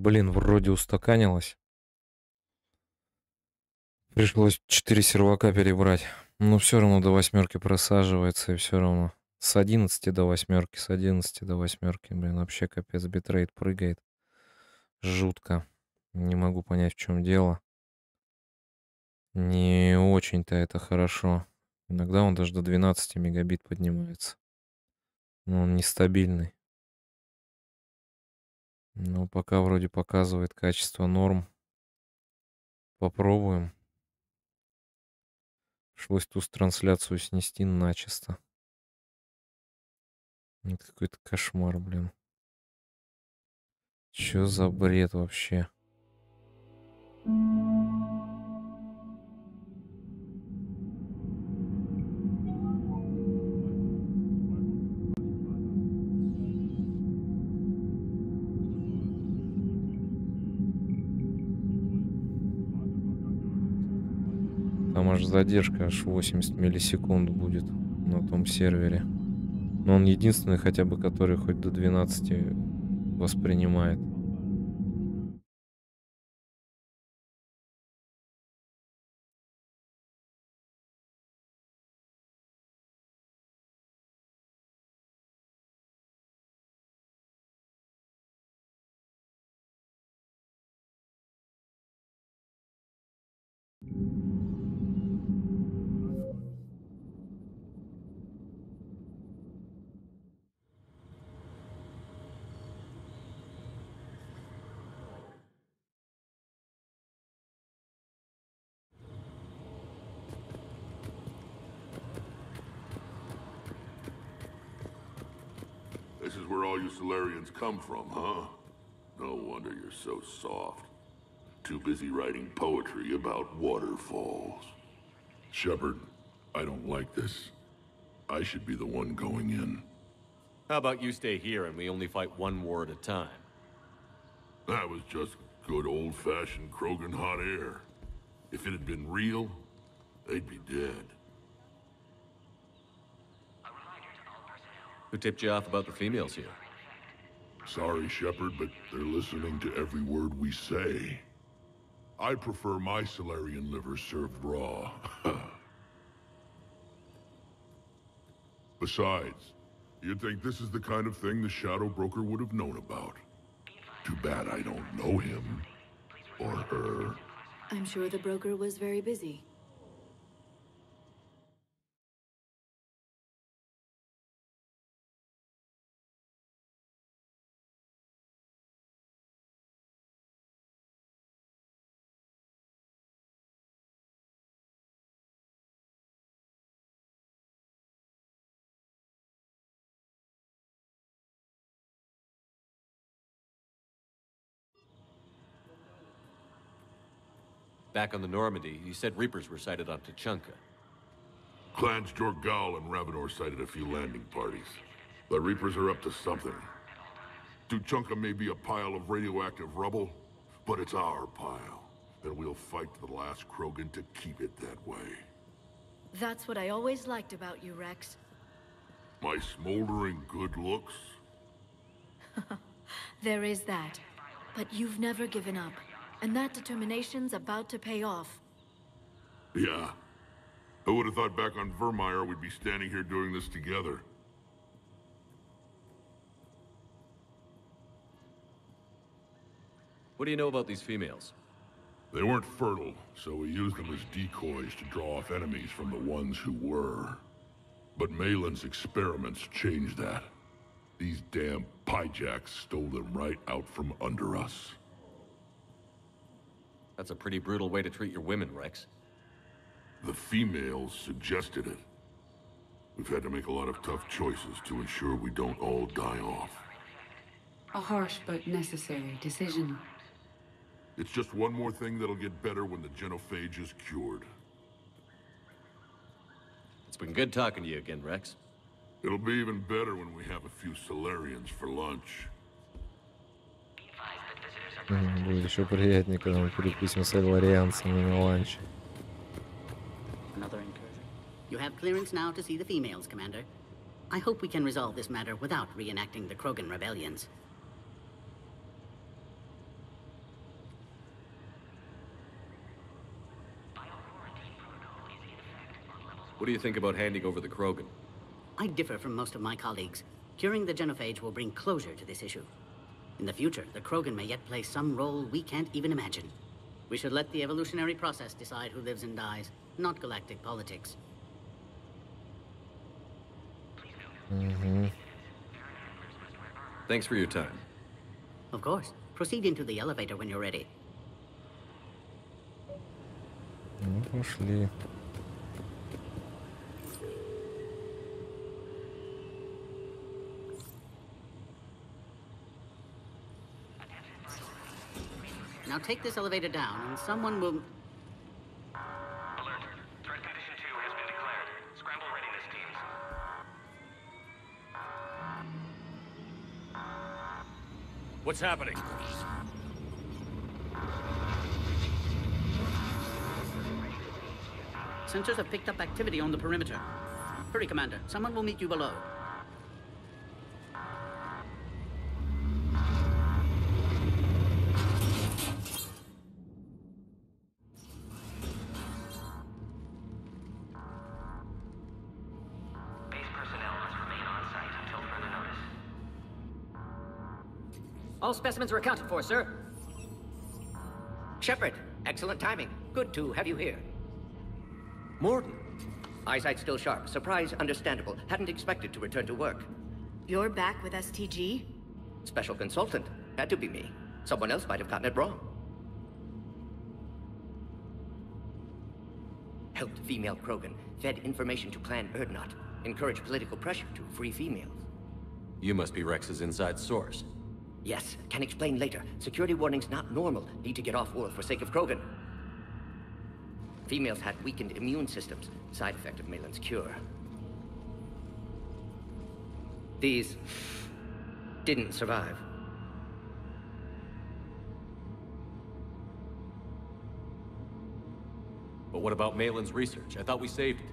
Блин, вроде устаканилось. Пришлось 4 сервака перебрать. Но все равно до 8 просаживается, и все равно. С 11 до 8, с 11 до 8, блин, вообще капец, битрейт прыгает. Жутко. Не могу понять, в чем дело. Не очень-то это хорошо. Иногда он даже до 12 мегабит поднимается. Но он нестабильный. Но пока вроде показывает качество норм. Попробуем. Пришлось ту трансляцию снести начисто. Это какой-то кошмар, блин. Чё за бред вообще? Там аж задержка, аж 80 миллисекунд будет на том сервере. Но он единственный хотя бы, который хоть до 12 воспринимает. This is where all you Solarians come from, huh? No wonder you're so soft. Too busy writing poetry about waterfalls. Shepard, I don't like this. I should be the one going in. How about you stay here and we only fight one war at a time? That was just good old-fashioned Krogan hot air. If it had been real, they'd be dead. Who tipped you off about the females here? Sorry, Shepard, but they're listening to every word we say. I prefer my Solarian liver served raw. Besides, you'd think this is the kind of thing the Shadow Broker would have known about. Too bad I don't know him. Or her. I'm sure the broker was very busy. Back on the Normandy, you said Reapers were sighted on Tuchanka. Clans Jorgal and Ravenor sighted a few landing parties. The Reapers are up to something. Tuchanka may be a pile of radioactive rubble, but it's our pile. And we'll fight to the last Krogan to keep it that way. That's what I always liked about you, Rex. My smoldering good looks? There is that. But you've never given up. And that determination's about to pay off. Yeah. Who would have thought back on Vermeer we'd be standing here doing this together? What do you know about these females? They weren't fertile, so we used them as decoys to draw off enemies from the ones who were. But Malin's experiments changed that. These damn pyjacks stole them right out from under us. That's a pretty brutal way to treat your women, Rex. The females suggested it. We've had to make a lot of tough choices to ensure we don't all die off. A harsh but necessary decision. It's just one more thing that'll get better when the genophage is cured. It's been good talking to you again, Rex. It'll be even better when we have a few Solarians for lunch. Будет еще приятнее, когда мы перекусим с эльварианцами на ланч. Another incursion. You have clearance now to see the females, Commander. I hope we can resolve this matter without reenacting the Krogan rebellions. What do you think about handing over the Krogan? I differ from most of my colleagues. Curing the genophage will bring closure to this issue. In the future, the Krogan may yet play some role we can't even imagine. We should let the evolutionary process decide who lives and dies, not galactic politics. Thanks for your time. Of course. Proceed into the elevator when you're ready. Ну, пошли. Now take this elevator down, and someone will... Alert. Threat condition 2 has been declared. Scramble readiness teams. What's happening? Sensors have picked up activity on the perimeter. Hurry, Commander. Someone will meet you below. Base personnel must remain on site until further notice. All specimens are accounted for, sir. Shepard, excellent timing. Good to have you here. Morden. Eyesight still sharp. Surprise understandable. Hadn't expected to return to work. You're back with STG? Special consultant. Had to be me. Someone else might have gotten it wrong. Helped female Krogan. Fed information to Clan Erdnot. Encouraged political pressure to free females. You must be Rex's inside source. Yes, can explain later. Security warnings not normal. Need to get off world for sake of Krogan. Females had weakened immune systems. Side effect of Malin's cure. These didn't survive. what about Malin's research? I thought we saved it.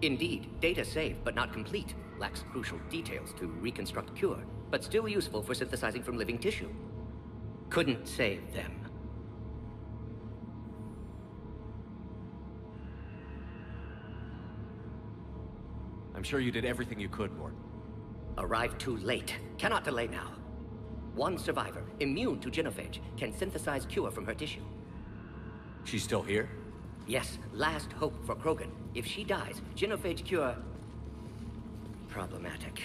Indeed, data saved, but not complete. Lacks crucial details to reconstruct cure, but still useful for synthesizing from living tissue. Couldn't save them. I'm sure you did everything you could, Morton. Arrived too late. Cannot delay now. One survivor, immune to genophage, can synthesize cure from her tissue. She's still here? Yes, last hope for Krogan. If she dies, genophage cure... problematic.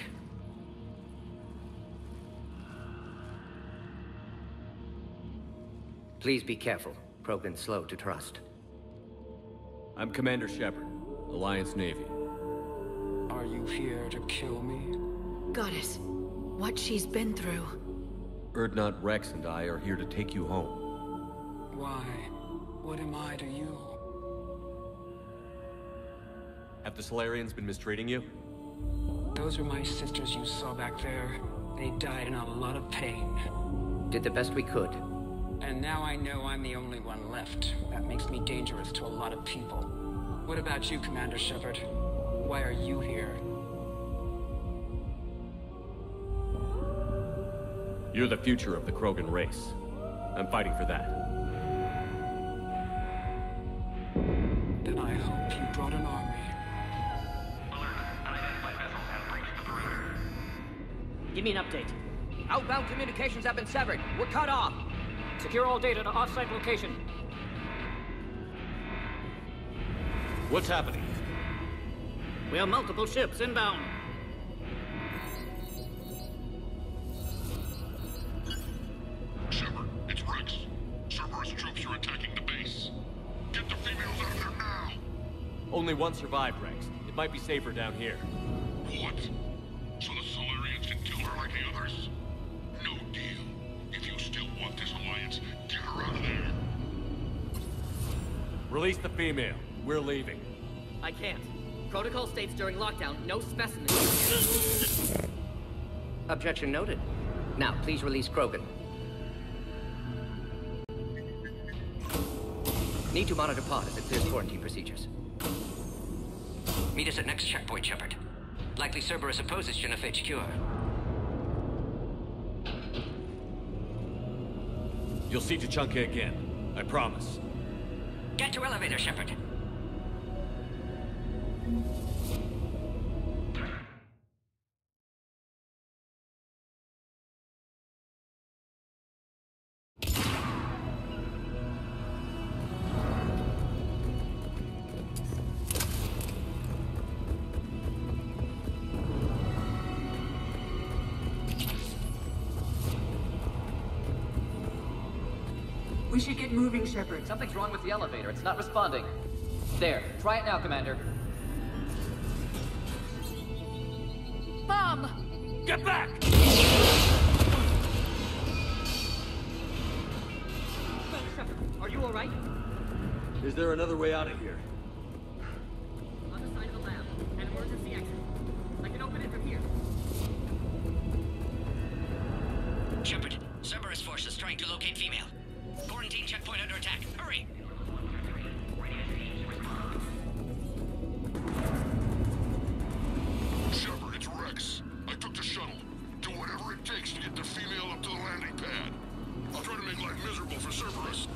Please be careful. Krogan's slow to trust. I'm Commander Shepard, Alliance Navy. Are you here to kill me? Goddess, what she's been through. Erdnot Rex and I are here to take you home. Why? What am I to you? Have the Solarians been mistreating you? Those are my sisters you saw back there. They died in a lot of pain. Did the best we could. And now I know I'm the only one left. That makes me dangerous to a lot of people. What about you, Commander Shepard? Why are you here? You're the future of the Krogan race. I'm fighting for that. Then I hope you brought an army. Give me an update. Outbound communications have been severed. We're cut off. Secure all data to off-site location. What's happening? We have multiple ships inbound. Shepard, it's Rex. Cerberus troops are attacking the base. Get the females out of there now! Only one survived, Rex. It might be safer down here. What? So the Solarians can kill her like the others? No deal. If you still want this alliance, get her out of there. Release the female. We're leaving. I can't. Protocol states during lockdown, no specimens. Objection noted. Now, please release Krogan. Need to monitor pod as it clears quarantine procedures. Meet us at next checkpoint, Shepard. Likely Cerberus opposes genophage cure. You'll see Tuchanka again. I promise. Get to elevator, Shepard. We should get moving, Shepard. Something's wrong with the elevator. It's not responding. There. Try it now, Commander. Bomb! Get back! Shepard, are you alright? Is there another way out of here? On the side of the lab. An emergency exit. I can open it from here. Shepard, Cerberus forces trying to locate female. Quarantine checkpoint under attack. Hurry! Shepard, it's Rex. I took the shuttle. Do whatever it takes to get the female up to the landing pad. I'll try to make life miserable for Cerberus.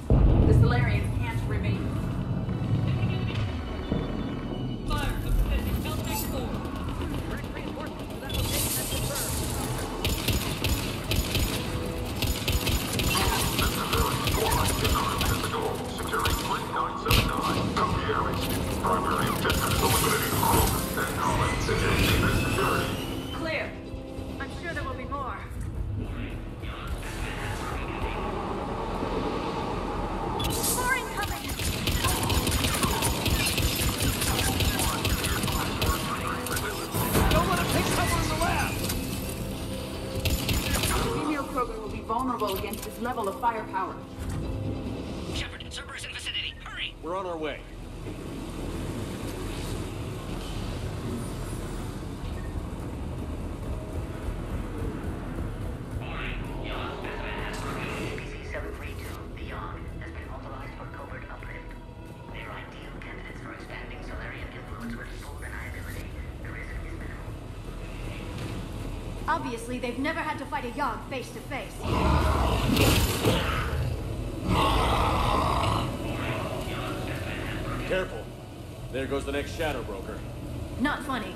The Solarians can't remain. Fire! Submitting. Tell next floor. Direct reinforcements to that location has confirmed. Securing 3979. Copy Aries. Primary objective is eliminating Krogan and Common security. Clear. I'm sure there will be more. More incoming! Don't let him take cover in the lab! Female Krogan will be vulnerable against this level of firepower. Shepard, Cerberus in vicinity. Hurry! We're on our way. PC-732 beyond has been mobilized for covert uplift. They are ideal Obviously, they've never had to fight a Yogg face to face. Careful. There goes the next shadow broker. Not funny.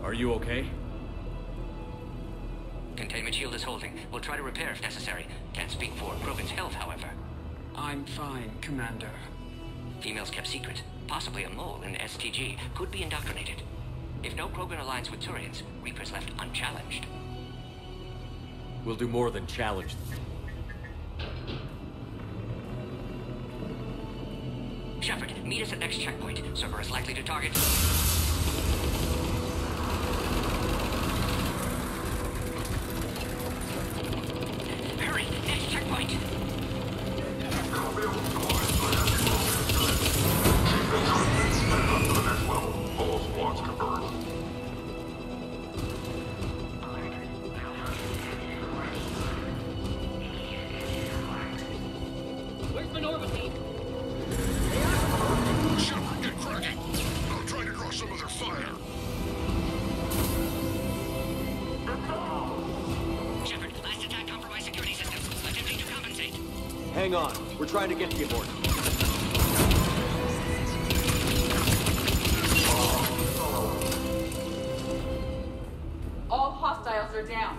Are you okay? Containment shield is holding. We'll try to repair if necessary. Can't speak for Krogan's health, however. I'm fine, Commander. Females kept secret. Possibly a mole in STG. Could be indoctrinated. If no Krogan aligns with Turians, Reapers left unchallenged. We'll do more than challenge them. Shepard, meet us at next checkpoint. Cerberus likely to target... Hurry! Next checkpoint! Where's the Norma team? Shepard, get cracking! I'll try to draw some of their fire. Shepard, last attack compromised security systems. Attempting to compensate. Hang on. We're trying to get to you, Morton. All hostiles are down.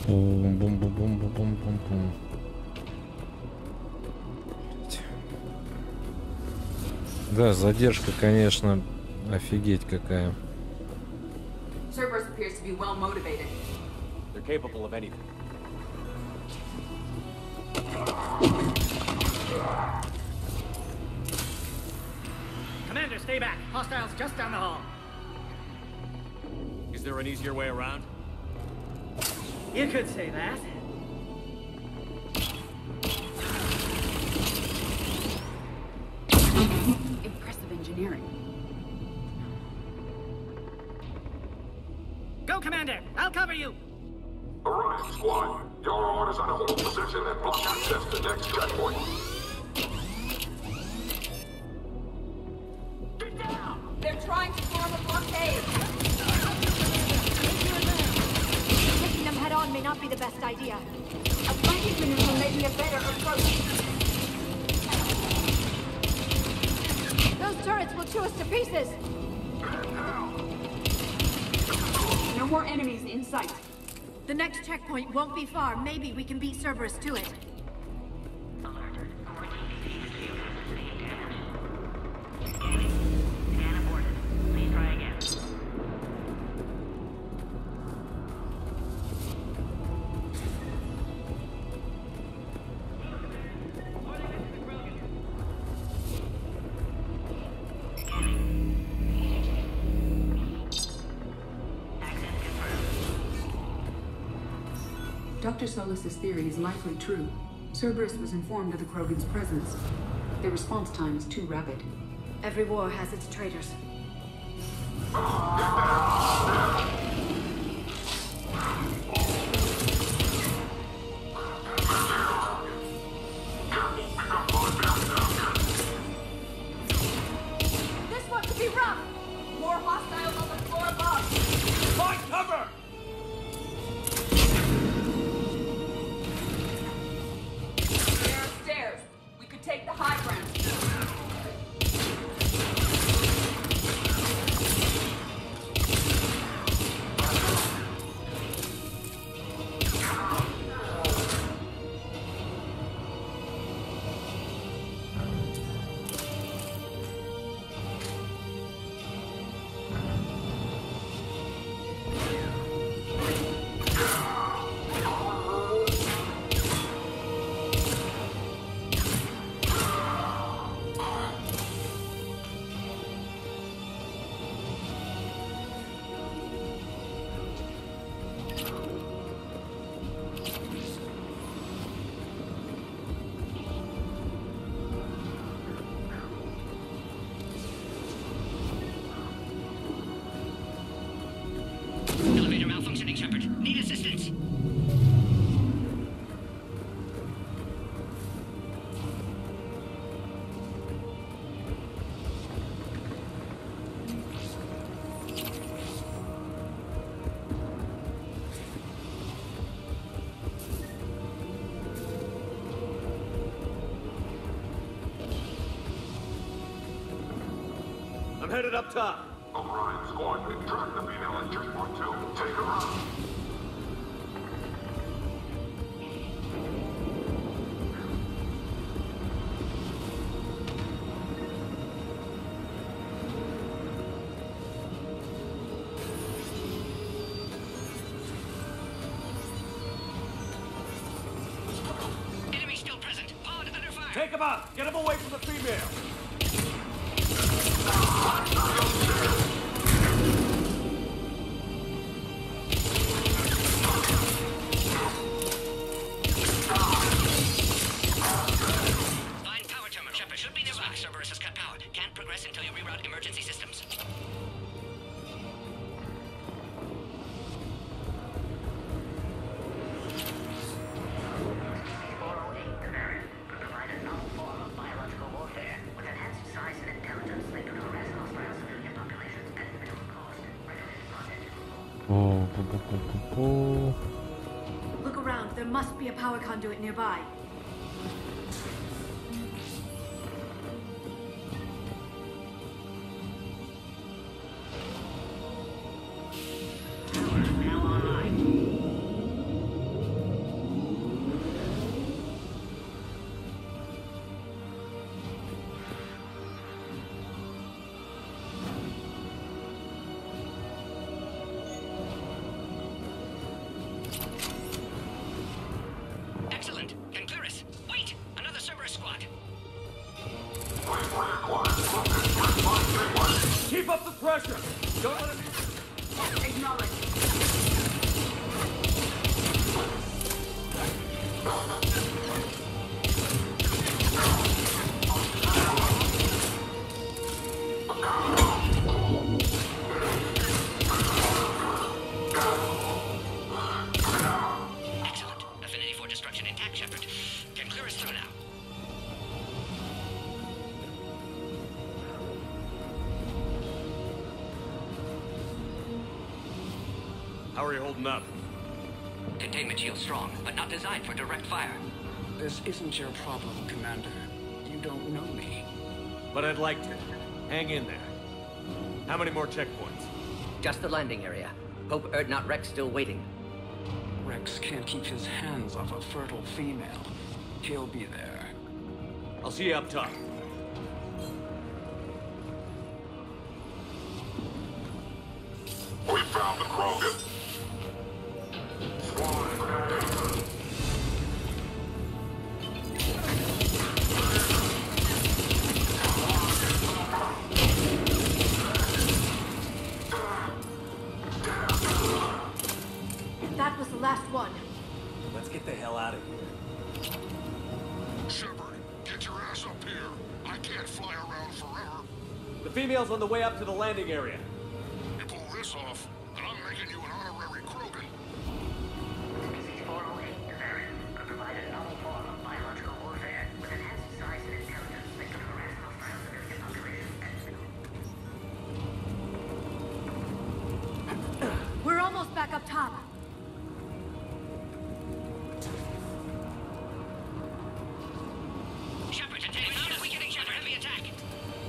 Бум-бум-бум-бум-бум-бум-бум. Да, задержка, конечно, офигеть какая. Cerberus appears to be well motivated. They're capable of anything. Commander, stay back. Hostiles just down the hall. Is there an easier way around? You could say that. Impressive engineering. Go, Commander. I'll cover you. Alright, squad. Your orders on a hold position and block access to next checkpoint. They're trying to form a blockade. Taking them head on may not be the best idea. A flanking maneuver may be a better approach. Those turrets will chew us to pieces. No more enemies in sight. The next checkpoint won't be far. Maybe we can beat Cerberus to it. Scan aborted. Please try again. Dr. Solus's theory is likely true. Cerberus was informed of the Krogan's presence. Their response time is too rapid. Every war has its traitors. headed up top. Orion squad, track the female at checkpoint 2. Take her out. Enemy still present. Pod under fire. Take him out! Get him away from the female! Find power terminal. Shepard should be nearby. Cerberus has cut power. Can't progress until you reroute emergency systems. Look around. There must be a power conduit nearby. Excellent. Can clear us. Wait! Another Cerberus squad. Keep up the pressure! Don't let him... Acknowledge. Excellent. Affinity for destruction intact, Shepard. Can clear us through now. How are you holding up? Containment shield strong, but not designed for direct fire. This isn't your problem, Commander. You don't know me. But I'd like to. Hang in there. How many more checkpoints? Just the landing area. Hope Erdnot Rex still waiting. Rex can't keep his hands off a fertile female. He'll be there. I'll see you up top. We found the Krogan. That was the last one. Let's get the hell out of here. Shepard, get your ass up here. I can't fly around forever. The female's on the way up to the landing area. You pull this off, and I'm making you an honorary Krogan. Species 408 Devarian could provide a novel form of biological warfare with enhanced size and intelligence that can harass hostile civilian populations and We're almost back up top. Shepard, attain mount a weakening Shepard, heavy attack.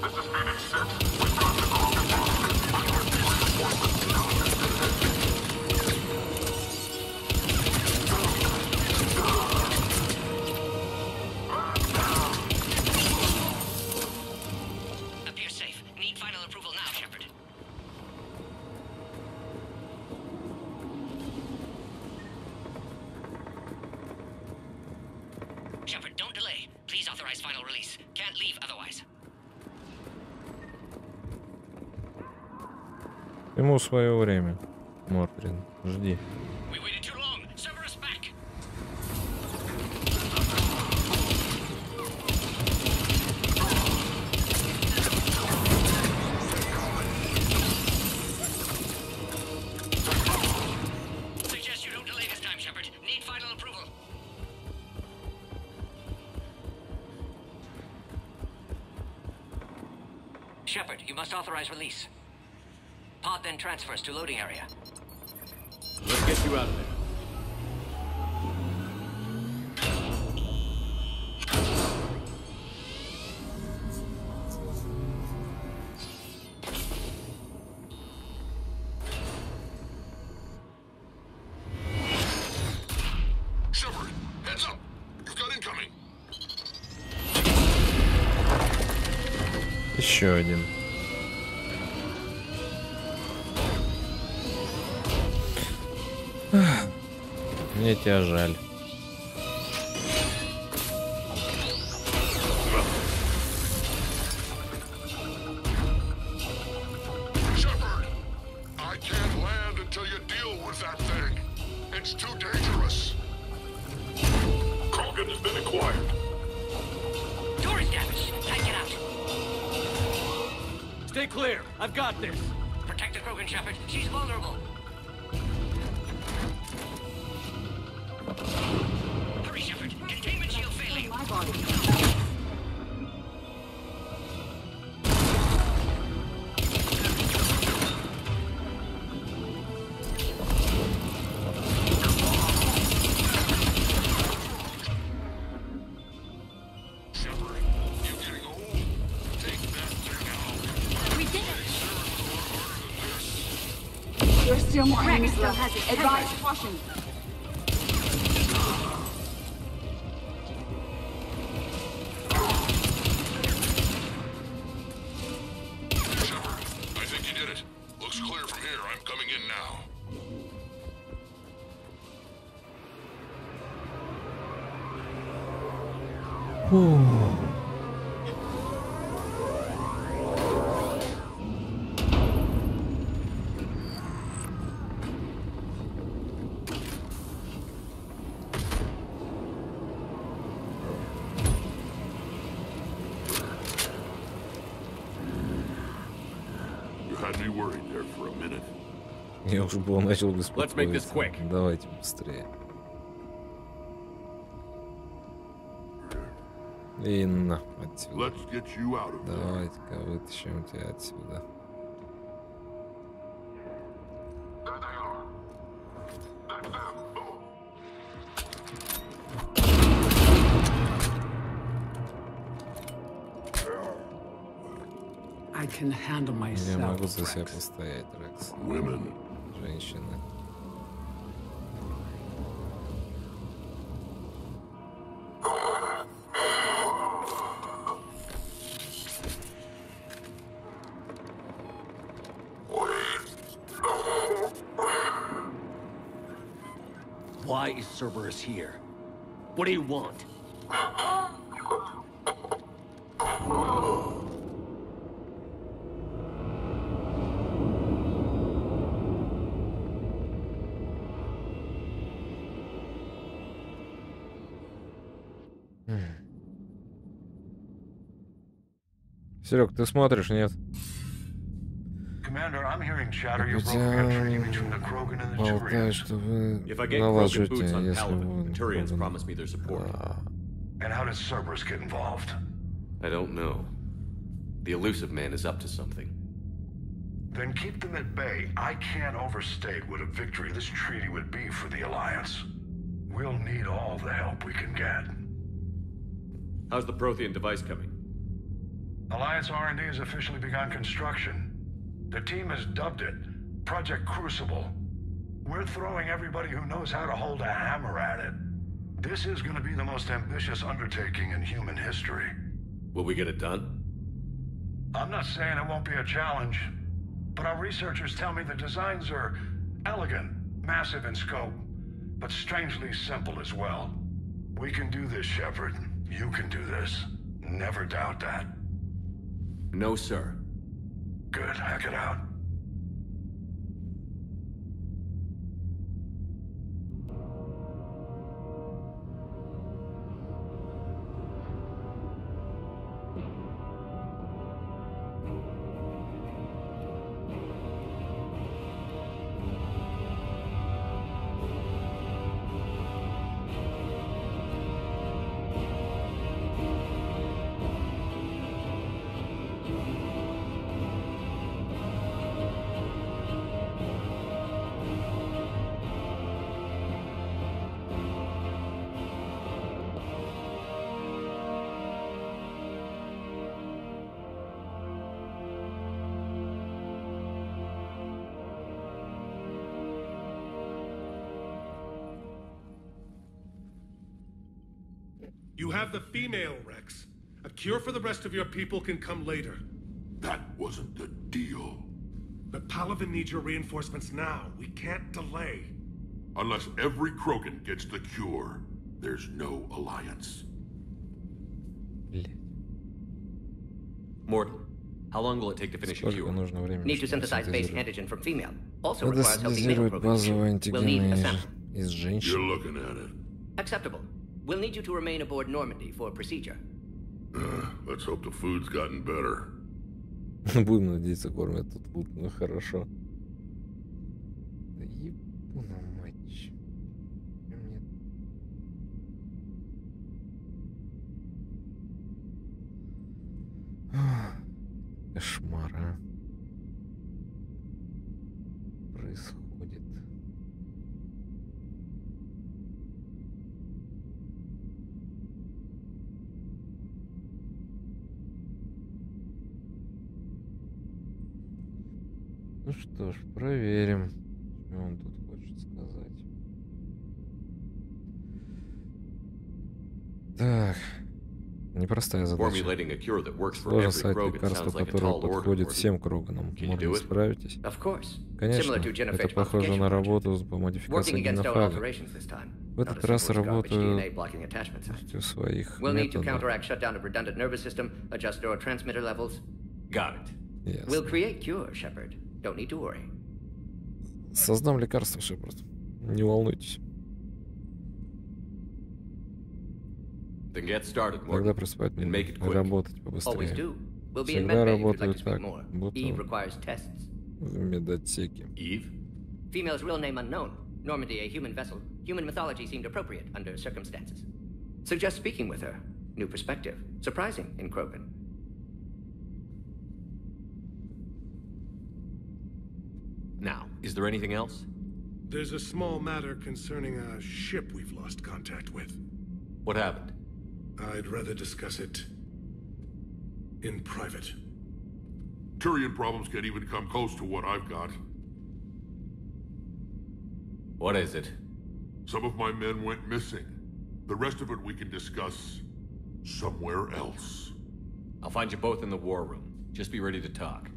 This is Phoenix 6. We found the Krogan. Appears safe. Need final approval now, Shepard. Shepard, don't delay. Please authorize final release. Can't leave otherwise. Ему свое время. Мордрин, жди. We waited too long. Cerberus back. Suggest you don't delay this time, Shepard. Need final approval. Shepard, you must authorize release. Pod then transfers to loading area. Let's get you out of there. Shepard, heads up! You've got incoming! Еще один. Мне тебя жаль. Shepard, I can't land until you deal with that thing. It's too dangerous. Krogan has been acquired. Door is damaged. Can't get out. Stay clear. I've got this. Protect the Krogan, Shepard. She's vulnerable. Hurry, Shepard. Containment shield failing. My body. Shepard, you're getting old. Take that thing out. We did it! There's still more enemies still left. has its Advise temper. caution. Shepard, I think you did it. Looks clear from here. I'm coming in now. You had me worried there for a minute. Я уже был начал Let's make this беспокоиться. quick. Давайте быстрее. И на, отсюда. Let's get you out of there. Давайте-ка вытащим тебя отсюда. I can handle Я могу myself. за себя постоять, Рекс. Women. Женщины. Why is Cerberus here? What do you want? Серег, ты смотришь, нет? Commander, I'm hearing chatter you're brokering a treaty between the Krogan and the Болтаю, Turians. что вы If I get Krogan наложите, boots on если Paladin, вы... the Turians promised me their support. And how did Cerberus get involved? I don't know. The elusive man is up to something. Then keep them at bay. I can't overstate what a victory this treaty would be for the Alliance. We'll need all the help we can get. How's the Prothean device coming? Alliance R&D has officially begun construction. The team has dubbed it Project Crucible. We're throwing everybody who knows how to hold a hammer at it. This is going to be the most ambitious undertaking in human history. Will we get it done? I'm not saying it won't be a challenge, but our researchers tell me the designs are elegant, massive in scope, but strangely simple as well. We can do this, Shepard. You can do this. Never doubt that. No, sir. Good. Hack it out. You have the female, Rex. A cure for the rest of your people can come later. That wasn't the deal. But Palaven needs your reinforcements now. We can't delay. Unless every Krogan gets the cure, there's no alliance. Morton, how long will it take to finish a cure? Need to synthesize base antigen from female. Also requires healthy male Krogan. We'll need a sample. You're looking at it. Acceptable. We'll need you to remain aboard Normandy for procedure. Let's hope the food's gotten better. Будем надеяться, кормят тут вкусно, хорошо. Да ебуна мать. Кошмар, а. Происходит. Ну что ж, проверим, что он тут хочет сказать. Так, непростая задача. Сложно создать лекарство, которое подходит всем Кроганам. Можно справитесь? Конечно, это похоже на работу по модификации генофага. В этот раз работаю в своих методах. Создам лекарство, Шепард. Не волнуйтесь. Тогда приступать работать побыстрее. Всегда работаю так, будто в медотсеке. Female's real name unknown. Normandy, a human vessel. Human mythology seemed appropriate under circumstances. Suggest speaking with her. New perspective. Surprising in Krogan. Now, is there anything else? There's a small matter concerning a ship we've lost contact with. What happened? I'd rather discuss it in private. Turian problems can't even come close to what I've got. What is it? Some of my men went missing. The rest of it we can discuss somewhere else. I'll find you both in the war room. Just be ready to talk.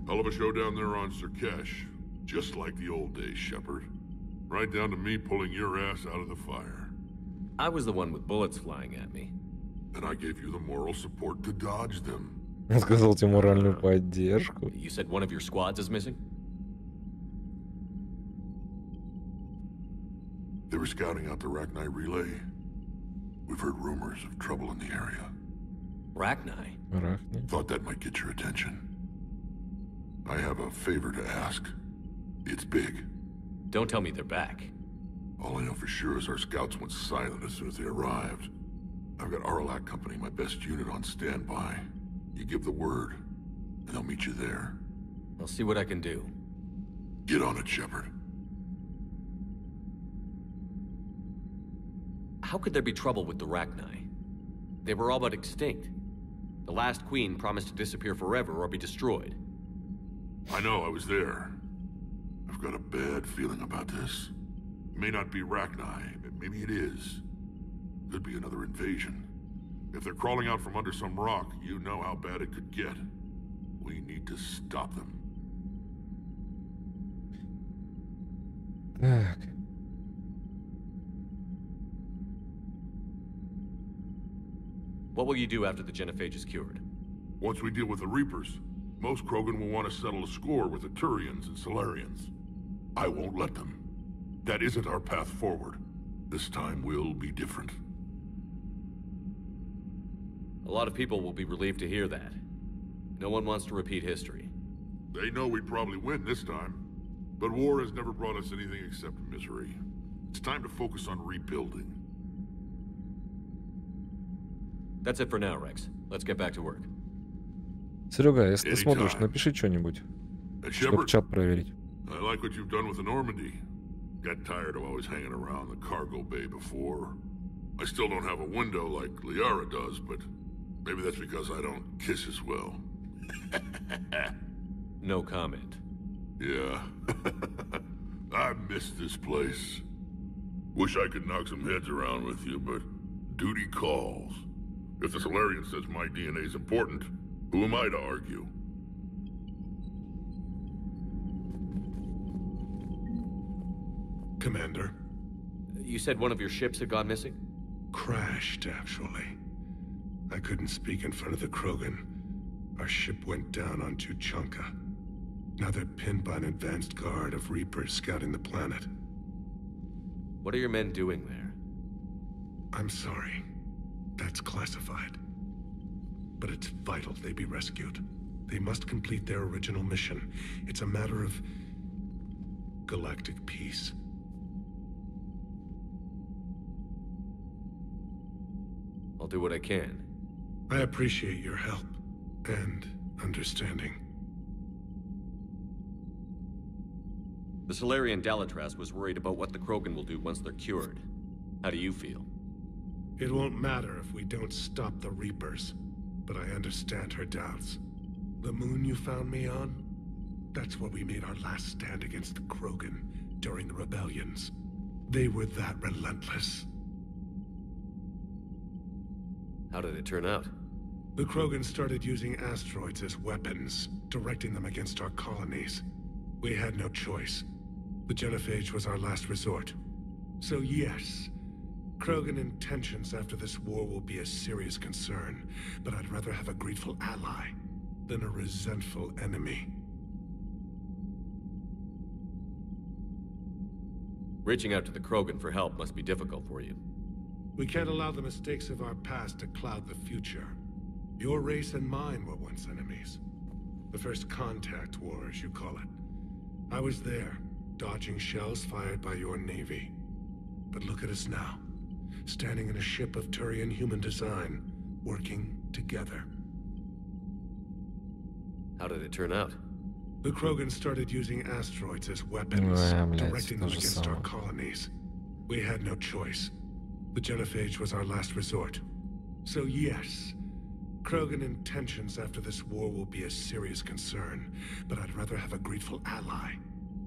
Hell of a show down there on Sirkesh. Just like the old days, Shepard. Right down to me pulling your ass out of the fire. I was the one with bullets flying at me. And I gave you the moral support to dodge them. Он сказал тебе моральную поддержку. You said one of your squads is missing? They were scouting out the Rachni relay. We've heard rumors of trouble in the area. Rachni? Thought that might get your attention. I have a favor to ask. It's big. Don't tell me they're back. All I know for sure is our scouts went silent as soon as they arrived. I've got Arlac Company, my best unit, on standby. You give the word, and they'll meet you there. I'll see what I can do. Get on it, Shepard. How could there be trouble with the Rachni? They were all but extinct. The last queen promised to disappear forever or be destroyed. I know, I was there. I've got a bad feeling about this. It may not be Rachni, but maybe it is. Could be another invasion. If they're crawling out from under some rock, you know how bad it could get. We need to stop them. Так. What will you do after the genophage is cured? Once we deal with the Reapers, most Krogan will want to settle a score with the Turians and Solarians. I won't let them. That isn't our path forward. This time will be different. A lot of people will be relieved to hear that. No one wants to repeat history. They know we'd probably win this time. But war has never brought us anything except misery. It's time to focus on rebuilding. That's it for now, Rex. Let's get back to work. Серега, если ты смотришь, напиши что-нибудь, чтобы чат проверить. I like what you've done with the Normandy. Got tired of always hanging around the cargo bay before. I still don't have a window like Liara does, but maybe that's because I don't kiss as well. No comment. Yeah. I miss this place. Wish I could knock some heads around with you, but duty calls. If the Solarian says my DNA is important, who am I to argue? Commander. You said one of your ships had gone missing? Crashed, actually. I couldn't speak in front of the Krogan. Our ship went down on Tuchanka. Now they're pinned by an advanced guard of Reapers scouting the planet. What are your men doing there? I'm sorry. That's classified. But it's vital they be rescued. They must complete their original mission. It's a matter of galactic peace. I'll do what I can. I appreciate your help and understanding. The Solarian Dalatras was worried about what the Krogan will do once they're cured. How do you feel? It won't matter if we don't stop the Reapers, but I understand her doubts. The moon you found me on? That's where we made our last stand against the Krogan during the rebellions. They were that relentless. How did it turn out? The Krogan started using asteroids as weapons, directing them against our colonies. We had no choice. The genophage was our last resort. So yes, Krogan intentions after this war will be a serious concern, but I'd rather have a grateful ally than a resentful enemy. Reaching out to the Krogan for help must be difficult for you. We can't allow the mistakes of our past to cloud the future. Your race and mine were once enemies. The first contact war, as you call it. I was there, dodging shells fired by your navy. But look at us now, standing in a ship of Turian human design, working together. How did it turn out? The Krogan started using asteroids as weapons, directing them against our colonies. We had no choice. The genophage was our last resort. So yes, Krogan intentions after this war will be a serious concern, but I'd rather have a grateful ally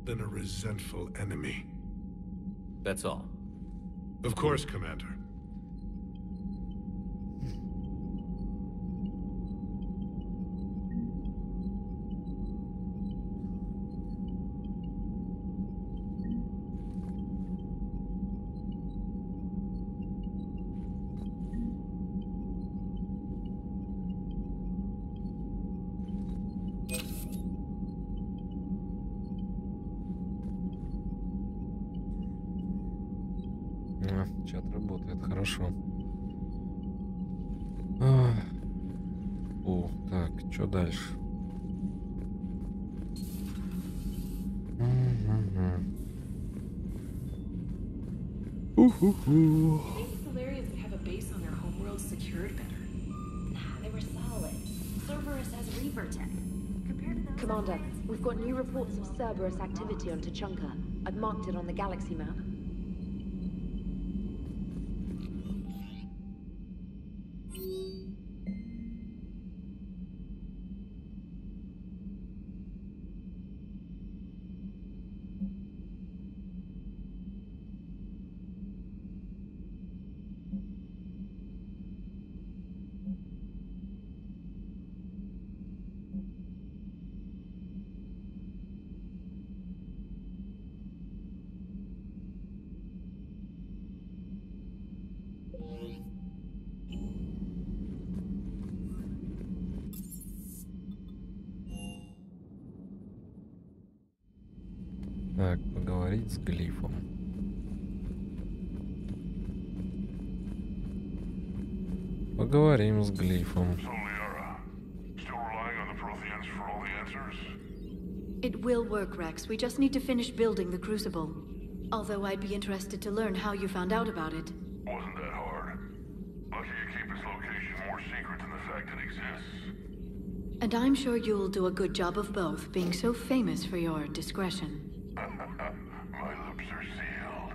than a resentful enemy. That's all. Of course, Commander. Чат работает хорошо. О, так, что дальше? Solarians would have a base on their homeworld secured better. Nah, they were solid. Cerberus has Reaper tech. Compared to those Commander, we've got new reports of Cerberus activity on Tuchanka. I've marked it on the galaxy map. Так, поговорить с глифом. Поговорим с глифом. It will work, Rex. We just need to finish building the Crucible. Although I'd be interested to learn how you found out about it. Wasn't that hard. Lucky you keep its location more secret than the fact it exists. And I'm sure you'll do a good job of both, being so famous for your discretion. My lips are sealed.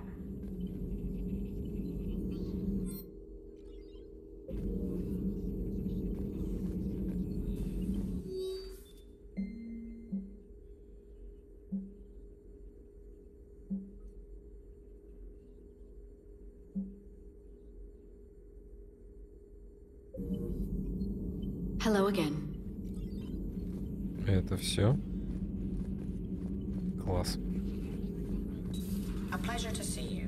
Hello again. Это все? Класс. A pleasure to see you.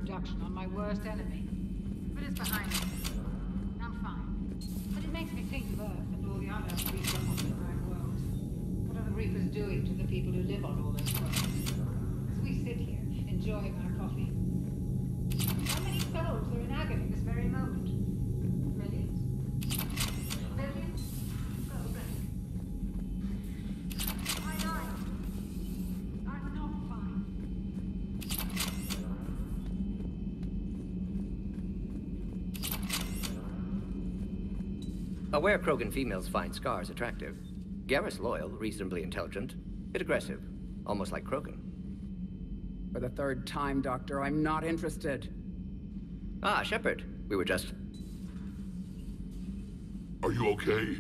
Abduction on my worst enemy. But it's behind me. I'm fine. But it makes me think of Earth and all the other reoccupied worlds. What are the Reapers doing to the people who live on all those worlds? As we sit here, enjoying our coffee. How many souls are in agony this very moment? Aware Krogan females find scars attractive. Garrus loyal, reasonably intelligent, bit aggressive, almost like Krogan. For the third time, Doctor, I'm not interested. Ah, Shepard. We were just... Are you okay?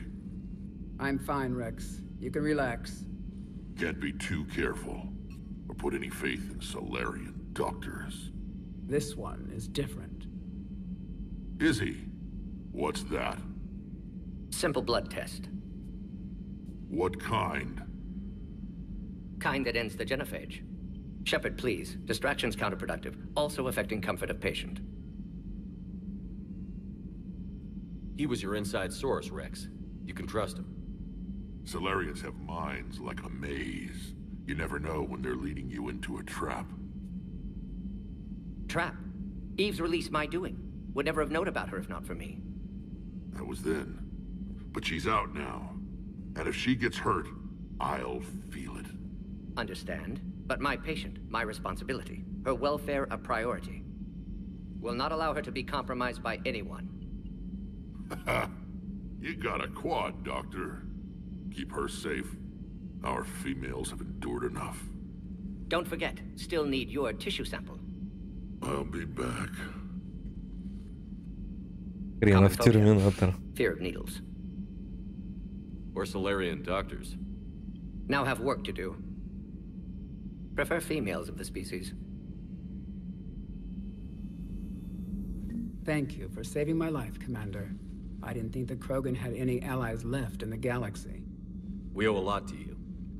I'm fine, Rex. You can relax. Can't be too careful, or put any faith in Solarian doctors. This one is different. Is he? What's that? Simple blood test. What kind? Kind that ends the genophage. Shepard, please. Distraction's counterproductive, also affecting comfort of patient. He was your inside source, Rex. You can trust him. Solarians have minds like a maze. You never know when they're leading you into a trap. Trap? Eve's release my doing. Would never have known about her if not for me. That was then. But she's out now. And if she gets hurt, I'll feel it. Understand. But my patient, my responsibility. Her welfare a priority. Will not allow her to be compromised by anyone. You got a quad, Doctor. Keep her safe. Our females have endured enough. Don't forget, still need your tissue sample. I'll be back. Хренов терминатор. Fear of needles. Or Solarian doctors. Now have work to do. Prefer females of the species. Thank you for saving my life, Commander. I didn't think the Krogan had any allies left in the galaxy. We owe a lot to you,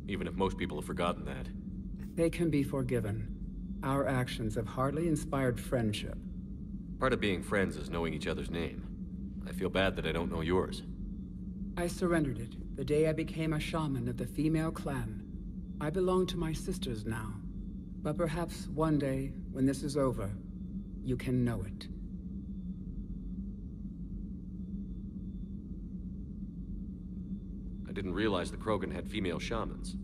even if most people have forgotten that. They can be forgiven. Our actions have hardly inspired friendship. Part of being friends is knowing each other's name. I feel bad that I don't know yours. I surrendered it the day I became a shaman of the female clan. I belong to my sisters now. But perhaps one day, when this is over, you can know it. I didn't realize the Krogan had female shamans.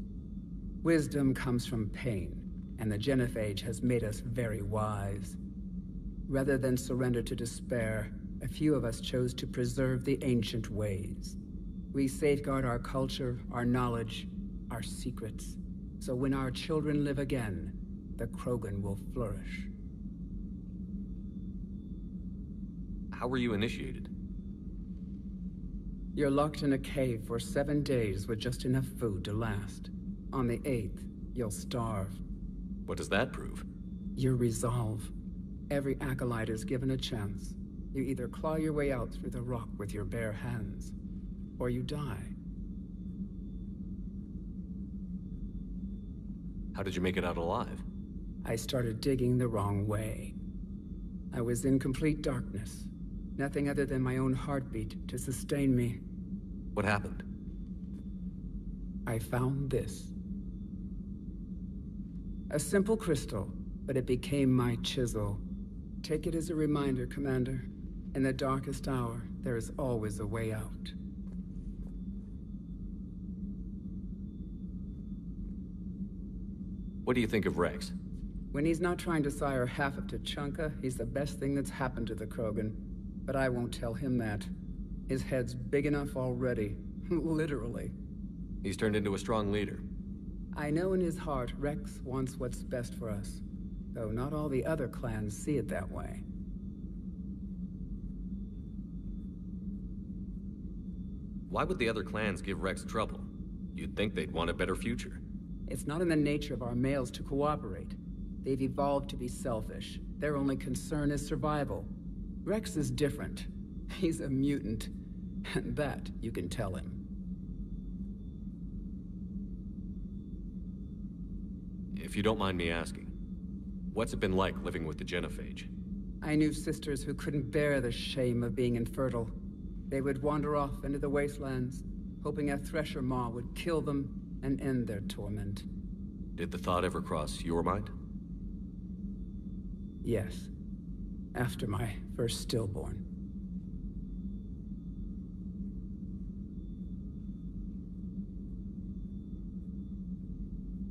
Wisdom comes from pain, and the genophage has made us very wise. Rather than surrender to despair, a few of us chose to preserve the ancient ways. We safeguard our culture, our knowledge, our secrets. So when our children live again, the Krogan will flourish. How were you initiated? You're locked in a cave for 7 days with just enough food to last. On the 8th, you'll starve. What does that prove? Your resolve. Every acolyte is given a chance. You either claw your way out through the rock with your bare hands, or you die. How did you make it out alive? I started digging the wrong way. I was in complete darkness. Nothing other than my own heartbeat to sustain me. What happened? I found this. A simple crystal, but it became my chisel. Take it as a reminder, Commander. In the darkest hour, there is always a way out. What do you think of Rex? When he's not trying to sire half of Tuchanka, he's the best thing that's happened to the Krogan. But I won't tell him that. His head's big enough already. Literally. He's turned into a strong leader. I know in his heart Rex wants what's best for us. Though not all the other clans see it that way. Why would the other clans give Rex trouble? You'd think they'd want a better future. It's not in the nature of our males to cooperate. They've evolved to be selfish. Their only concern is survival. Rex is different. He's a mutant. And that you can tell him. If you don't mind me asking, what's it been like living with the genophage? I knew sisters who couldn't bear the shame of being infertile. They would wander off into the wastelands, hoping a thresher maw would kill them and end their torment. Did the thought ever cross your mind? Yes. After my first stillborn.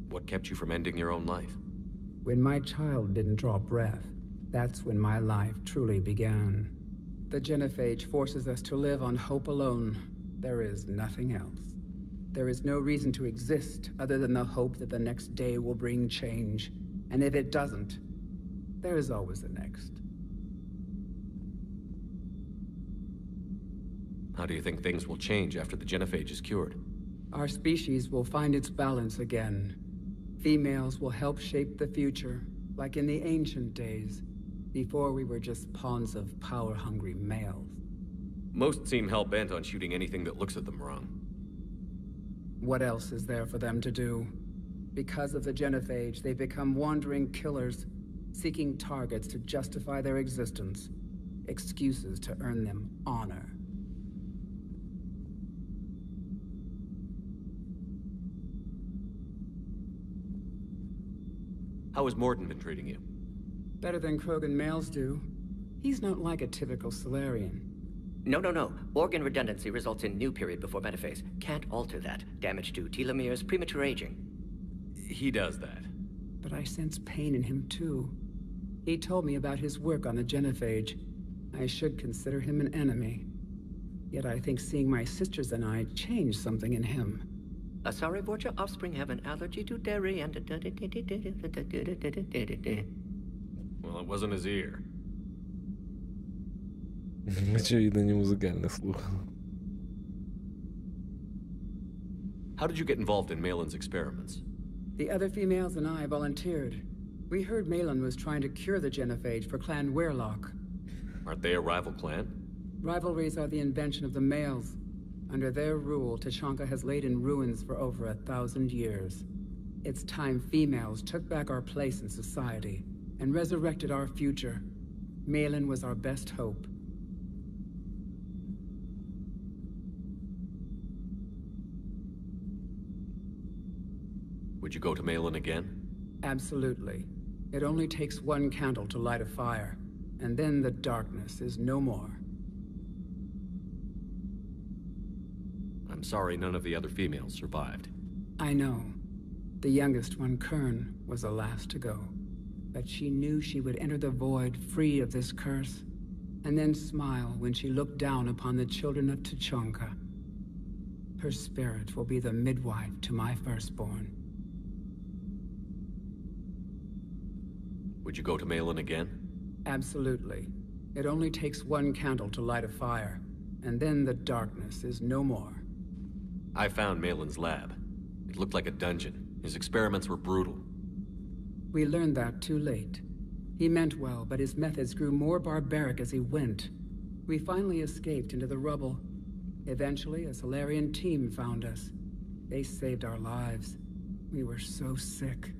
What kept you from ending your own life? When my child didn't draw breath, that's when my life truly began. The genophage forces us to live on hope alone. There is nothing else. There is no reason to exist other than the hope that the next day will bring change. And if it doesn't, there is always the next. How do you think things will change after the genophage is cured? Our species will find its balance again. Females will help shape the future, like in the ancient days, before we were just pawns of power-hungry males. Most seem hell-bent on shooting anything that looks at them wrong. What else is there for them to do? Because of the genophage, they become wandering killers, seeking targets to justify their existence, excuses to earn them honor. How has Morden been treating you? Better than Krogan males do. He's not like a typical Solarian. No. Organ redundancy results in new period before metaphase. Can't alter that. Damage to telomeres, premature aging. He does that. But I sense pain in him too. He told me about his work on the genophage. I should consider him an enemy. Yet I think seeing my sisters and I changed something in him. Asari Vorcha offspring have an allergy to dairy and... Well, it wasn't his ear. Очевидно, не музыкальный слух. How did you get involved in Malin's experiments? The other females and I volunteered. We heard Malin was trying to cure the genophage for Clan Weirlock. Aren't they a rival clan? Rivalries are the invention of the males. Under their rule, Tuchanka has laid in ruins for over 1,000 years. It's time females took back our place in society and resurrected our future. Malin was our best hope. Would you go to Malin again? Absolutely. It only takes one candle to light a fire, and then the darkness is no more. I'm sorry none of the other females survived. I know. The youngest one, Kern, was the last to go. But she knew she would enter the void free of this curse, and then smile when she looked down upon the children of Tuchanka. Her spirit will be the midwife to my firstborn. Would you go to Malin again? Absolutely. It only takes one candle to light a fire, and then the darkness is no more. I found Malin's lab. It looked like a dungeon. His experiments were brutal. We learned that too late. He meant well, but his methods grew more barbaric as he went. We finally escaped into the rubble. Eventually, a Solarian team found us. They saved our lives. We were so sick.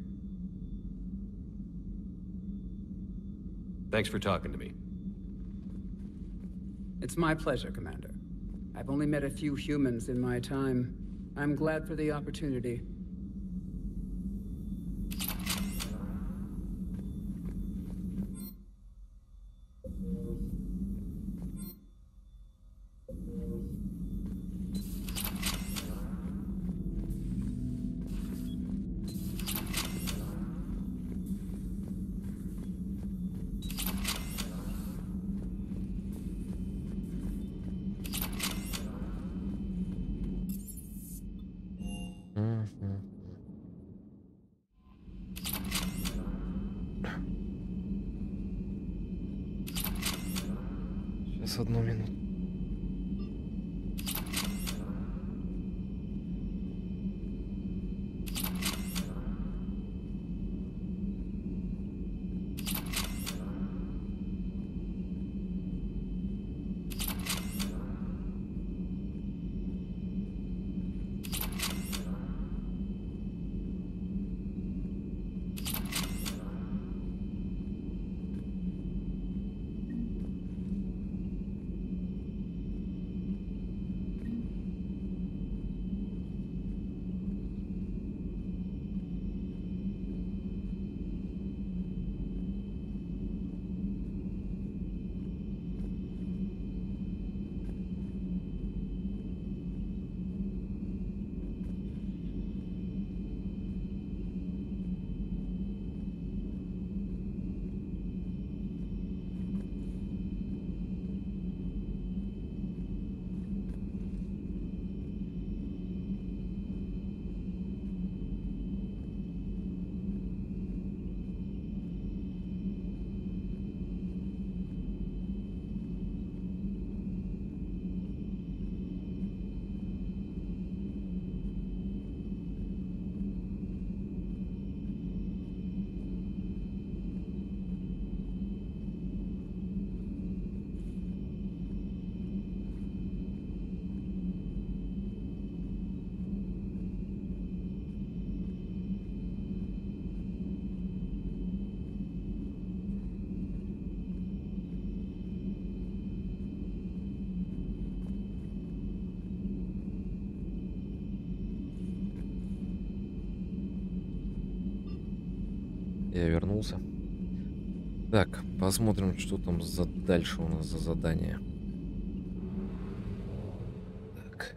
Thanks for talking to me. It's my pleasure, Commander. I've only met a few humans in my time. I'm glad for the opportunity. Сейчас одну минуту. Я вернулся. Так, посмотрим, что там дальше у нас за задание. Так.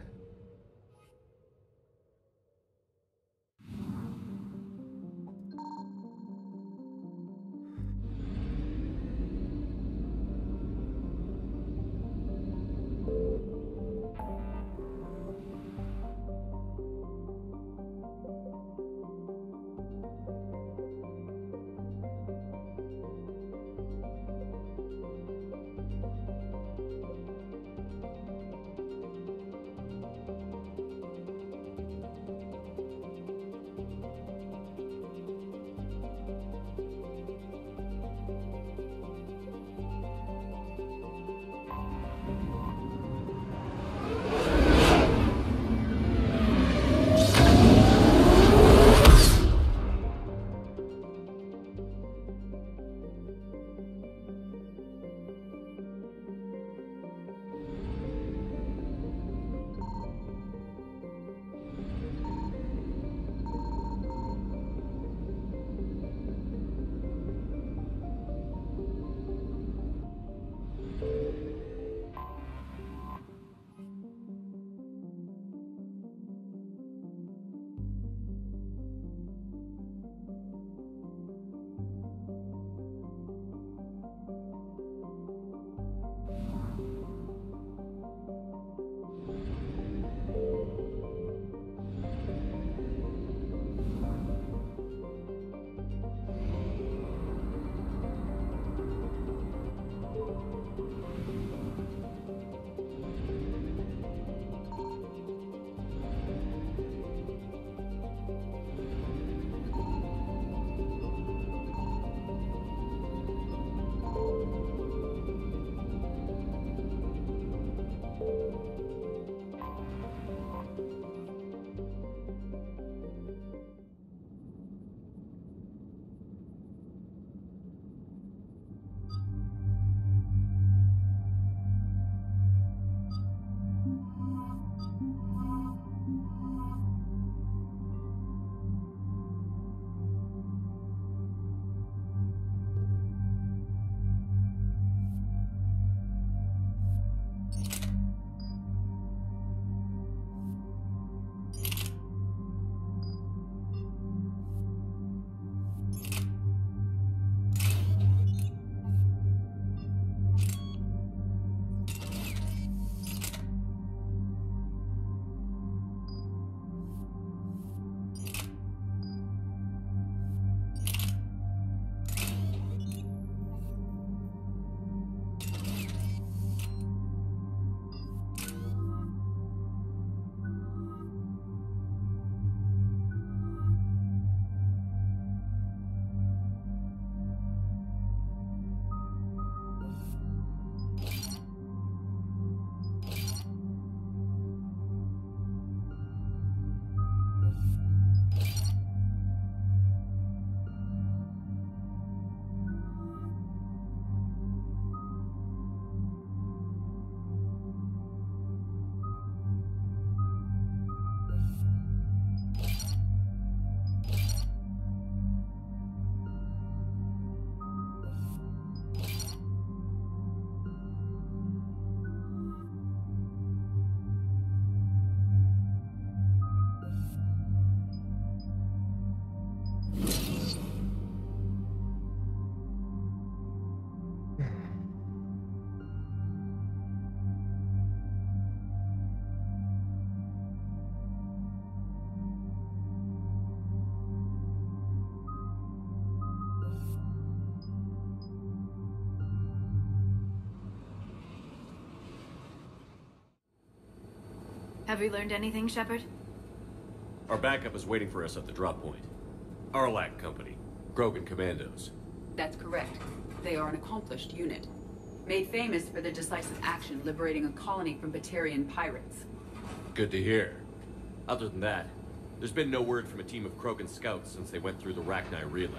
Have we learned anything, Shepard? Our backup is waiting for us at the drop point. Arlac Company. Grogan Commandos. That's correct. They are an accomplished unit. Made famous for their decisive action liberating a colony from Batarian pirates. Good to hear. Other than that, there's been no word from a team of Krogan scouts since they went through the Rachni relay.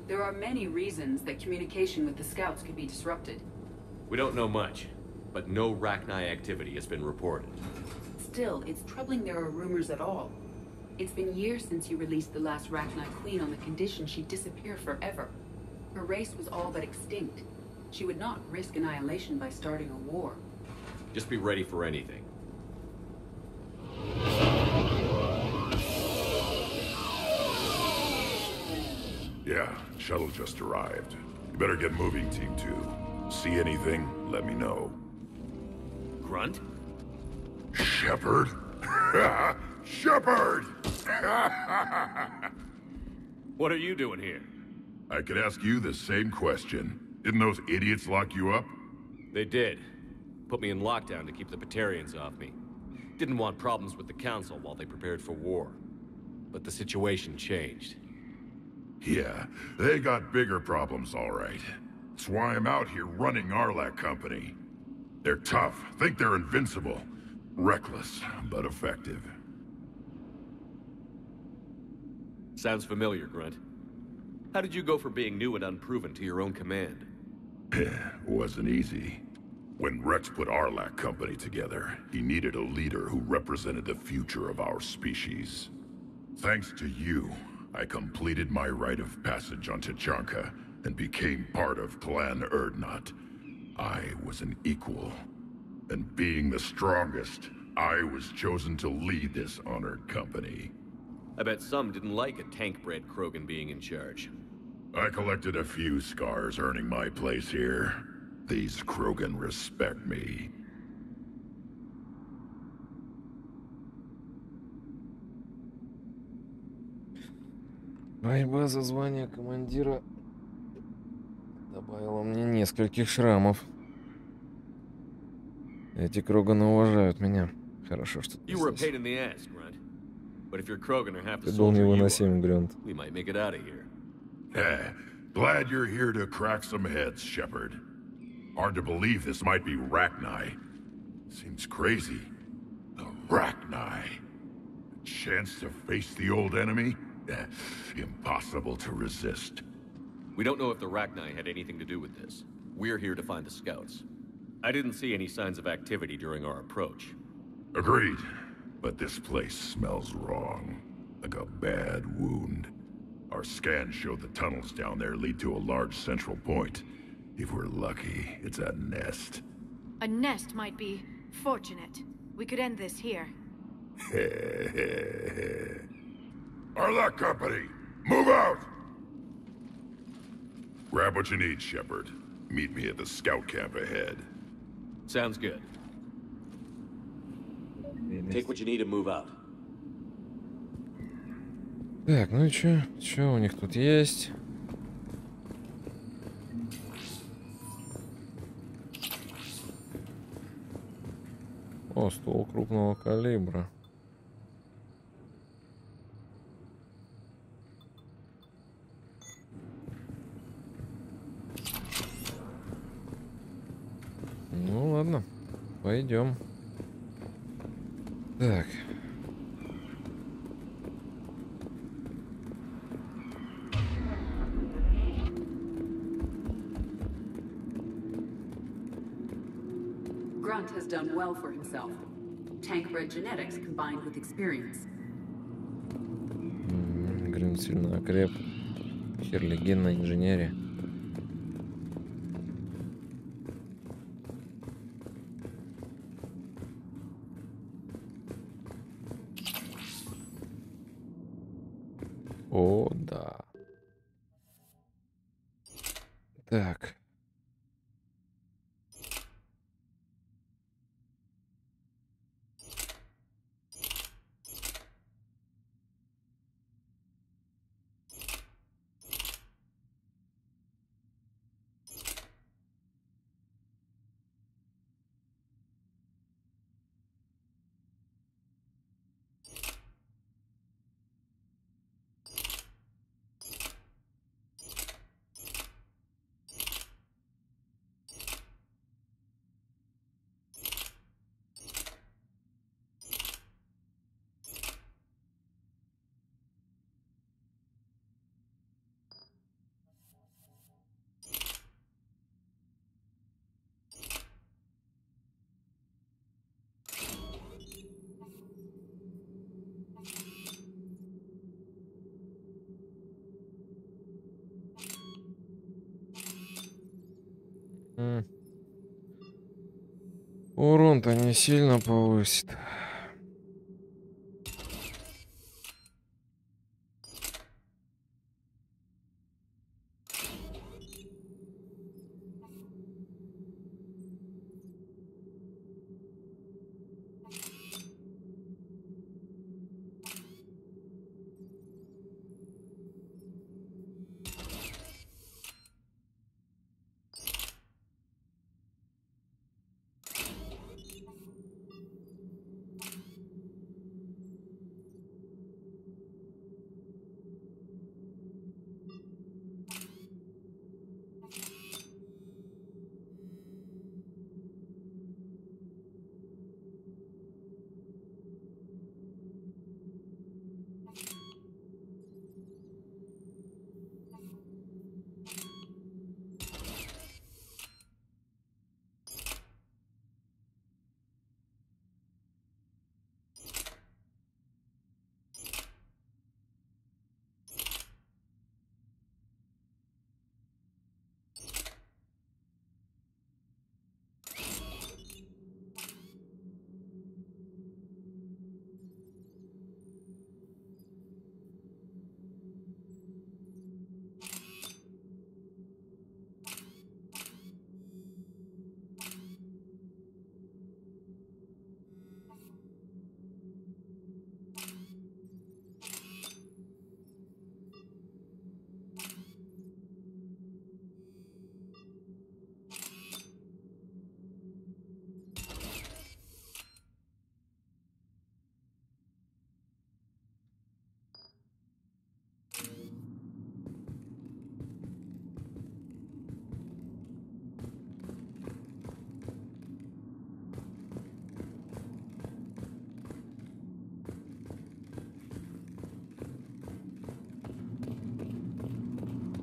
There are many reasons that communication with the scouts could be disrupted. We don't know much, but no Rachni activity has been reported. Still, it's troubling there are rumors at all. It's been years since you released the last Rachni Queen on the condition she'd disappear forever. Her race was all but extinct. She would not risk annihilation by starting a war. Just be ready for anything. Yeah, shuttle just arrived. You better get moving, Team 2. See anything, let me know. Grunt? Shepard? Shepard! What are you doing here? I could ask you the same question. Didn't those idiots lock you up? They did. Put me in lockdown to keep the Batarians off me. Didn't want problems with the Council while they prepared for war. But the situation changed. Yeah, they got bigger problems, all right. That's why I'm out here running Arlac Company. They're tough, think they're invincible. Reckless, but effective. Sounds familiar, Grunt. How did you go from being new and unproven to your own command? Wasn't easy. When Rex put Arlac Company together, he needed a leader who represented the future of our species. Thanks to you, I completed my rite of passage on Tachanka and became part of Clan Erdnot. I was an equal. And being the strongest, I was chosen to lead this honored company. I bet some didn't like a tank-bred Krogan being in charge. I collected a few scars earning my place here. These Krogan respect me. Борьба за звание командира добавила мне нескольких шрамов. Эти Кроганы уважают меня. Хорошо, что ты здесь. Ты был невыносим, Грюнт. Glad you're here to crack some heads, Shepard. Hard to believe this might be Rachni. Seems crazy. The Rachni. A chance to face the old enemy? Impossible to resist. We don't know if the Rachni had anything to do with this. We're here to find the scouts. I didn't see any signs of activity during our approach. Agreed. But this place smells wrong. Like a bad wound. Our scans showed the tunnels down there lead to a large central point. If we're lucky, it's a nest. A nest might be fortunate. We could end this here. Arlac Company, move out! Grab what you need, Shepard. Meet me at the scout camp ahead. Sounds good. Take what you need and move out. Так, ну и чё? Чё у них тут есть? О, ствол крупного калибра. Ну ладно, пойдем. Так. Grunt has done well for himself. Tank-bred genetics combined with experience. Грюн сильно окреп. Херлигенная инженерия. О, да. Так. Урон-то не сильно повысит.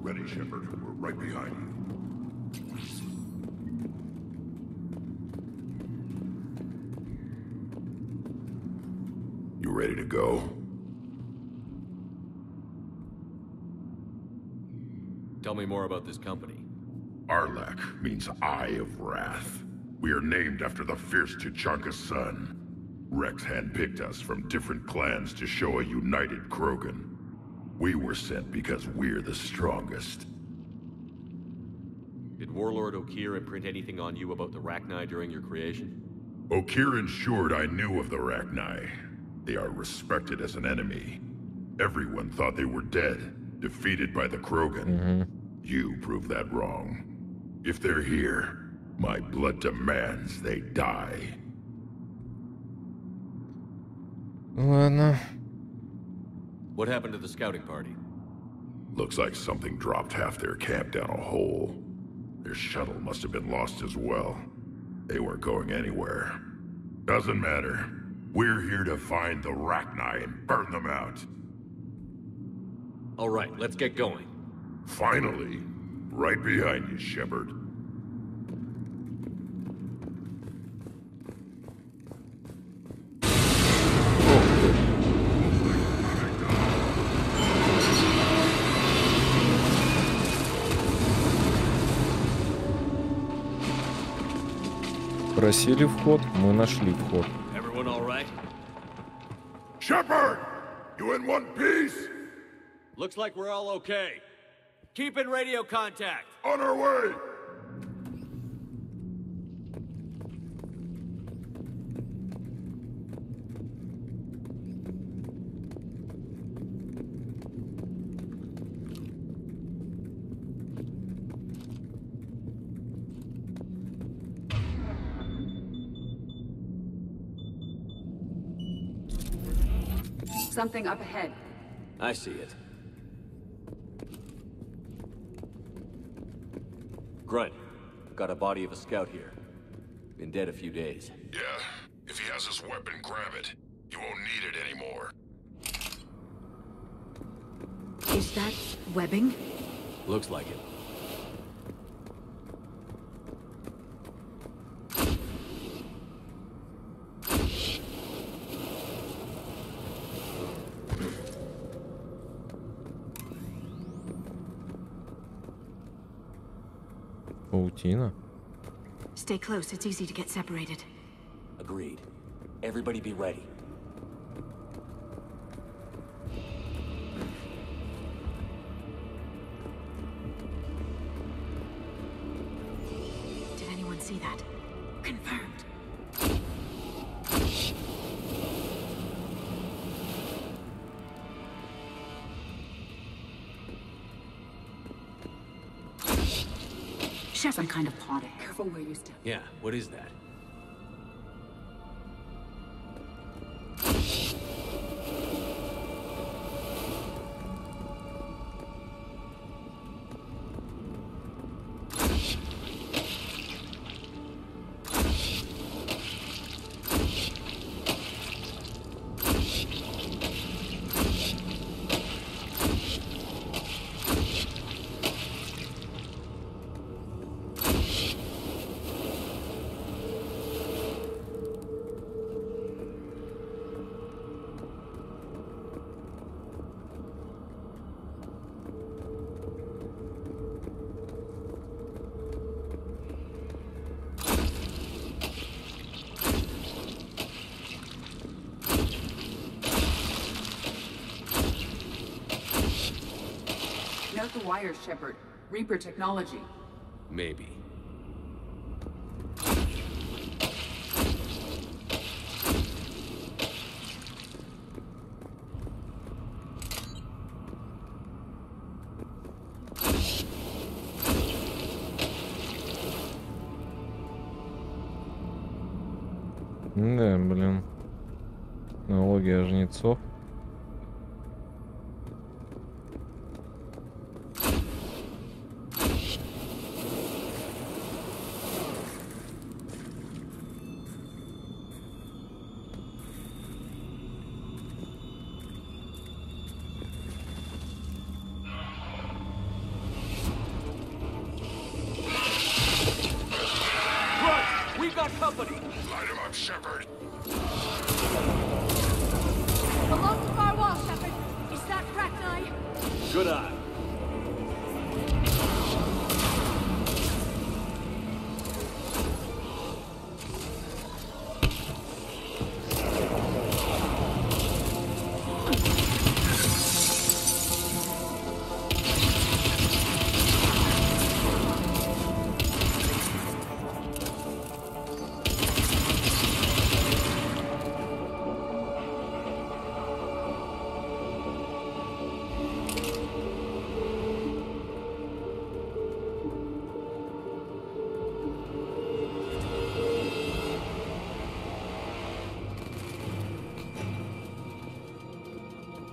Ready, Shepard. We're right behind you. You ready to go? Tell me more about this company. Arlak means Eye of Wrath. We are named after the fierce Tuchanka son. Rex handpicked us from different clans to show a united Krogan. We were sent because we're the strongest. Did Warlord Okir imprint anything on you about the Rachni during your creation? Okir ensured I knew of the Rachni. They are respected as an enemy. Everyone thought they were dead, defeated by the Krogan. You proved that wrong. If they're here, my blood demands they die. Ладно. What happened to the scouting party? Looks like something dropped half their camp down a hole. Their shuttle must have been lost as well. They weren't going anywhere. Doesn't matter. We're here to find the Rachni and burn them out. All right, let's get going. Finally. Right behind you, Shepard. Просили вход, мы нашли вход. Everyone all right? Shepard! You in one piece? Looks like we're all okay. Keep in radio contact. On our way! Something up ahead. I see it. Grunt, got a body of a scout here. Been dead a few days. Yeah, if he has his weapon, grab it. You won't need it anymore. Is that webbing? Looks like it. Паутина. Stay close, it's easy to get separated. Agreed. Everybody be ready. Did anyone see that? Confirmed. Some kind of potted. Careful where you step. Yeah, what is that? Note the wires, Shepard. Reaper technology. Maybe. Да, блин. Технология жнецов. We've got company! Light him up, Shepard! Along the far wall, Shepard. Is that Rachni? Good eye.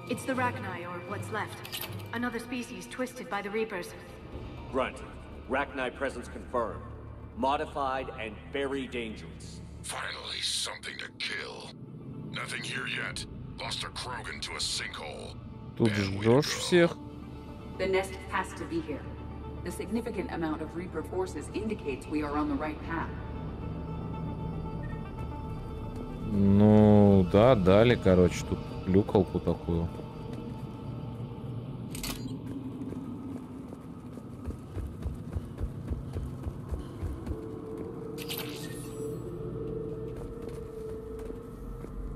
It's the Rachni, or what's left. Another species twisted by the Reapers. Grunt. Rachni presence confirmed. Modified and very dangerous. Finally, something to kill. Nothing here yet. Lost a Krogan to a sinkhole. Тут жжешь всех. The nest has to be here. The significant amount of Reaper forces indicates we are on the right path. Ну, да, дали, короче, тут люкалку такую.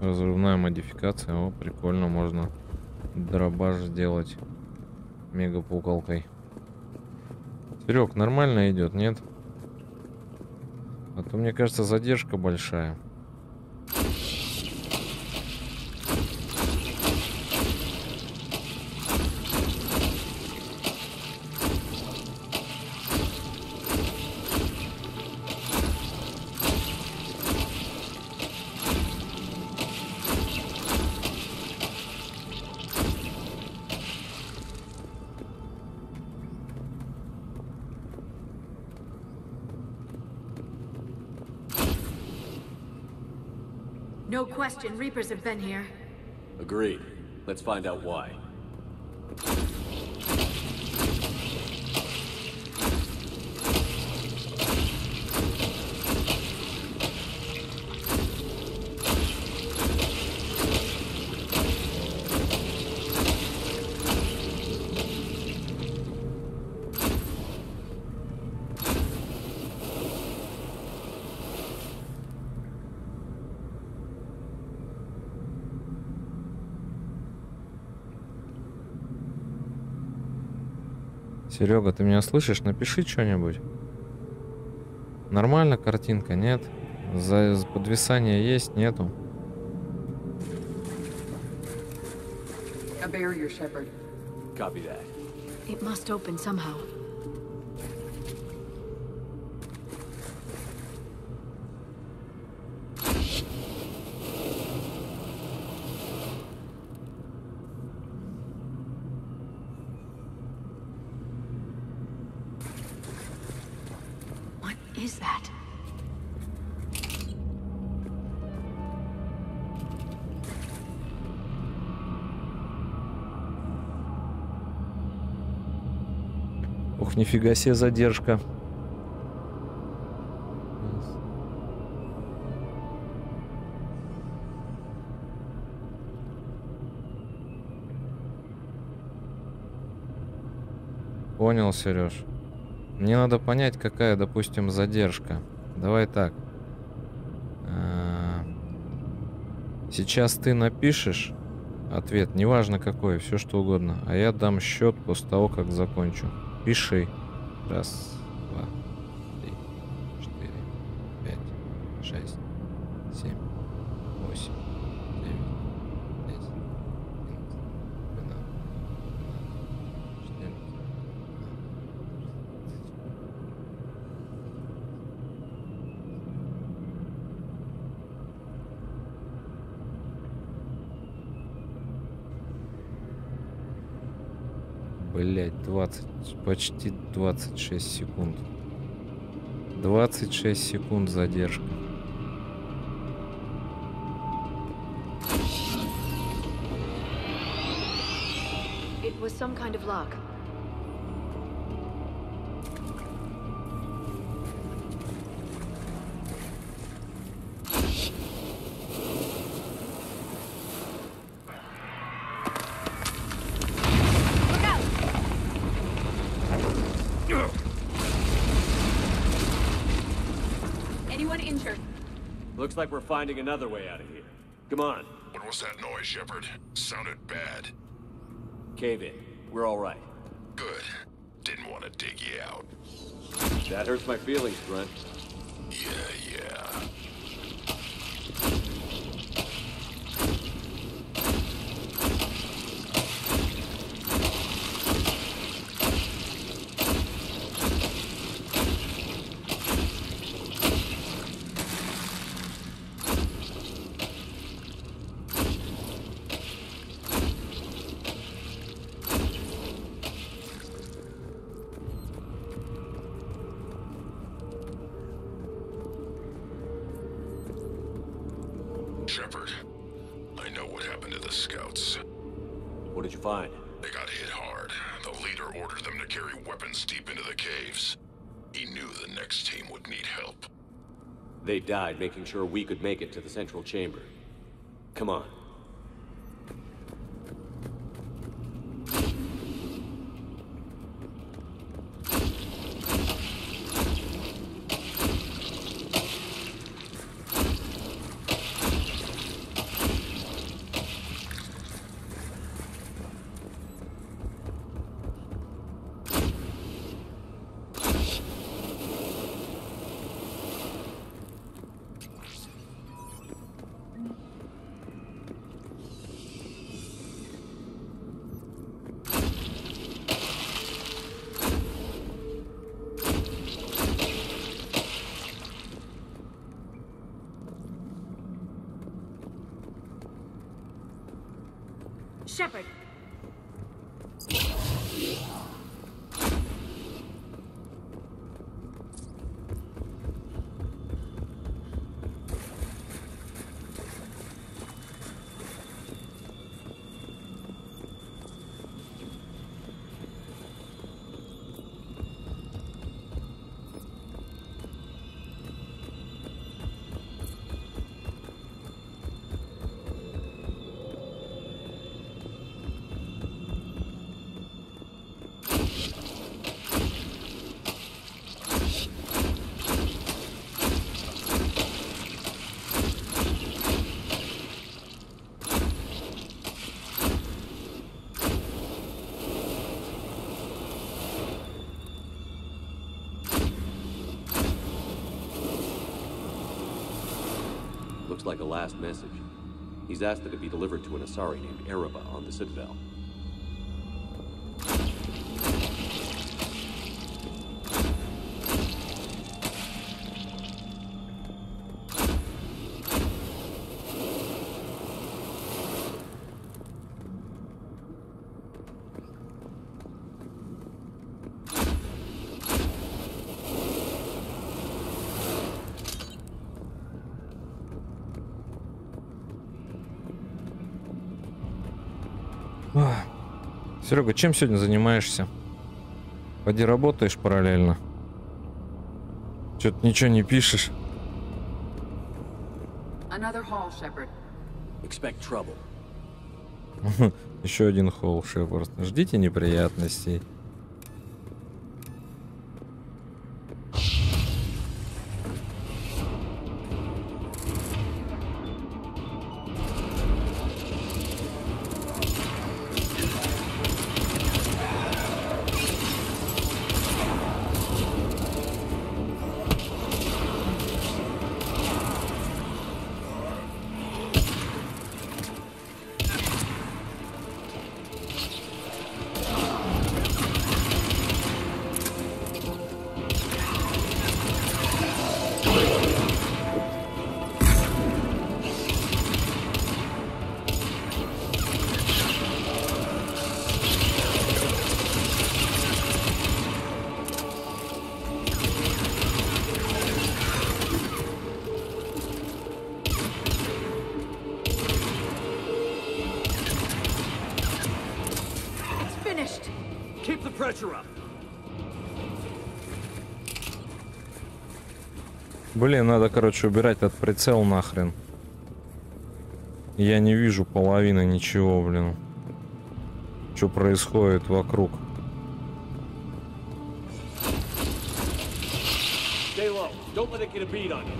Разрывная модификация. О, прикольно, можно дробаш сделать мегапукалкой. Серег, нормально идет, нет? А то, мне кажется, задержка большая. No question, Reapers have been here. Agreed. Let's find out why. Серега, ты меня слышишь? Напиши что-нибудь. Нормально картинка, нет? Подвисание есть, нету? A barrier, Shepard. Copy that. It must open somehow. What is that? Ух, нифига себе задержка. Понял, Сереж. Мне надо понять, какая, допустим, задержка. Давай так. Сейчас ты напишешь ответ, неважно какой, все что угодно. А я дам счет после того, как закончу. Пиши. Раз, два, три, 4, 5, 6, 7, 8, 9, 10, 11, 12, 14, 15. Блять, 20, почти 26 секунд. 26 секунд задержка. It was some kind of lock. Anyone injured? Looks like we're finding another way out of here. Come on. What was that noise, Shepard? Sounded bad. Cave in. We're all right. Good. Didn't want to dig you out. That hurts my feelings, Grunt. Yeah. Shepard, I know what happened to the scouts. What did you find? They got hit hard. The leader ordered them to carry weapons deep into the caves. He knew the next team would need help. They died making sure we could make it to the central chamber. Come on. Shepard! looks like a last message. He's asked that it be delivered to an Asari named Ereba on the Citadel. Серега, чем сегодня занимаешься? Поди работаешь параллельно? Что-то ничего не пишешь. Another hall, Shepard. Expect trouble. Еще один холл, Шепард. Ждите неприятностей. Keep the pressure up. Блин, надо, короче, убирать этот прицел нахрен. Я не вижу половины ничего, блин. Что происходит вокруг? Stay low. Don't let it get a beat on you.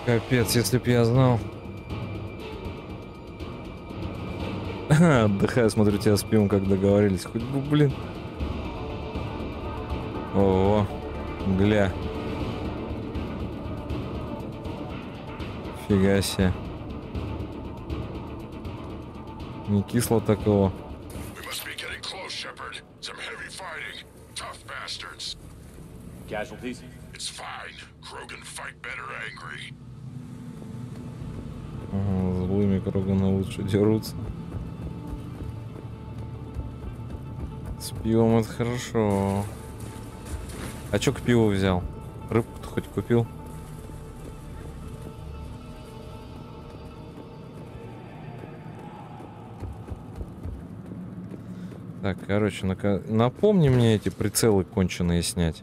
Капец, если б я знал. Отдыхаю, смотрю тебя с пивом, как договорились. Хоть бы, блин. О, гля. Фига себе. Не кисло такого. Casualties? It's fine. Krogan fight better angry. Ага, злыми Кроганы лучше дерутся. С пивом это хорошо. А чё к пиву взял? Рыбку-то хоть купил? Так, короче, напомни мне эти прицелы конченые снять.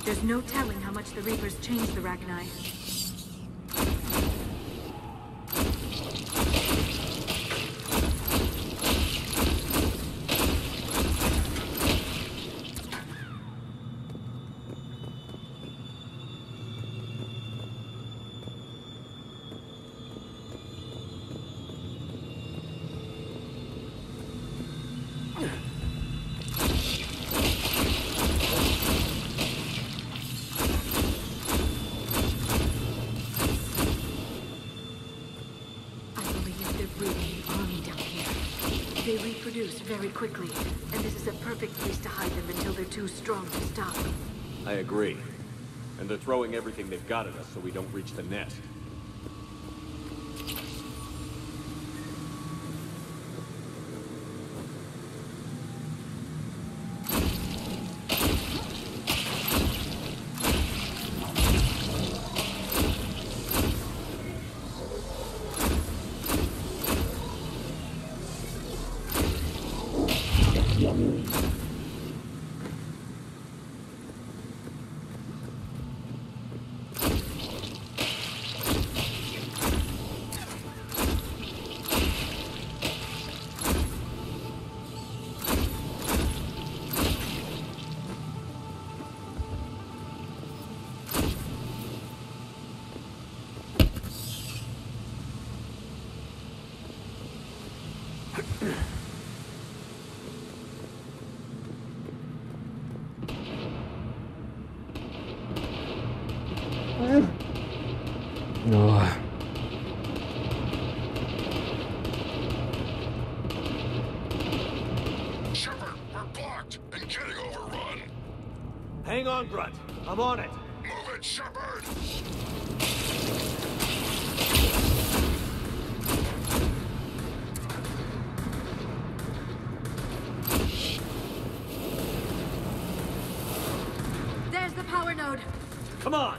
There's no telling how much the Reapers changed the Rachni. Very quickly, and this is a perfect place to hide them until they're too strong to stop. I agree. And they're throwing everything they've got at us so we don't reach the nest. Shepard, we're blocked and getting overrun. Hang on, Brunt. I'm on it. Move it, Shepard! There's the power node. Come on!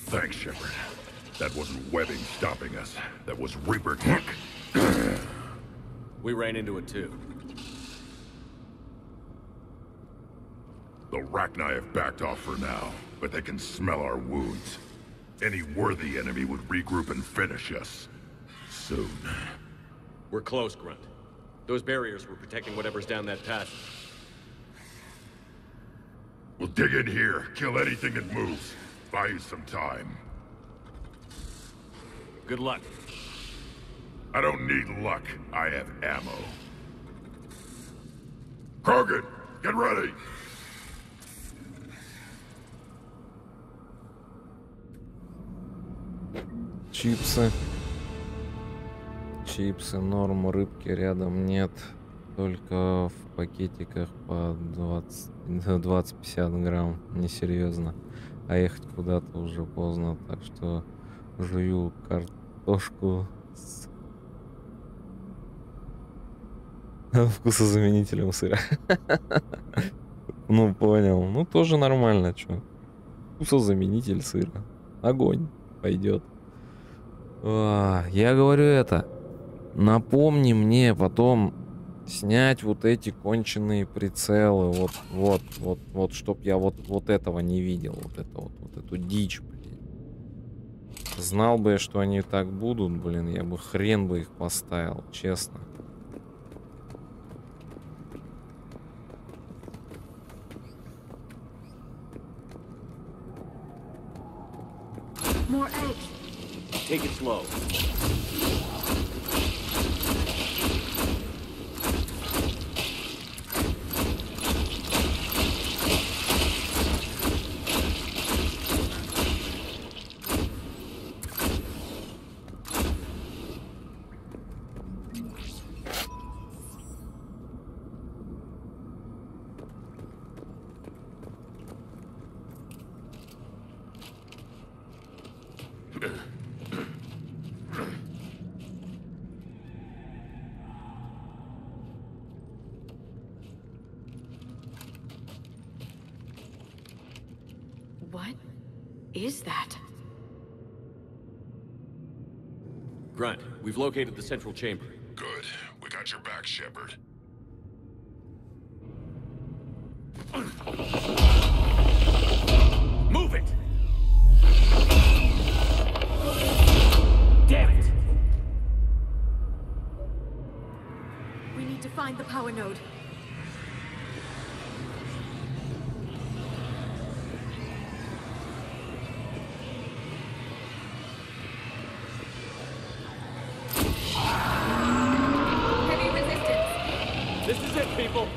Thanks, Shepard. That wasn't webbing stopping us. That was Reaper tech. We ran into it too. The Rachni have backed off for now, but they can smell our wounds. Any worthy enemy would regroup and finish us. Soon. We're close, Grunt. Those barriers were protecting whatever's down that passage. We'll dig in here, kill anything that moves. Buy you some time. Good luck. I don't need luck. I have ammo. Krogan, get ready! Чипсы. Чипсы, норм, рыбки рядом нет. Только в пакетиках по 20-50 грамм. Несерьезно. А ехать куда-то уже поздно, так что жую картошку с вкусозаменителем сыра. Ну, понял. Ну, тоже нормально, чё. Вкусозаменитель сыра. Огонь. Пойдет. Я говорю это. Напомни мне потом снять вот эти конченые прицелы. Вот, чтоб я вот этого не видел. Вот эту дичь, блин. Знал бы я, что они так будут, блин, я бы хрен бы их поставил, честно. More eggs. Take it slow. What is that? Grunt, we've located the central chamber. Good. We got your back, Shepard. Move it! Damn it! We need to find the power node. Heavy resistance. This is it, people!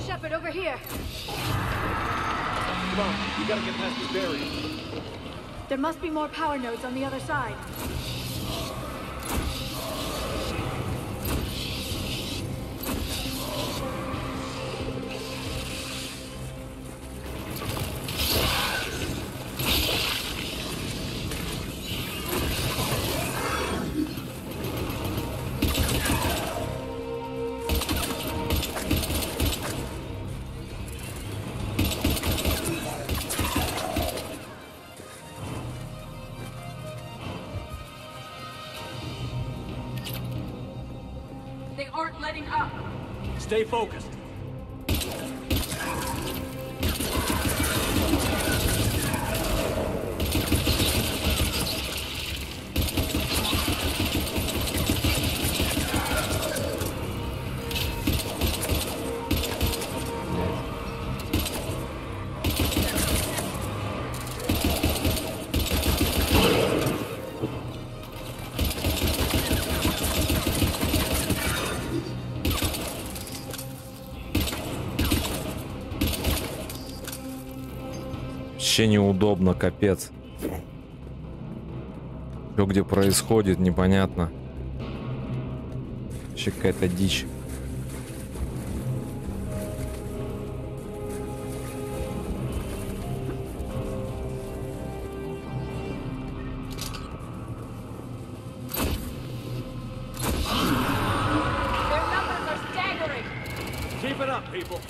Shepard, over here. Come on, we gotta get past this barrier. There must be more power nodes on the other side. They aren't letting up. Stay focused. Вообще неудобно, капец. Что где происходит, непонятно. Вообще какая-то дичь. Their numbers are staggering. Keep it up, people.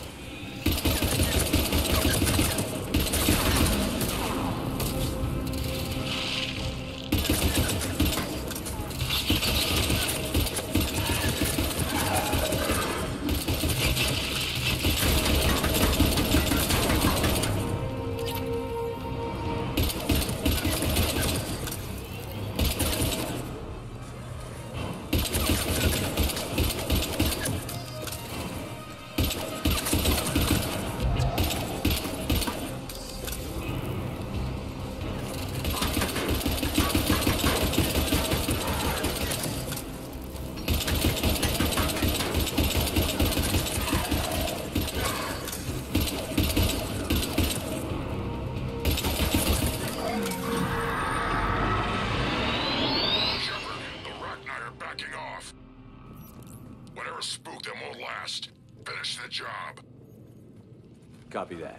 Copy that.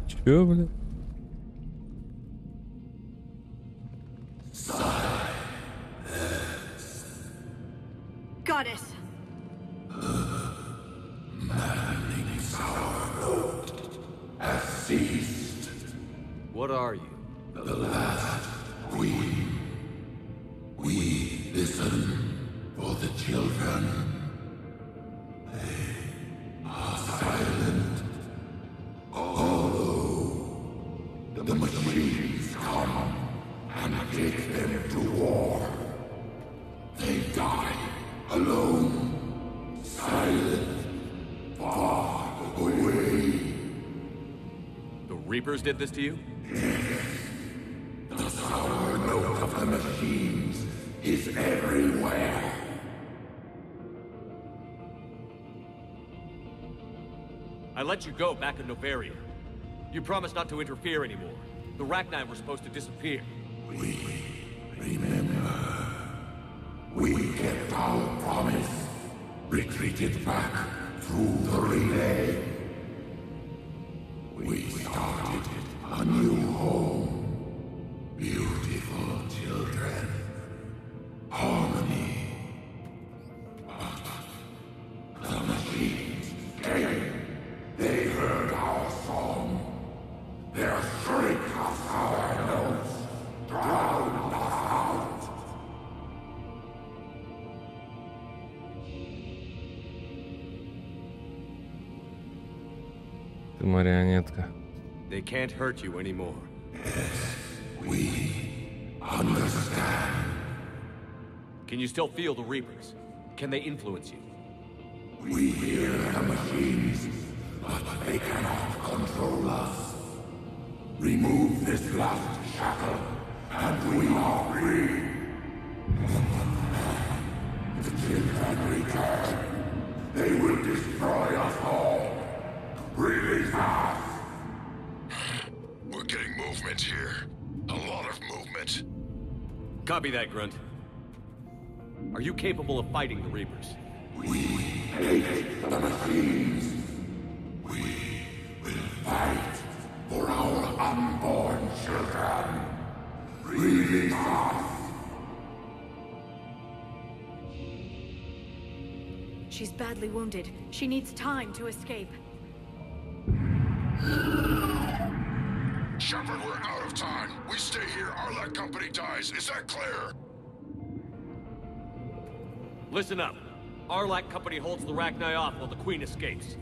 Чё, блин? goddess. Maddening sour has ceased. What are you? The last queen. We listen for the children. They are silent. Although the machines come and take them to war, they die alone, silent, far away. The Reapers did this to you? The sour note of the machines is everywhere. I let you go back in Novaria. You promised not to interfere anymore. The Rachni were supposed to disappear. We remember. We kept our promise. Retreated back through the relay. We started a new home. Beautiful children. Harmony. But the machines came. They heard our song. Their shriek of our notes drowned us out. Ты марионетка. They can't hurt you anymore. Yes, we understand. Can you still feel the Reapers? Can they influence you? We hear the machines, but they cannot control us. Remove this last shackle, and we are free. The children return. They will destroy us all. Release us. We're getting movement here. A lot of movement. Copy that, Grunt. Are you capable of fighting the Reapers? We hate the machines. We will fight for our unborn children. Release us. She's badly wounded. She needs time to escape. Shepard, we're out of time. We stay here, our company dies. Is that clear? Listen up. Arlac Company holds the Rachni off while the Queen escapes.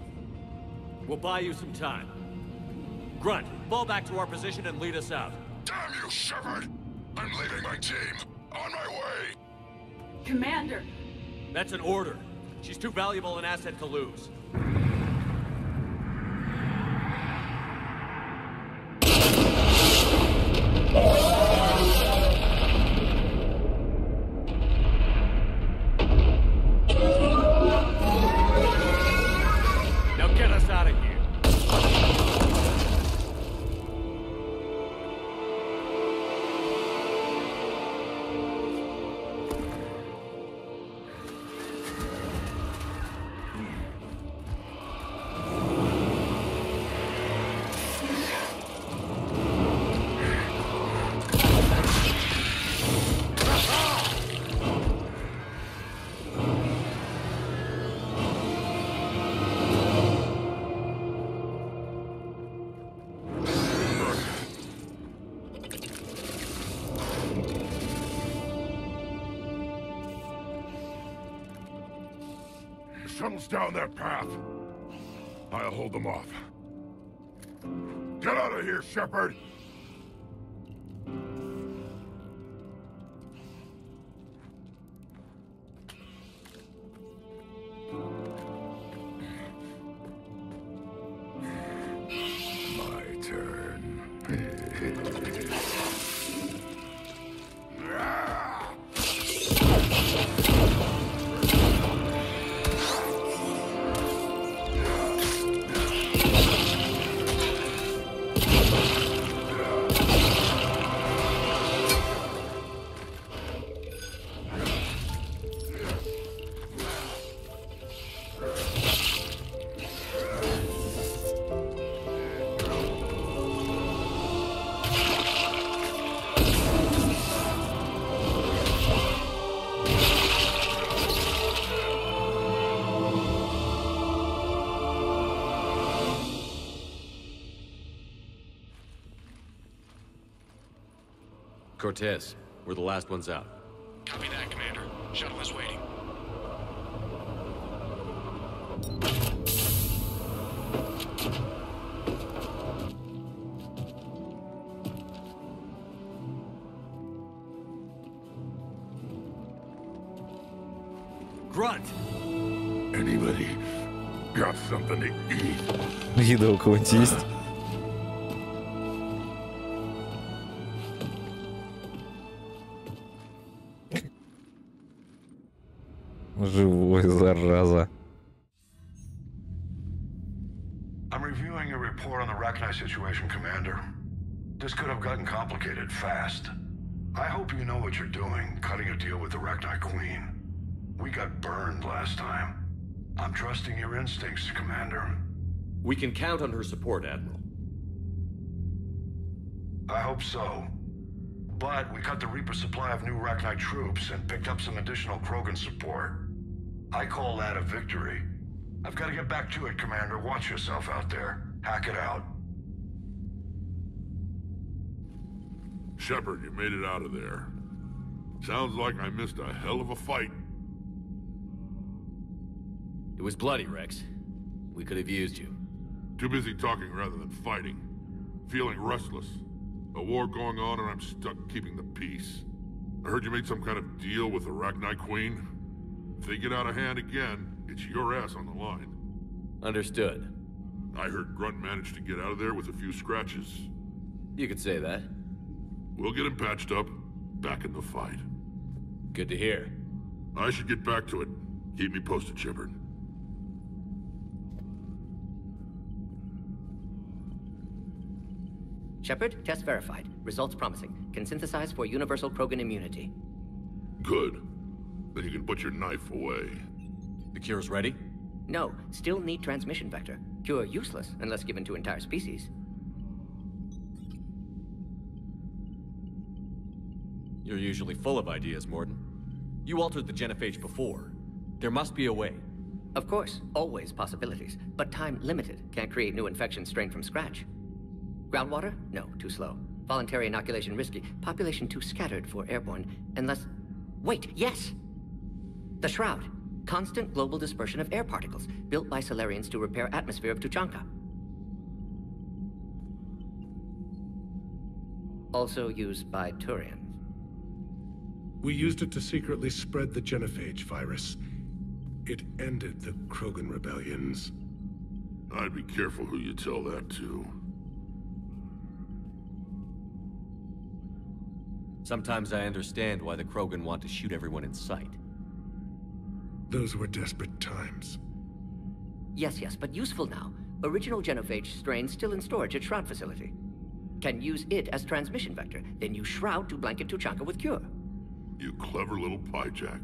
We'll buy you some time. Grunt, fall back to our position and lead us out. Damn you, Shepard! I'm leaving my team. On my way! Commander! That's an order. She's too valuable an asset to lose. Now get us out of here. Shuttles down that path. I'll hold them off. Get out of here, Shepard! My turn. Cortez. We're the last ones out. Copy that, Commander. Shuttle is waiting. Grunt! Anybody got something to eat? Еда у кого-нибудь есть? Живой, зараза. I'm reviewing your report on the Rachni situation, Commander. This could have gotten complicated fast. I hope you know what you're doing, cutting a deal with the Rachni Queen. We got burned last time. I'm trusting your instincts, Commander. We can count on her support, Admiral. I hope so. But we cut the Reaper supply of new Rachni troops and picked up some additional Krogan support. I call that a victory. I've got to get back to it, Commander. Watch yourself out there. Hack it out. Shepard, you made it out of there. Sounds like I missed a hell of a fight. It was bloody, Rex. We could have used you. Too busy talking rather than fighting. Feeling restless. A war going on and I'm stuck keeping the peace. I heard you made some kind of deal with the Rachni Queen. If they get out of hand again, it's your ass on the line. Understood. I heard Grunt managed to get out of there with a few scratches. You could say that. We'll get him patched up, back in the fight. Good to hear. I should get back to it. Keep me posted, Shepard. Shepard, test verified. Results promising. Can synthesize for universal Krogan immunity. Good. Then you can put your knife away. The cure's ready? No, still need transmission vector. Cure useless unless given to entire species. You're usually full of ideas, Morden. You altered the genophage before. There must be a way. Of course, always possibilities. But time limited. Can't create new infections strained from scratch. Groundwater? No, too slow. Voluntary inoculation risky. Population too scattered for airborne. Unless... Wait, yes! The Shroud. Constant global dispersion of air particles, built by Solarians to repair atmosphere of Tuchanka. Also used by Turians. We used it to secretly spread the genophage virus. It ended the Krogan rebellions. I'd be careful who you tell that to. Sometimes I understand why the Krogan want to shoot everyone in sight. Those were desperate times. Yes, but useful now. Original genophage strain still in storage at Shroud facility. Can use it as transmission vector, then use Shroud to blanket Tuchanka with cure. You clever little pyjack.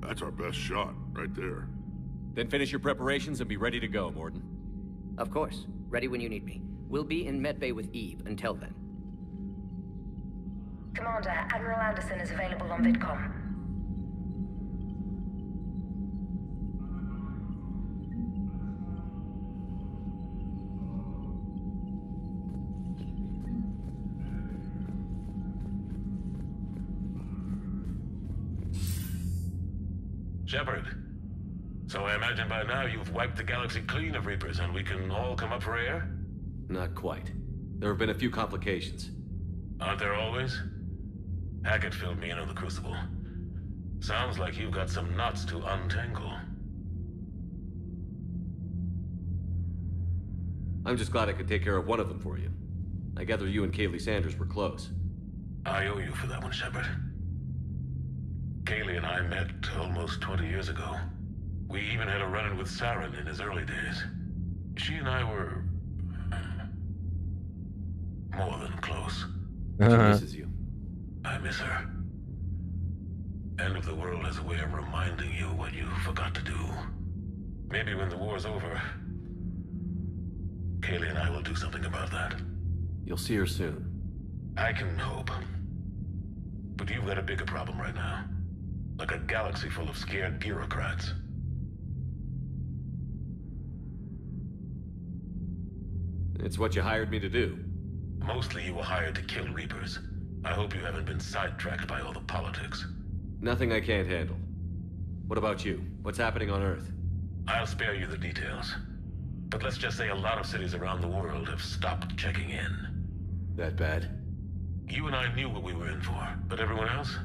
That's our best shot, right there. Then finish your preparations and be ready to go, Morden. Of course. Ready when you need me. We'll be in medbay with Eve until then. Commander, Admiral Anderson is available on VidCom. Shepard, so I imagine by now you've wiped the galaxy clean of Reapers and we can all come up for air? Not quite. There have been a few complications. Aren't there always? Hackett filled me in on the Crucible. Sounds like you've got some knots to untangle. I'm just glad I could take care of one of them for you. I gather you and Kaylee Sanders were close. I owe you for that one, Shepard. Kaylee and I met almost 20 years ago. We even had a run-in with Saren in his early days. She and I were... more than close. She misses you. I miss her. End of the world has a way of reminding you what you forgot to do. Maybe when the war's over, Kaylee and I will do something about that. You'll see her soon. I can hope. But you've got a bigger problem right now. Like a galaxy full of scared bureaucrats. It's what you hired me to do. Mostly you were hired to kill Reapers. I hope you haven't been sidetracked by all the politics. Nothing I can't handle. What about you? What's happening on Earth? I'll spare you the details. But let's just say a lot of cities around the world have stopped checking in. That bad? You and I knew what we were in for, but everyone else?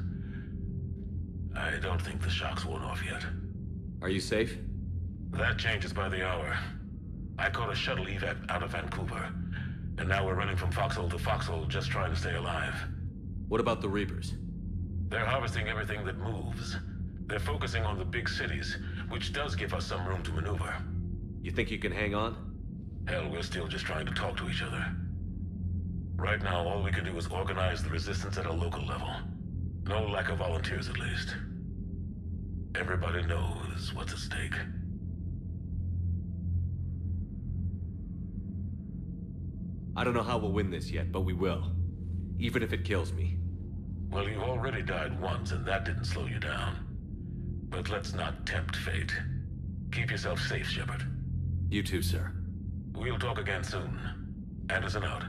I don't think the shock's worn off yet. Are you safe? That changes by the hour. I caught a shuttle evac out of Vancouver, and now we're running from foxhole to foxhole just trying to stay alive. What about the Reapers? They're harvesting everything that moves. They're focusing on the big cities, which does give us some room to maneuver. You think you can hang on? Hell, we're still just trying to talk to each other. Right now, all we can do is organize the resistance at a local level. No lack of volunteers, at least. Everybody knows what's at stake. I don't know how we'll win this yet, but we will. Even if it kills me. Well, you already died once, and that didn't slow you down. But let's not tempt fate. Keep yourself safe, Shepard. You too, sir. We'll talk again soon. Anderson out.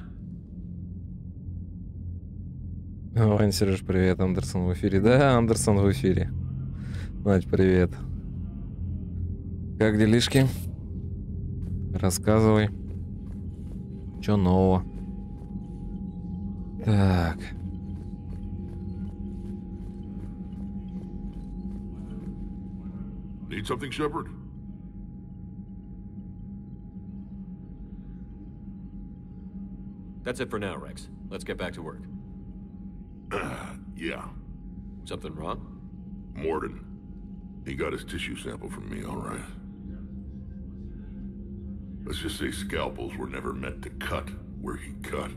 Вань, Сереж, привет, Андерсон в эфире. Да, Андерсон в эфире. Надь, привет. Как делишки? Рассказывай. Чё нового? Так. Need something, Shepard? That's it for now, Rex. Let's get back to work. Yeah. Something wrong? Morden. He got his tissue sample from me, all right. Let's just say scalpels were never meant to cut where he cut.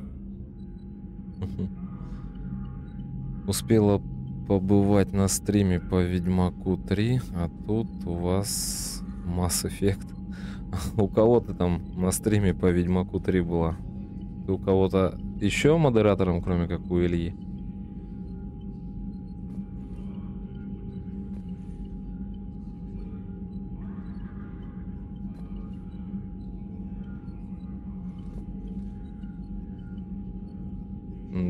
Успела побывать на стриме по Ведьмаку 3, а тут у вас Mass Effect. У кого-то там на стриме по Ведьмаку 3 была? Ты у кого-то еще модератором, кроме как у Ильи?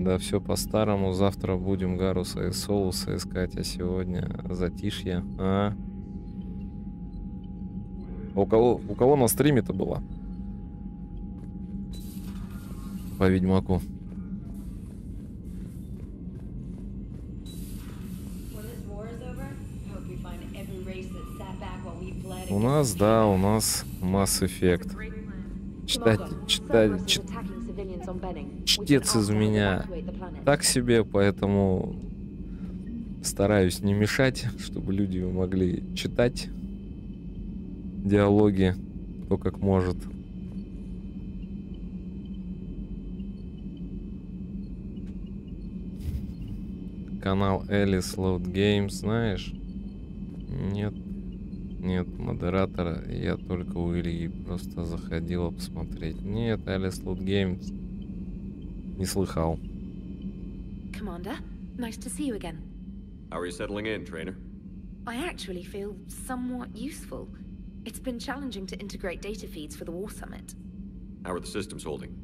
Да все по-старому. Завтра будем Гаруса и Солуса искать, а сегодня затишье. У кого на стриме-то была? По Ведьмаку. У нас, да, у нас Mass Effect. Чтец из меня так себе, поэтому стараюсь не мешать, чтобы люди могли читать диалоги кто как может. Канал Alice Load Games, знаешь? Нет модератора, я только у Ильи просто заходила посмотреть. Нет, Alice Load Games не слыхал. Commander, nice to see you again. How are you settling in, trainer? I actually feel somewhat useful. It's been challenging to integrate data feeds for the War Summit. How are the systems holding?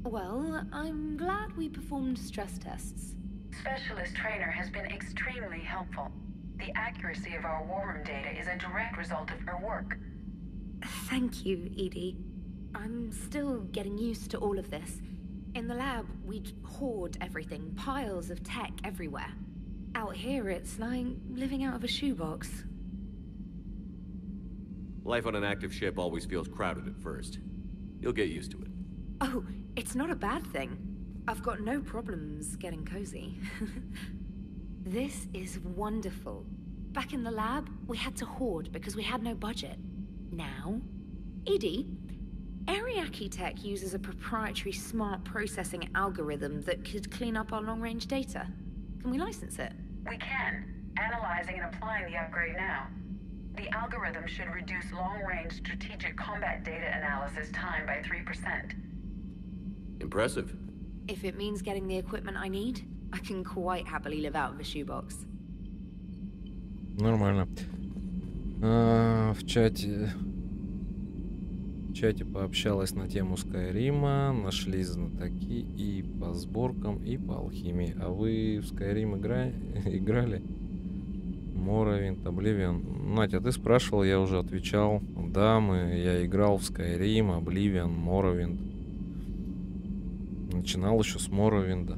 Well, I'm glad we performed stress tests. Specialist Trainer has been extremely helpful. The accuracy of our war room data is a direct result of her work. Thank you, Edie. I'm still getting used to all of this. In the lab, we'd hoard everything, piles of tech everywhere. Out here, it's like living out of a shoebox. Life on an active ship always feels crowded at first. You'll get used to it. Oh, it's not a bad thing. I've got no problems getting cozy. This is wonderful. Back in the lab, we had to hoard because we had no budget. Now, Edie, Ariake Tech uses a proprietary smart processing algorithm that could clean up our long-range data. Can we license it? We can. Analyzing and applying the upgrade now. The algorithm should reduce long-range strategic combat data analysis time by 3%. Impressive. If it means getting the equipment I need, I can quite happily live out of a shoebox. Нормально. В чате чате пообщалась на тему Скайрима, нашлись знатоки и по сборкам, и по алхимии. А вы в Скайрим играли? Morrowind, Oblivion. Натя, ты спрашивал, я уже отвечал. Да, я играл в Skyrim, Oblivion, Morrowind. Начинал еще с Morrowind.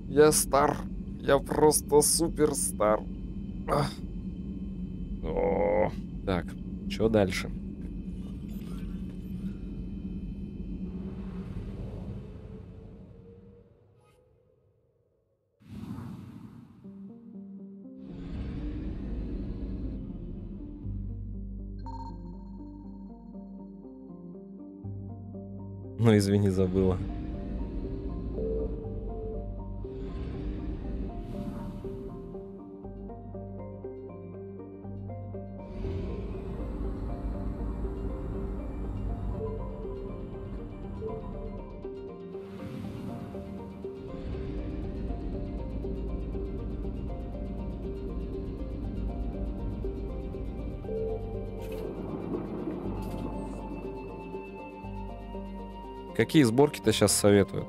Я стар. Я просто супер стар. Так, что дальше? Ну, извини, забыла. Какие сборки-то сейчас советуют?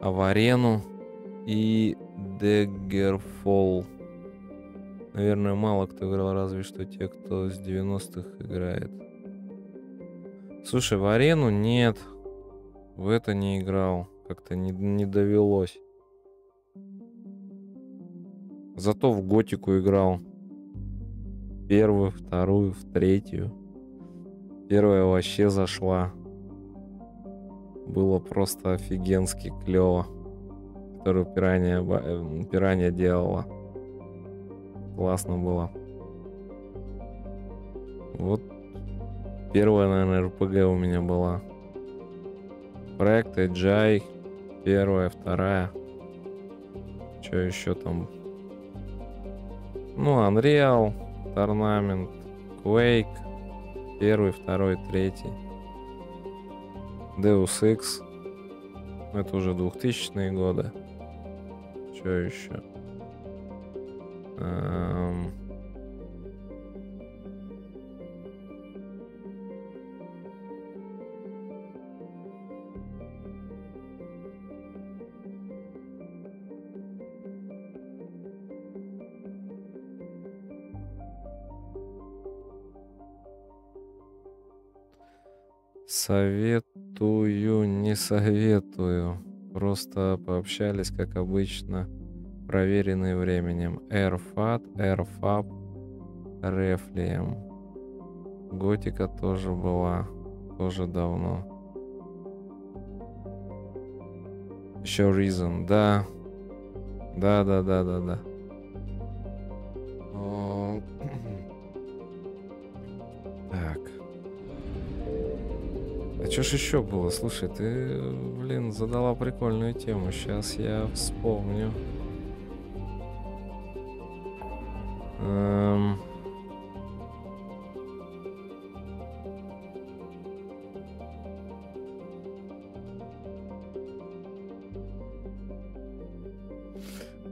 А в арену и Daggerfall. Наверное, мало кто играл, разве что те, кто с 90-х играет. Слушай, в арену нет. В это не играл. Как-то не довелось. Зато в готику играл. Первую, вторую, в третью. Первая вообще зашла. Было просто офигенски клево. Которую пиранья делала. Классно было. Вот первая, наверное, РПГ у меня была. Проект Agile. Первая, вторая. Что еще там? Ну, Unreal, Tournament, Quake. Первый, второй, третий. Deus Ex. Это уже 2000-е годы. Что еще? Советую, не советую. Просто пообщались, как обычно, проверенные временем. Airfat, Airfab, Refliem. Готика тоже была. Тоже давно. Еще Reason, да. Да. Так. А что ж еще было? Слушай, ты, блин, задала прикольную тему. Сейчас я вспомню.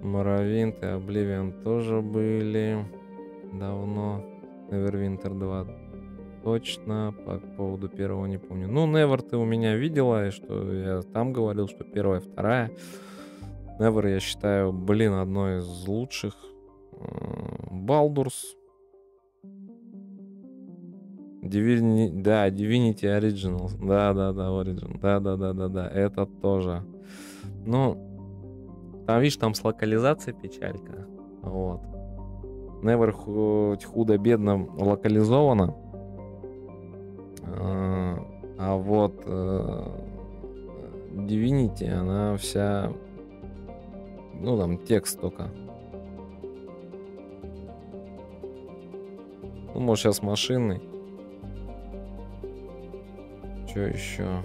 Morrowind и Oblivion тоже были давно. Neverwinter 2 точно. По поводу первого не помню. Ну, Never ты у меня видела, и что я там говорил, что первая, вторая. Never я считаю, блин, одной из лучших. Baldur's. Divinity Original. Да, Origin. Да. Это тоже. Ну, там, видишь, там с локализацией печалька. Вот. Never хоть худо-бедно локализовано. А вот Divinity, она вся... Ну, там текст только. Ну, может, сейчас машинный. Что еще?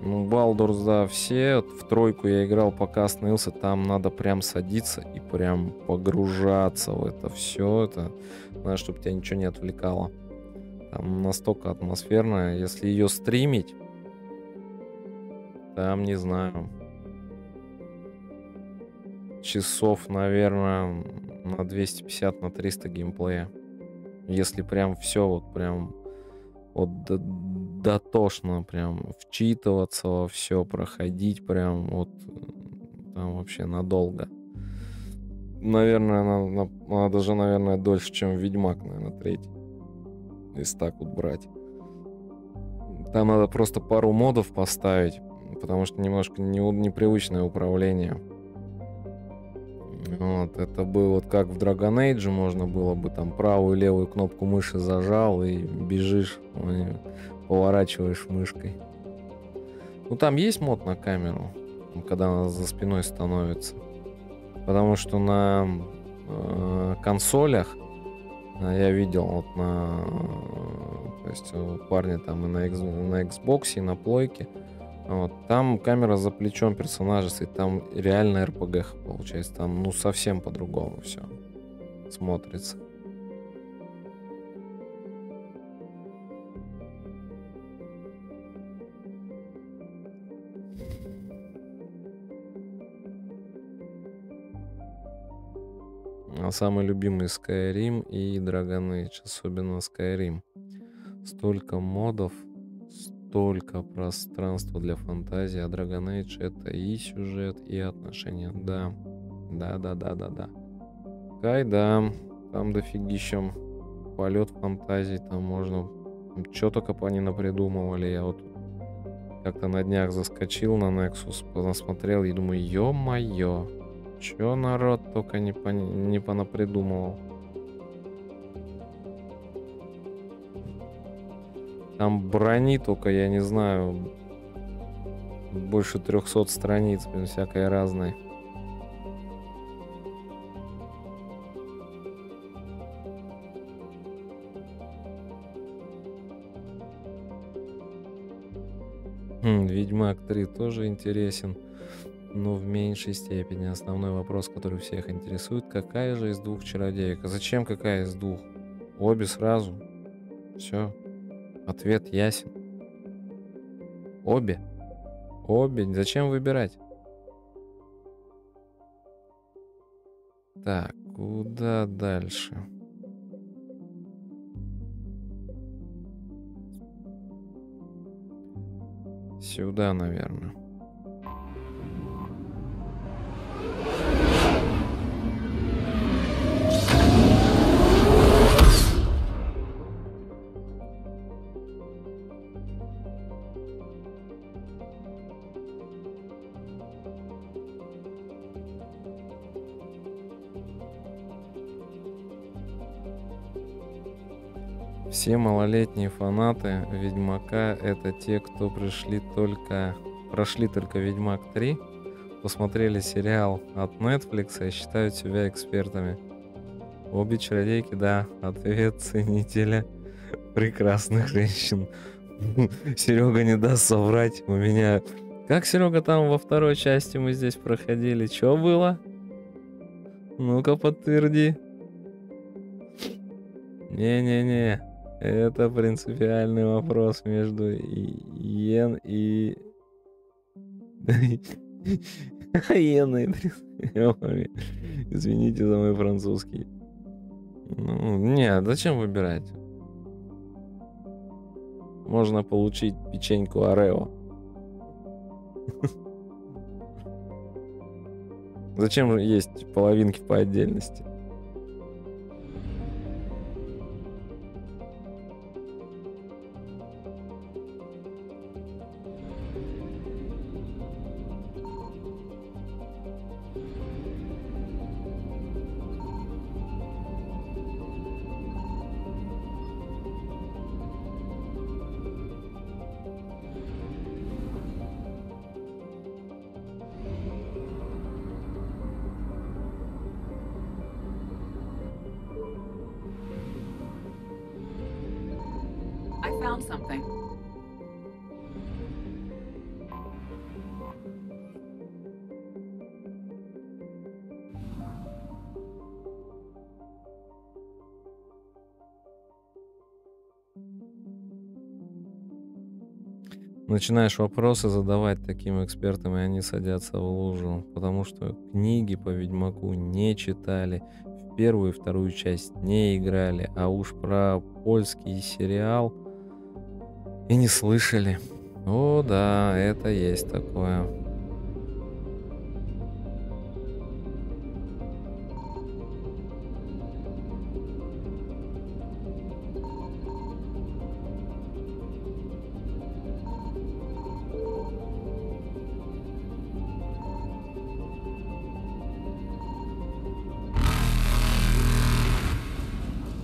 Ну, Baldur's, да, все. В тройку я играл, пока остановился. Там надо прям садиться и прям погружаться в это все. Это надо, чтобы тебя ничего не отвлекало. Там настолько атмосферная. Если ее стримить, там, не знаю, часов, наверное, на 250, на 300 геймплея. Если прям все вот прям вот дотошно прям вчитываться во все, проходить прям вот там вообще надолго. Наверное, она даже, наверное, дольше, чем Ведьмак, наверное, 3. Если так вот брать. Там надо просто пару модов поставить, потому что немножко непривычное управление. Вот, это бы вот как в Dragon Age можно было бы там правую и левую кнопку мыши зажал и бежишь, поворачиваешь мышкой. Ну там есть мод на камеру, когда она за спиной становится. Потому что на консолях я видел вот то есть парни там и на Xbox, и на плойке. Вот, там камера за плечом персонажа стоит, там реально РПГ получается, там ну совсем по-другому все смотрится. А самый любимый Skyrim и Dragon Age, особенно Skyrim. Столько модов, столько пространства для фантазии, а Dragon Age это и сюжет, и отношения. Да. Кай, да, там дофигища полет фантазий, там можно что только по они напридумывали. Я вот как-то на днях заскочил на Nexus, посмотрел и думаю, ё-моё, чё народ только не понапридумывал. Там брони только, я не знаю, больше 300 страниц, блин, всякой разной. Ведьмак 3 тоже интересен, но в меньшей степени. Основной вопрос, который всех интересует, какая же из двух чародеек? А зачем какая из двух? Обе сразу. Все. Ответ ясен. Обе. Обе. Зачем выбирать? Так, куда дальше? Сюда, наверное. Все малолетние фанаты Ведьмака — это те, кто прошли только Ведьмак 3, посмотрели сериал от Netflix и считают себя экспертами. Обе чародейки, да, ответ ценителя прекрасных женщин. Серега не даст соврать. У меня... Как, Серега, там во второй части мы здесь проходили? Что было? Ну-ка, подтверди. Не-не-не. Это принципиальный вопрос между Йен и... Йен и... Извините за мой французский. Ну, нет, зачем выбирать? Можно получить печеньку Орео. Зачем есть половинки по отдельности? I found something. начинаешь вопросы задавать таким экспертам, и они садятся в лужу, потому что книги по Ведьмаку не читали, в первую и вторую часть не играли, а уж про польский сериал и не слышали. О, да, это есть такое.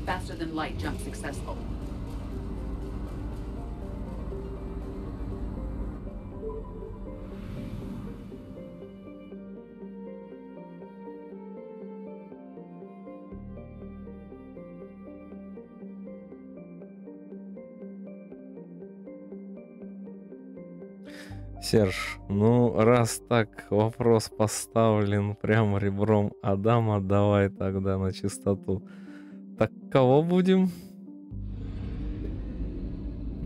Faster than light jump successful. Серж, ну раз так вопрос поставлен прямо ребром Адама, давай тогда на чистоту. Так кого будем?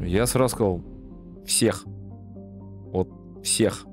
Я сразу сказал, всех. Вот всех.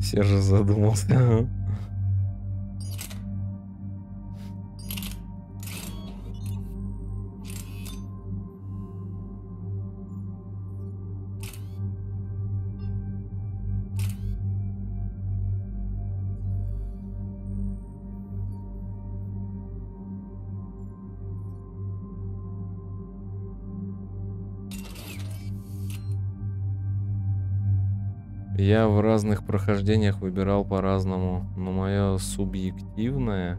Серж задумался. Я в разных прохождениях выбирал по-разному, но мое субъективное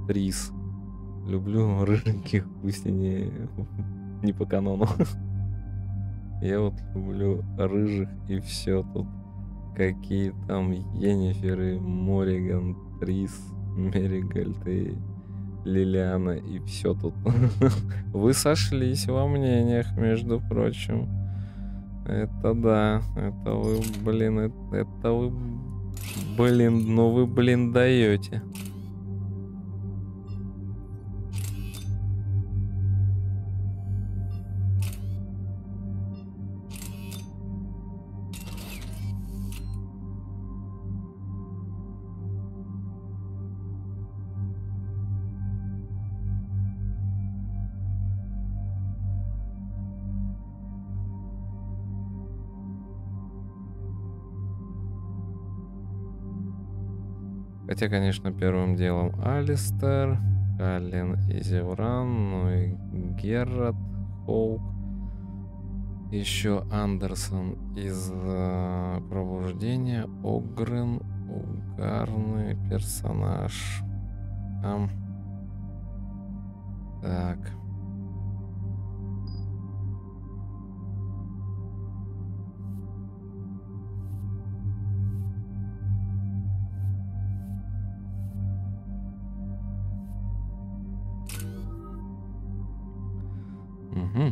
Трис. Люблю рыженьких, пусть и не по канону. Я вот люблю рыжих и все тут. Какие там Йенниферы, Морриган, Трис, Меригольд и Лилиана и все тут. Вы сошлись во мнениях, между прочим. Это да, это вы, блин, это вы, блин, ну вы, блин, даете. Хотя, конечно, первым делом Алистер, Каллен и Зевран, ну и Геррат, Хоук, еще Андерсон из Пробуждения, Огрен, угарный персонаж. Так. Угу.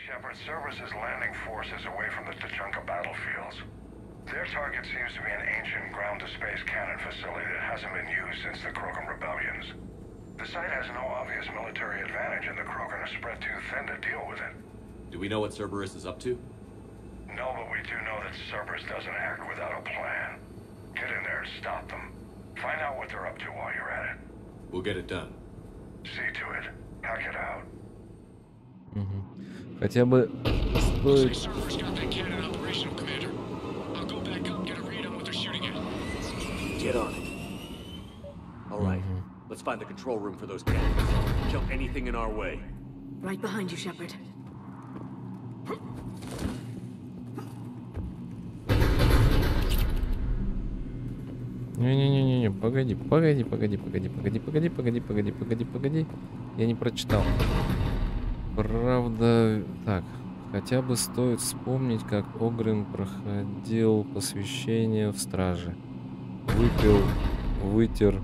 Shepard, Cerberus's landing force is away from the Tachanka battlefields. Their target seems to be an ancient ground-to-space cannon facility that hasn't been used since the Krogan rebellions. The site has no obvious military advantage, and the Krogan are spread too thin to deal with it. Do we know what Cerberus is up to? No, but we do know that Cerberus doesn't act without a plan. Get in there and stop them. Find out what they're up to while you're at it. We'll get it done. See to it. Hack it out. Хотя бы стоит... Get on it. All right, let's find the control room for those cannons. Kill anything in our way. Right behind you, Shepard. Не-не-не-не, погоди. Я не прочитал. Правда, так, хотя бы стоит вспомнить, как Огрин проходил посвящение в страже. Выпил, вытер,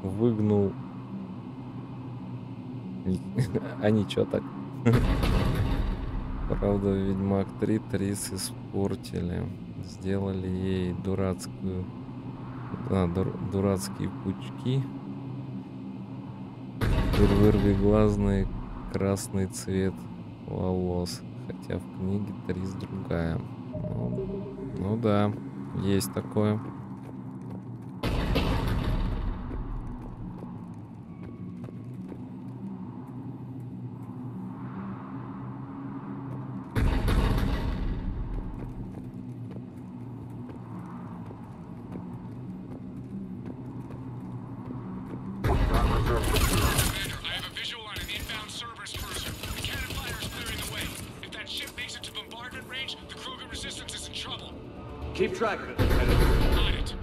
выгнул. А ничего так. Правда, Ведьмак 3 Трис испортили. Сделали ей дурацкие пучки. Вырвиглазный красный цвет волос. Хотя в книге Трис другая. Ну да, есть такое. Keep track of it. On it.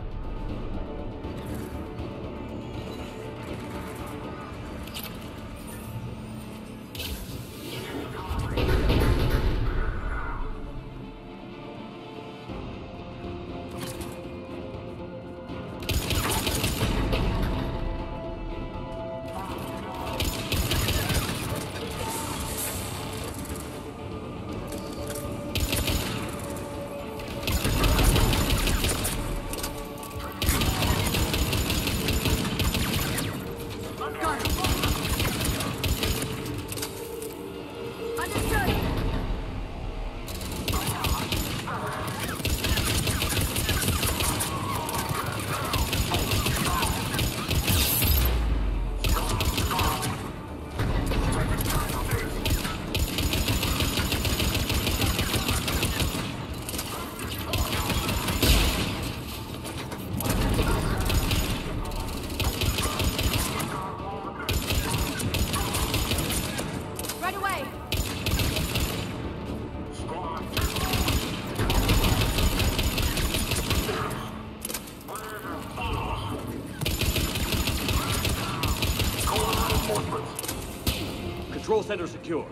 Control center secure.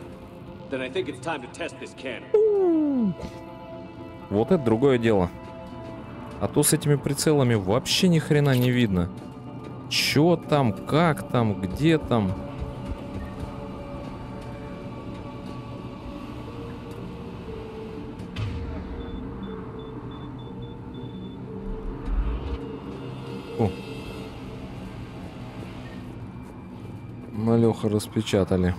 Then I think it's time to test this cannon. Вот это другое дело. А то с этими прицелами вообще ни хрена не видно. Чё там, как там, где там. О. Малёха распечатали.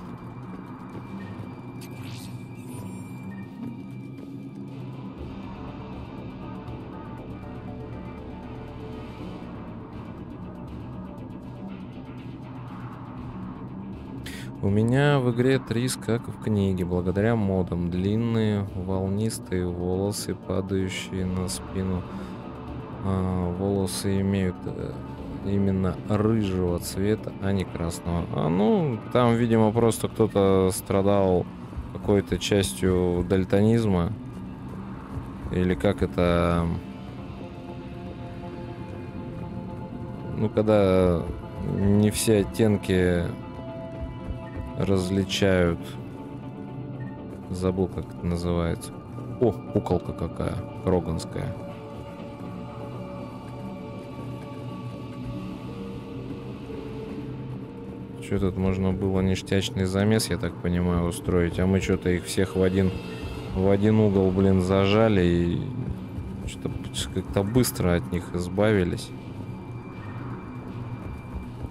У меня в игре Трис, как в книге, благодаря модам. Длинные волнистые волосы, падающие на спину. Волосы имеют именно рыжего цвета, а не красного. Ну, там, видимо, просто кто-то страдал какой-то частью дальтонизма. Или как это... Ну, когда не все оттенки различают. Забыл, как это называется. О, куколка какая, кроганская. Что тут можно было ништячный замес, я так понимаю, устроить, а мы что-то их всех в один угол, блин, зажали и что-то как-то быстро от них избавились.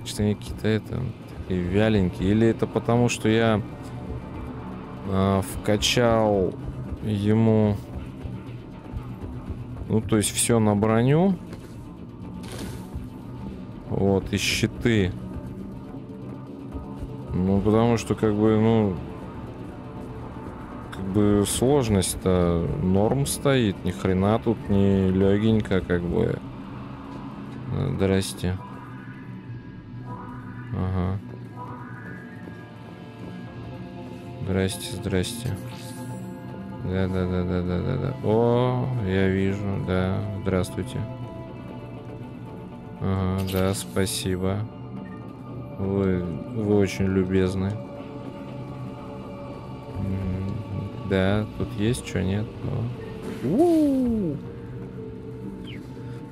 Что они какие-то такие вяленькие. Или это потому, что я вкачал ему, ну, то есть все на броню. Вот, и щиты. Ну, потому что, как бы, сложность-то норм стоит. Ни хрена тут не легенько, как бы. Здрасте. Ага. Здрасте. Да. О, я вижу, да. Здравствуйте. Ага, да, спасибо. Вы очень любезны. Да, тут есть что, нет?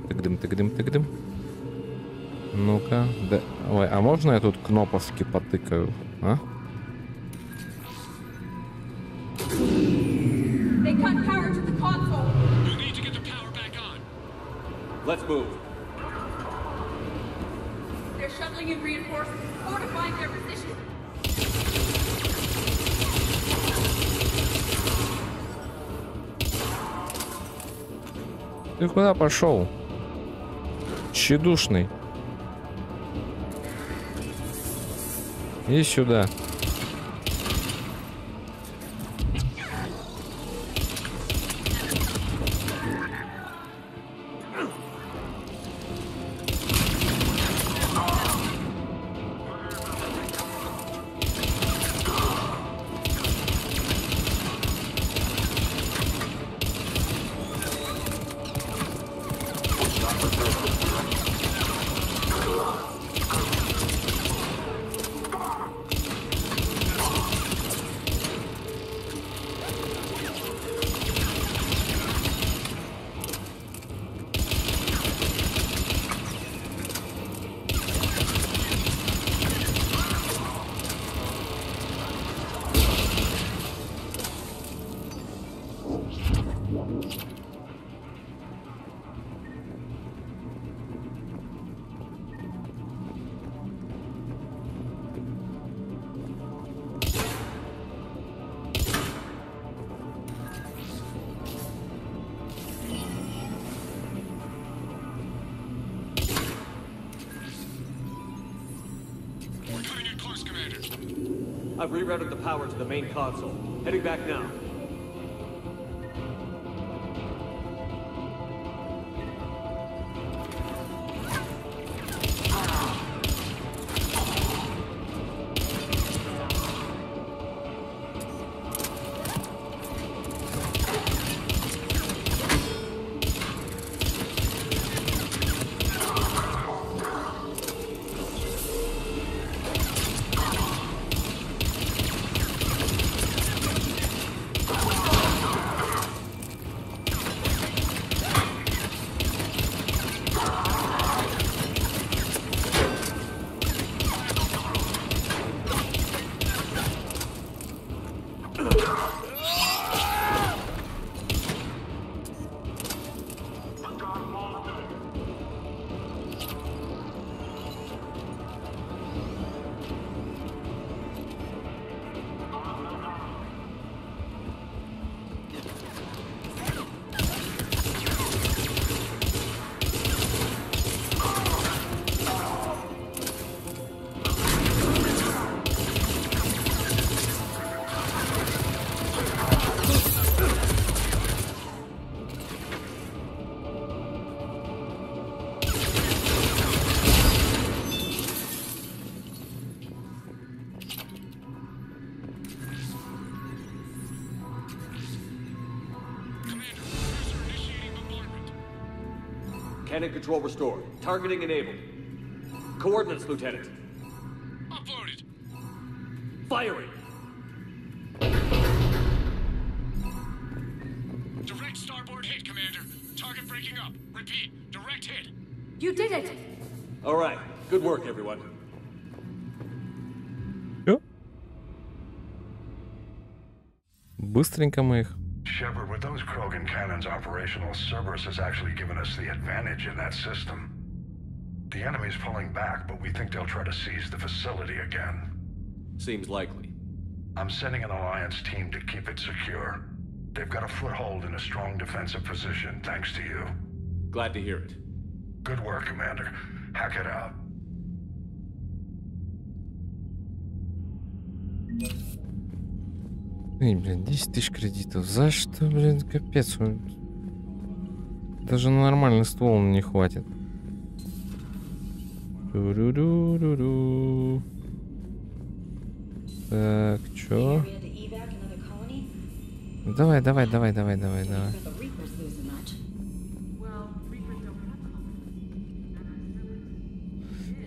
Тык-дым. Ну-ка, да. Ой, а можно я тут кнопочки потыкаю, а? Let's move. They're shuttling in reinforcements, fortifying their position. Ты куда пошел? Тщедушный. Иди сюда. I've rerouted the power to the main console. Heading back now. Cannon control restored. Targeting enabled. Coordinates, Lieutenant. Uploaded. Firing. Direct starboard hit, Commander. Target breaking up. Repeat, direct hit. You did it! All right. Good work, everyone. Быстренько мы их. Shepard, with those Krogan cannons operational, Cerberus has actually given us the advantage in that system. The enemy's pulling back, but we think they'll try to seize the facility again. Seems likely. I'm sending an Alliance team to keep it secure. They've got a foothold in a strong defensive position, thanks to you. Glad to hear it. Good work, Commander. Hack it out. Эй, блин, 10 тысяч кредитов. За что, блин, капец. Даже на нормальный ствол не хватит. Ту-ру-ру-ру-ру. Так, чё? Давай.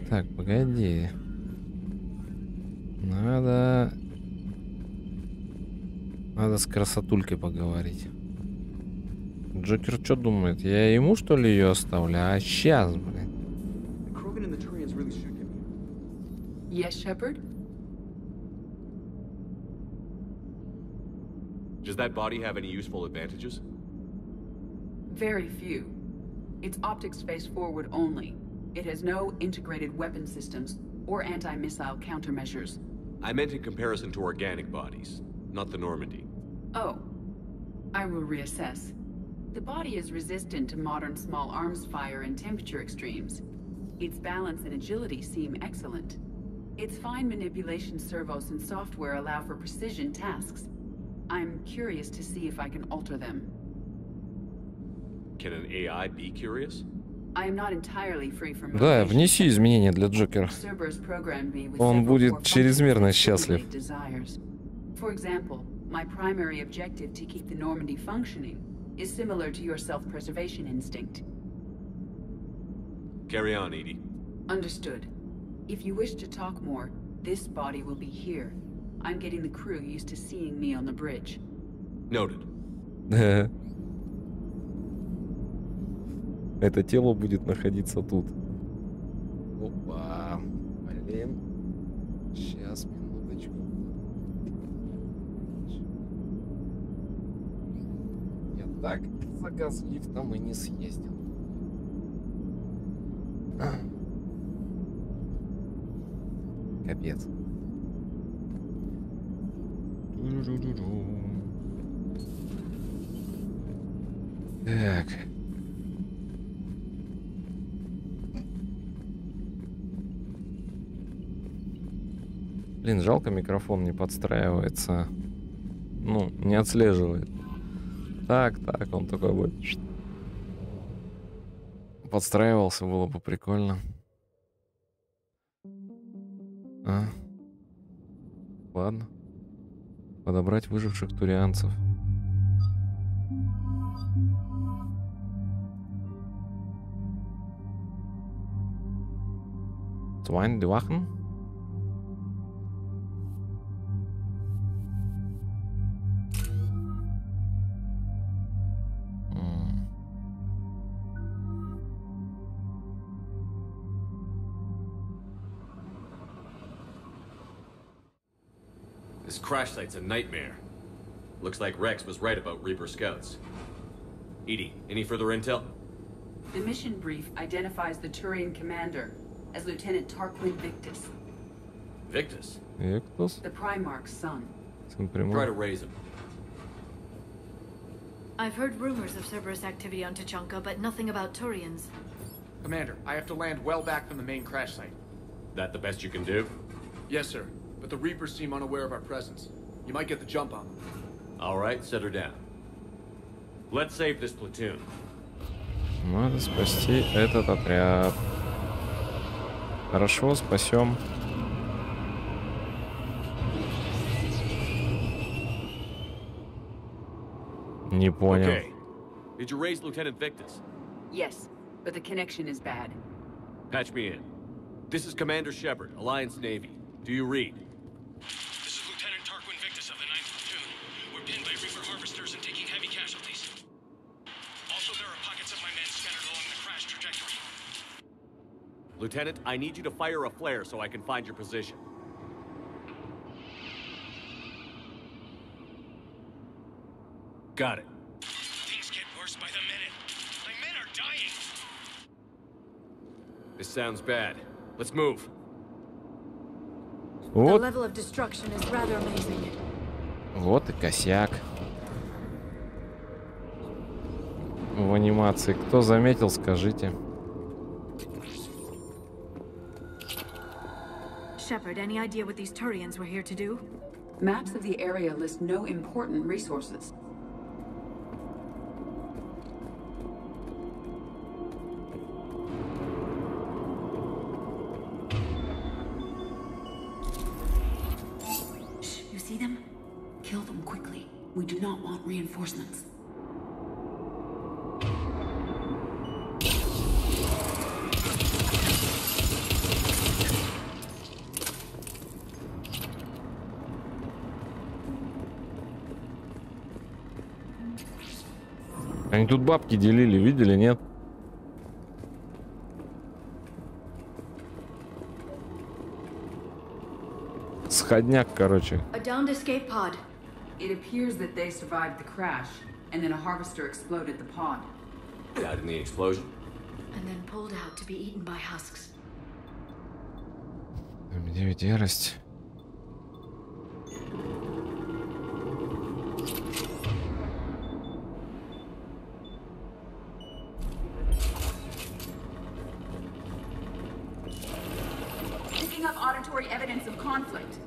Так, погоди. Надо с красотулькой поговорить. Джокер что думает? Я ему, что ли, ее оставлю? А сейчас, блин. Yes, Shepard? Does that body have any useful advantages? Very few. It's optics face forward only. It has no integrated weapon systems or anti-missile countermeasures. I meant in comparison to organic bodies, not the Normandy. Oh. I will reassess. The body is resistant to modern small arms fire and temperature extremes. Its balance and agility seem excellent. Its fine manipulation servos and software allow for precision tasks. I'm curious to see if I can alter them. Can an AI be curious? I am not entirely free from Да, внеси изменения для Джокера. Он будет чрезмерно счастлив. For example, my primary objective to keep the Normandy functioning is similar to your self-preservation instinct. Carry on, Edie. Understood. If you wish to talk more, this body will be here. I'm getting the crew used to seeing me on the bridge. Noted. Это тело будет находиться тут. Опа. Блин. Сейчас, минуточку. Я так за газ-лифтом и не съездил. Капец. Так. Блин, жалко, микрофон не подстраивается. Ну, не отслеживает. Так, он такой будет. Подстраивался, было бы прикольно. Ладно. Подобрать выживших турианцев. Zwei Wachen? This crash site's a nightmare. Looks like Rex was right about Reaper scouts. Edie, any further intel? The mission brief identifies the Turian commander as Lieutenant Tarquin Victus. Victus? Victus? The Primarch's son. Try to raise him. I've heard rumors of Cerberus activity on Tuchanka, but nothing about Turians. Commander, I have to land well back from the main crash site. That the best you can do? Yes, sir. But the Reapers seem unaware of our presence. You might get the jump on them. All right, set her down. Let's save this platoon. Надо спасти этот отряд. Хорошо, спасем. Не понял. Okay. Did you raise Lieutenant Victus? Yes, but the connection is bad. Patch me in. This is Commander Shepard, Alliance Navy. Do you read? This is Lieutenant Tarquin Victus of the 9th Platoon. We're pinned by Reaper harvesters and taking heavy casualties. Also, there are pockets of my men scattered along the crash trajectory. Lieutenant, I need you to fire a flare so I can find your position. Got it. Things get worse by the minute. My men are dying. This sounds bad. Let's move. The Вот, level of destruction is rather amazing. вот и косяк. В анимации. Кто заметил, скажите. Shepard, any idea what these Turians were here to do? Maps of the area list no important resources. Shh, you see them? Kill them quickly. We do not want reinforcements. Они тут бабки делили, видели, нет? Сходняк, короче. A downed escape pod. It appears that they survived the crash, and then a harvester exploded the pod. Died in the explosion. And then pulled out to be eaten by husks. Где ведь ярость? Picking up auditory evidence of conflict.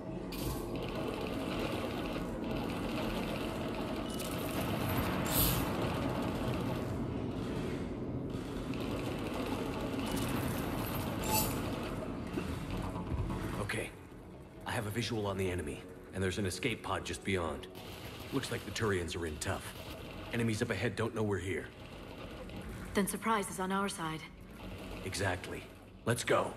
Okay. I have a visual on the enemy, and there's an escape pod just beyond. Looks like the Turians are in tough. Enemies up ahead don't know we're here. Then surprise is on our side. Exactly. Let's go.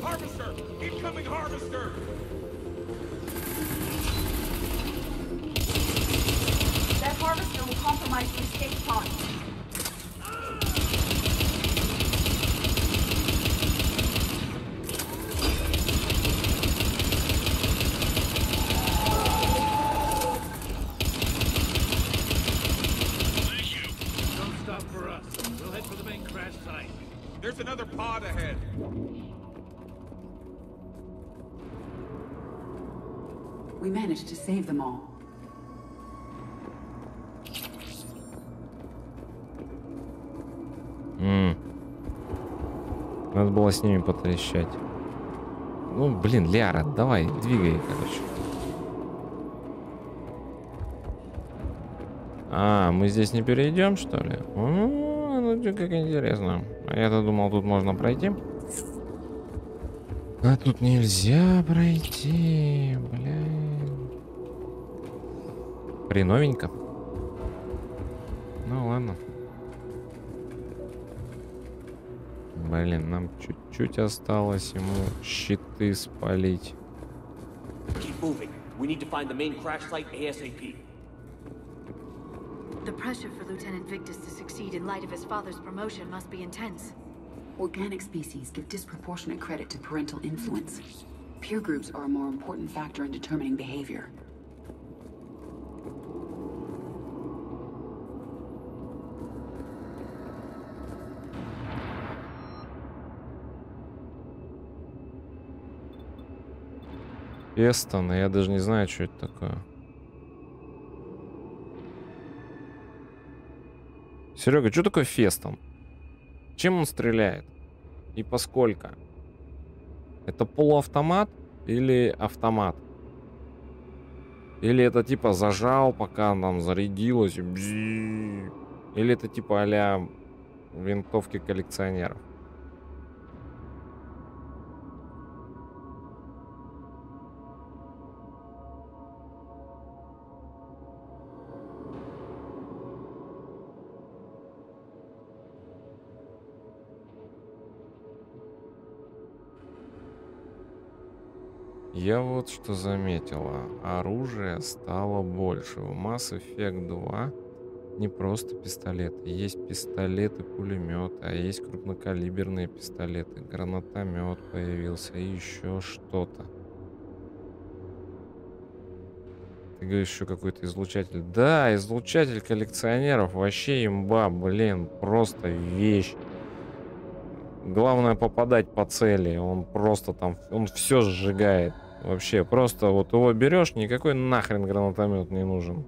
Harvester! Incoming harvester! That harvester will compromise the escape pod. Don't stop for us. We'll head for the main crash site. There's another pod ahead. We managed to save them all. Надо было с ними потрещать. Ну, блин, Ляра, давай, двигай, короче. А, мы здесь не перейдем, что ли? Ну, как интересно. А я-то думал, тут можно пройти. А тут нельзя пройти, блин. Хреновенько. Ну, ладно. Блин, нам чуть-чуть осталось ему щиты спалить. Keep moving. We need to find the main crash site ASAP. The pressure for Lieutenant Victus to succeed in light of his father's promotion must be intense. Organic species give disproportionate credit to parental influence. Peer groups are a more important factor in determining behavior. Фестон, я даже не знаю, что это такое. Серега, что такое Фестон? Чем он стреляет? И поскольку? Это полуавтомат или автомат? Или это типа зажал, пока нам зарядилось? Или это типа а-ля винтовки коллекционеров? Я вот что заметила. Оружие стало больше. В Mass Effect 2 не просто пистолеты. Есть пистолеты-пулеметы, а есть крупнокалиберные пистолеты. Гранатомет появился и еще что-то. Ты говоришь, еще какой-то излучатель. Да, излучатель коллекционеров. Вообще имба, блин. Просто вещь. Главное попадать по цели. Он просто там... Он все сжигает. Вообще, просто вот его берешь, никакой нахрен гранатомет не нужен.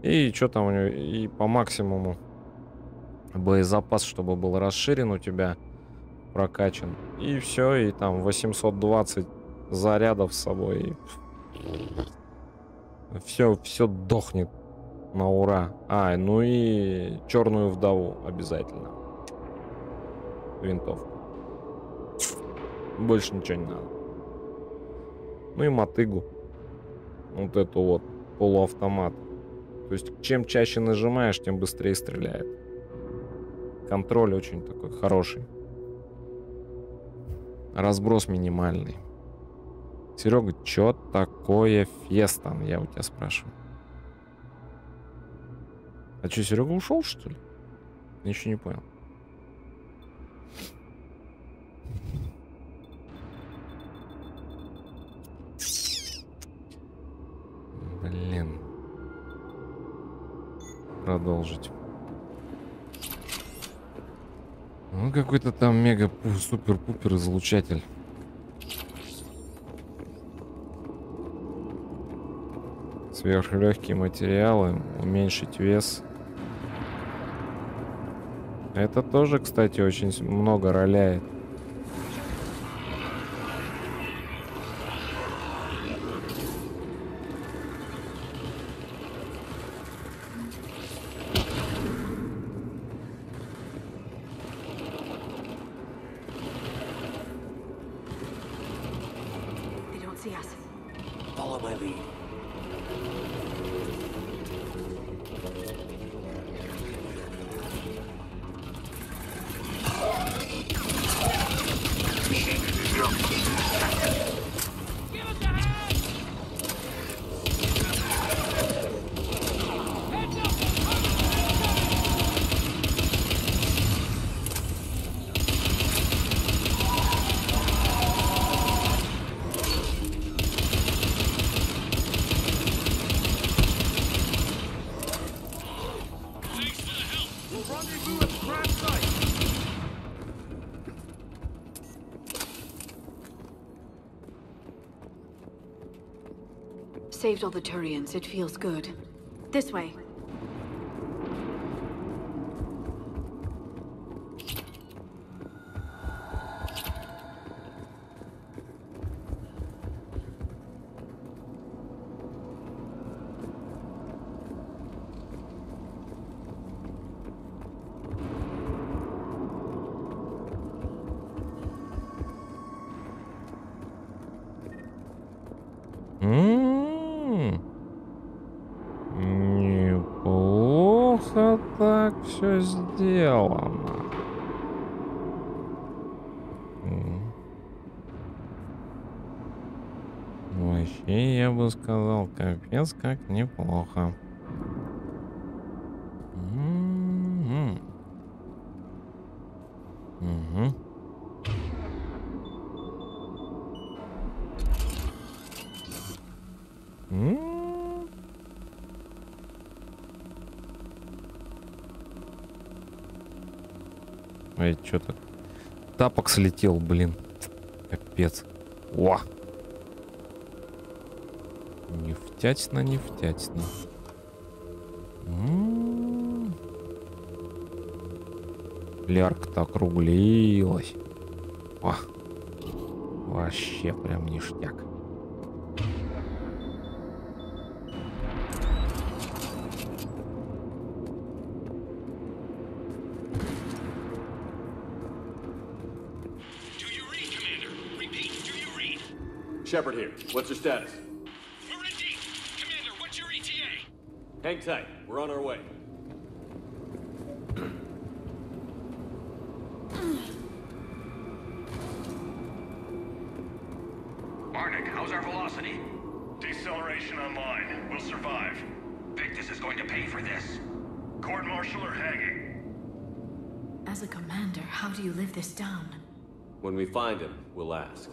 И что там у него? И по максимуму боезапас, чтобы был расширен у тебя, прокачан. И все, и там 820 зарядов с собой. Все дохнет на ура. А, ну и черную вдову обязательно. Винтовку. Больше ничего не надо. Ну и мотыгу. Вот эту вот полуавтомат. То есть чем чаще нажимаешь, тем быстрее стреляет. Контроль очень такой хороший. Разброс минимальный. Серега, что такое Фестон? Я у тебя спрашиваю. А что, Серега ушел, что ли? Я еще не понял. Блин. Продолжить. Ну, какой-то там мега-супер-пупер излучатель. Сверхлегкие материалы, уменьшить вес. Это тоже, кстати, очень много роляет. Saved all the Turians. It feels good. This way. Неплохо так все сделано. Вообще, я бы сказал, капец, как неплохо. Угу. Ой, что-то тапок слетел, блин. Капец. О! Нефтятина, нефтятина. Лярка-то округлилась. О! Вообще прям ништяк. Shepard here. What's your status? We're in deep. Commander, what's your ETA? Hang tight. We're on our way. On Kopernik, how's our velocity? Deceleration online. We'll survive. Victus is going to pay for this. Court-martial or hanging? As a commander, how do you live this down? When we find him, we'll ask.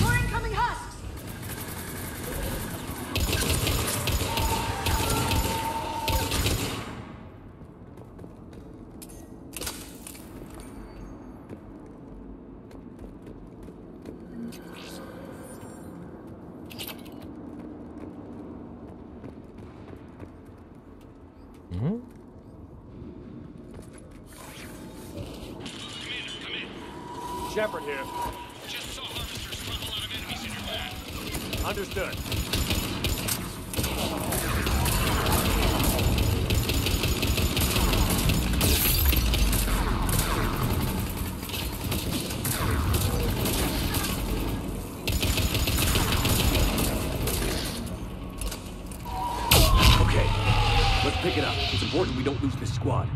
More incoming husks! Shepard here. Just saw harvesters drop a lot of enemies in your path. Understood. Okay, let's pick it up. It's important we don't lose this squad.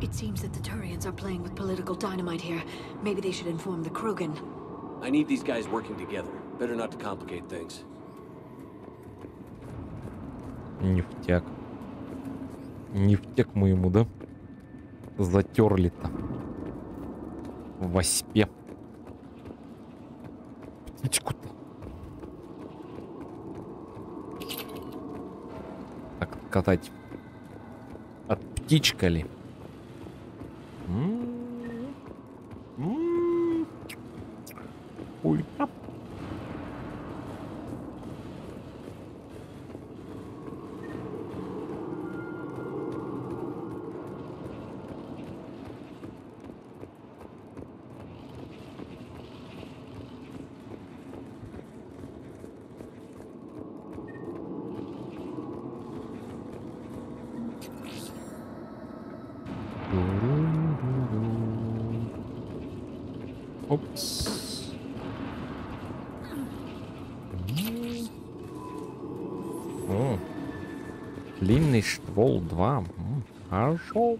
It seems that the Turians are playing with political dynamite here. Maybe they should inform the Krogan. I need these guys working together. Better not to complicate things. Нефтяк. Нефтяк мы ему, да? Затерли-то. В васпе. Птичку-то. Так, катать. От птичка ли? Ой. Опс. О. Длинный ствол 2. Хорошо.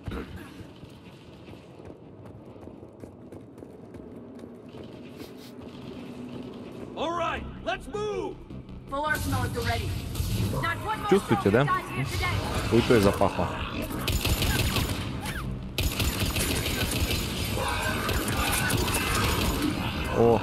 All right, let's move. Full arsenal at the ready. Not one more Чувствуете, да? Хуйтой запахло. О.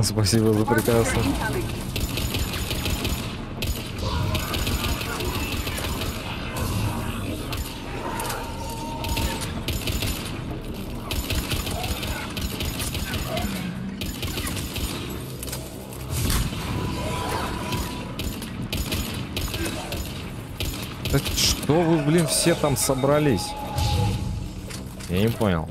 Спасибо за прекрасно. Да что вы, блин, все там собрались? Я не понял.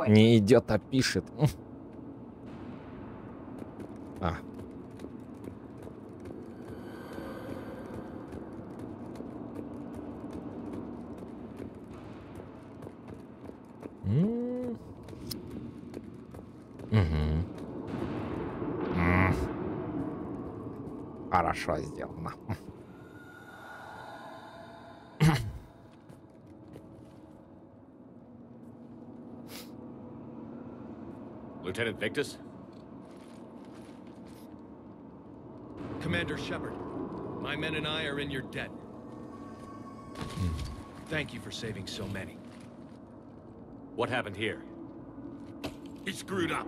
Не идет, а пишет. А. Хорошо сделано. Lieutenant Victus? Commander Shepard, my men and I are in your debt. Thank you for saving so many. What happened here? He screwed up.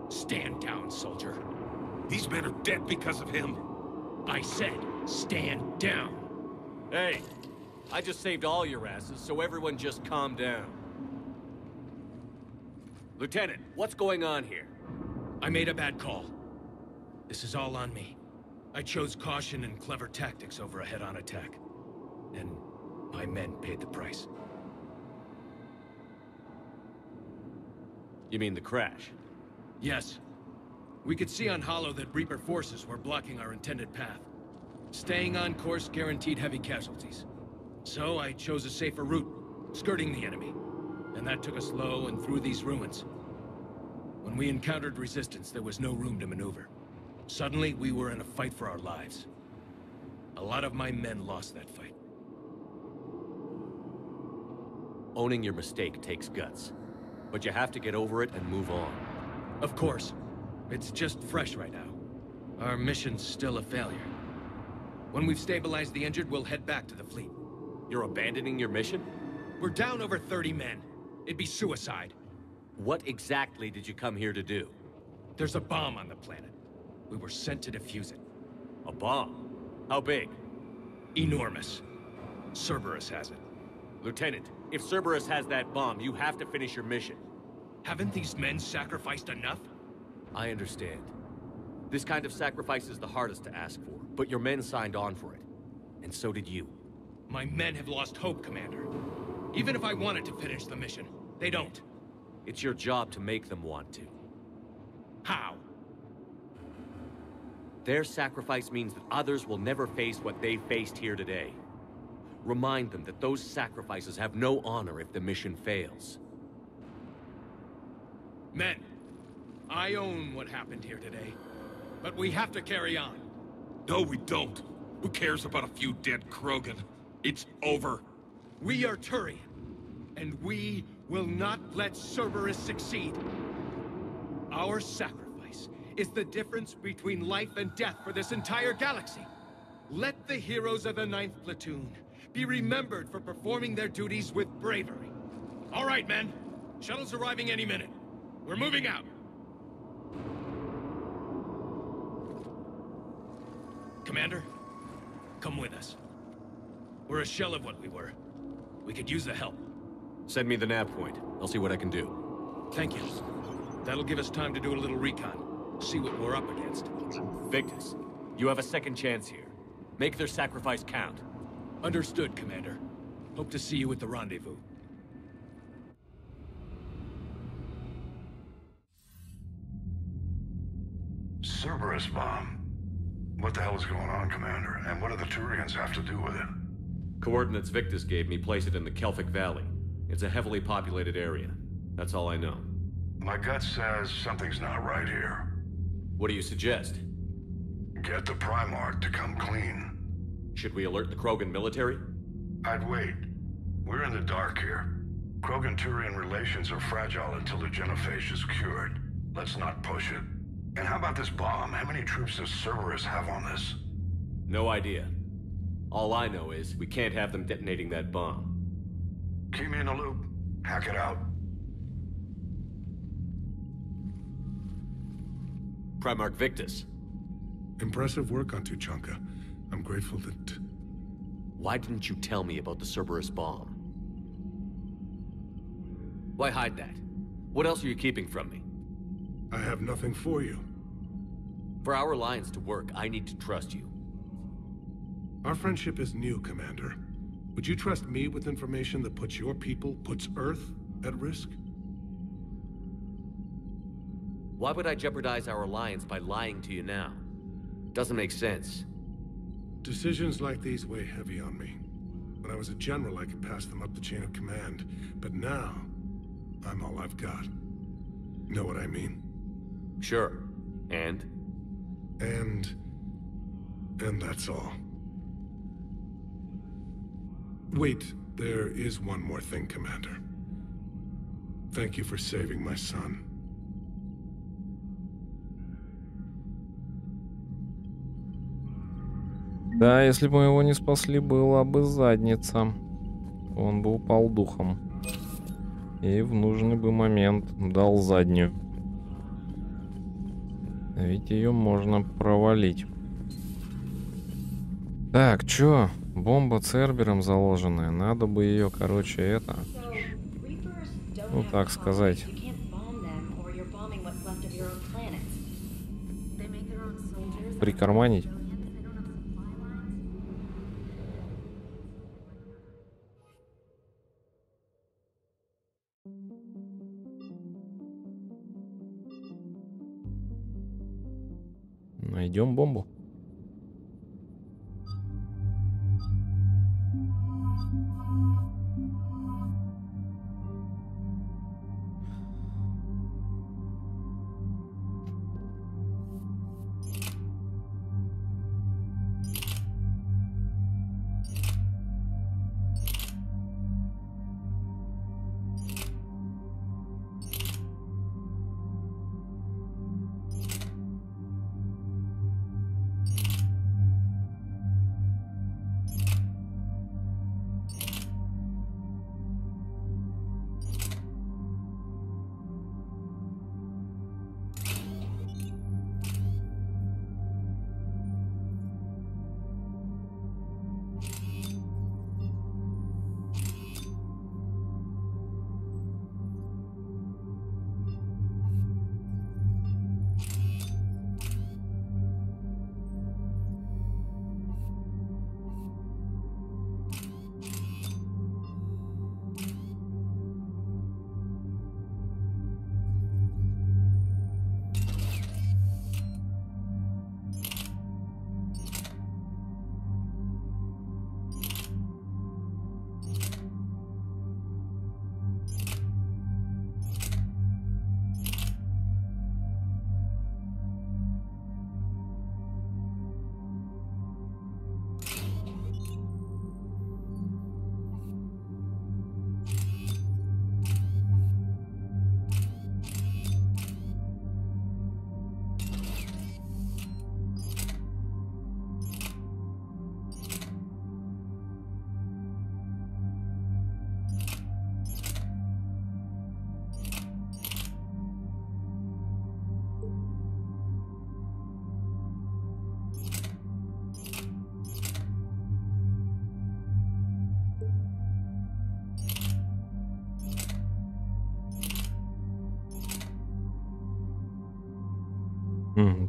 Stand down, soldier. These men are dead because of him. I said, stand down. Hey, I just saved all your asses, so everyone just calm down. Lieutenant, what's going on here? I made a bad call. This is all on me. I chose caution and clever tactics over a head-on attack. And my men paid the price. You mean the crash? Yes. We could see on Hollow that Reaper forces were blocking our intended path. Staying on course guaranteed heavy casualties. So I chose a safer route, skirting the enemy. And that took us low and through these ruins. When we encountered resistance, there was no room to maneuver. Suddenly, we were in a fight for our lives. A lot of my men lost that fight. Owning your mistake takes guts. But you have to get over it and move on. Of course. It's just fresh right now. Our mission's still a failure. When we've stabilized the injured, we'll head back to the fleet. You're abandoning your mission? We're down over 30 men. It'd be suicide. What exactly did you come here to do? There's a bomb on the planet. We were sent to defuse it. A bomb? How big? Enormous. Cerberus has it. Lieutenant, if Cerberus has that bomb, you have to finish your mission. Haven't these men sacrificed enough? I understand. This kind of sacrifice is the hardest to ask for, but your men signed on for it. And so did you. My men have lost hope, Commander. Even if I wanted to finish the mission, they don't. It's your job to make them want to. How? Their sacrifice means that others will never face what they faced here today. Remind them that those sacrifices have no honor if the mission fails. Men, I own what happened here today. But we have to carry on. No, we don't. Who cares about a few dead Krogan? It's over. We are Turian, and we will not let Cerberus succeed. Our sacrifice is the difference between life and death for this entire galaxy. Let the heroes of the 9th Platoon be remembered for performing their duties with bravery. All right, men. Shuttle's arriving any minute. We're moving out. Commander, come with us. We're a shell of what we were. We could use the help. Send me the nav point. I'll see what I can do. Thank you. That'll give us time to do a little recon. See what we're up against. Victus, you have a second chance here. Make their sacrifice count. Understood, Commander. Hope to see you at the rendezvous. Cerberus bomb. What the hell is going on, Commander? And what do the Turians have to do with it? Coordinates Victus gave me place it in the Kelphic Valley. It's a heavily populated area. That's all I know. My gut says something's not right here. What do you suggest? Get the Primarch to come clean. Should we alert the Krogan military? I'd wait. We're in the dark here. Krogan-Turian relations are fragile until the genophage is cured. Let's not push it. And how about this bomb? How many troops does Cerberus have on this? No idea. All I know is we can't have them detonating that bomb. Keep me in the loop. Hack it out. Primarch Victus. Impressive work on Tuchanka. I'm grateful that... Why didn't you tell me about the Cerberus bomb? Why hide that? What else are you keeping from me? I have nothing for you. For our alliance to work, I need to trust you. Our friendship is new, Commander. Would you trust me with information that puts your people, puts Earth, at risk? Why would I jeopardize our alliance by lying to you now? Doesn't make sense. Decisions like these weigh heavy on me. When I was a general, I could pass them up the chain of command. But now, I'm all I've got. Know what I mean? Sure. And that's all. Wait, there is one more thing, Commander. Thank you for saving my son. Да, если бы мы его не спасли, была бы задница. Он бы упал духом. И в нужный бы момент дал заднюю. Ведь ее можно провалить. Так, чё? Бомба Цербером заложенная. Надо бы ее, короче, это... Ну, так сказать. Прикарманить. Найдем бомбу.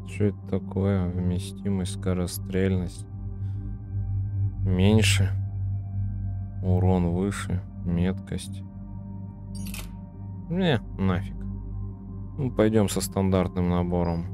Что это такое? Вместимость, скорострельность меньше, урон выше, меткость. Не, нафиг. Ну, пойдем со стандартным набором.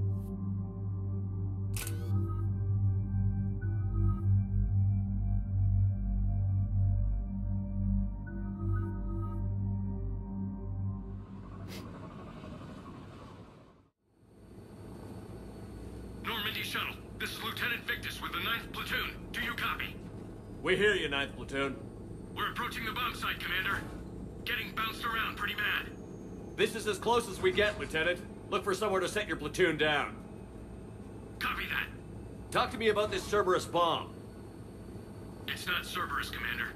We hear you, 9th Platoon. We're approaching the bomb site, Commander. Getting bounced around pretty bad. This is as close as we get, Lieutenant. Look for somewhere to set your platoon down. Copy that. Talk to me about this Cerberus bomb. It's not Cerberus, Commander.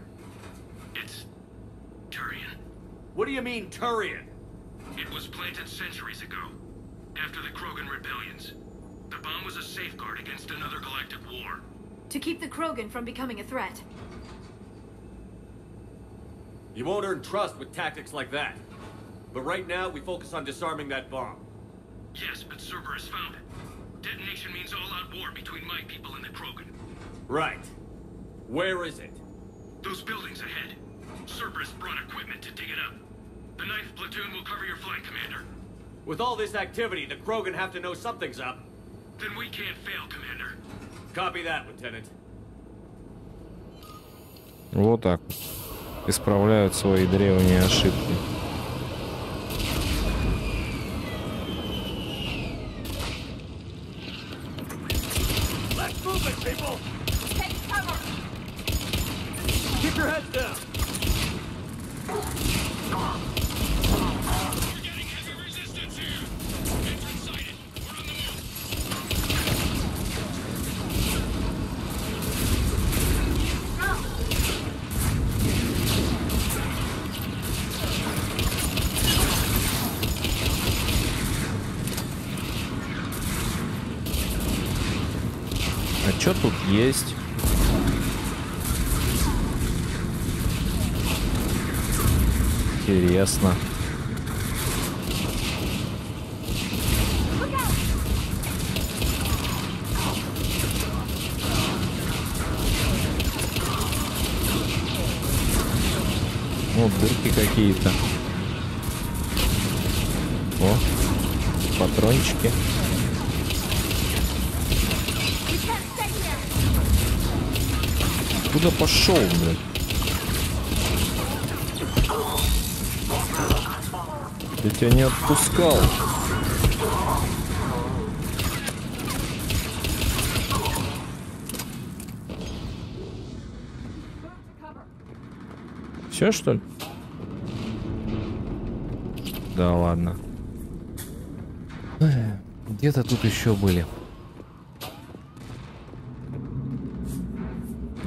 It's... Turian. What do you mean, Turian? It was planted centuries ago, after the Krogan rebellions. The bomb was a safeguard against another galactic war. To keep the Krogan from becoming a threat. You won't earn trust with tactics like that. But right now, we focus on disarming that bomb. Yes, but Cerberus found it. Detonation means all-out war between my people and the Krogan. Right. Where is it? Those buildings ahead. Cerberus brought equipment to dig it up. The 9th platoon will cover your flank, Commander. With all this activity, the Krogan have to know something's up. Then we can't fail, Commander. Copy that, Lieutenant. Вот так. Исправляют свои древние ошибки. Let's move it, people! Take cover! Keep your heads down! We're getting heavy resistance here! Entrance sighted! We're on the move! А что тут есть? Интересно. Вот дырки какие-то. О, патрончики. Куда пошел, блядь? Я тебя не отпускал. Все, что ли? Да ладно. Где-то тут еще были.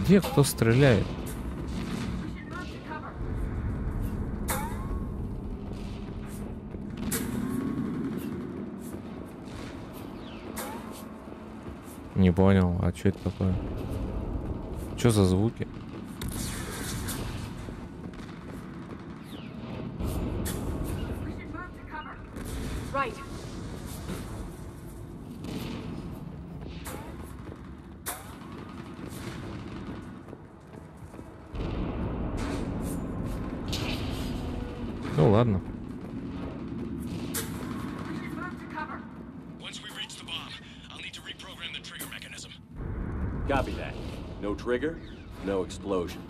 Где кто стреляет? Не понял, а что это такое? Что за звуки? Right. Ну ладно. Once we reach the bomb, I'll need to reprogram the trigger mechanism. Copy that. No trigger, no explosion.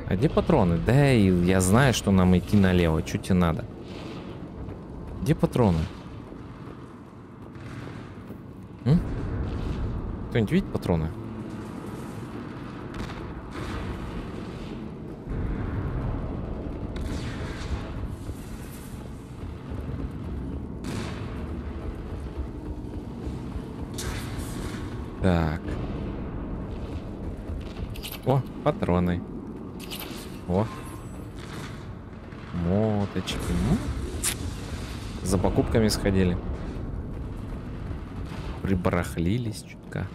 А где патроны? Да, и я знаю, что нам идти налево. Чё тебе надо? Где патроны? Кто-нибудь видит патроны? Так. О, патроны. О. Моточки. За покупками сходили. Прибарахлились чутка.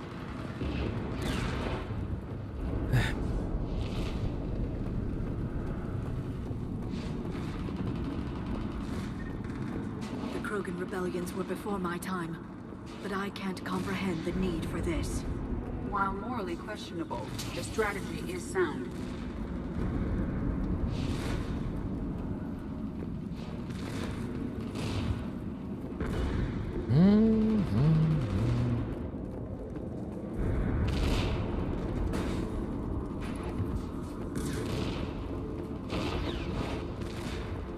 The Krogan rebellions were before my time, but I can't comprehend the need for this. While morally questionable, the strategy is sound.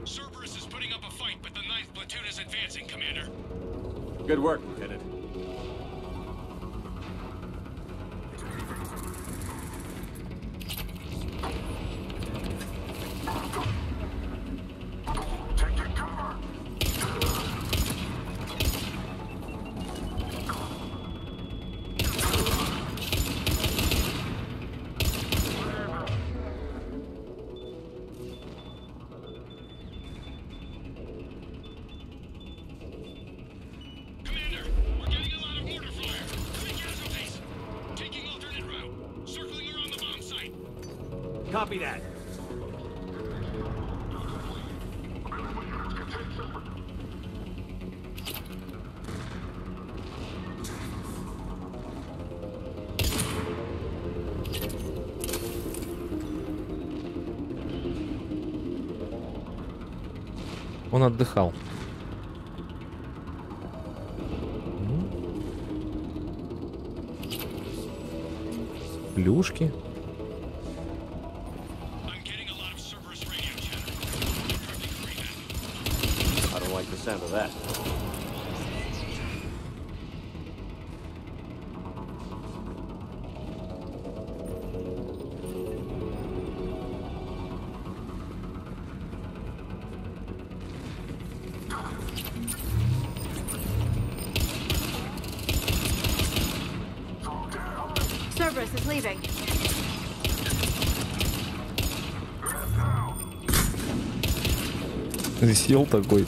Cerberus is putting up a fight, but the 9th platoon is advancing, Commander. Good work, Lieutenant. Copy that. Он отдыхал. Плюшки. I don't like the sound of that. Cerberus is leaving. Сел такой.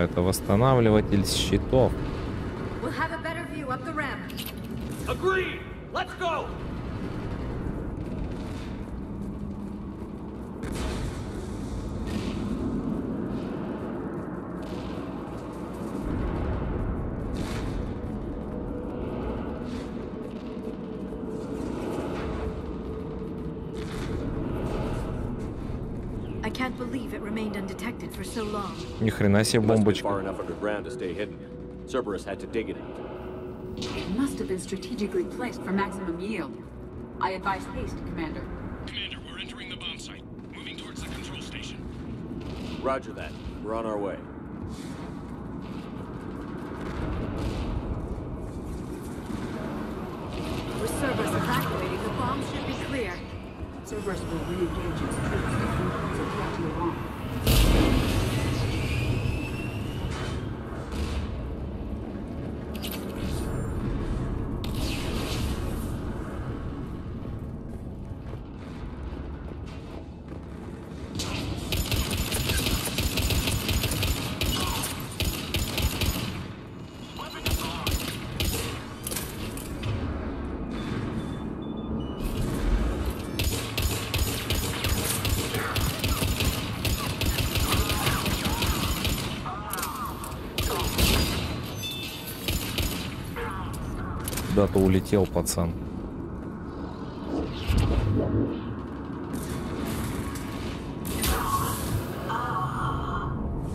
Это восстанавливатель щитов. We'll have a better view up the ramp. Agreed. Let's go. I can't believe it remained undetected for so long. Ни хрена себе бомбочка. Far enough underground to stay hidden. Cerberus had to dig it out. It must have been strategically placed for maximum yield. I advise haste, Commander. Commander, we're entering the bomb site. Moving towards the control station. Roger that. We're on our way. With Cerberus evacuating, the bomb should be clear. Cerberus will re-engage its troops if we pose a threat to Iran. Куда-то улетел пацан.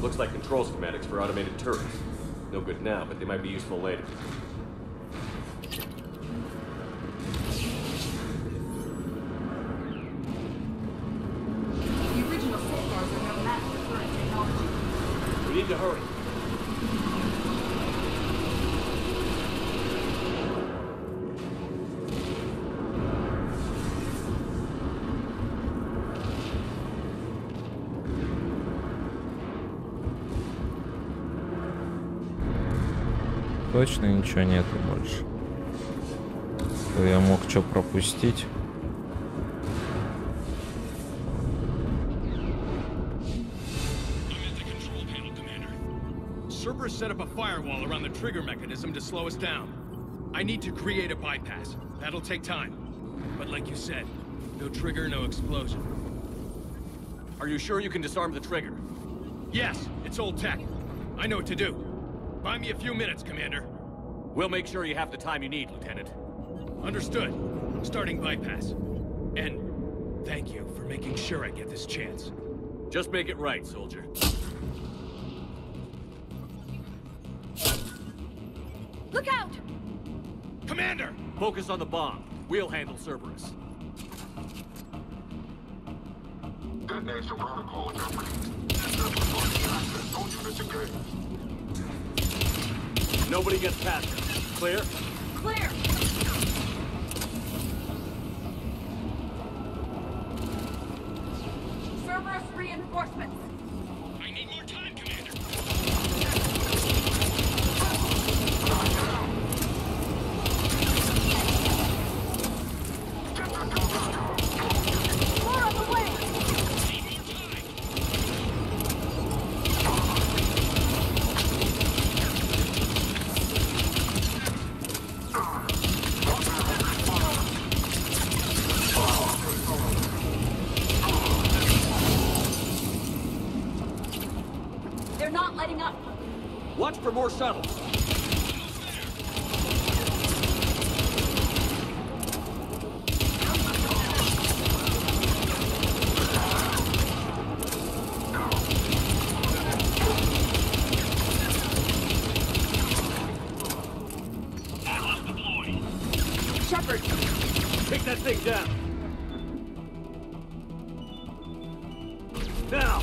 Looks like control schematics for automated turrets. No good now, but they might be useful later. The original safeguards are no match for current technology. We need to hurry. точно ничего нету больше. Я мог что пропустить. Cerberus set up a firewall around the trigger mechanism to slow us down. I need to create a bypass. That'll take time. But like you said, no trigger, no explosion. Are you sure you can disarm the trigger? Yes, it's old tech. I know what to do. Buy me a few minutes, Commander. We'll make sure you have the time you need, Lieutenant. Understood. Starting bypass. And thank you for making sure I get this chance. Just make it right, soldier. Look out! Commander! Focus on the bomb. We'll handle Cerberus. Detonate the protocol company. Nobody gets past it. Clear? Clear! Cerberus reinforcements. I need more time, Commander. More on the way. They're not letting up. Watch for more shuttles. Shepard, Take that thing down. Now!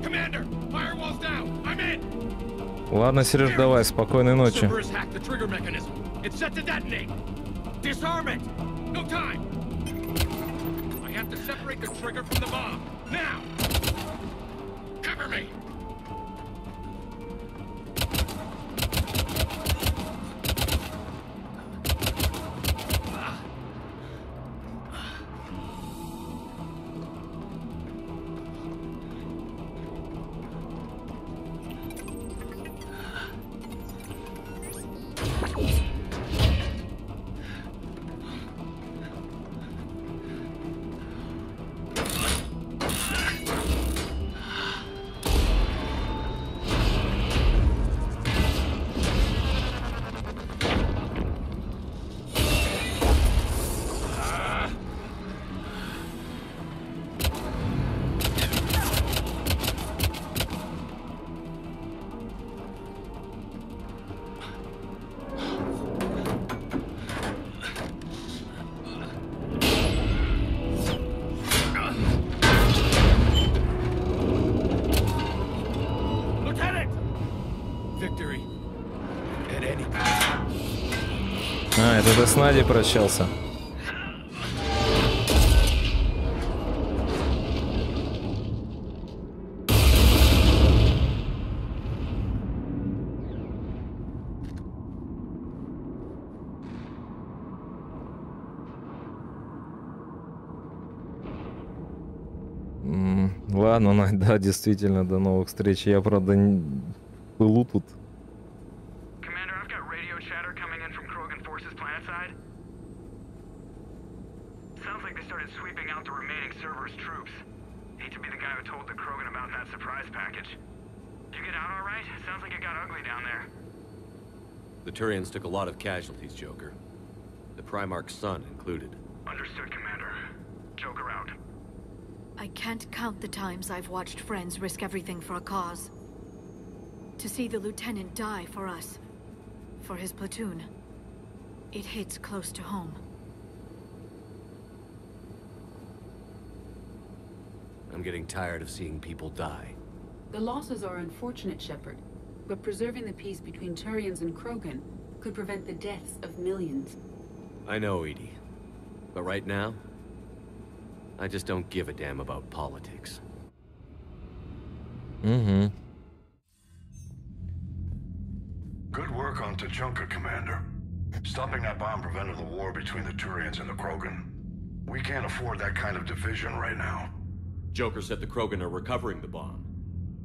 Commander, firewall's down. I'm in. Ладно, Сереж, давай, спокойной ночи. Cerberus hacked the trigger mechanism. It's set to detonate. Disarm it. No time. I have to separate the trigger from the bomb. Now. Cover me. А, это ты с Надей прощался. Ладно, Надь, да, действительно, до новых встреч. Я, правда, пылу тут. surprise package. Did you get out all right? Sounds like it got ugly down there. The Turians took a lot of casualties, Joker. The Primarch's son included. Understood, Commander. Joker out. I can't count the times I've watched friends risk everything for a cause. To see the Lieutenant die for us, for his platoon, it hits close to home. I'm getting tired of seeing people die. The losses are unfortunate, Shepard, but preserving the peace between Turians and Krogan could prevent the deaths of millions. I know, Edie. But right now, I just don't give a damn about politics. Mm-hmm. Good work on Tuchanka, Commander. Stopping that bomb prevented the war between the Turians and the Krogan. We can't afford that kind of division right now. Joker said the Krogan are recovering the bomb.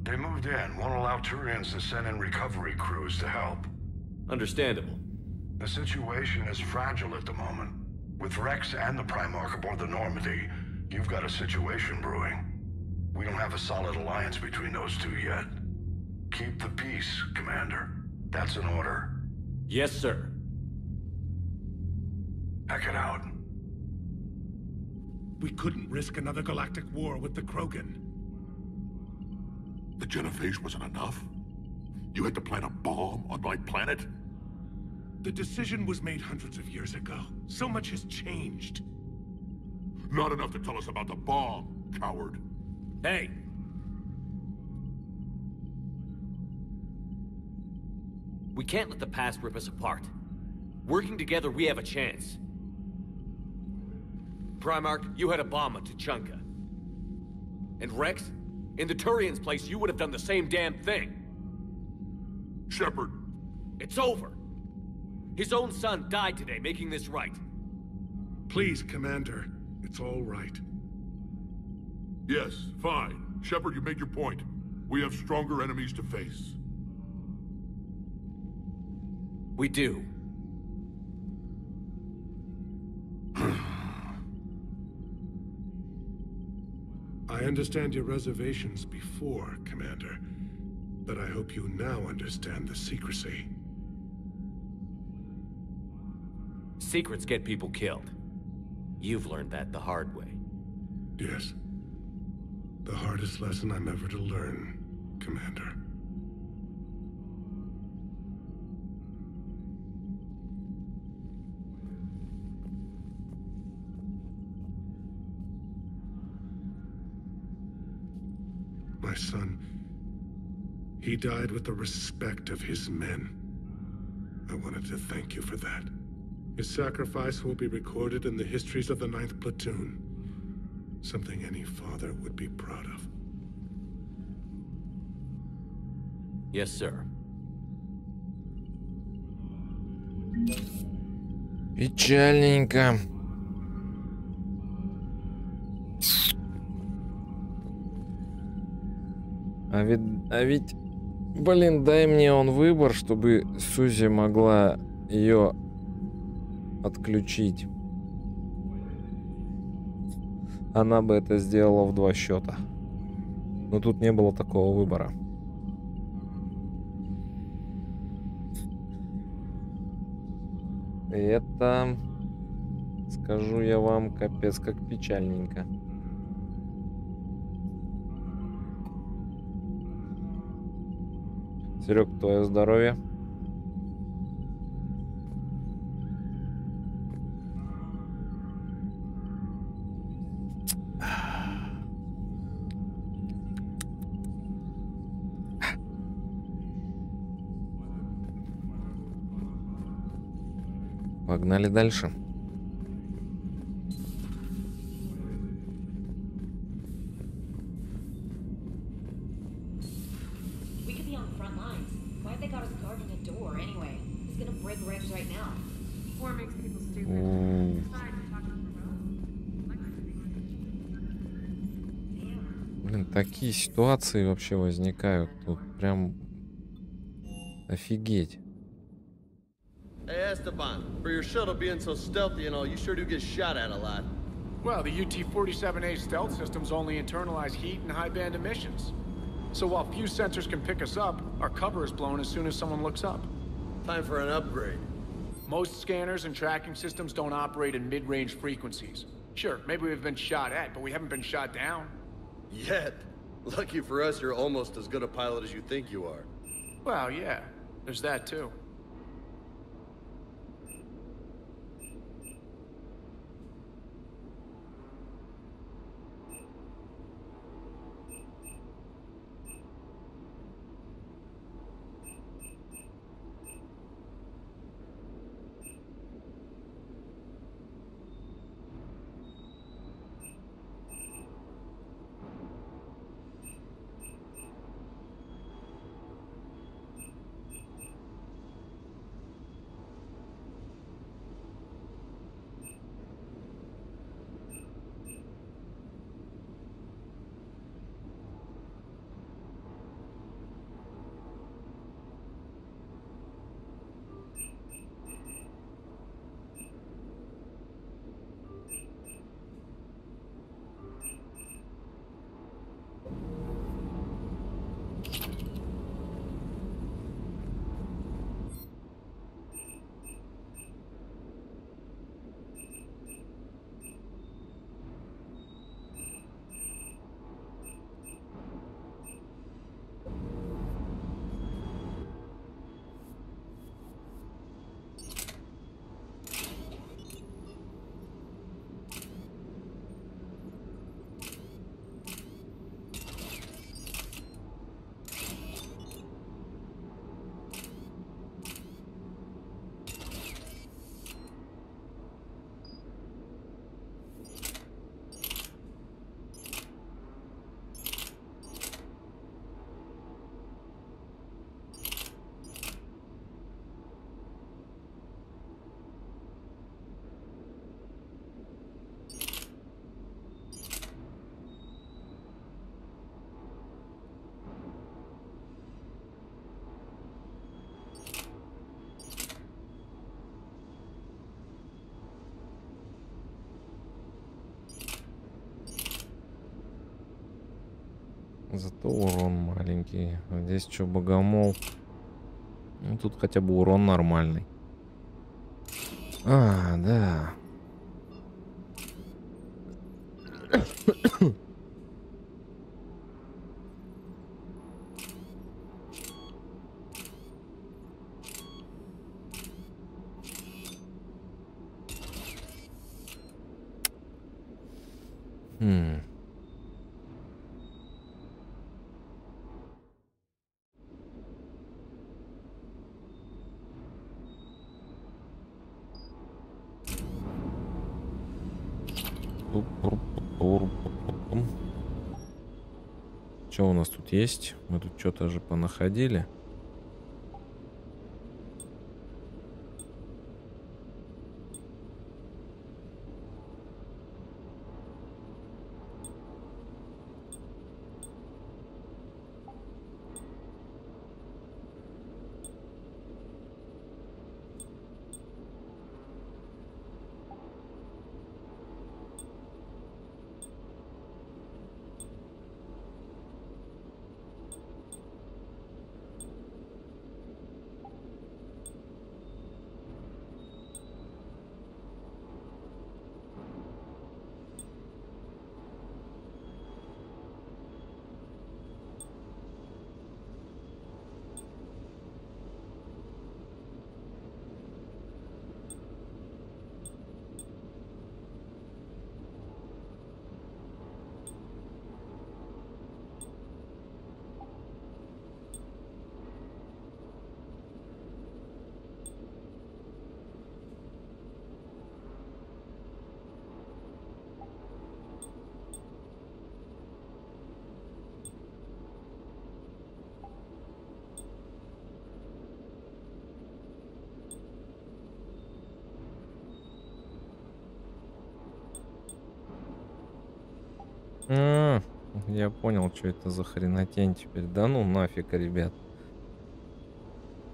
They moved in, won't allow Turians to send in recovery crews to help. Understandable. The situation is fragile at the moment. With Rex and the Primarch aboard the Normandy, you've got a situation brewing. We don't have a solid alliance between those two yet. Keep the peace, Commander. That's an order. Yes, sir. Heck it out. We couldn't risk another galactic war with the Krogan. The genophage wasn't enough? You had to plant a bomb on my planet? The decision was made hundreds of years ago. So much has changed. Not enough to tell us about the bomb, coward. Hey! We can't let the past rip us apart. Working together, we have a chance. Primarch, you had a bomb on Tuchanka. And Rex, in the Turian's place, you would have done the same damn thing. Shepard. It's over. His own son died today, making this right. Please, Commander. It's all right. Yes, fine. Shepard, you made your point. We have stronger enemies to face. We do. I understand your reservations before, Commander, but I hope you now understand the secrecy. Secrets get people killed. You've learned that the hard way. Yes. The hardest lesson I'm ever to learn, Commander. My son, he died with the respect of his men. I wanted to thank you for that. His sacrifice will be recorded in the histories of the 9th Platoon. Something any father would be proud of. Yes, sir. Печальненько. А ведь, блин, дай мне он выбор, чтобы Сузи могла ее отключить. Она бы это сделала в 2 счета. Но тут не было такого выбора. И это, скажу я вам, капец как печальненько. Серег, твое здоровье. Погнали дальше. Блин, такие ситуации вообще возникают. Тут прям офигеть. Hey Esteban, for your shuttle being so stealthy and all, you sure do get shot at a lot. Well, the UT-47A stealth systems only internalize heat and high-band emissions. So while few sensors can pick us up, our cover is blown as soon as someone looks up. Time for an upgrade. Most scanners and tracking systems don't operate in mid-range frequencies. Sure, maybe we've been shot at, but we haven't been shot down. Yet. Lucky for us, you're almost as good a pilot as you think you are. Well, yeah. There's that, too. Зато урон маленький. А здесь что, богомол? Ну, тут хотя бы урон нормальный. А, да. Что у нас тут есть? Мы тут что-то же понаходили. Я понял, что это за хренотень теперь. Да ну нафиг, ребят.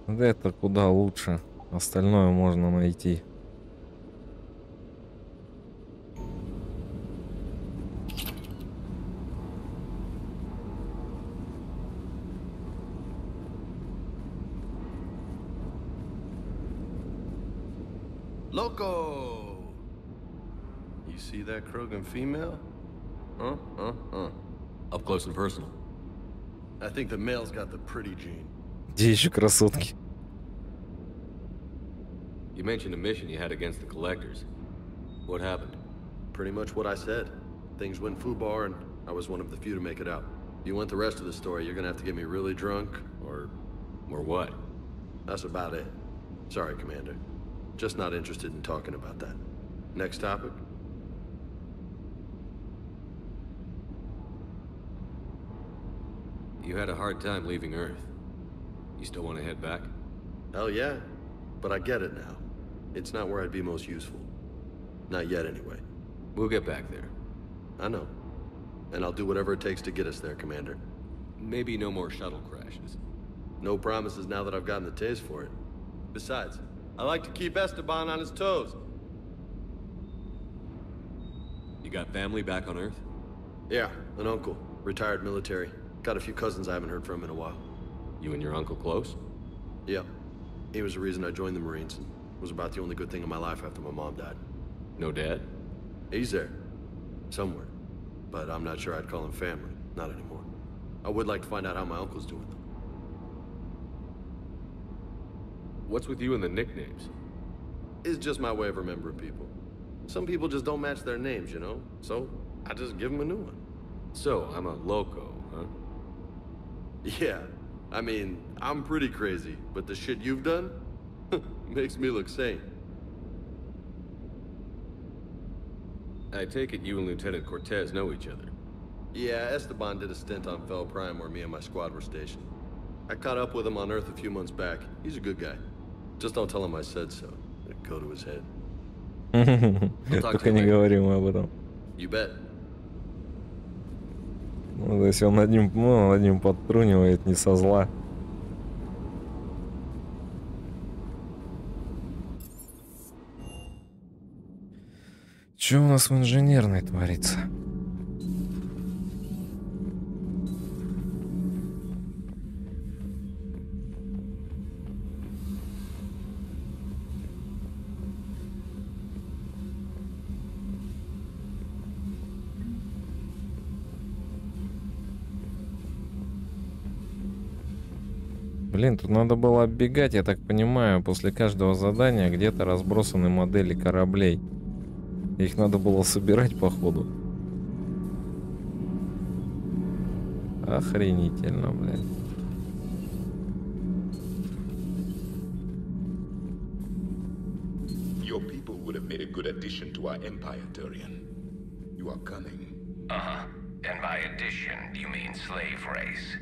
Да это куда лучше. Остальное можно найти. Loco! You see that Krogan female? Up close and personal. I think the male's got the pretty gene. Где еще красотки? You mentioned a mission you had against the collectors. What happened? Pretty much what I said. Things went foobar and I was one of the few to make it out. If you want the rest of the story, you're gonna have to get me really drunk, or what? That's about it. Sorry, Commander. Just not interested in talking about that. Next topic? You had a hard time leaving Earth. You still want to head back? Hell yeah. But I get it now. It's not where I'd be most useful. Not yet, anyway. We'll get back there. I know. And I'll do whatever it takes to get us there, Commander. Maybe no more shuttle crashes. No promises now that I've gotten the taste for it. Besides, I like to keep Esteban on his toes. You got family back on Earth? Yeah, an uncle. Retired military. Got a few cousins I haven't heard from in a while. You and your uncle close? Yeah. He was the reason I joined the Marines. It was about the only good thing in my life after my mom died. No dad? He's there. Somewhere. But I'm not sure I'd call him family. Not anymore. I would like to find out how my uncle's doing, though. What's with you and the nicknames? It's just my way of remembering people. Some people just don't match their names, you know? So, I just give them a new one. So, I'm a loco, huh? Yeah. I mean, I'm pretty crazy, but the shit you've done makes me look sane. I take it you and Lieutenant Cortez know each other. Yeah, Esteban did a stint on Fel Prime where me and my squad were stationed. I caught up with him on Earth a few months back. He's a good guy. Just don't tell him I said so. It'd go to his head. Только не говорим об этом. You bet. Ну, то есть он над ним подтрунивает не со зла. Что у нас в инженерной творится? Блин, тут надо было оббегать, я так понимаю, после каждого задания где-то разбросаны модели кораблей. Их надо было собирать по ходу. Охренительно, блин. Your people would have made a good addition to our empire, Turian. You are cunning. Uh-huh. And by addition, you mean slave race?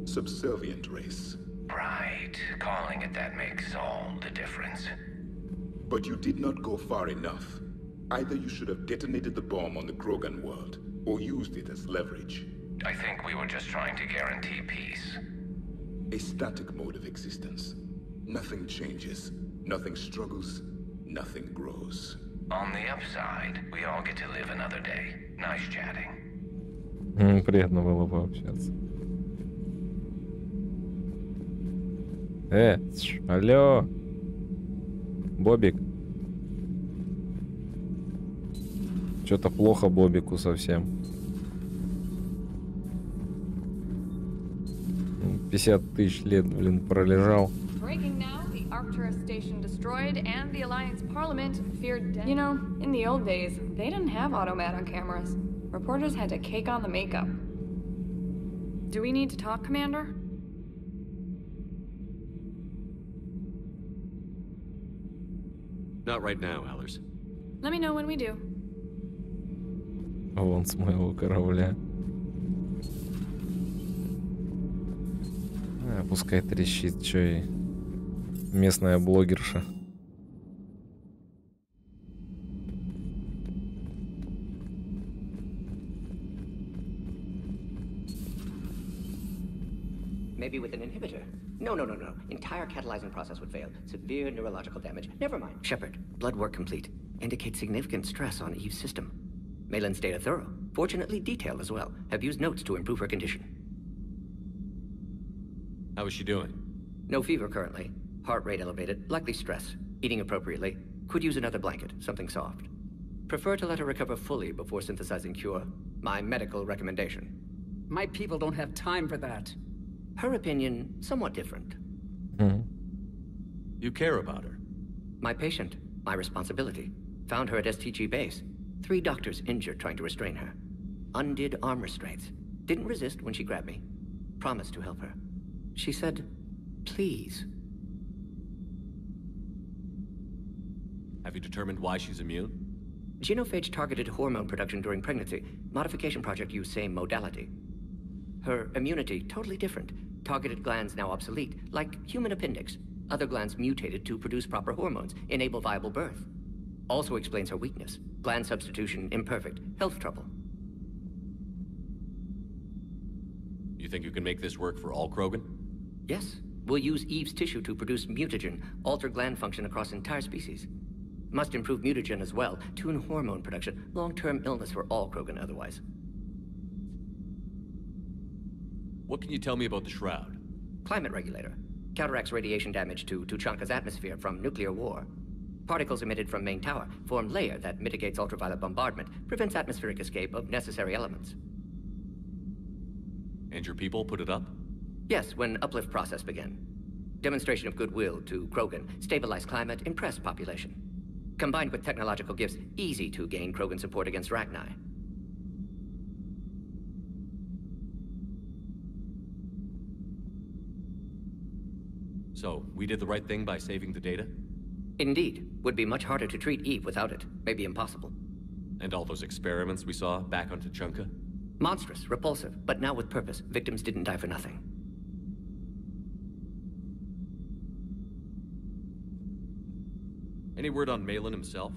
Subservient race. Right. Calling it that makes all the difference. But you did not go far enough. Either you should have detonated the bomb on the Krogan world, or used it as leverage. I think we were just trying to guarantee peace. A static mode of existence. Nothing changes, nothing struggles, nothing grows. On the upside, we all get to live another day. Nice chatting. Приятно было пообщаться. Алло. Бобик. Что-то плохо Бобику совсем. 50 тысяч лет, блин, пролежал. Breaking now, the Arcturus station destroyed and the Alliance Parliament feared death. You know, in the old days, they didn't have automat on cameras. Reporters had to cake on the makeup. Do we need to talk, Commander? Not right now, Allers. Let me know when we do. Вон с моего корабля. Пускай трещит, чё и местная блогерша. Maybe with an inhibitor. No. Entire catalyzing process would fail. Severe neurological damage. Never mind. Shepard, blood work complete. Indicates significant stress on Eve's system. Malin's data thorough. Fortunately detailed as well. Have used notes to improve her condition. How is she doing? No fever currently. Heart rate elevated. Likely stress. Eating appropriately. Could use another blanket, something soft. Prefer to let her recover fully before synthesizing cure. My medical recommendation. My people don't have time for that. Her opinion, somewhat different. You care about her. My patient, my responsibility. Found her at STG base. 3 doctors injured trying to restrain her. Undid arm restraints. Didn't resist when she grabbed me. Promised to help her. She said, please. Have you determined why she's immune? Genophage targeted hormone production during pregnancy. Modification project used same modality. Her immunity, totally different. Targeted glands now obsolete, like human appendix. Other glands mutated to produce proper hormones, enable viable birth. Also explains her weakness. Gland substitution imperfect. Health trouble. You think you can make this work for all Krogan? Yes. We'll use Eve's tissue to produce mutagen, alter gland function across entire species. Must improve mutagen as well, tune hormone production. Long-term illness for all Krogan otherwise. What can you tell me about the Shroud? Climate regulator. Counteracts radiation damage to Tuchanka's atmosphere from nuclear war. Particles emitted from main tower form layer that mitigates ultraviolet bombardment, prevents atmospheric escape of necessary elements. And your people put it up? Yes, when uplift process began. Demonstration of goodwill to Krogan, stabilize climate, impress population. Combined with technological gifts, easy to gain Krogan support against Rachni. So, we did the right thing by saving the data? Indeed. Would be much harder to treat Eve without it. Maybe impossible. And all those experiments we saw back on Tuchanka? Monstrous, repulsive, but now with purpose. Victims didn't die for nothing. Any word on Malin himself?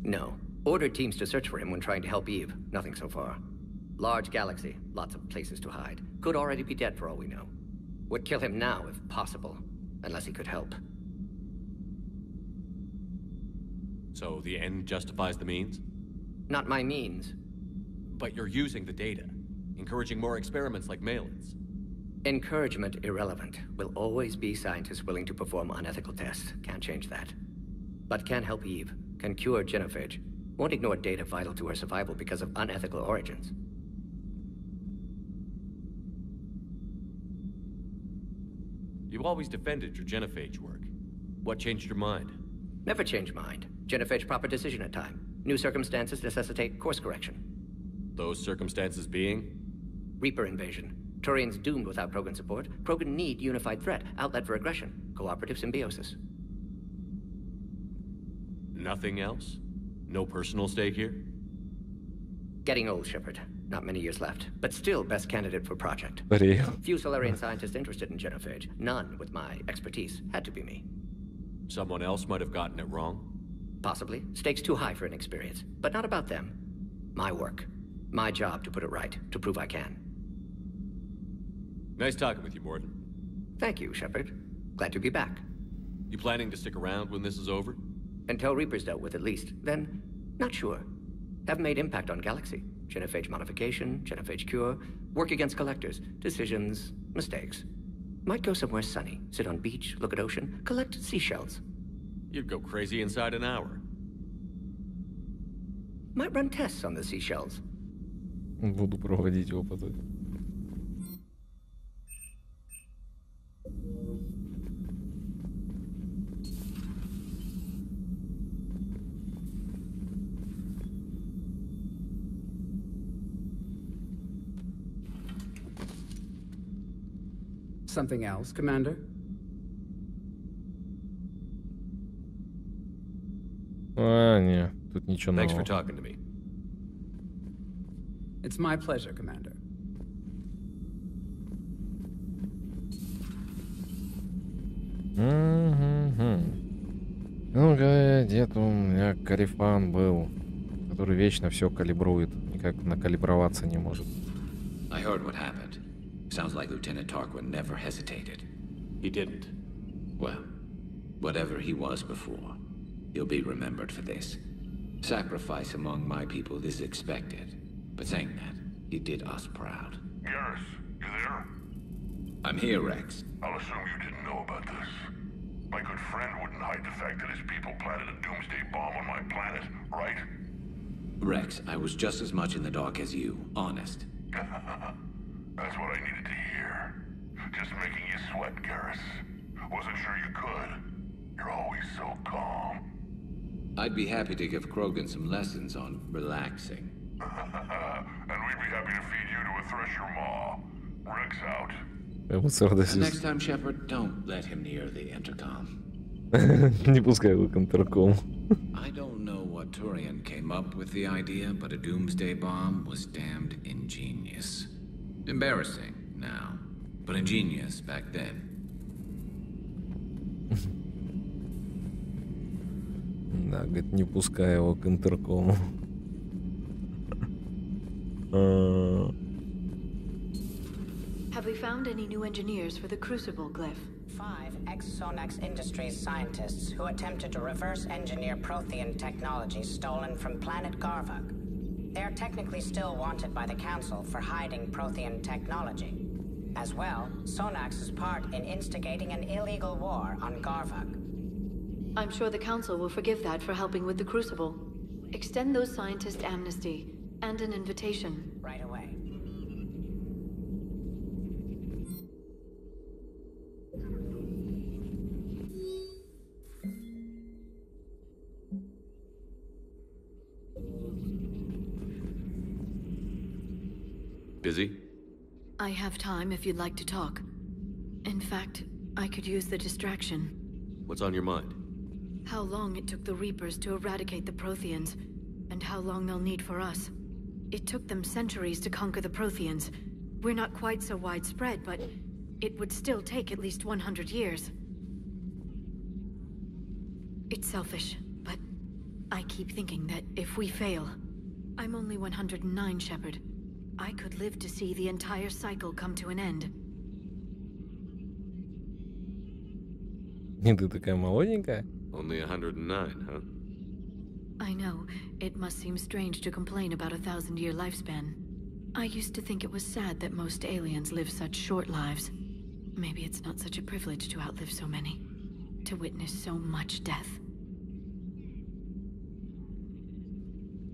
No. Ordered teams to search for him when trying to help Eve. Nothing so far. Large galaxy, lots of places to hide. Could already be dead for all we know. Would kill him now if possible, unless he could help. So the end justifies the means? Not my means. But you're using the data, encouraging more experiments like Malin's. Encouragement irrelevant. Will always be scientists willing to perform unethical tests. Can't change that. But can help Eve. Can cure genophage. Won't ignore data vital to her survival because of unethical origins. You always defended your genophage work. What changed your mind? Never change mind. Genophage proper decision at time. New circumstances necessitate course correction. Those circumstances being? Reaper invasion. Turians doomed without Krogan support. Krogan need unified threat, outlet for aggression, cooperative symbiosis. Nothing else? No personal stake here? Getting old, Shepard. Not many years left, but still best candidate for project. Few Solarian scientists interested in genophage. None with my expertise. Had to be me. Someone else might have gotten it wrong? Possibly. Stakes too high for inexperience. But not about them. My work. My job to put it right, to prove I can. Nice talking with you, Morden. Thank you, Shepard. Glad to be back. You planning to stick around when this is over? Until Reaper's dealt with, at least. Then, not sure. Have made impact on Galaxy. Genophage modification, genophage cure, work against collectors, decisions, mistakes. Might go somewhere sunny, sit on beach, look at ocean, collect seashells. You'd go crazy inside an hour. Might run tests on the seashells. Буду проводить опыты. Something else, Commander? Не, тут ничего нового. Thanks for talking to me. It's my pleasure, Commander. Ну-ка, где-то у меня Карифан был, который вечно все калибрует, никак накалиброваться не может. I heard what happened. Sounds like Lieutenant Tarquin never hesitated. He didn't. Well, whatever he was before, he'll be remembered for this. Sacrifice among my people is expected. But saying that, he did us proud. Garrus, you there? I'm here, Rex. I'll assume you didn't know about this. My good friend wouldn't hide the fact that his people planted a doomsday bomb on my planet, right? Rex, I was just as much in the dark as you, honest. That's what I needed to hear. Just making you sweat, Garrus. Wasn't sure you could. You're always so calm. I'd be happy to give Krogan some lessons on relaxing. And we'd be happy to feed you to a thresher maw. Rex out. Next time, Shepard, don't let him near the intercom. Не пускай его к интеркому. I don't know what Turian came up with the idea, but a doomsday bomb was damned ingenious. Embarrassing now, but ingenious back then. Да, говорит, не пускай его к интеркому. Have we found any new engineers for the Crucible glyph? 5 ex-Sonax Industries scientists who attempted to reverse engineer Prothean technology stolen from planet Garvug. They are technically still wanted by the Council for hiding Prothean technology. As well, Sonax's part in instigating an illegal war on Garvug. I'm sure the Council will forgive that for helping with the Crucible. Extend those scientists amnesty and an invitation. Right away. Busy? I have time if you'd like to talk. In fact, I could use the distraction. What's on your mind? How long it took the Reapers to eradicate the Protheans, and how long they'll need for us. It took them centuries to conquer the Protheans. We're not quite so widespread, but it would still take at least 100 years. It's selfish, but I keep thinking that if we fail... I'm only 109, Shepard. I could live to see the entire cycle come to an end. И ты такая молоденькая? Only 109, huh? I know. It must seem strange to complain about a 1,000-year lifespan. I used to think it was sad that most aliens live such short lives. Maybe it's not such a privilege to outlive so many. To witness so much death.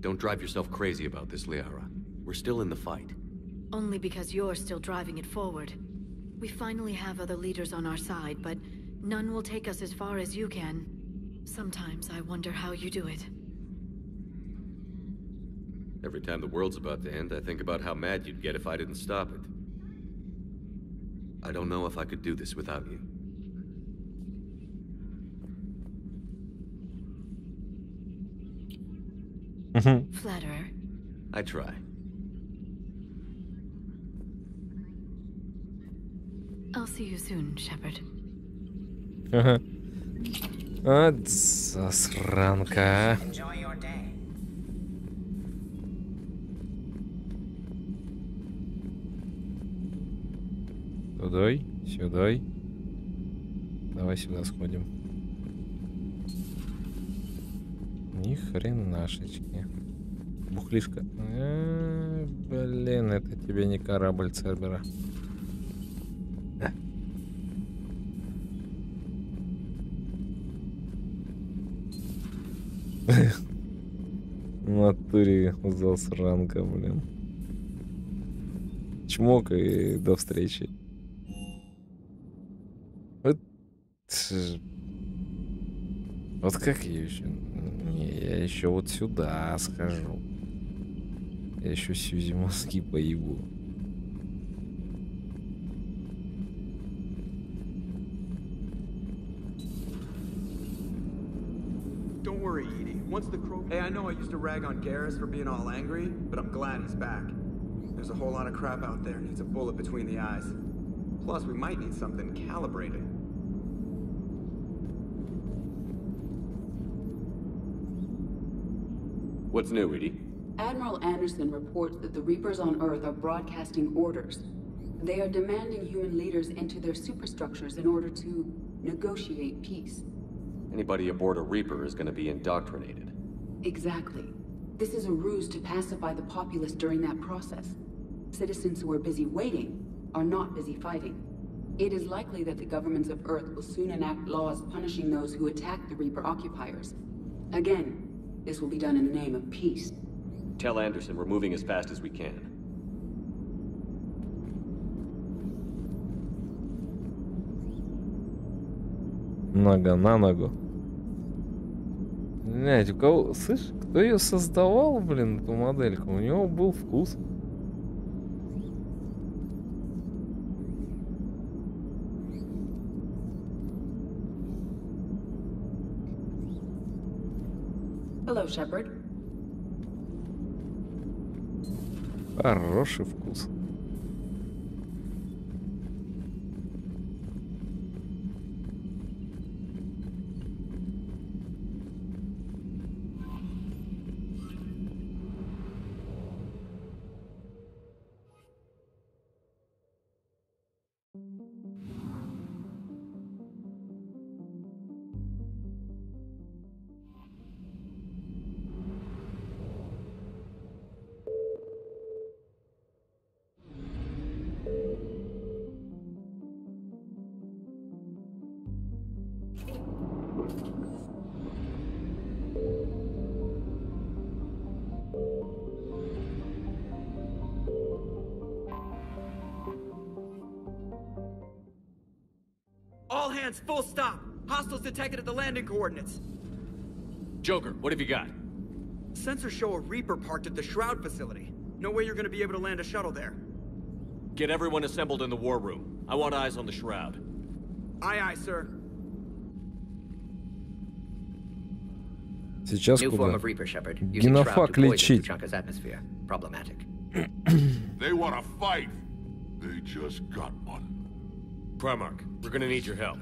Don't drive yourself crazy about this, Liara. We're still in the fight. Only because you're still driving it forward. We finally have other leaders on our side, but none will take us as far as you can. Sometimes I wonder how you do it. Every time the world's about to end, I think about how mad you'd get if I didn't stop it. I don't know if I could do this without you. Flatterer. I try. I'll see you soon, Shepard. От засранка. Enjoy your day. Тудой, сюдой. Давай сюда сходим. Ни хренашечки. Бухлишка. Блин, это тебе не корабль Цербера. В натуре засранка, блин. Чмок и до встречи. Вот как я еще? Не, я еще вот сюда схожу. Я еще Сьюзи мозги поебу. Don't worry, Edie. Once the crow... Hey, I know I used to rag on Garrus for being all angry, but I'm glad he's back. There's a whole lot of crap out there needs a bullet between the eyes. Plus, we might need something calibrated. What's new, Edie? Admiral Anderson reports that the Reapers on Earth are broadcasting orders. They are demanding human leaders into their superstructures in order to negotiate peace. Anybody aboard a Reaper is going to be indoctrinated. Exactly. This is a ruse to pacify the populace during that process. Citizens who are busy waiting are not busy fighting. It is likely that the governments of Earth will soon enact laws punishing those who attack the Reaper occupiers. Again, this will be done in the name of peace. Tell Anderson we're moving as fast as we can. Нога на ногу. Блять, у кого... Слышь, кто ее создавал, блин, эту модельку? У него был вкус. Hello, Shepard. Хороший вкус. All hands, full stop. Hostiles detected at the landing coordinates. Joker, what have you got? Sensors show a Reaper parked at the Shroud facility. No way you're gonna be able to land a shuttle there. Get everyone assembled in the war room. I want eyes on the Shroud. Aye, aye, sir. Сейчас New form куда? of Reaper, Shepard. Using Shroud to poison Tuchanka's atmosphere. Problematic. They want to fight. They just got one. Primarch, we're gonna need your help.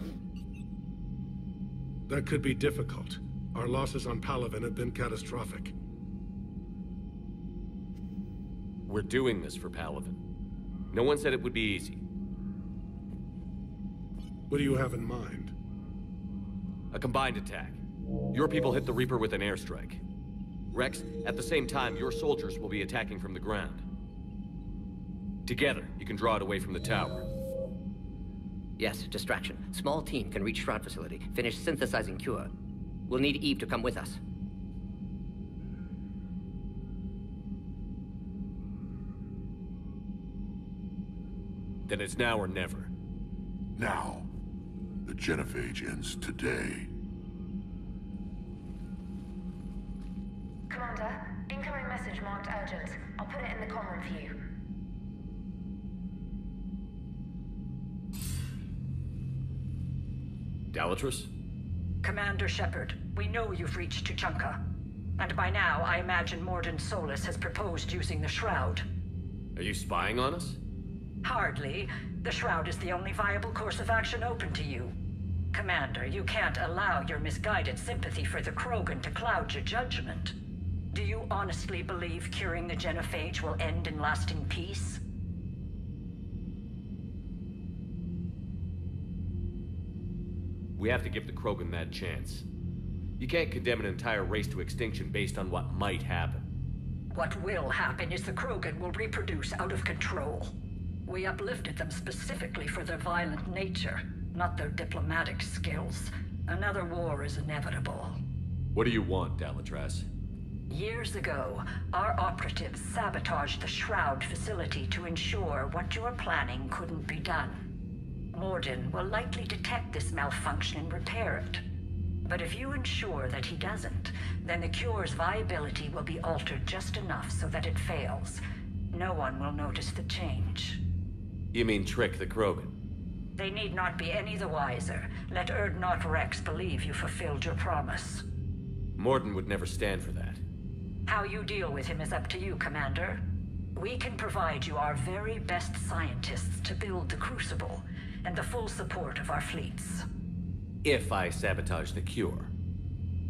That could be difficult. Our losses on Palaven have been catastrophic. We're doing this for Palaven. No one said it would be easy. What do you have in mind? A combined attack. Your people hit the Reaper with an airstrike. Rex, at the same time, your soldiers will be attacking from the ground. Together, you can draw it away from the tower. Yes, distraction. Small team can reach Shroud facility, finish synthesizing cure. We'll need Eve to come with us. Then it's now or never. Now. The genophage ends today. Commander, incoming message marked urgent. I'll put it in the comm room for you. Dalatrus? Commander Shepard, we know you've reached Tuchanka. And by now, I imagine Morden Solus has proposed using the Shroud. Are you spying on us? Hardly. The Shroud is the only viable course of action open to you. Commander, you can't allow your misguided sympathy for the Krogan to cloud your judgment. Do you honestly believe curing the genophage will end in lasting peace? We have to give the Krogan that chance. You can't condemn an entire race to extinction based on what might happen. What will happen is the Krogan will reproduce out of control. We uplifted them specifically for their violent nature, not their diplomatic skills. Another war is inevitable. What do you want, Dalatrus? Years ago, our operatives sabotaged the Shroud facility to ensure what you were planning couldn't be done. Morden will likely detect this malfunction and repair it. But if you ensure that he doesn't, then the cure's viability will be altered just enough so that it fails. No one will notice the change. You mean trick the Krogan? They need not be any the wiser. Let Erdnot Rex believe you fulfilled your promise. Morden would never stand for that. How you deal with him is up to you, Commander. We can provide you our very best scientists to build the Crucible, and the full support of our fleets. If I sabotage the cure.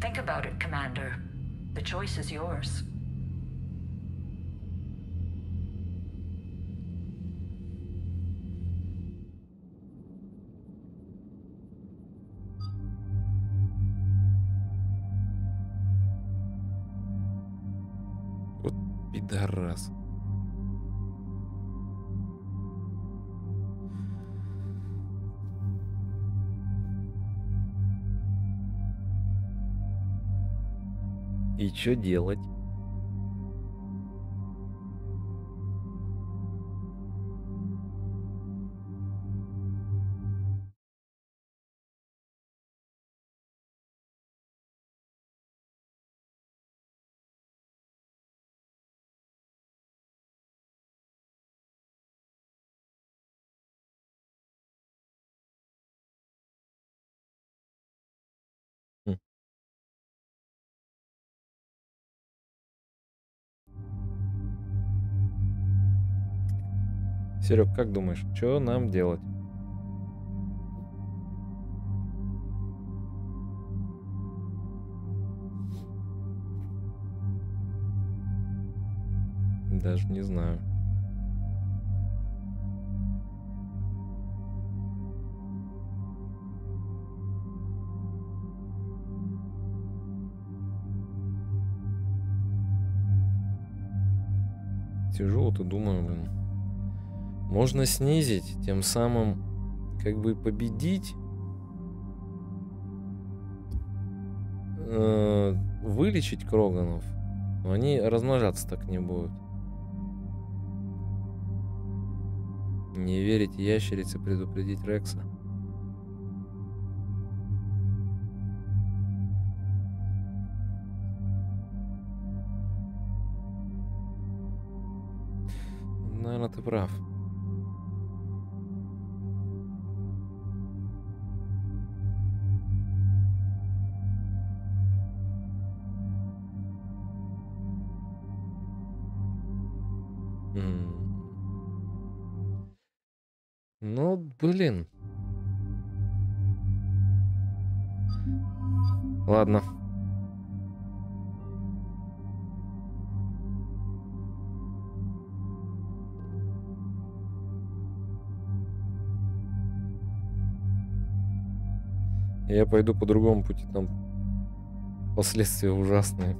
Think about it, Commander. The choice is yours. Вот пидорас. И что делать? Серег, как думаешь, что нам делать? Даже не знаю. Сижу вот и думаю, блин. Можно снизить, тем самым как бы победить, вылечить Кроганов, но они размножаться так не будут. Не верите ящерице предупредить Рекса? Наверное, ты прав. Ну, блин. Ладно. Я пойду по другому пути, там последствия ужасные.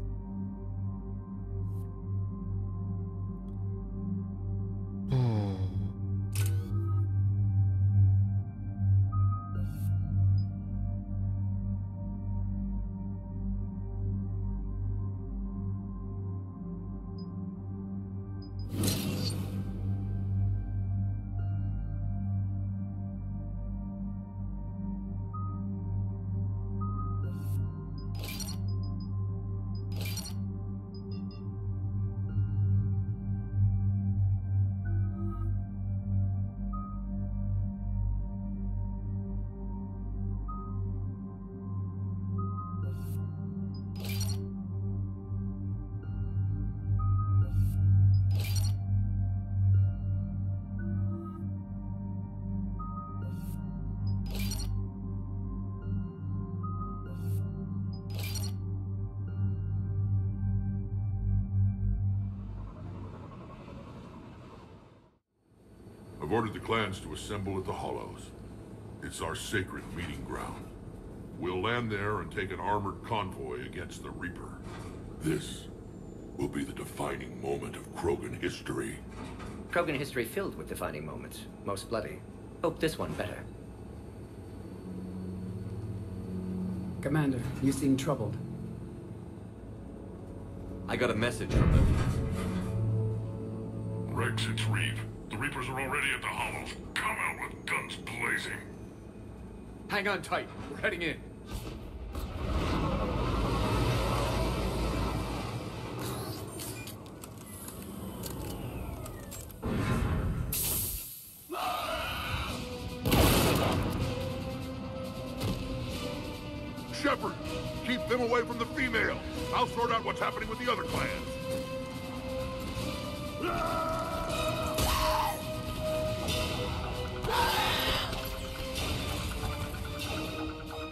I've ordered the clans to assemble at the Hollows. It's our sacred meeting ground. We'll land there and take an armored convoy against the Reaper. This will be the defining moment of Krogan history. Krogan history filled with defining moments. Most bloody. Hope this one better. Commander, you seem troubled. I got a message from them. Rex, it's Reeve. The Reapers are already at the Hollows. Come out with guns blazing. Hang on tight. We're heading in. Shepard, keep them away from the female. I'll sort out what's happening with the other clans.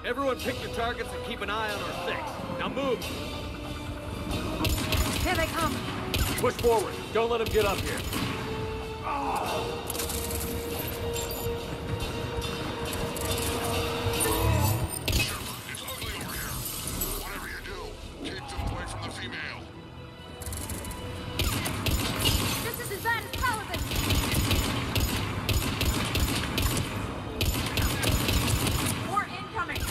Everyone pick your targets and keep an eye on our six. Now move! Here they come! Push forward. Don't let them get up here. It's ugly over here. Whatever you do, keep them away from the female. This is as bad as Paladin! More incoming!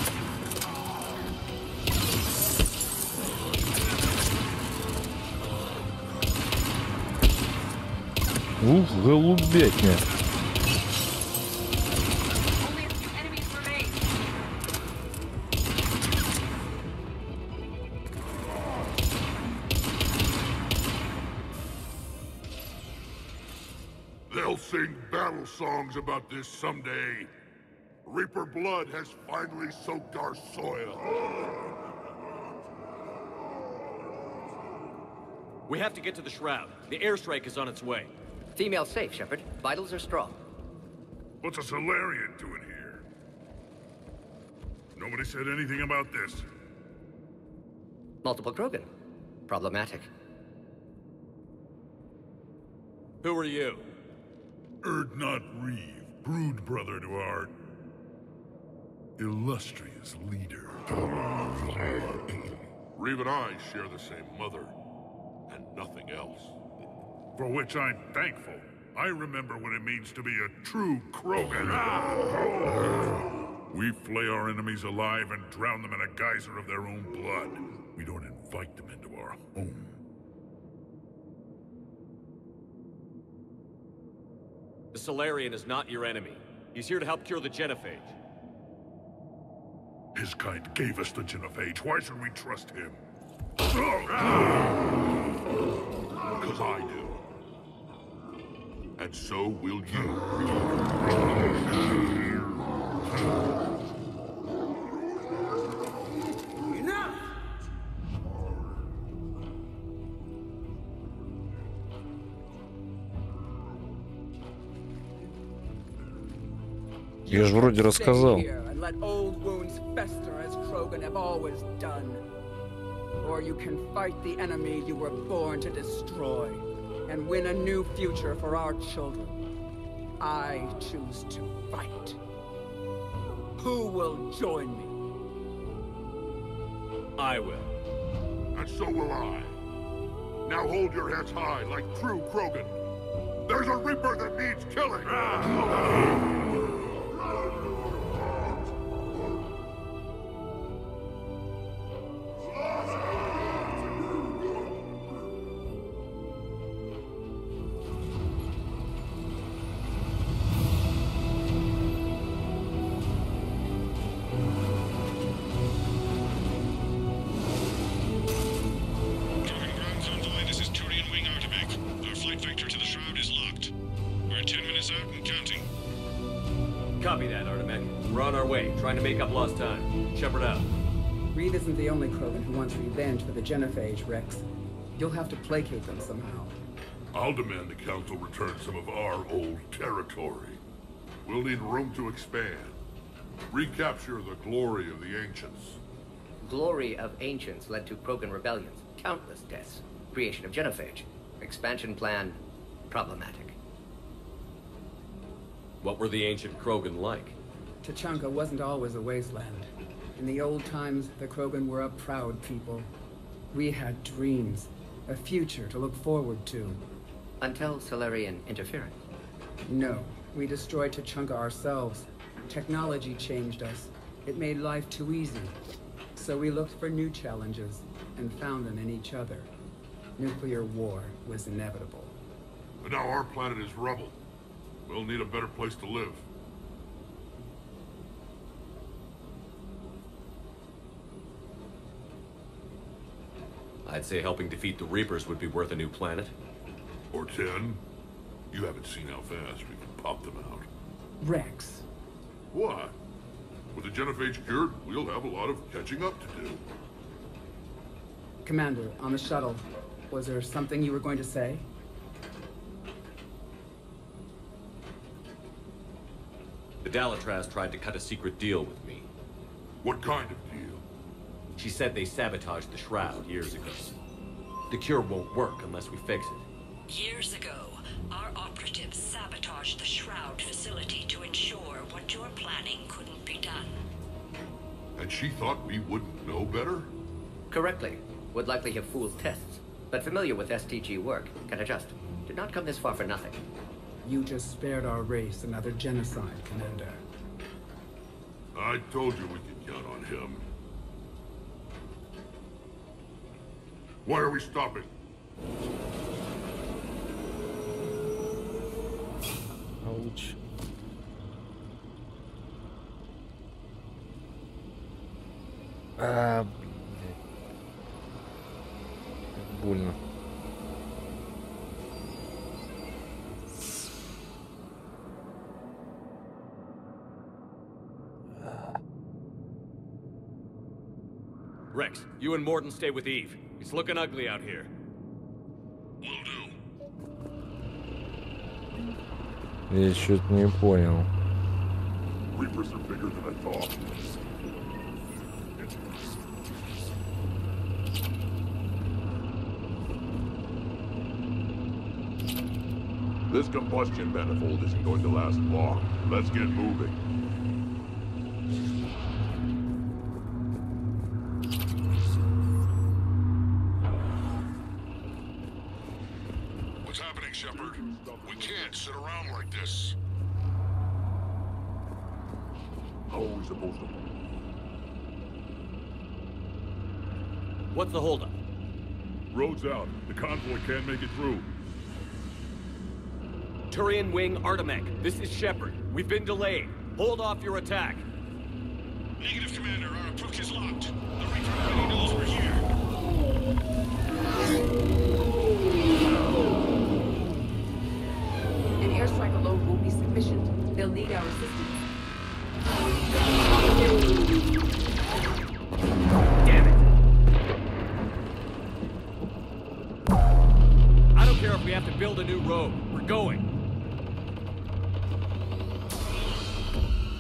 Ух, голубятня. They'll sing battle songs about this someday. Reaper blood has finally soaked our soil. We have to get to the Shroud. The airstrike is on its way. Female safe, Shepard. Vitals are strong. What's a Solarian doing here? Nobody said anything about this. Multiple Krogan. Problematic. Who are you? Erdnot Reeve, brood brother to our illustrious leader. Reeve and I share the same mother, and nothing else. For which I'm thankful. I remember what it means to be a true Krogan. We flay our enemies alive and drown them in a geyser of their own blood. We don't invite them into our home. The Solarian is not your enemy. He's here to help cure the genophage. His kind gave us the genophage. Why should we trust him? Because I do. And so will you. Enough! Я же вроде рассказал. And let old wounds fester as Krogan have always done. Or you can fight the enemy you were born to destroy and win a new future for our children. I choose to fight. Who will join me? I will. And so will I. Now hold your heads high like true Krogan. There's a Reaper that needs killing. Copy that, Artemek. We're on our way, trying to make up lost time. Shepard out. Reeve isn't the only Krogan who wants revenge for the genophage, Rex. You'll have to placate them somehow. I'll demand the Council return some of our old territory. We'll need room to expand. Recapture the glory of the Ancients. Glory of Ancients led to Krogan rebellions, countless deaths, creation of genophage. Expansion plan, problematic. What were the ancient Krogan like? Tuchanka wasn't always a wasteland. In the old times, the Krogan were a proud people. We had dreams, a future to look forward to. Until Solarian interference. No, we destroyed Tuchanka ourselves. Technology changed us. It made life too easy. So we looked for new challenges, and found them in each other. Nuclear war was inevitable. But now our planet is rubble. We'll need a better place to live. I'd say helping defeat the Reapers would be worth a new planet. Or 10. You haven't seen how fast we can pop them out. Rex. What? With the genophage cured, we'll have a lot of catching up to do. Commander, on the shuttle, was there something you were going to say? The Dalatraz tried to cut a secret deal with me. What kind of deal? She said they sabotaged the Shroud years ago. The cure won't work unless we fix it. Years ago, our operatives sabotaged the Shroud facility to ensure what you're planning couldn't be done. And she thought we wouldn't know better? Correctly. Would likely have fooled tests. But familiar with STG work, can adjust. Did not come this far for nothing. You just spared our race another genocide, Commander. I told you we could count on him. Why are we stopping? Ауч. Блядь. Как больно. Rex, you and Morden stay with Eve. It's looking ugly out here. Will do. Я чуть не понял. Reapers are bigger than I thought. This combustion manifold isn't going to last long. Let's get moving. What's happening, Shepard? We can't sit around like this. How are we supposed to? What's the holdup? Road's out. The convoy can't make it through. Turian Wing Artemec, this is Shepard. We've been delayed. Hold off your attack. Negative, Commander. Our approach is locked. The Reaper already knows we're here. An airstrike alone won't be sufficient. They'll need our assistance. Damn it! I don't care if we have to build a new road. We're going.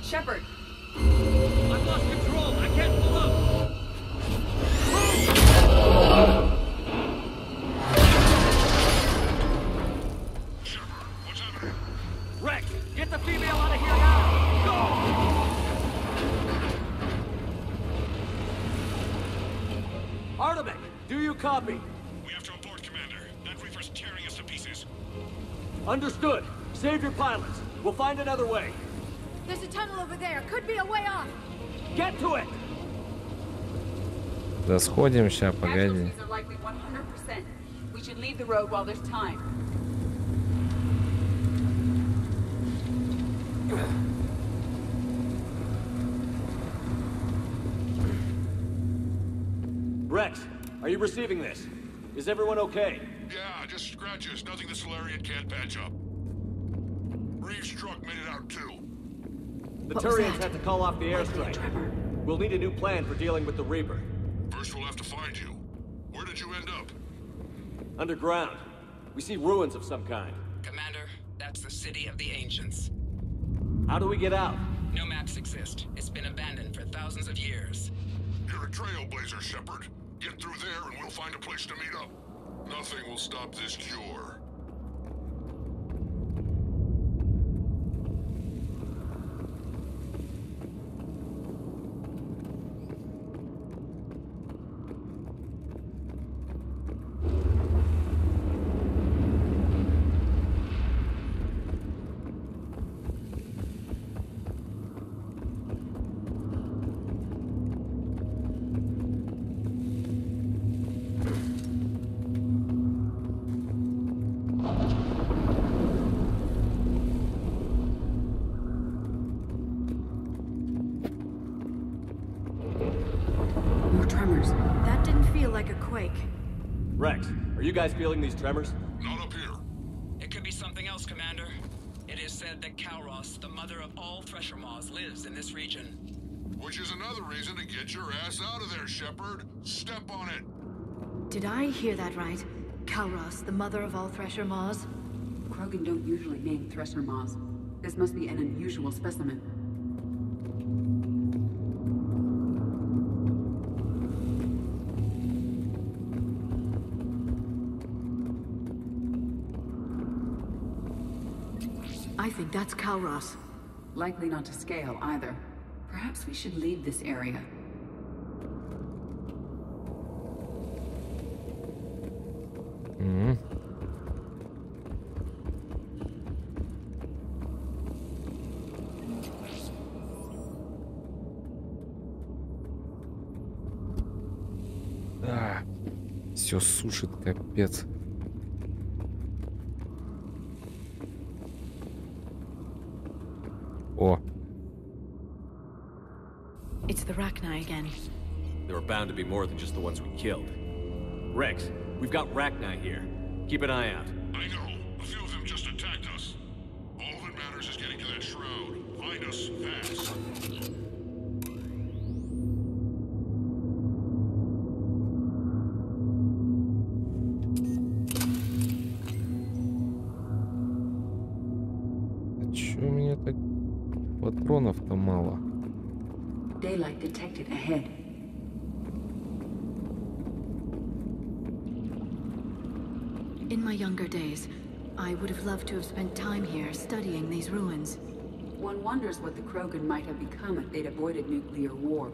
Shepard! I've lost control. I can't pull up. Shepard, what's happening? Rex, get the female out of here now. Go! Artemec, do you copy? We have to abort, Commander. That Reaper's tearing us to pieces. Understood. Save your pilots. We'll find another way. There's a tunnel over there. Could be a way off. Get to it! Да сходим ща, погоди. Casualties are likely 100%. We should leave the road while there's time. Rex, are you receiving this? Is everyone okay? Yeah, just scratches. Nothing the Solarian can't patch up. Reeves' truck made it out too. The Turians had to call off the airstrike. We'll need a new plan for dealing with the Reaper. First we'll have to find you. Where did you end up? Underground. We see ruins of some kind. Commander, that's the city of the ancients. How do we get out? No maps exist. It's been abandoned for thousands of years. You're a trailblazer, Shepard. Get through there and we'll find a place to meet up. Nothing will stop this cure. Tremors. That didn't feel like a quake. Rex, are you guys feeling these tremors? Not up here. It could be something else, Commander. It is said that Kalros, the mother of all Thresher Maws, lives in this region. Which is another reason to get your ass out of there, Shepard. Step on it. Did I hear that right? Kalros, the mother of all Thresher Maws? Krogan don't usually name Thresher Maws. This must be an unusual specimen. I think that's Kalros. Likely not to scale either. Perhaps we should leave this area. Все сушит, капец. it's the Rachni again. There are bound to be more than just the ones we killed. Rex, we've got Rachni here. Keep an eye out. I know. A few of them just attacked us. All that matters is getting to that shroud. Find us fast. Чё у меня так патронов-то мало? Daylight detected ahead. In my younger days, I would have loved to have spent time here studying these ruins. One wonders what the Krogan might have become if they'd avoided nuclear war.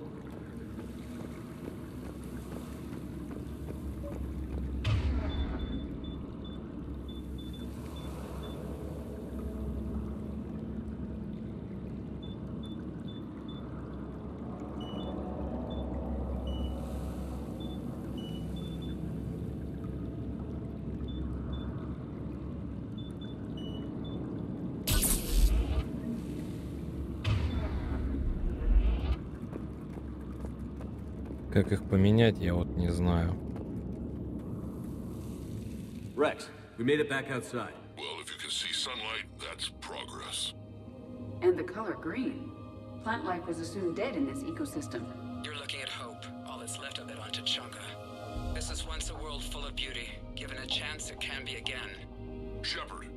Как их поменять, я вот не знаю. Rex, we made it back outside. Well, if you can see sunlight, that's progress. And the color green. Plant life was assumed dead in this ecosystem. You're looking at hope, all that's left of it on Tachunga. This is once a world full of beauty. Given a chance, it can be again. Shepard,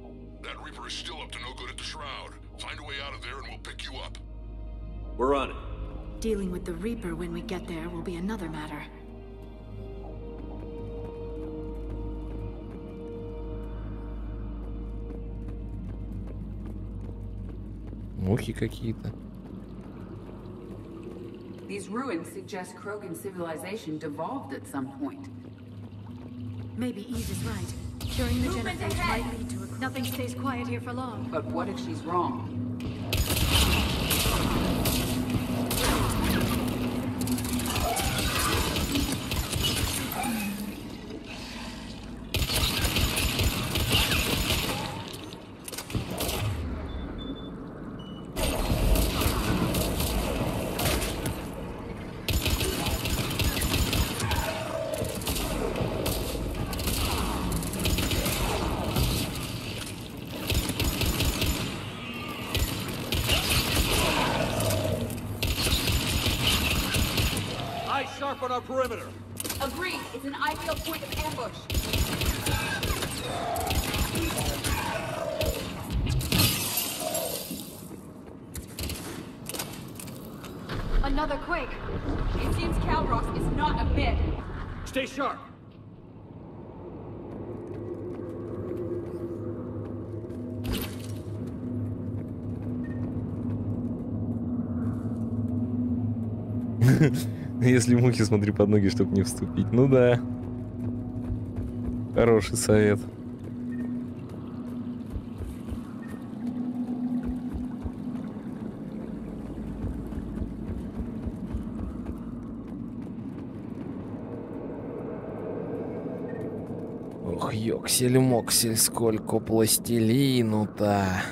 that Reaper is still up to no good at the Shroud. Find a way out of there and we'll pick you up. We're on it. Dealing with the Reaper when we get there will be another matter. Мухи какие-то. These ruins suggest Krogan civilization devolved at some point. Maybe Eve is right. During the genophage might lead to a... Nothing stays quiet here for long. But what if she's wrong? Sharp on our perimeter. Agreed. It's an ideal point of ambush. Another quake. It seems Calros is not a bit. Stay sharp. Если мухи, смотри под ноги, чтобы не вступить. Ну да. Хороший совет. Ох, ёксель-моксель, сколько пластилину-то.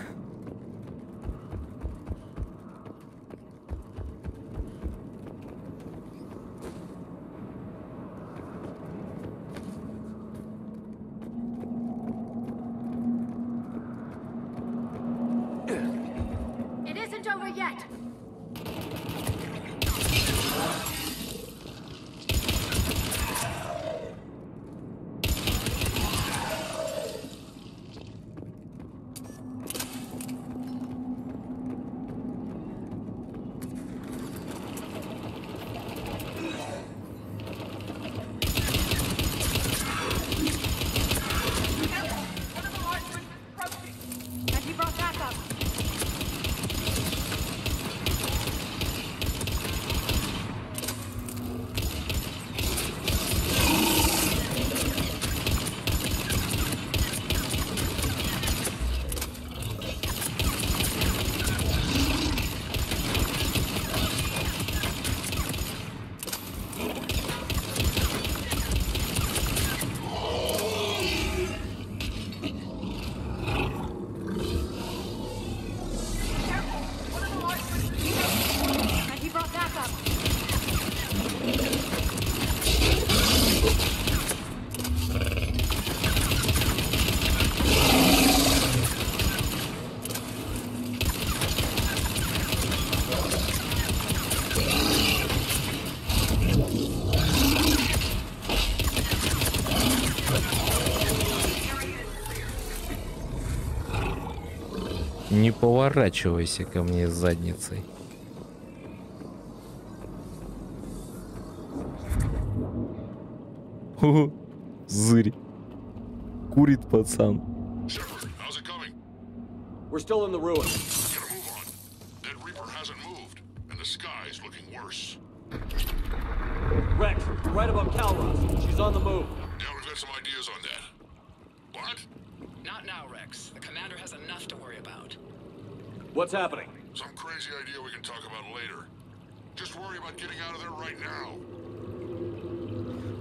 Не поворачивайся ко мне задницей. О, зырь. Курит пацан. We're still in the ruins. Gotta move on. That Reaper hasn't moved, and the sky's looking worse. Rex, right above Calros. She's on the move. Yeah, we've got some ideas on that. What? Not now, Rex. The commander has enough to worry about. What's happening? Some crazy idea we can talk about later. Just worry about getting out of there right now.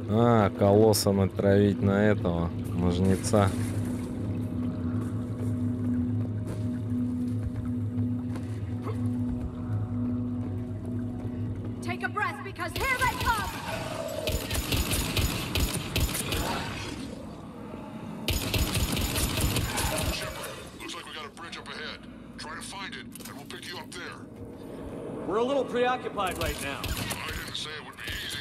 А, колоссом отправить на этого, на жнеца. Take a breath, because here they come! Looks like we got a bridge up ahead. Try to find it, and we'll pick you up there. We're a little preoccupied right now. I didn't say it would be easy.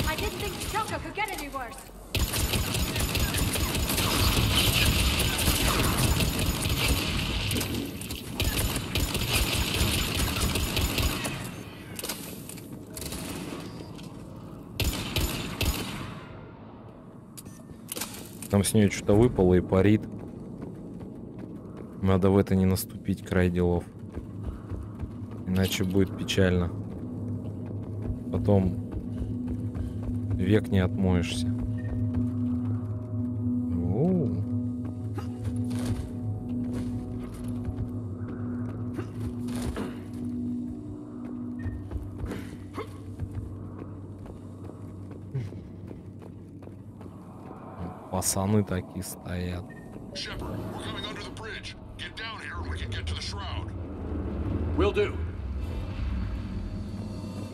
I didn't think Stoun could get any worse. Там с нее что-то выпало и парит. Надо в это не наступить, край делов. Иначе будет печально. Потом век не отмоешься. Оу. Пацаны такие стоят. Shepard, we're coming under the bridge. Get down here and we can get to the shroud. Will do.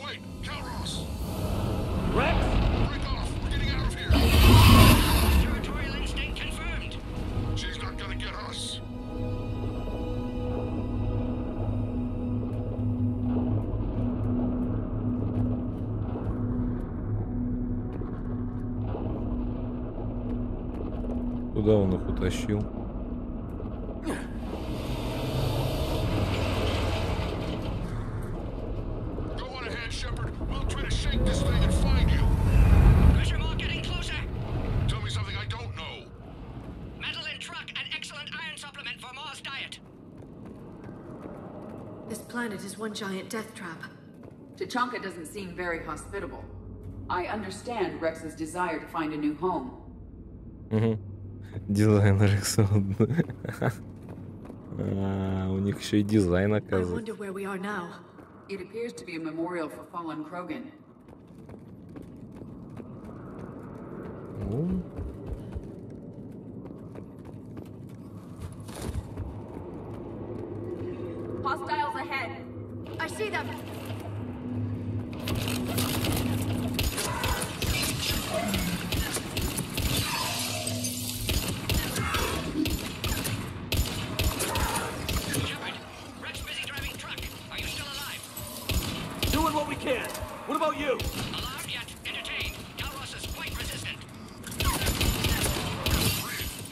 Wait, Calros! Rex! Break off! We're getting out of here! Territorial instinct confirmed. She's not gonna get us. Куда он их утащил? Go on ahead, Shepard. We'll try to shake this thing and find you. Pressure mark getting closer. Tell me something I don't know. Metal in truck and excellent iron supplement for Mars diet. This planet is one giant death trap. Tachanka doesn't seem very hospitable. I understand Rex's desire to find a new home. Дизайнер у них еще и дизайн, I оказывается. wonder where we are now. It appears to be a memorial for fallen Krogan. Hostiles ahead. I see them. Rex busy driving truck. Are you still alive? Doing what we can. What about you? Alarmed yet? Entertained. Calros is quite resistant.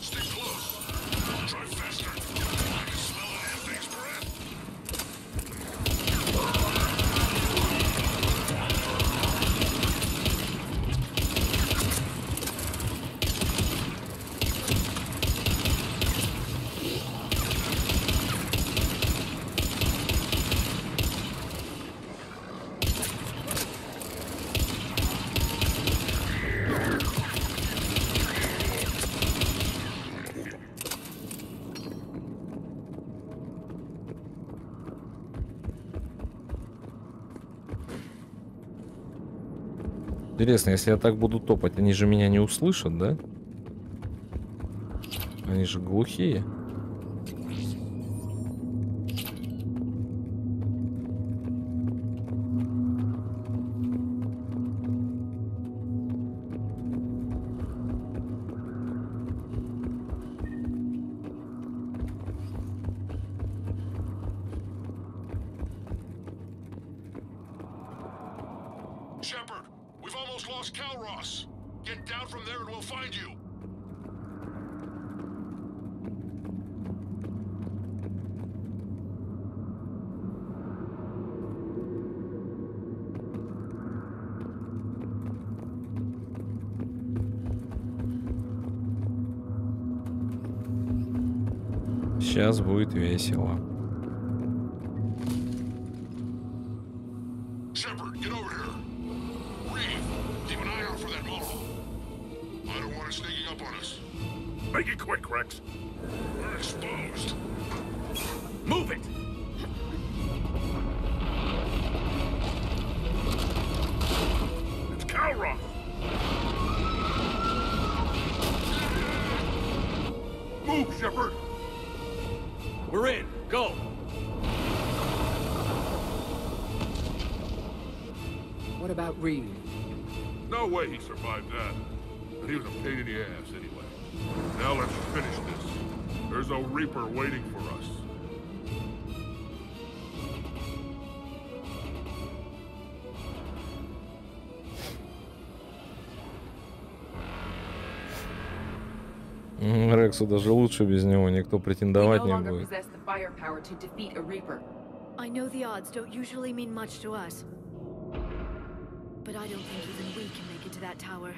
Stay close. Drive faster. I can smell the damn thing's breath. Интересно, если я так буду топать, они же меня не услышат, да? Они же глухие. almost lost Calross. Get down from there and we'll find you. Сейчас будет весело. Shepard, get over here. Reed, keep an eye out for that mall. I don't want it sneaking up on us. Make it quick, Rex. We're exposed. Move it! It's Calross. Move, Shepard. We're in. Go. What about Reed? No way he survived that. But he was a pain in the ass anyway. Now let's finish this. There's a Reaper waiting for us. Рексу даже лучше без него, никто претендовать не будет. I know the odds don't usually mean much to us. But I don't think even we can make it to that tower.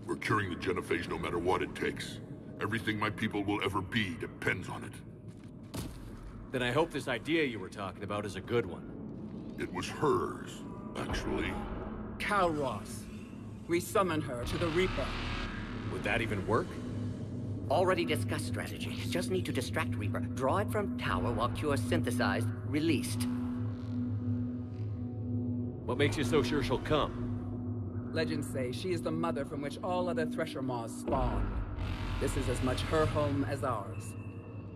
We're curing the genophage no matter what it takes. Everything my people will ever be depends on it. Then I hope this idea you were talking about is a good one. It was hers, actually. Calross. We summon her to the Reaper. Would that even work? Already discussed strategy. Just need to distract Reaper. Draw it from tower while Cure synthesized, released. What makes you so sure she'll come? Legends say she is the mother from which all other Thresher Maws spawned. This is as much her home as ours.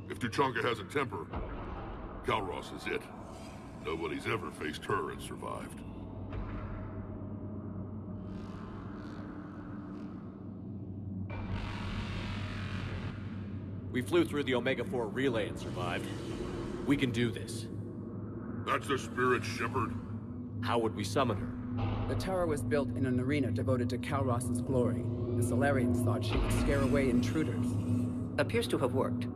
If Tuchanka has a temper, Calross is it. Nobody's ever faced her and survived. We flew through the Omega-4 relay and survived. We can do this. That's the spirit, Shepard. How would we summon her? The tower was built in an arena devoted to Calross's glory. The Solarians thought she would scare away intruders. Appears to have worked.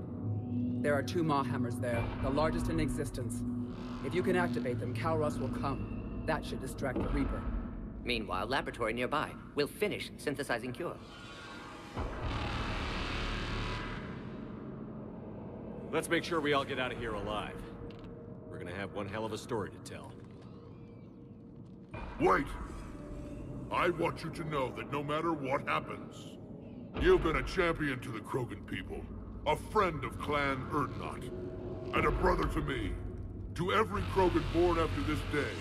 There are 2 Maw hammers there, the largest in existence. If you can activate them, Calross will come. That should distract the Reaper. Meanwhile, laboratory nearby. We'll finish synthesizing Cure. Let's make sure we all get out of here alive. We're gonna have one hell of a story to tell. Wait! I want you to know that no matter what happens, you've been a champion to the Krogan people, a friend of Clan Erdnot, and a brother to me. To every Krogan born after this day,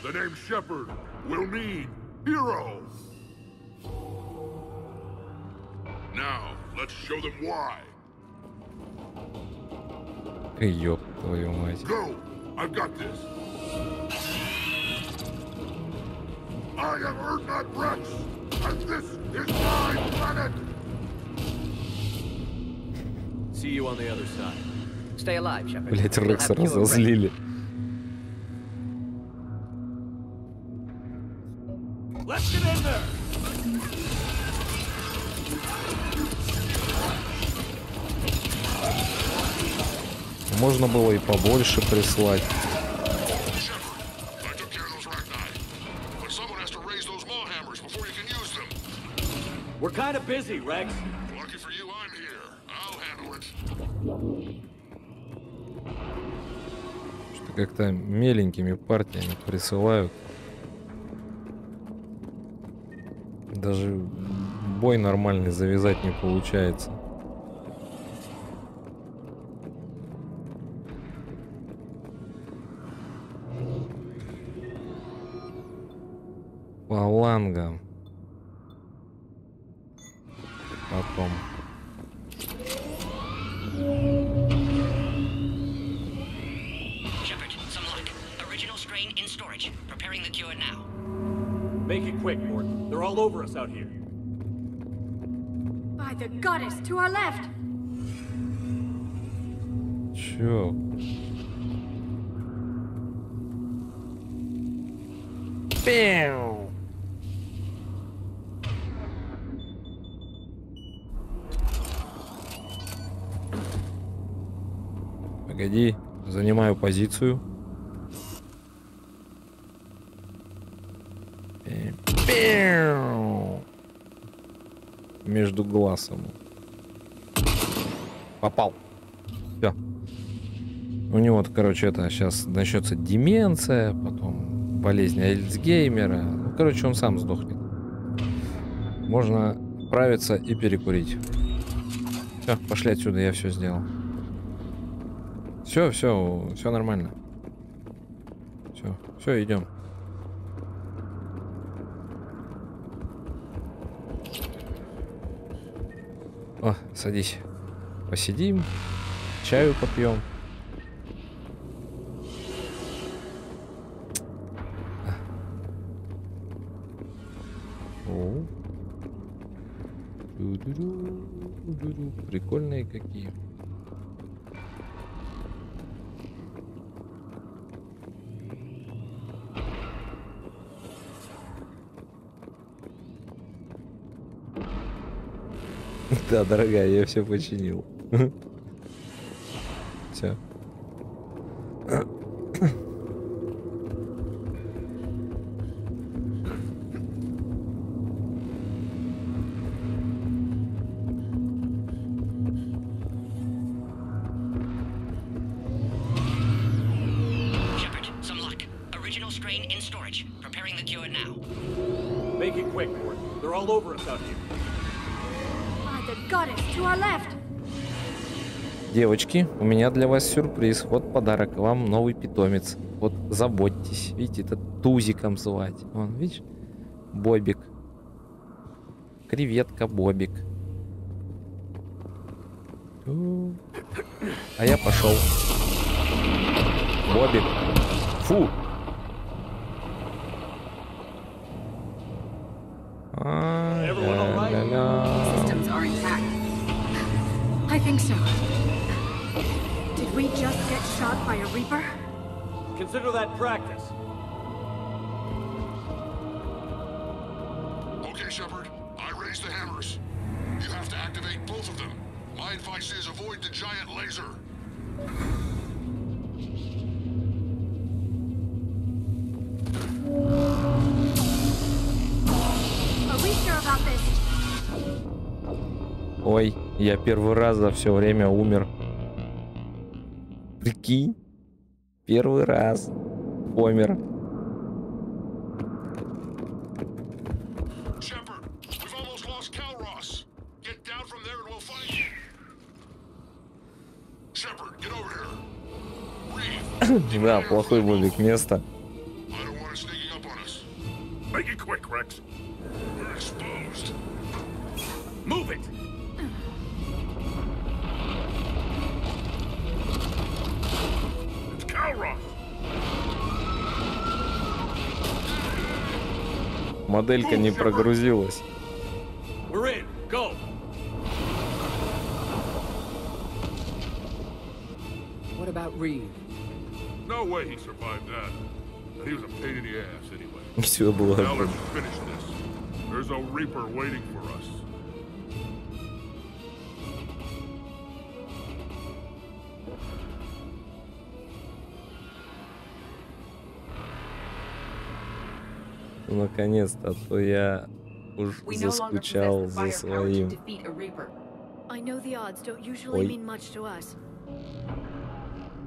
the name Shepard will mean hero! Now, let's show them why. Ёб твою мать. Go! I've got this. I am Erdnot Rex, and this is my planet! See you on the other side. Stay alive, Shepard. Блять, Рекса разозлили. Let's get in there! Можно было и побольше прислать. We're kind of busy, Rex. Lucky for you, I'm here. I'll handle it. Что как-то меленькими партиями присылают. Даже бой нормальный завязать не получается. Фаланга. Потом. Shepard, some luck. Original strain in storage. Preparing the cure now. Make it quick, Mort. They're all over us out here. By the goddess, to our left! Чё? Пяу! Погоди, занимаю позицию. Между глазом. Попал. Все. У него, короче, это сейчас начнется деменция, потом болезнь Альцгеймера. Ну, короче, он сам сдохнет. Можно отправиться и перекурить. Все, пошли отсюда, я все сделал. Все нормально. Все, идем. О, садись. Посидим, чаю попьем. О. Прикольные какие. Да, дорогая, я все починил. Все. Shepard, some luck. Original strain in storage. Preparing the cure now. Make it quick, Mort. They're all over us out here. The goddess to our left. Девочки, у меня для вас сюрприз. Вот подарок. Вам новый питомец. Вот заботьтесь. Видите, это тузиком звать. Вон, видишь? Бобик. Креветка Бобик. А я пошел. Бобик. Фу. Systems are intact. I think so. Did we just get shot by a Reaper? Consider that practice. Okay, Shepard. I raised the hammers. You have to activate both of them. My advice is avoid the giant laser. Are we sure about this? Ой, я первый раз за все время умер. Прикинь, первый раз помер. Да, плохой Бобик, место. Make it quick, Rex. We're exposed. Move it. It's Calroth. Моделька не прогрузилась. We're in. Go. What about Reed? No way he survived that. He was a pain in the ass anyway. Все было. Now let's finish this. There's a Reaper waiting for us. Наконец-то, а то я уж заскучал за своим. I know the odds don't usually mean much to us.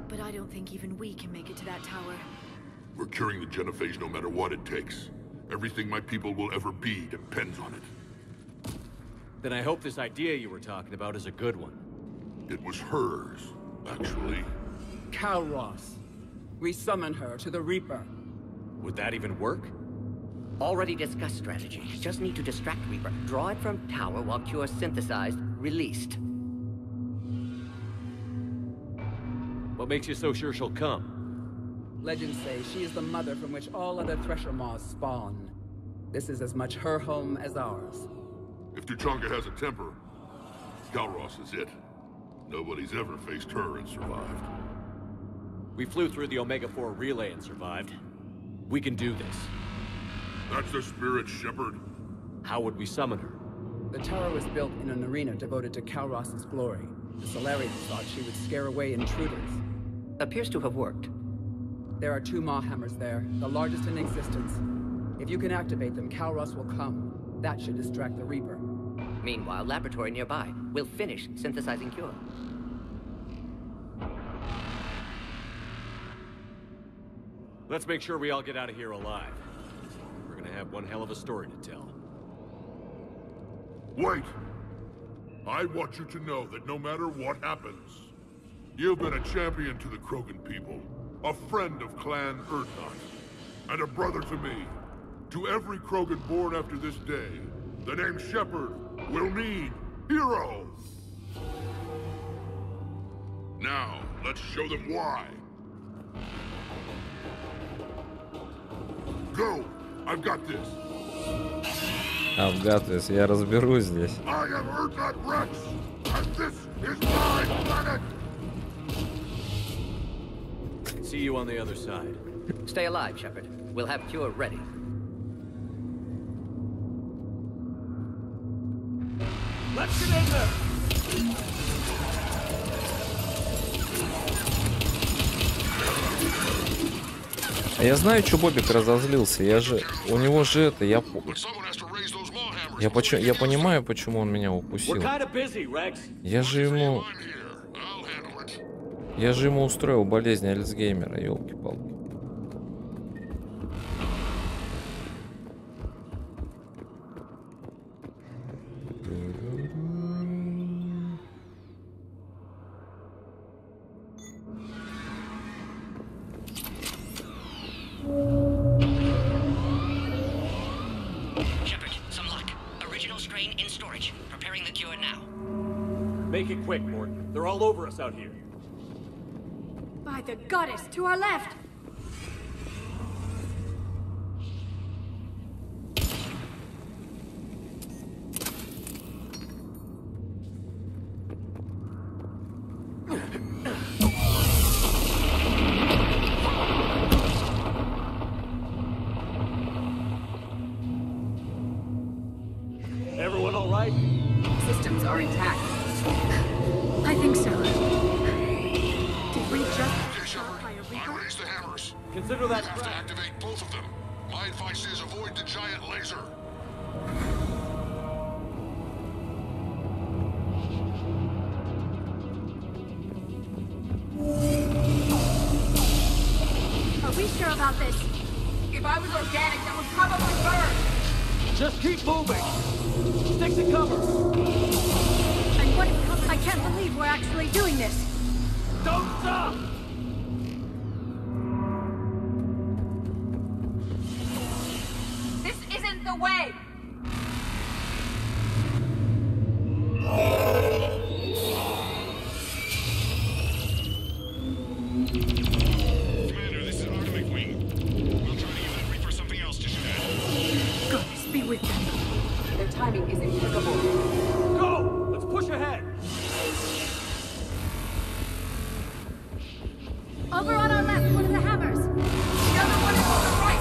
But I don't think even we can make it to that tower. We're curing the genophage no matter what it takes. Everything my people will ever be depends on it. Then I hope this idea you were talking about is a good one. It was hers, actually. Calroth. We summon her to the Reaper. Would that even work? Already discussed strategy. Just need to distract Reaper. Draw it from tower while cure synthesized, released. What makes you so sure she'll come? Legends say she is the mother from which all other Thresher Maws spawn. This is as much her home as ours. If Tuchanka has a temper, Calroth is it. Nobody's ever faced her and survived. We flew through the Omega-4 relay and survived. We can do this. That's the spirit, Shepard. How would we summon her? The tower was built in an arena devoted to Calroth's glory. The Solarians thought she would scare away intruders. Appears to have worked. There are 2 Maw hammers there, the largest in existence. If you can activate them, Kalros will come. That should distract the Reaper. Meanwhile, laboratory nearby. We'll finish synthesizing cure. Let's make sure we all get out of here alive. We're gonna have one hell of a story to tell. Wait! I want you to know that no matter what happens, you've been a champion to the Krogan people, a friend of Clan Erdnot, and a brother to me. To every Krogan born after this day, the name Shepard will mean hero! Now, let's show them why. Go! I've got this! I've got this. Я разберусь здесь. I am Erdnot Rex, and this is my planet! See you on the other side. Stay alive, Shepard. We'll have cure ready. Let's get in there! А я знаю, что Бобик разозлился. Я же... У него же это... Я понимаю, почему он меня упустил. Я же ему... Я же ему устроил болезнь Альцгеймера, елки-палки. Shepard, some luck. Original strain in storage. Preparing the cure now. Make it quick, Mort. They're all over us out here. By the goddess, to our left! Everyone all right? Systems are intact. I think so. Did we just... Raise the hammers. Consider that You have to activate both of them. My advice is avoid the giant laser. Are we sure about this? If I was organic, that would probably burn. Just keep moving. Stick to cover. And what is covered? I can't believe we're actually doing this. Don't stop! This isn't the way. Commander, this is Atomic Wing. We'll try to give that Reaper something else to shoot at. Goddess, be with them. Their timing is impeccable. Go! Let's push ahead. Over on our left, one of the hammers. The other one is on the right.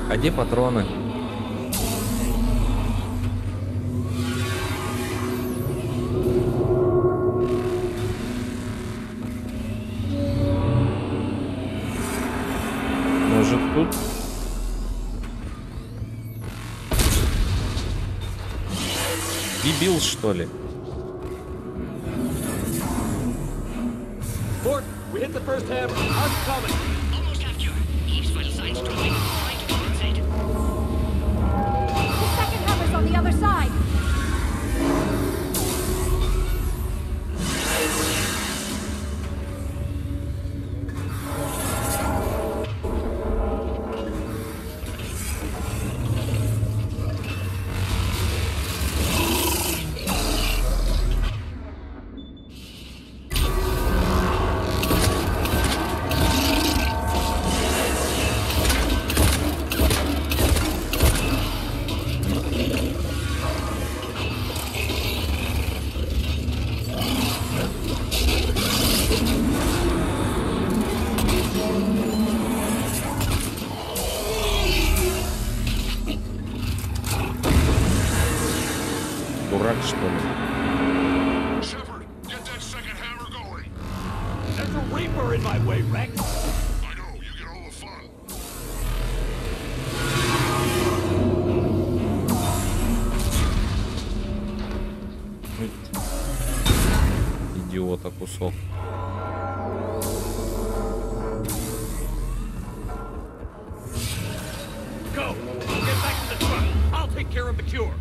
А где патроны? Может тут? Дебил, что ли? Fort, we hit the first hammer. I'm coming. Almost have cure. Eve's vital signs dropping. Trying to compensate. The second hammer's on the other side. Дурак, что ли? Shepard, get that second hammer going. There's a Reaper in my way, Rex. I know, you get all the fun. Идиота кусок. Go. Get back to the truck. I'll take care of the cure.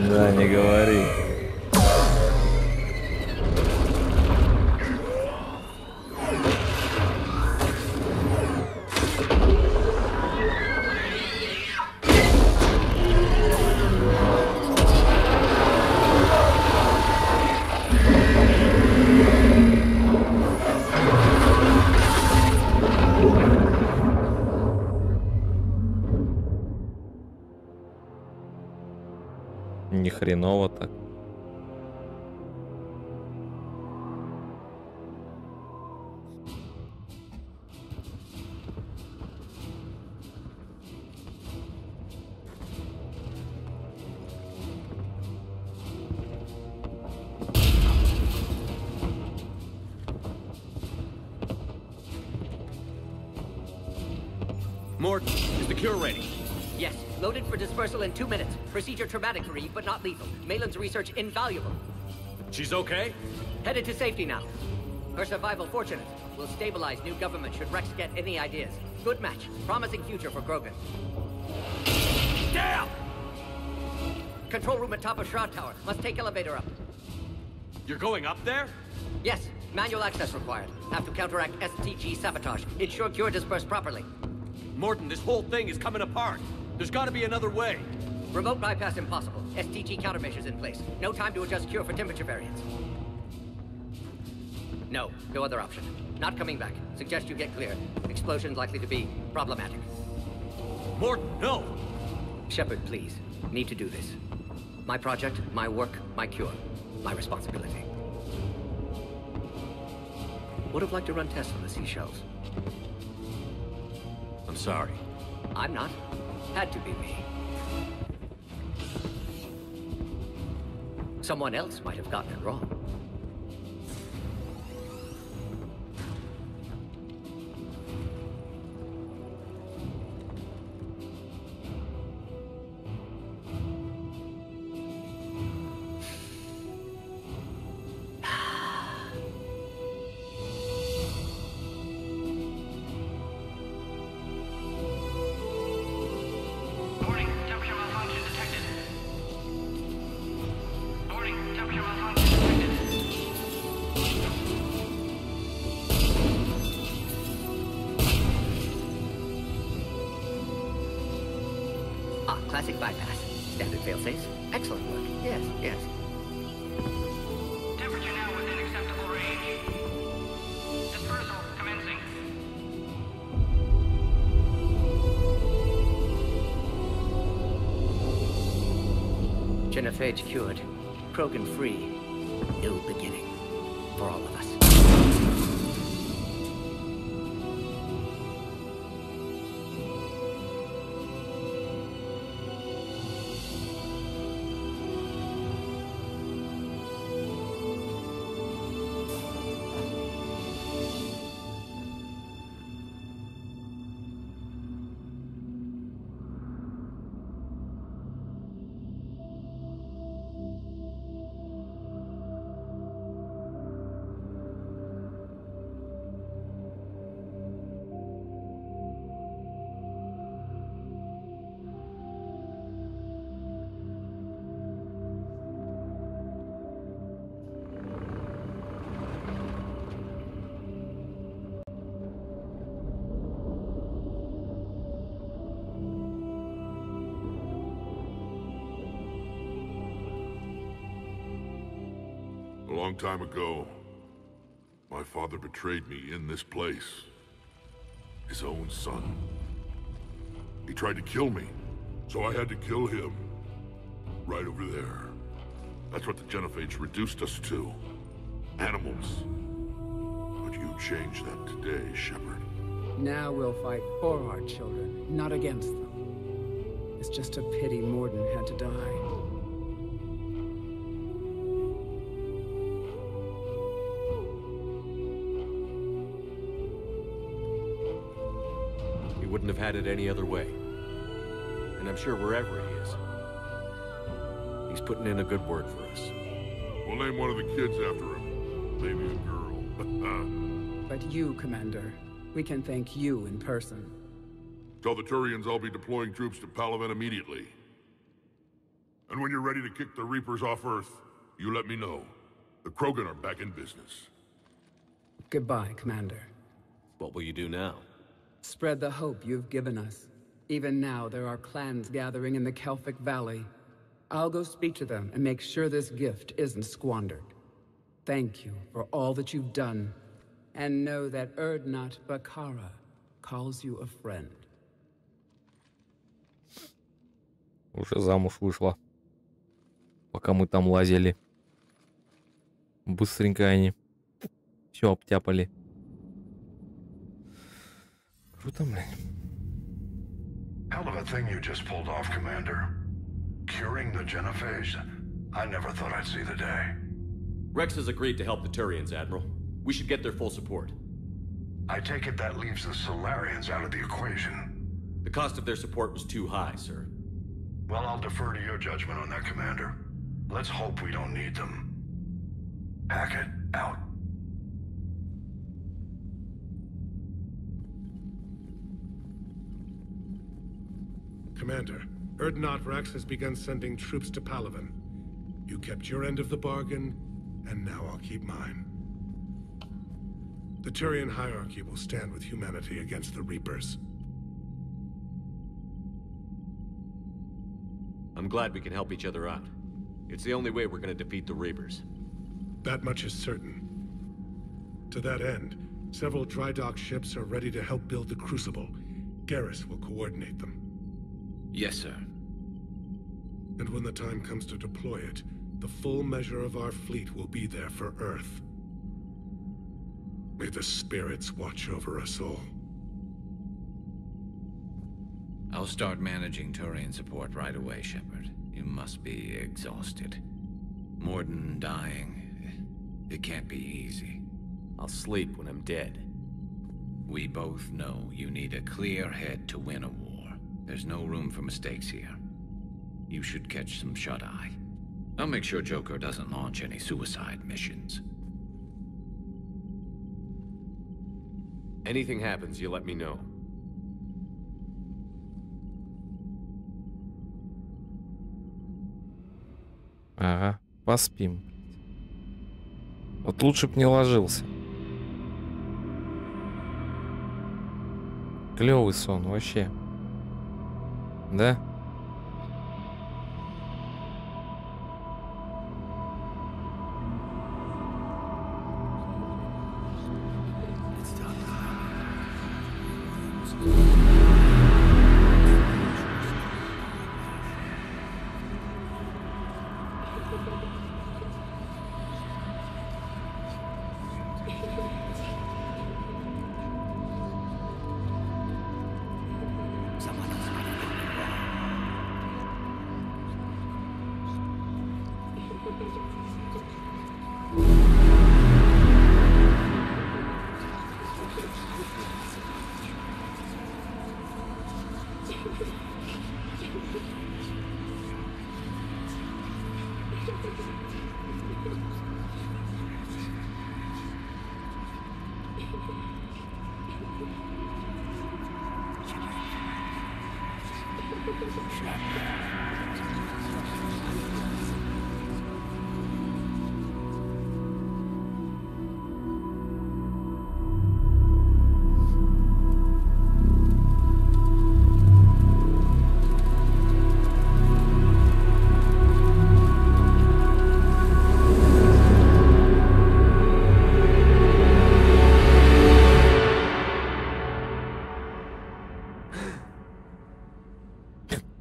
Да, не говори. Ни хреново так. Mort, is the cure ready? Yes, loaded for dispersal in 2 minutes. Procedure traumatic for Eve, but not lethal. Malin's research invaluable. She's okay? Headed to safety now. Her survival fortunate. Will stabilize new government should Rex get any ideas. Good match. Promising future for Krogan. Damn! Control room at top of Shroud Tower. Must take elevator up. You're going up there? Yes, manual access required. Have to counteract STG sabotage. Ensure cure dispersed properly. Morton, this whole thing is coming apart. There's got to be another way. Remote bypass impossible. STG countermeasures in place. No time to adjust cure for temperature variance. No other option. Not coming back. Suggest you get clear. Explosion likely to be problematic. Morton, no! Shepard, please. Need to do this. My project, my work, my cure. My responsibility. Would have liked to run tests on the seashells. I'm sorry. I'm not. Had to be me. Someone else might have gotten it wrong. Warning, temperature malfunction detected. Warning, temperature malfunction detected. Ah, classic bypass. Standard failsafes. Excellent work. Yes, yes. Temperature now within acceptable range. Dispersal commencing. Genophage cured. Krogan free. New beginning. For all of us. A long time ago, my father betrayed me in this place. His own son. He tried to kill me, so I had to kill him. Right over there. That's what the Genophage reduced us to. Animals. But you changed that today, Shepard. Now we'll fight for our children, not against them. It's just a pity Morden had to die. He wouldn't have had it any other way. And I'm sure wherever he is, he's putting in a good word for us. We'll name one of the kids after him. Maybe a girl. But you, Commander, we can thank you in person. Tell the Turians I'll be deploying troops to Palaven immediately. And when you're ready to kick the Reapers off Earth, you let me know. The Krogan are back in business. Goodbye, Commander. What will you do now? Spread the hope you've given us. Even now, there are clans gathering in the Kelphic Valley. I'll go speak to them and make sure this gift isn't squandered. Thank you for all that you've done. And know that Urdnot Bakara calls you a friend. Уже замуж вышла. Пока мы там лазили. Быстренько они все обтяпали. Круто, блин. Hell of a thing you just pulled off, Commander. Curing the Genophage. I never thought I'd see the day. Rex has agreed to help the Turians, Admiral. We should get their full support. I take it that leaves the Solarians out of the equation. The cost of their support was too high, sir. Well, I'll defer to your judgment on that, Commander. Let's hope we don't need them. Hackett, out. Commander, Urdnot Rex has begun sending troops to Palaven. You kept your end of the bargain, and now I'll keep mine. The Turian hierarchy will stand with humanity against the Reapers. I'm glad we can help each other out. It's the only way we're gonna defeat the Reapers. That much is certain. To that end, several dry dock ships are ready to help build the Crucible. Garrus will coordinate them. Yes, sir. And when the time comes to deploy it, the full measure of our fleet will be there for Earth. May the spirits watch over us all. I'll start managing Turian support right away, Shepard. You must be exhausted. Morden dying. It can't be easy. I'll sleep when I'm dead. We both know you need a clear head to win a war. There's no room for mistakes here. You should catch some shut-eye. I'll make sure Joker doesn't launch any suicide missions. Anything happens, you let me know. Ага, поспим. Вот лучше б не ложился. Клевый сон, вообще. Да?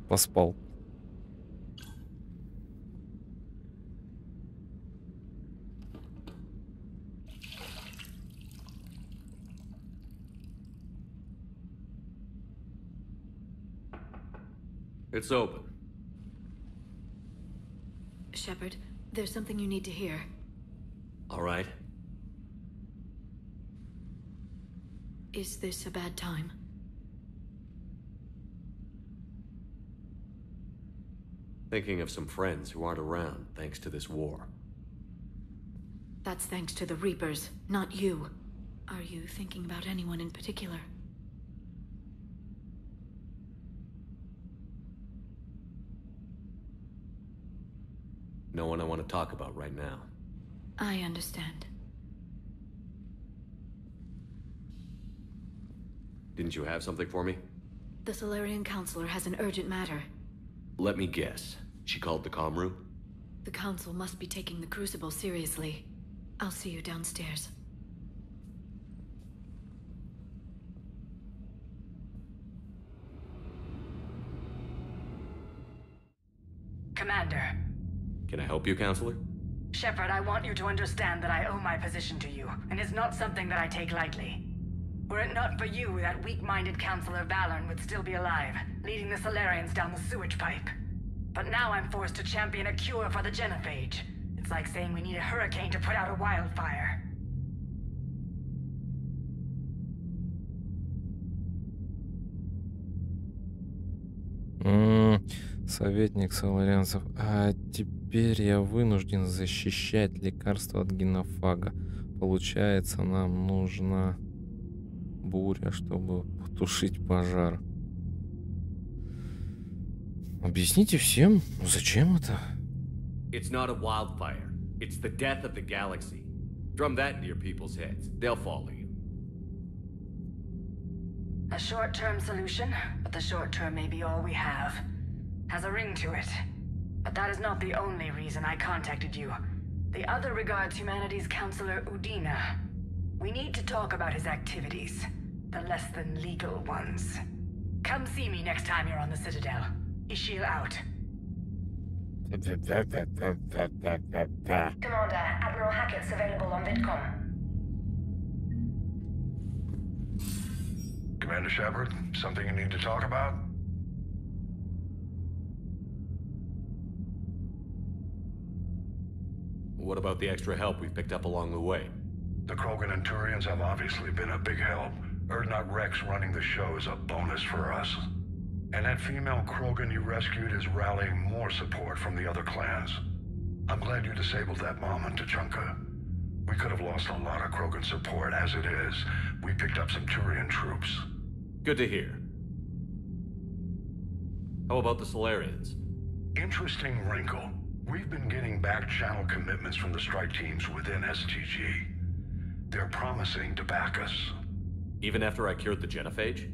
Поспал. It's open. Shepard, there's something you need to hear. All right. Is this a bad time? Thinking of some friends who aren't around thanks to this war. That's thanks to the Reapers, not you. Are you thinking about anyone in particular? No one I want to talk about right now. I understand. Didn't you have something for me? The Solarian Counselor has an urgent matter. Let me guess. She called the comm room? The Council must be taking the Crucible seriously. I'll see you downstairs. Commander. Can I help you, Counselor? Shepard, I want you to understand that I owe my position to you, and it's not something that I take lightly. Were it not for you, that weak-minded Counselor Valorn would still be alive, leading the Solarians down the sewage pipe. But now I'm forced to champion a cure for the genophage. It's like saying we need a hurricane to put out a wildfire. Советник соларианцев. А теперь я вынужден защищать лекарство от генофага. Получается, нам нужна буря, чтобы потушить пожар. Объясните всем, зачем это? It's not a wildfire. It's the death of the galaxy. Drum that into your people's heads. They'll follow you. A short-term solution, but the short term may be all we have. Has a ring to it. But that is not the only reason I contacted you. The other regards humanity's Counselor Udina. We need to talk about his activities. The less than legal ones. Come see me next time you're on the Citadel. Ishil out. Commander, Admiral Hackett's available on VidCom. Commander Shepard, something you need to talk about? What about the extra help we've picked up along the way? The Krogan and Turians have obviously been a big help. Urdnot Rex running the show is a bonus for us. And that female Krogan you rescued is rallying more support from the other clans. I'm glad you disabled that mom in Tuchanka. We could have lost a lot of Krogan support. As it is, we picked up some Turian troops. Good to hear. How about the Solarians? Interesting wrinkle. We've been getting back-channel commitments from the strike teams within STG. They're promising to back us. Even after I cured the genophage?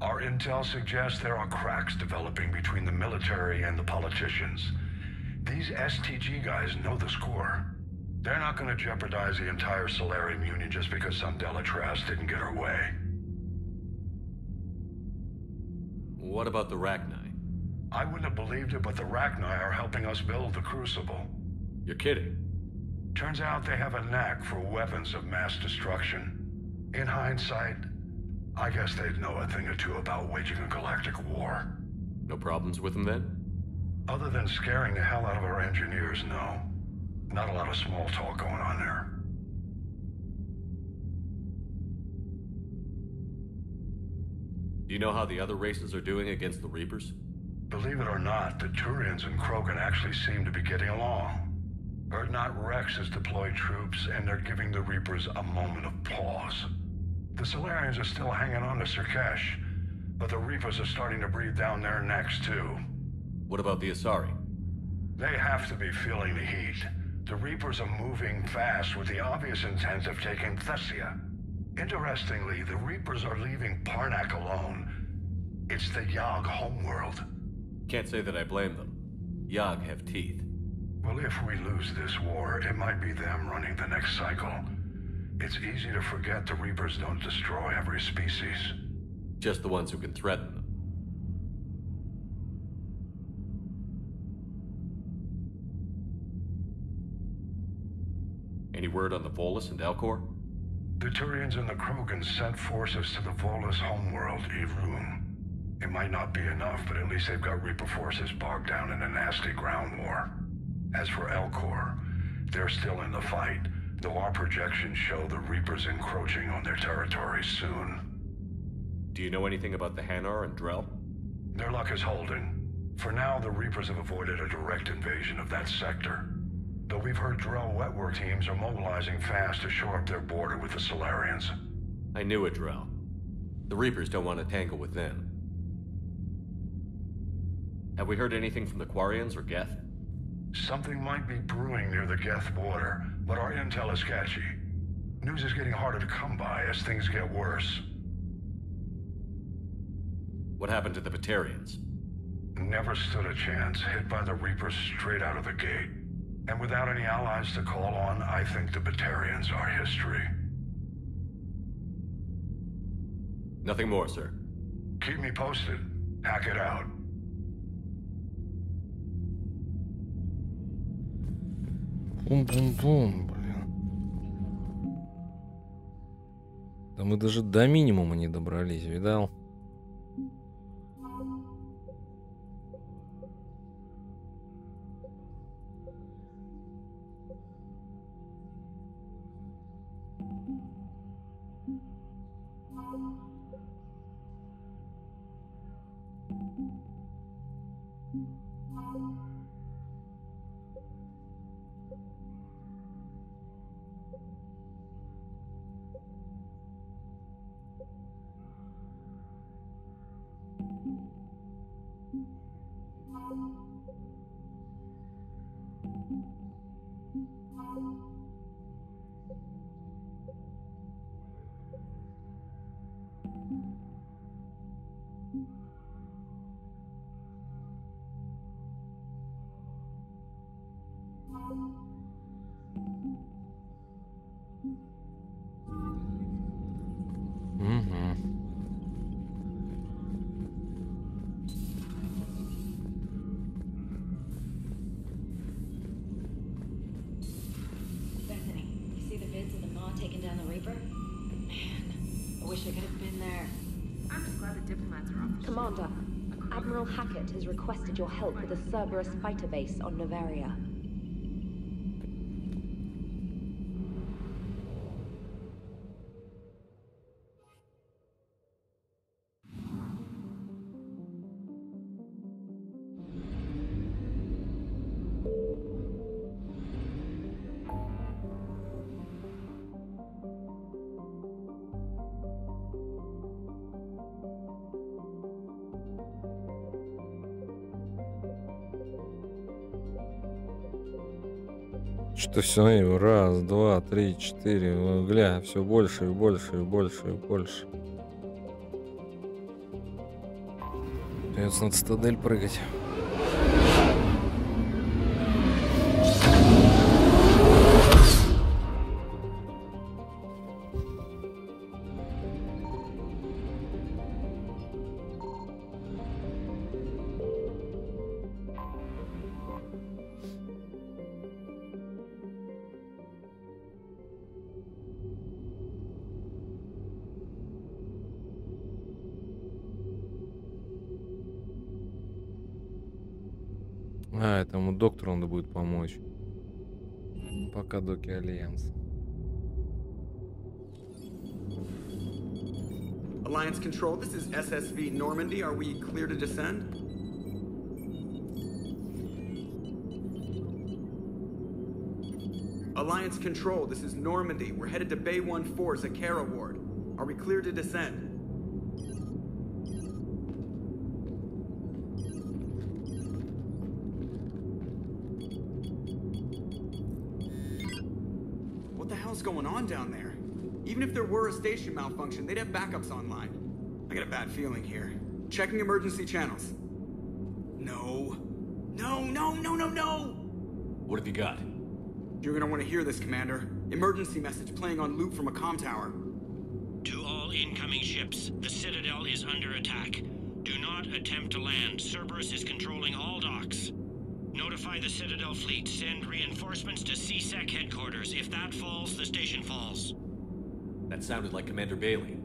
Our intel suggests there are cracks developing between the military and the politicians. These STG guys know the score. They're not going to jeopardize the entire Solarium Union just because some Delatras didn't get her way. What about the Rachni? I wouldn't have believed it, but the Rachni are helping us build the Crucible. You're kidding. Turns out they have a knack for weapons of mass destruction. In hindsight, I guess they'd know a thing or two about waging a galactic war. No problems with them then? Other than scaring the hell out of our engineers, no. Not a lot of small talk going on there. Do you know how the other races are doing against the Reapers? Believe it or not, the Turians and Krogan actually seem to be getting along. Urdnot Rex has deployed troops, and they're giving the Reapers a moment of pause. The Solarians are still hanging on to Sirkesh, but the Reapers are starting to breathe down their necks, too. What about the Asari? They have to be feeling the heat. The Reapers are moving fast with the obvious intent of taking Thessia. Interestingly, the Reapers are leaving Parnak alone. It's the Yogg homeworld. Can't say that I blame them. Yogg have teeth. Well, if we lose this war, it might be them running the next cycle. It's easy to forget the Reapers don't destroy every species. Just the ones who can threaten them. Any word on the Volus and Elcor? The Turians and the Krogan sent forces to the Volus homeworld, Evroom. It might not be enough, but at least they've got Reaper forces bogged down in a nasty ground war. As for Elcor, they're still in the fight, though our projections show the Reapers encroaching on their territory soon. Do you know anything about the Hanar and Drell? Their luck is holding. For now, the Reapers have avoided a direct invasion of that sector. Though we've heard Drell Wetwork teams are mobilizing fast to shore up their border with the Solarians. I knew it, Drell. The Reapers don't want to tangle with them. Have we heard anything from the Quarians or Geth? Something might be brewing near the Geth border, but our intel is sketchy. News is getting harder to come by as things get worse. What happened to the Batarians? Never stood a chance, hit by the Reapers straight out of the gate. And without any allies to call on, I think the Batarians are history. Nothing more, sir. Keep me posted. Hack it out. Бум-бум-бум, блин. Да мы даже до минимума не добрались, видал? Commander, Admiral Hackett has requested your help with a Cerberus fighter base on Novaria. Что все, раз, два, три, четыре, гля, все больше и больше и больше и больше. Придется на цитадель прыгать. А, этому доктору надо будет помочь. Пока доки Альянс. Alliance Control, this is SSV Normandy. Are we clear to descend? Alliance Control, this is Normandy. We're headed to Bay 1-4, Zakara Ward. Are we clear to descend? What the hell's going on down there? Even if there were a station malfunction, they'd have backups online. I got a bad feeling here. Checking emergency channels. No. No, no, no, no, no! What have you got? You're gonna want to hear this, Commander. Emergency message playing on loop from a comm tower. To all incoming ships, the Citadel is under attack. Do not attempt to land. Cerberus is controlling all docks. Notify the Citadel fleet. Send reinforcements to CSEC headquarters. If that falls, the station falls. That sounded like Commander Bailey.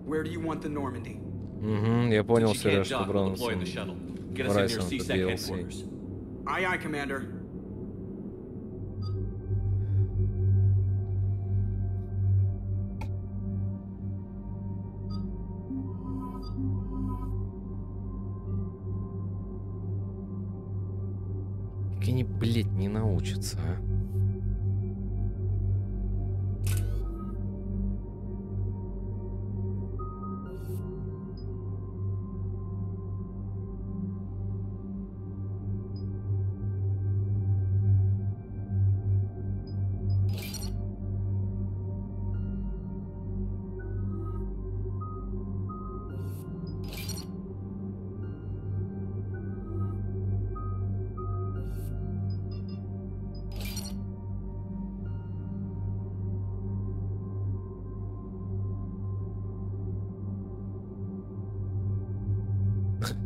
Where do you want the Normandy? Я понял, Сереж, что Браунс Horizon это DLC. Aye, aye, Commander. Как они, блядь, не научатся, а?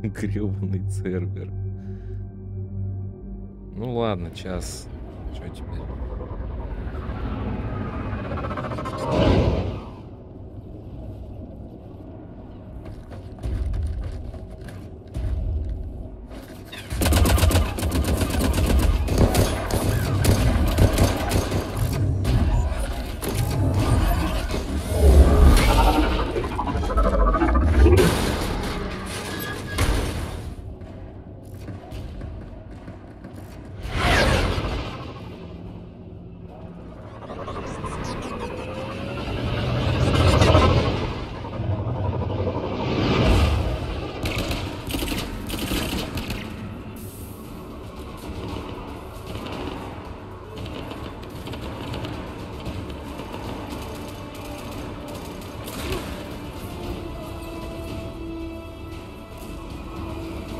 Гребаный Цербер. Ну ладно, час. Что теперь?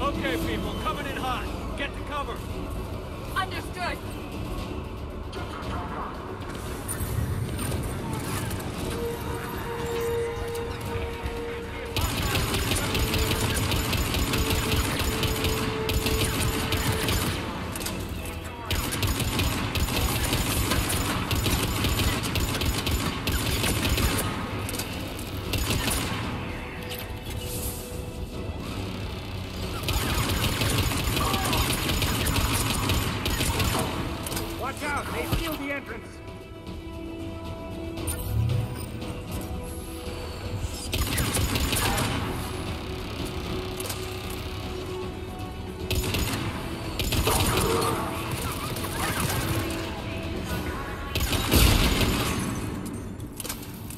Okay, people, coming in hot. Get to cover. Understood. Watch out! They sealed the entrance!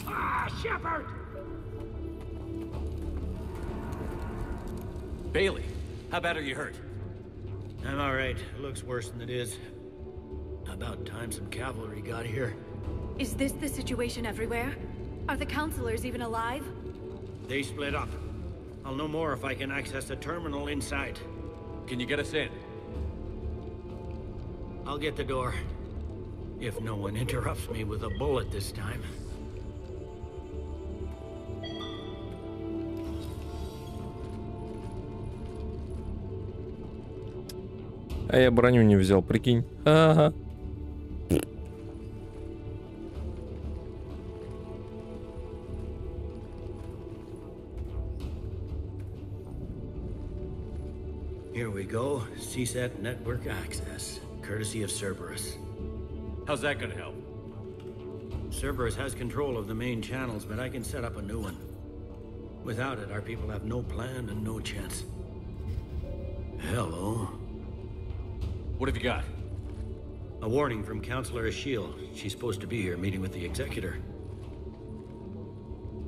Ah, Shepard! Bailey, how bad are you hurt? I'm all right. It looks worse than it is. About time some cavalry got here. Is this the situation everywhere? Are the counselors even alive? They split up. I'll know more if I can access the terminal inside. Can you get us in? I'll get the door. If no one interrupts me with a bullet this time. А я броню не взял, прикинь. Ага. Here we go. CSAT network access, courtesy of Cerberus. How's that gonna help? Cerberus has control of the main channels, but I can set up a new one. Without it, our people have no plan and no chance. Hello. What have you got? A warning from Counselor Ashiel. She's supposed to be here meeting with the Executor.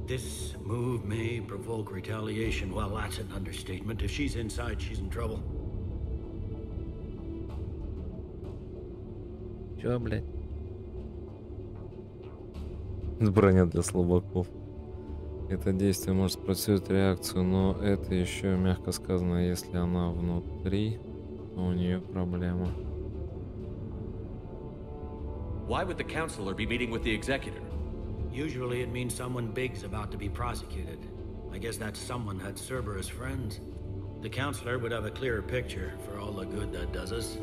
This move may provoke retaliation. Well, that's an understatement. If she's inside, she's in trouble. Чё, блядь? Броня для слабаков. Это действие может спровоцировать реакцию, но это еще мягко сказано, если она внутри, то у нее проблема. Why would the counselor be meeting with the executor? Usually it means someone big's about to be prosecuted. I guess that someone had Cerberus friends. The counselor would have a clearer picture for all the good that does us.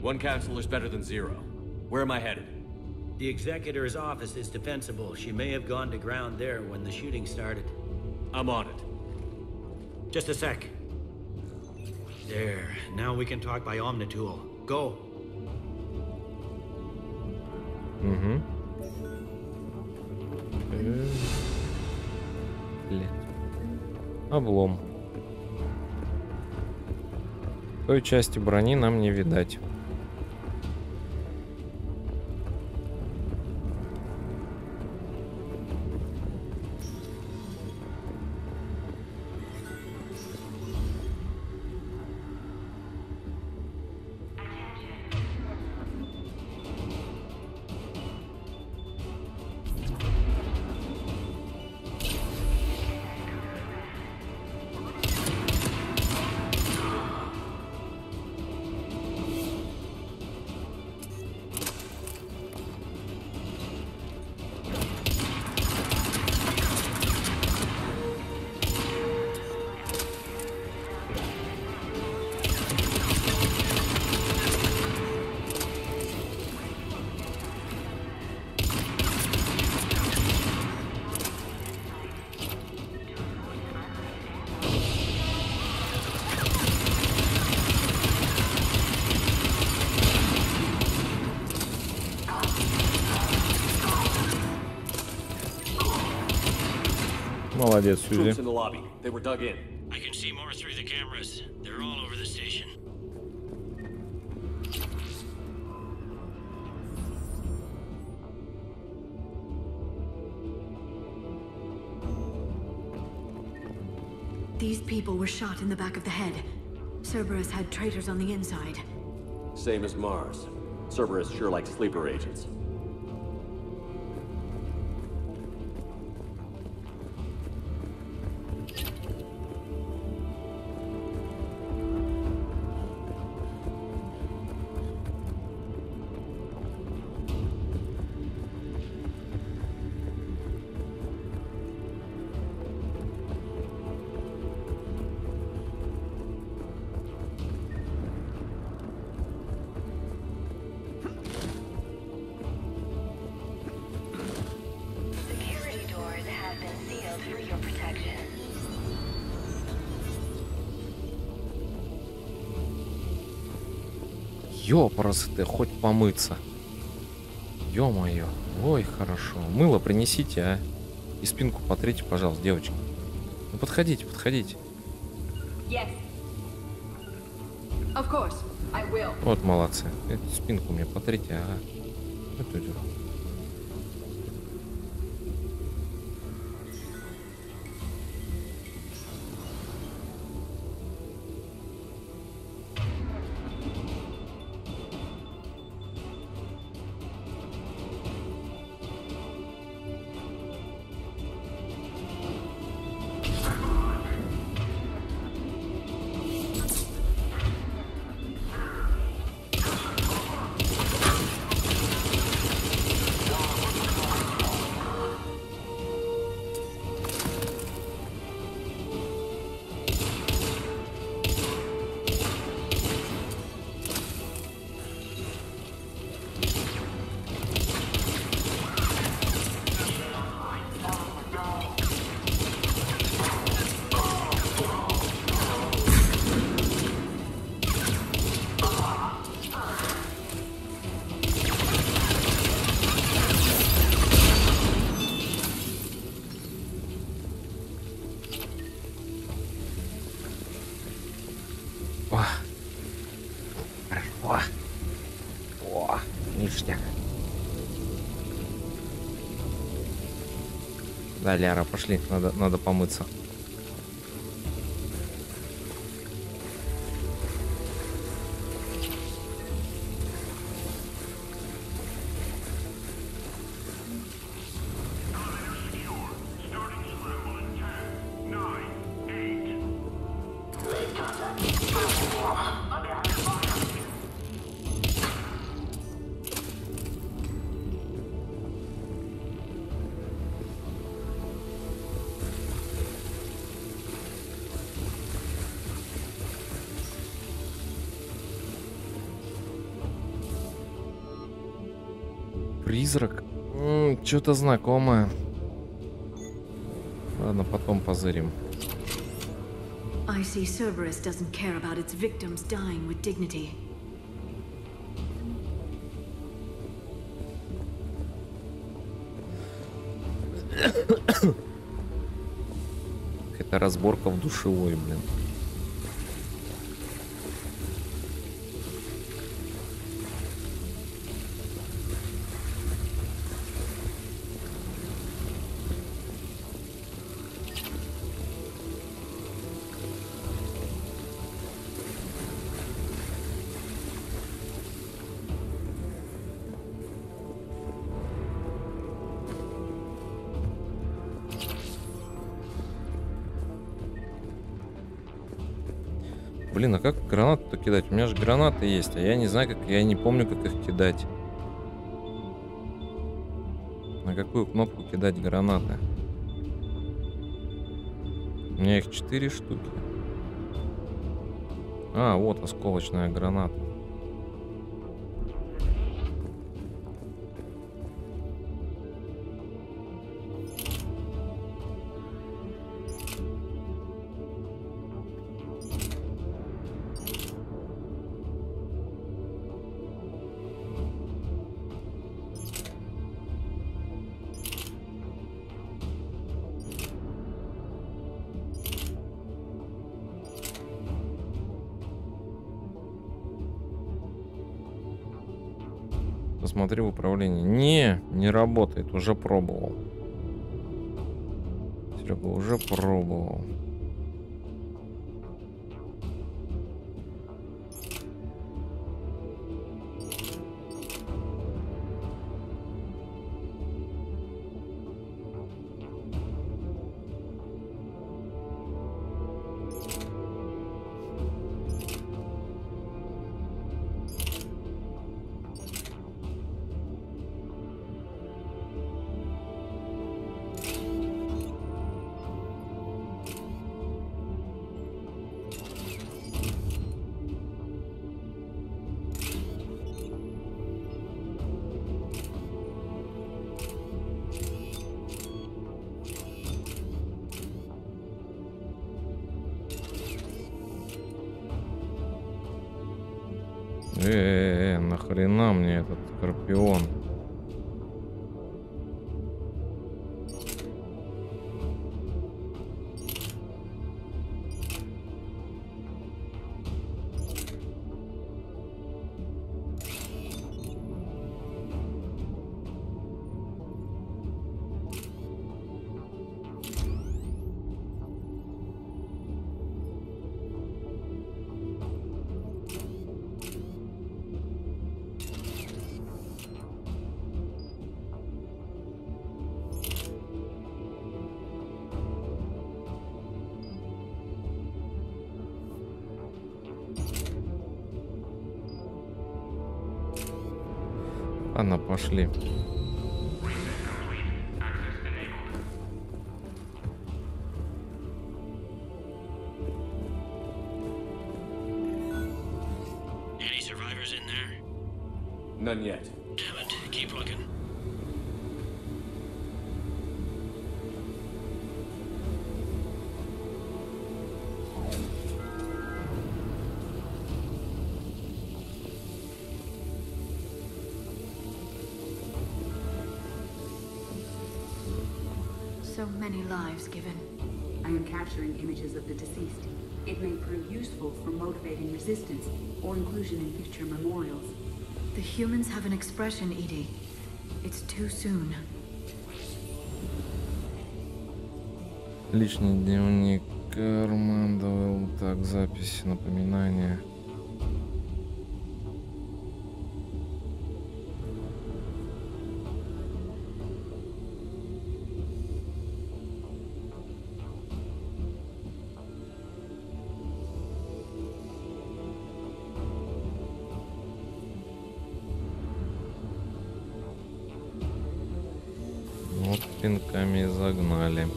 One counselor's better than zero. Where am I headed? The Executor's office is defensible. She may have gone to ground there when the shooting started. I'm on it. Just a sec. There. Now we can talk by Omnitool. Go. Угу. Облом. Той части брони нам не видать. Молодец, Сьюзи. Troops in the lobby. They were dug in. I can see more through the cameras. They're all over the station. These people were shot in the back of the head. Cerberus had traitors on the inside. Same as Mars. Cerberus sure likes sleeper agents. Ёпрст, хоть помыться. Ё-моё. Ой, хорошо. Мыло принесите, а. И спинку потрите, пожалуйста, девочки. Ну подходите, подходите. Yes. Of course, I will. Вот молодцы. Эту спинку мне потрите, ага. Это идёт. Да, Ляра, пошли, надо помыться. Призрак? Что-то знакомое. Ладно, потом позырим. I see Cerberus doesn't care about its victims dying with dignity. Это разборка в душевой, блин. Блин, а как гранату-то кидать? У меня же гранаты есть, а я не знаю, как, я не помню, как их кидать. На какую кнопку кидать гранаты? У меня их 4 штуки. А, вот осколочная граната. Посмотри в управлении. Не работает. Уже пробовал. Серега, уже пробовал. Нахрена мне этот скорпион? Ладно, пошли. Any survivors in there? None yet. Damn it. Keep looking. So many lives given. I am capturing images of the deceased. It may prove useful for motivating resistance or inclusion in future memorials. The humans have an expression, Edie. It's too soon. Личный дневник Армандо. Так, запись, напоминания. Вот пинками загнали.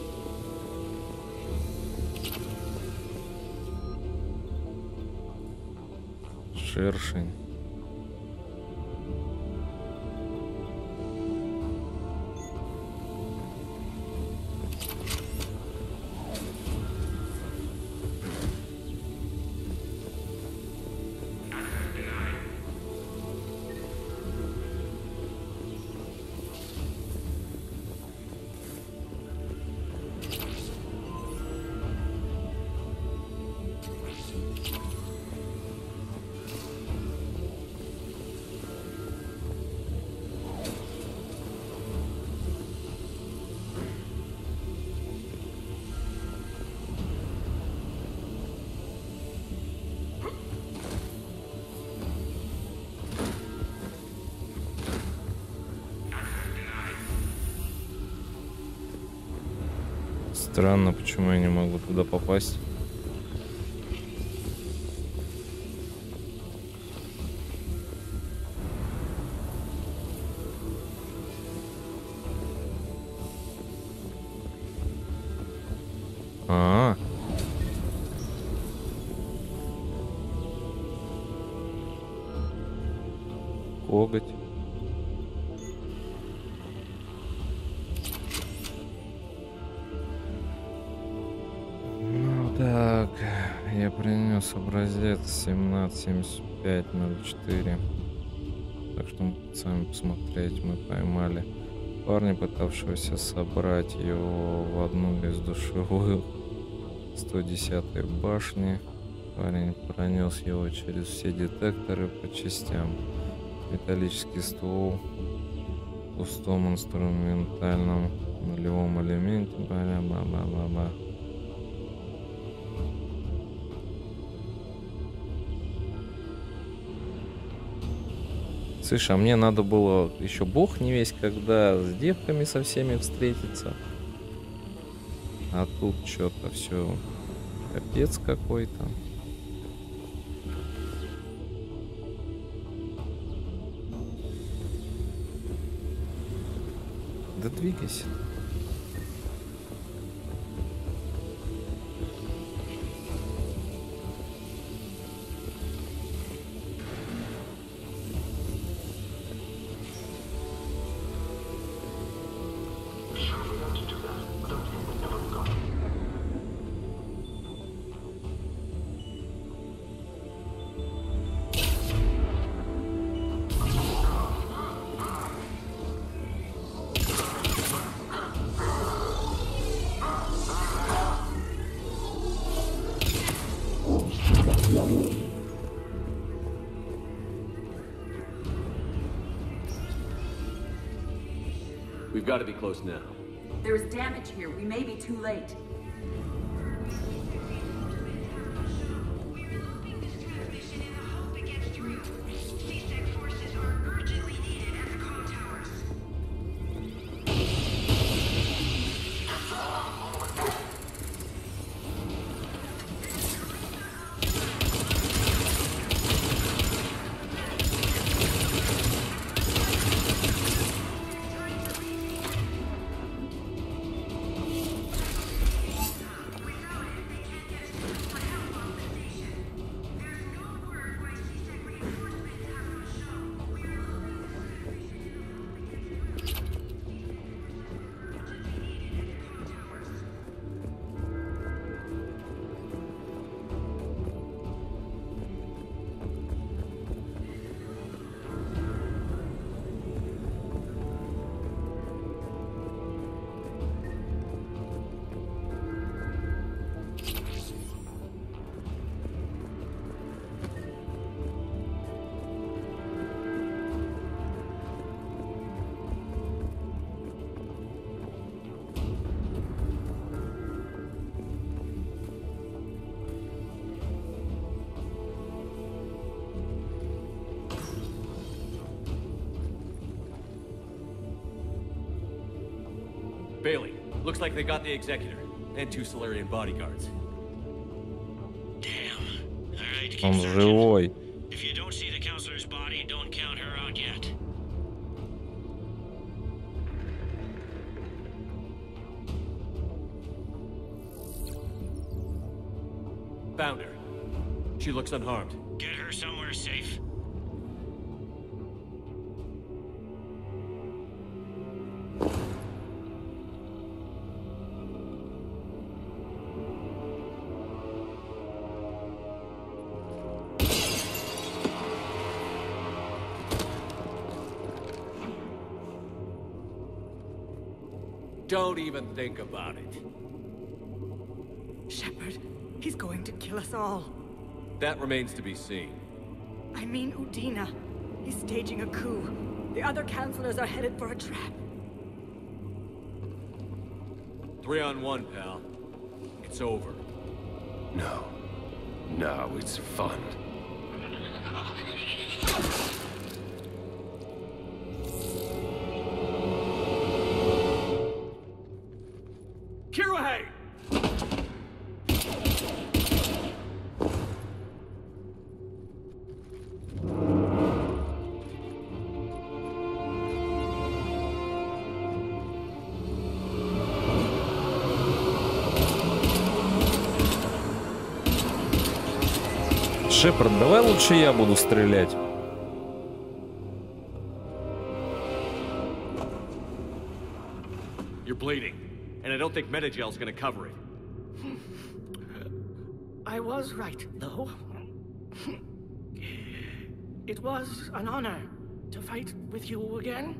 Шершень. Странно, почему я не могу туда попасть. Коготь. Так, я принес образец 177504. Так что сами посмотреть, мы поймали парня, пытавшегося собрать его в одну из душевых 110-й башни. Парень пронес его через все детекторы по частям. Металлический ствол в пустом инструментальном нулевом элементе. Ба-ба-ба-ба-ба. Слышь, а мне надо было еще бог не весть когда с девками со всеми встретиться. А тут что-то все капец какой-то. Да двигайся. We've got to be close now. There is damage here. We may be too late. Looks like they got the executor and 2 Solarian bodyguards. Damn. All right, keep Он searching. живой. If you don't see the counselor's body, don't count her out yet. Found her. She looks unharmed. Get her somewhere safe. Don't even think about it. Shepard, he's going to kill us all. That remains to be seen. I mean Udina. He's staging a coup. The other counselors are headed for a trap. 3-on-1, pal. It's over. No. No, it's fun. Kirohe! Шепард, давай лучше я буду стрелять. You're bleeding, and I don't think Metagel's gonna cover it. I was right, though. It was an honor to fight with you again.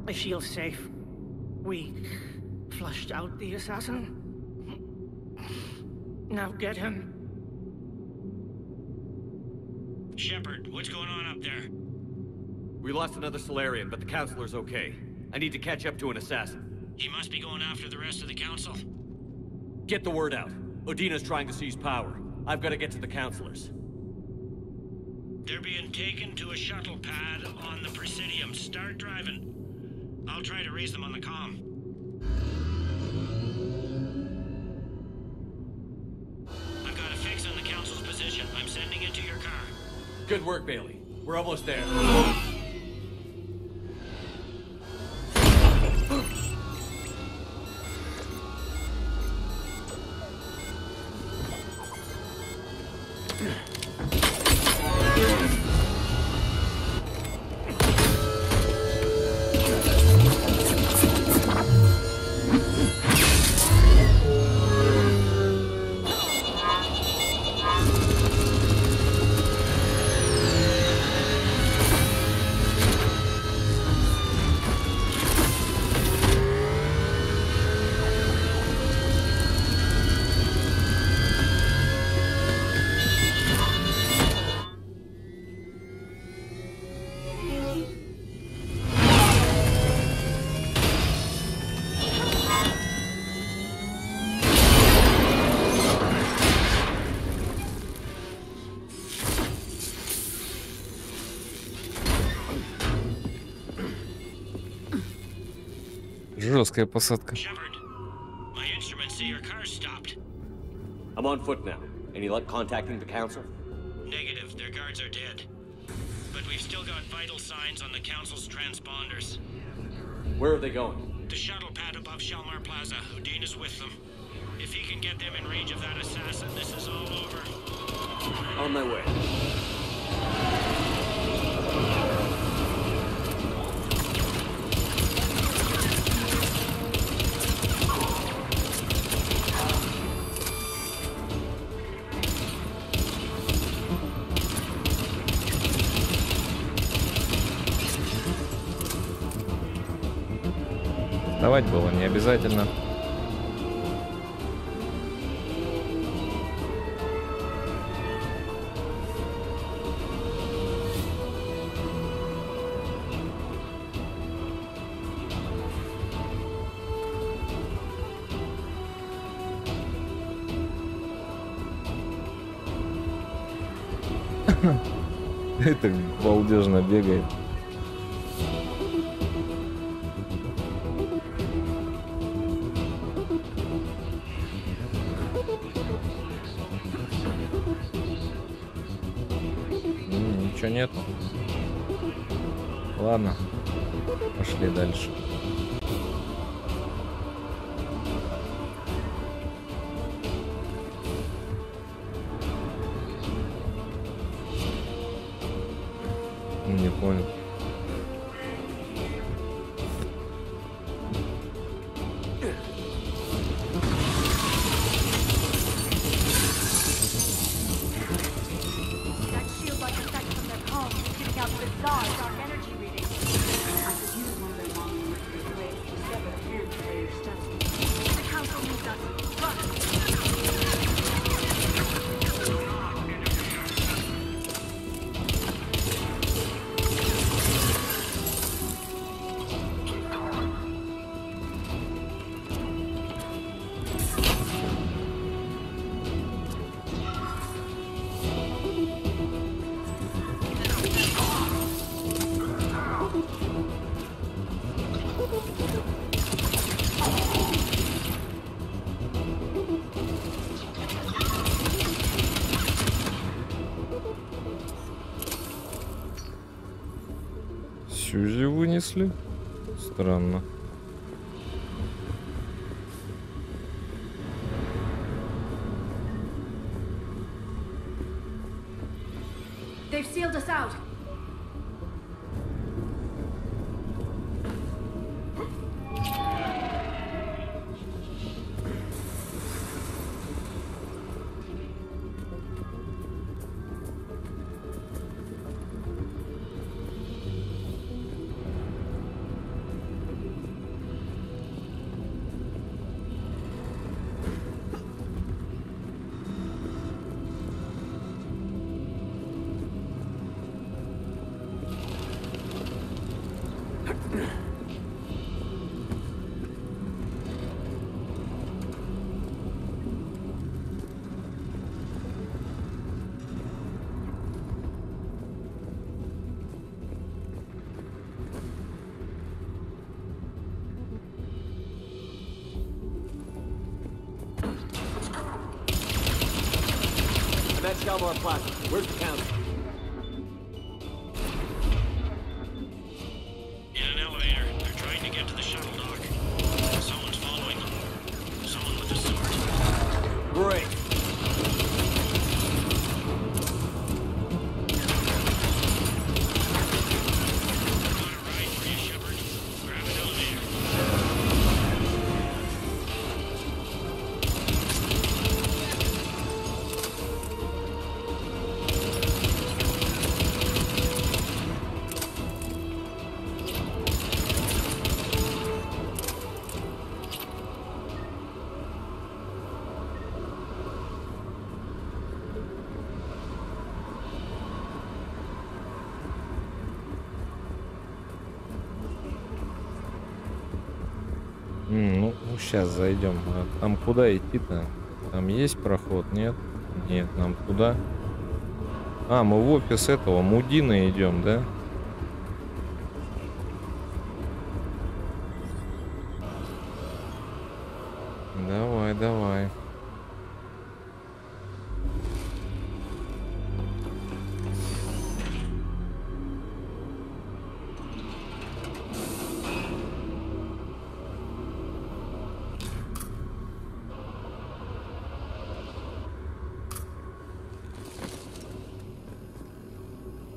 I feel safe. We flushed out the assassin. Now get him. Shepard, what's going on up there? We lost another Solarian, but the counselor's okay. I need to catch up to an assassin. He must be going after the rest of the council. Get the word out. Udina's trying to seize power. I've got to get to the counselors. They're being taken to a shuttle pad on the Presidium. Start driving. I'll try to raise them on the comm. I've got a fix on the council's position. I'm sending it to your car. Good work, Bailey. We're almost there. Жесткая посадка. My instruments say your car's stopped. I'm on foot now. Any luck contacting the council? Negative, their guards are dead. But we've still got vital signs on the council's transponders. Where are they going? The shuttle pad above Shalmar Plaza. Udina's with them. If he can get them in range of that assassin, this is all over. On my way. Вставать было не обязательно. Это балдежно бегает. ничего нету. Ладно, пошли дальше. Не понял. Сьюзи вынесли? Странно. They've sealed us out. That's Galmar Plaza. Where's the council? In an elevator. They're trying to get to the shuttle dock. Someone's following them. Someone with a sword. Great. Ну, сейчас зайдем. А там куда идти-то? Там есть проход? Нет? Нет, нам куда? А, мы в офис этого Мудина идем, да? Давай, давай.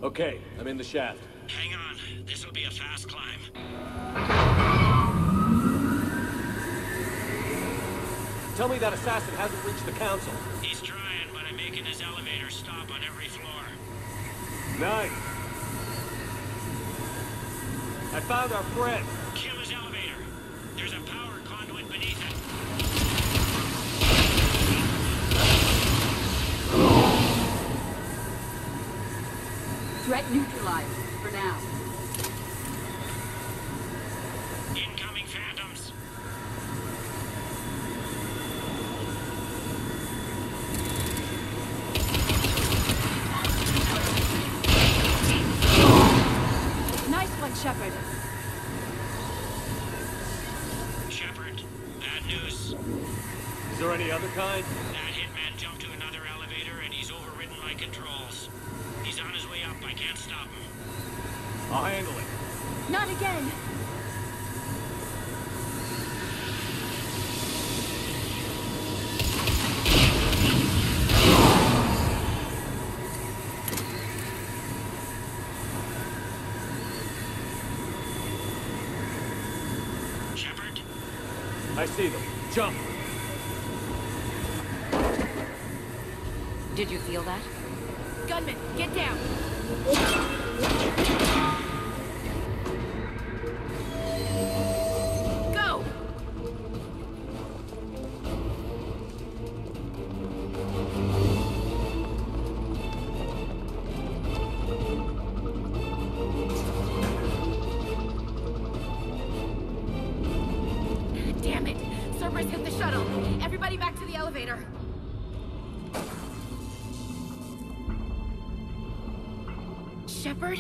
Okay, I'm in the shaft. Hang on. This'll be a fast climb. Tell me that assassin hasn't reached the council. He's trying, but I'm making his elevator stop on every floor. Nice. I found our friend. Kill his elevator. There's a power conduit beneath it. Threat neutralized, for now. Incoming phantoms. Nice one, Shepard. Shepard, bad news. Is there any other kind? That hitman jumped to another elevator and he's overridden my controls. He's on his way up. I can't something. I'll handle it. Not again! Shepard? I see them. Jump! Did you feel that? Gunman, get down! Go! Damn it! Cerberus hit the shuttle! Everybody back to the elevator! Shepard?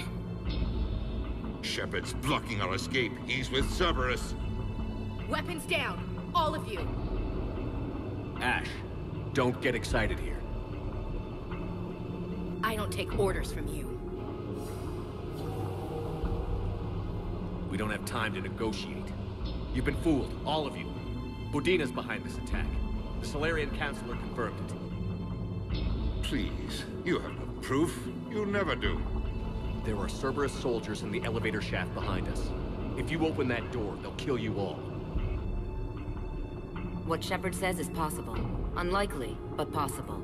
Shepard's blocking our escape. He's with Cerberus. Weapons down! All of you! Ash, don't get excited here. I don't take orders from you. We don't have time to negotiate. You've been fooled, all of you. Budina's behind this attack. The Solarian Councilor confirmed it. Please, you have no proof. You never do. There are Cerberus soldiers in the elevator shaft behind us. If you open that door, they'll kill you all. What Shepard says is possible. Unlikely, but possible.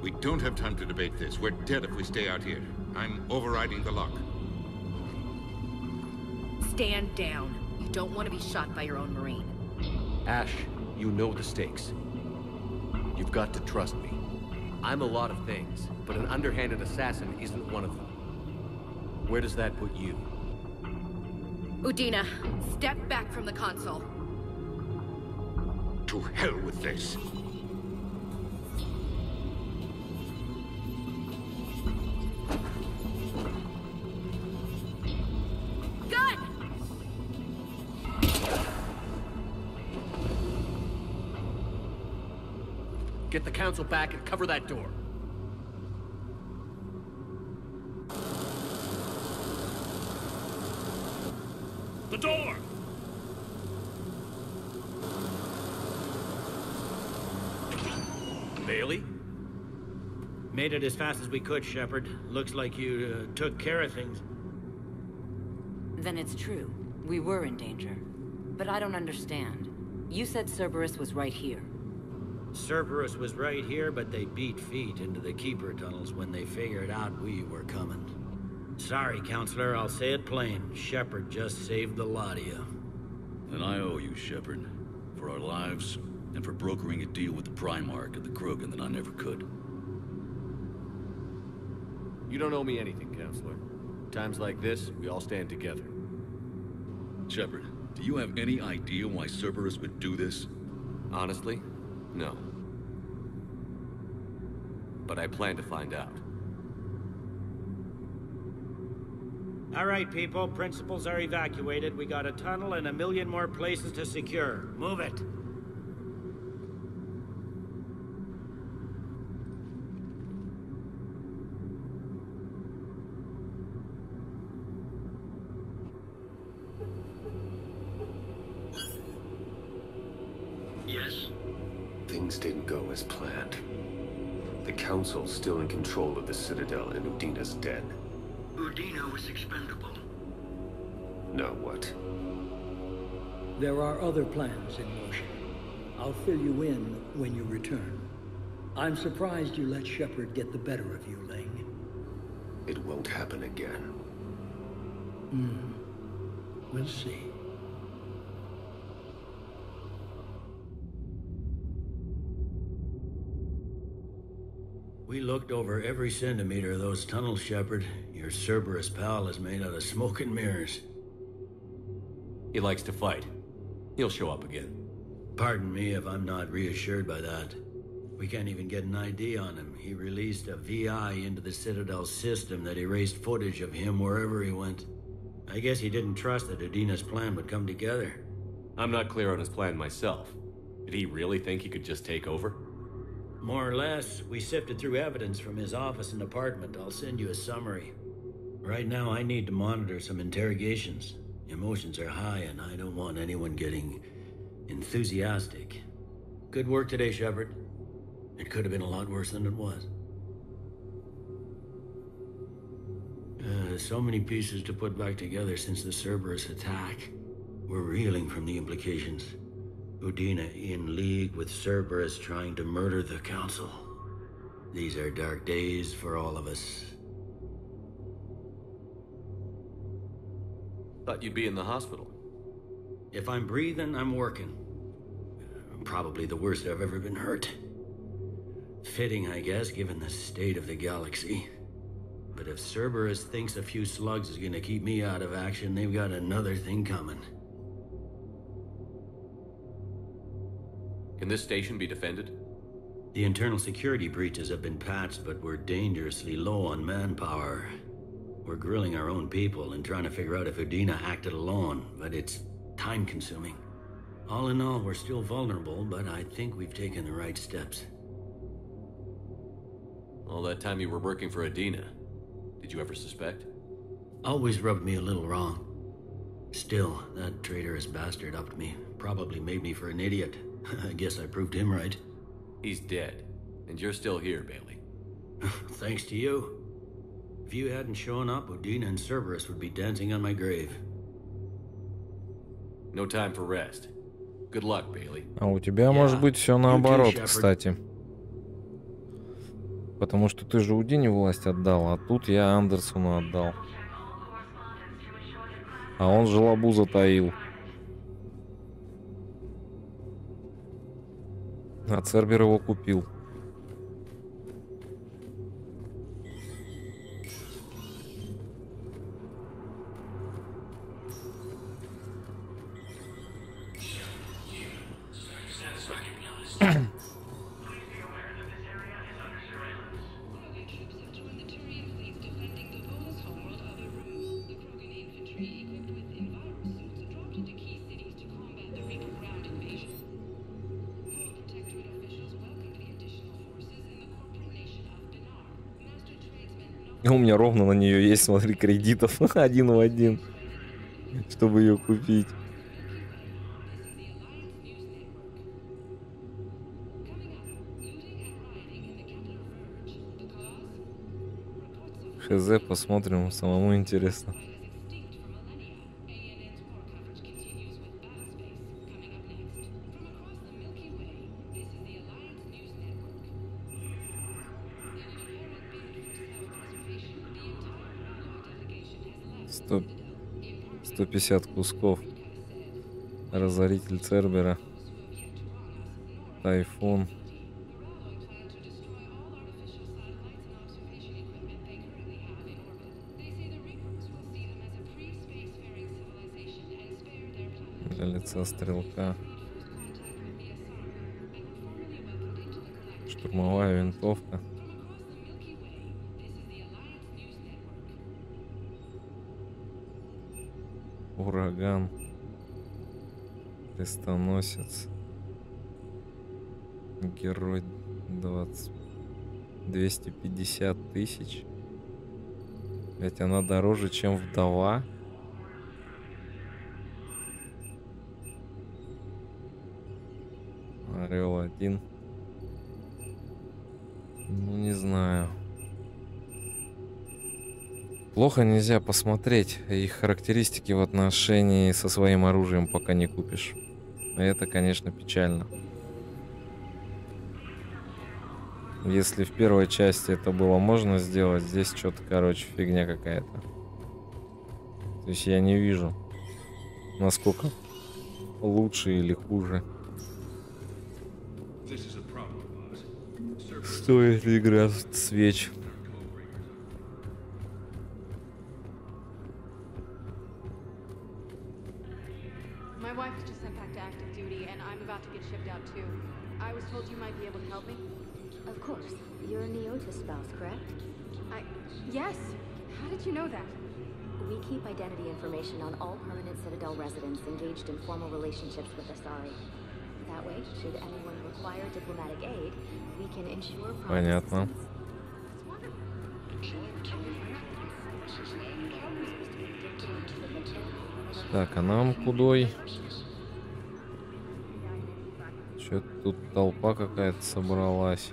We don't have time to debate this. We're dead if we stay out here. I'm overriding the lock. Stand down. You don't want to be shot by your own Marine. Ash, you know the stakes. You've got to trust me. I'm a lot of things, but an underhanded assassin isn't one of them. Where does that put you? Udina, step back from the console. To hell with this. Gun! Get the council back and cover that door. The door! Bailey? Made it as fast as we could, Shepard. Looks like you took care of things. Then it's true. We were in danger. But I don't understand. You said Cerberus was right here. Cerberus was right here, but they beat feet into the Keeper tunnels when they figured out we were coming. Sorry, Counselor, I'll say it plain. Shepard just saved the lot of you. And I owe you, Shepard. For our lives, and for brokering a deal with the Primarch and the Krogan that I never could. You don't owe me anything, Counselor. Times like this, we all stand together. Shepard, do you have any idea why Cerberus would do this? Honestly, no. But I plan to find out. All right, people. Principals are evacuated. We got a tunnel and 1 million more places to secure. Move it. Yes? Things didn't go as planned. The Council's still in control of the Citadel and Udina's dead. Udina was expendable. Now what? There are other plans in motion. I'll fill you in when you return. I'm surprised you let Shepard get the better of you, Ling. It won't happen again. We'll see. We looked over every centimeter of those tunnels, Shepard. Your Cerberus pal is made out of smoke and mirrors. He likes to fight. He'll show up again. Pardon me if I'm not reassured by that. We can't even get an ID on him. He released a VI into the Citadel system that erased footage of him wherever he went. I guess he didn't trust that Udina's plan would come together. I'm not clear on his plan myself. Did he really think he could just take over? More or less. We sifted through evidence from his office and apartment. I'll send you a summary. Right now, I need to monitor some interrogations. Emotions are high, and I don't want anyone getting enthusiastic. Good work today, Shepard. It could have been a lot worse than it was. So many pieces to put back together since the Cerberus attack. We're reeling from the implications. Udina in league with Cerberus trying to murder the Council. These are dark days for all of us. Thought you'd be in the hospital. If I'm breathing, I'm working. Probably the worst I've ever been hurt. Fitting, I guess, given the state of the galaxy. But if Cerberus thinks a few slugs is gonna keep me out of action, they've got another thing coming. Can this station be defended? The internal security breaches have been patched, but we're dangerously low on manpower. We're grilling our own people and trying to figure out if Udina acted alone, but it's time-consuming. All in all, we're still vulnerable, but I think we've taken the right steps. All that time you were working for Udina, did you ever suspect? Always rubbed me a little wrong. Still, that traitorous bastard upped me. Probably made me for an idiot. I guess I proved him right. He's dead, and you're still here, Bailey. Thanks to you. If you hadn't shown up, Udina and Cerberus would be dancing on my grave. No time for rest. Good luck, Bailey. А у тебя может быть все наоборот, кстати. Потому что ты же Удине власть отдал, а тут я Андерсону отдал. А он же лабу затаил. А Цербер его купил. У меня ровно на нее есть, смотри, кредитов 1 в 1, чтобы ее купить. ХЗ, посмотрим, самому интересно. Сто 150 кусков. Разоритель Цербера. Тайфун. Для лица стрелка. Штурмовая винтовка. Ураган. Крестоносец. Герой 250 тысяч. Ведь она дороже, чем вдова. Орел 1. Ну, не знаю. Плохо нельзя посмотреть их характеристики в отношении со своим оружием, пока не купишь. Это, конечно, печально. Если в первой части это было можно сделать, здесь что-то, короче, фигня какая-то. То есть я не вижу, насколько лучше или хуже стоит игра в свеч. My wife was just sent back to active duty, and I'm about to get shipped out too. I was told you might be able to help me. Of course. You're Neota's spouse, correct? Yes. How did you know that? We keep identity information on all permanent Citadel residents engaged in formal relationships with Asari. That way, should anyone require diplomatic aid, we can ensure Понятно. Так, а нам кудой? Что-то тут толпа какая-то собралась.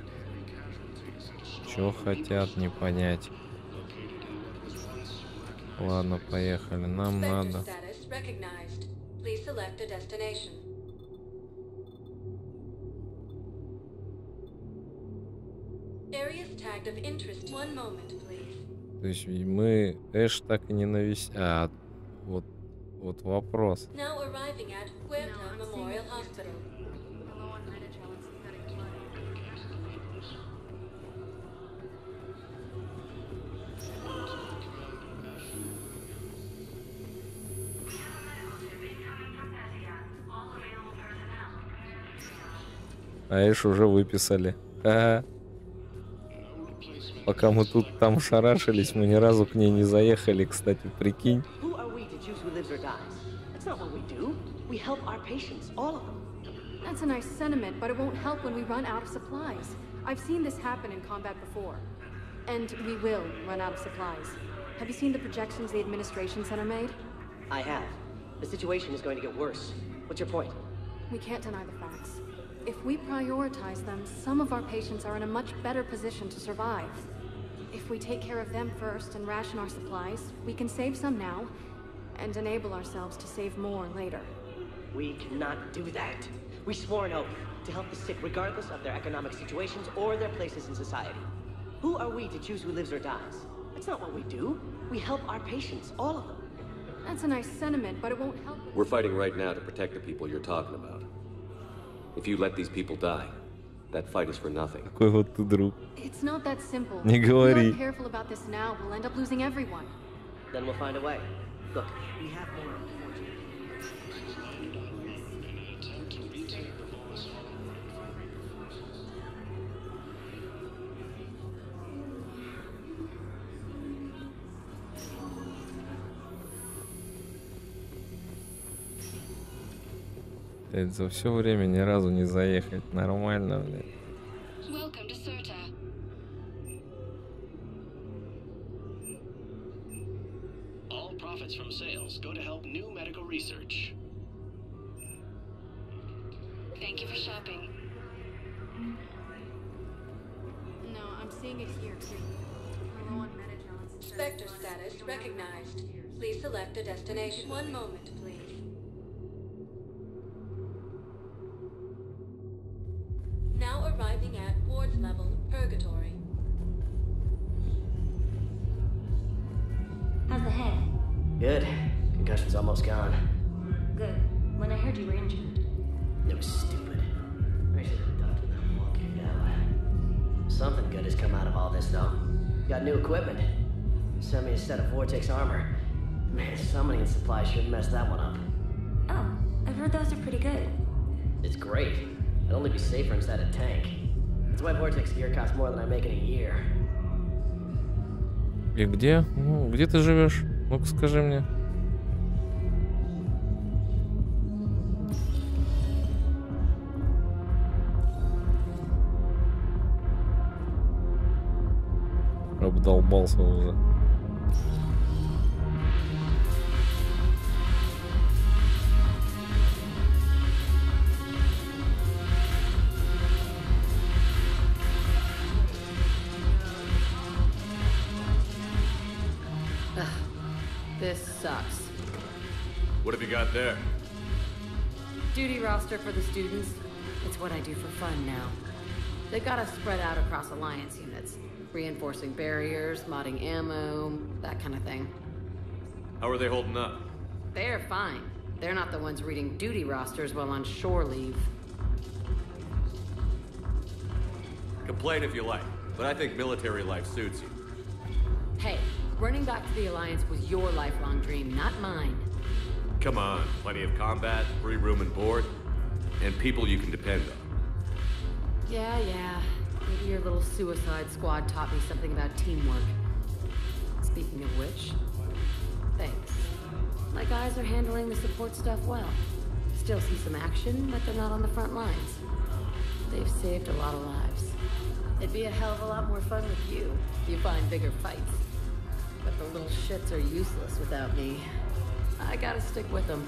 Чё хотят, не понять. Ладно, поехали. Нам надо. То есть мы Эш так и не навести. А, вот вопрос. А Эш уже выписали. Ага. Пока мы тут там шарашились, мы ни разу к ней не заехали, кстати, прикинь. That's a nice sentiment, but it won't help when we run out of supplies. I've seen this happen in combat before. And we will run out of supplies. Have you seen the projections the administration center made? I have. The situation is going to get worse. What's your point? We can't deny the facts. If we prioritize them, some of our patients are in a much better position to survive. If we take care of them first and ration our supplies, we can save some now and enable ourselves to save more later. We cannot do that. We swore an oath to help the sick regardless of their economic situations or their places in society. Who are we to choose who lives or dies? That's not what we do. We help our patients, all of them. That's a nice sentiment, but it won't help. We're fighting right now to protect the people you're talking about. If you let these people die, that fight is for nothing. Какой вот ты друг. It's not that simple. Не говори. If we're not careful about this now, we'll end up losing everyone. Then we'll find a way. Look, we have more. За все время ни разу не заехать. Нормально, блядь. All profits from sales go to help new medical research. Thank you for shopping. No, I'm seeing it here too. Low on meta-gels. Spectre status recognized. Please select a destination. One moment, please. Now arriving at wards level, Purgatory. How's the head? Good. Concussion's almost gone. Good. When I heard you were injured. It was stupid. I should have talked to them all kicked out. Something good has come out of all this, though. Got new equipment. Sent me a set of Vortex armor. Man, summoning supply shouldn't mess that one up. Oh, I've heard those are pretty good. It's great. It'd only be safer inside a tank. That's why Vortex gear costs more than I make in a year. И где? Ну, где ты живешь? Ну-ка скажи мне. Обдолбался уже. This sucks. What have you got there? Duty roster for the students. It's what I do for fun now. They got us spread out across Alliance units. Reinforcing barriers, modding ammo, that kind of thing. How are they holding up? They're fine. They're not the ones reading duty rosters while on shore leave. Complain if you like, but I think military life suits you. Hey, running back to the Alliance was your lifelong dream, not mine. Come on, plenty of combat, free room and board, and people you can depend on. Yeah. Maybe your little suicide squad taught me something about teamwork. Speaking of which, thanks. My guys are handling the support stuff well. Still see some action, but they're not on the front lines. They've saved a lot of lives. It'd be a hell of a lot more fun with you if you find bigger fights. But the little shits are useless without me. I gotta stick with them.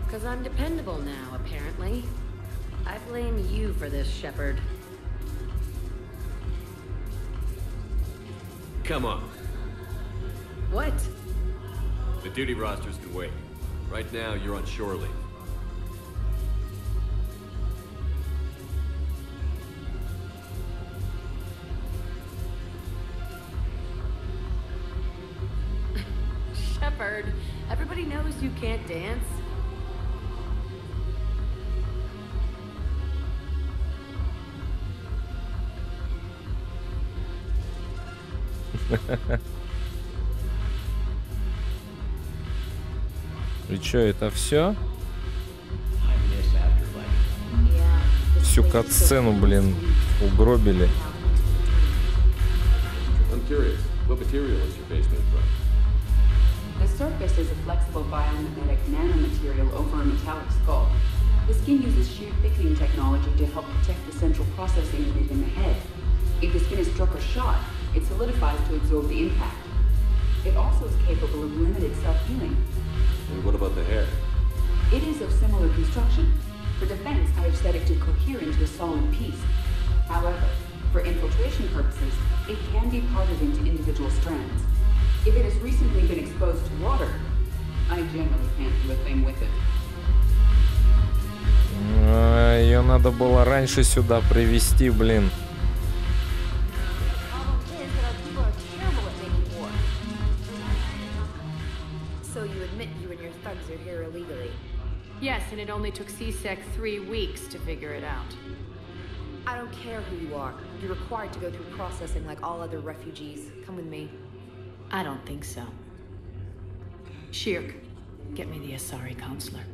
'Cause I'm dependable now, apparently. I blame you for this, Shepard. Come on. What? The duty rosters can wait. Right now, you're on shore leave. Shepard, everybody knows you can't dance. И чё, это все? Всю катсцену, блин, угробили. I'm curious. What material is your base made from? The surface is a flexible biomimetic nanomaterial over a metallic skull. The skin uses shear thickening technology to help protect the central processing unit in the head. If the skin is struck or shot, it solidifies to absorb the impact. It also is capable of limited self-healing. And what about the hair? It is of similar construction. For defense, I have set it to cohere into a solid piece. However, for infiltration purposes, it can be parted into individual strands. If it has recently been exposed to water, I generally can't do a thing with it. Ее надо было раньше сюда привезти, блин. So you admit you and your thugs are here illegally? Yes, and it only took CSEC 3 weeks to figure it out. I don't care who you are. You're required to go through processing like all other refugees. Come with me. I don't think so. Shirk, get me the Asari counselor.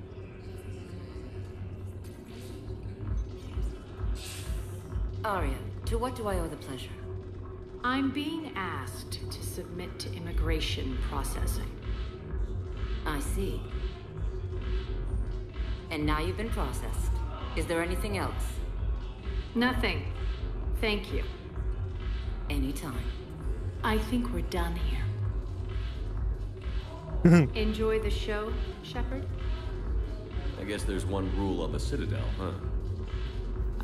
Arya, to what do I owe the pleasure? I'm being asked to submit to immigration processing. I see. And now you've been processed. Is there anything else? Nothing. Thank you. Anytime. I think we're done here. Enjoy the show, Shepard? I guess there's one rule on the Citadel, huh?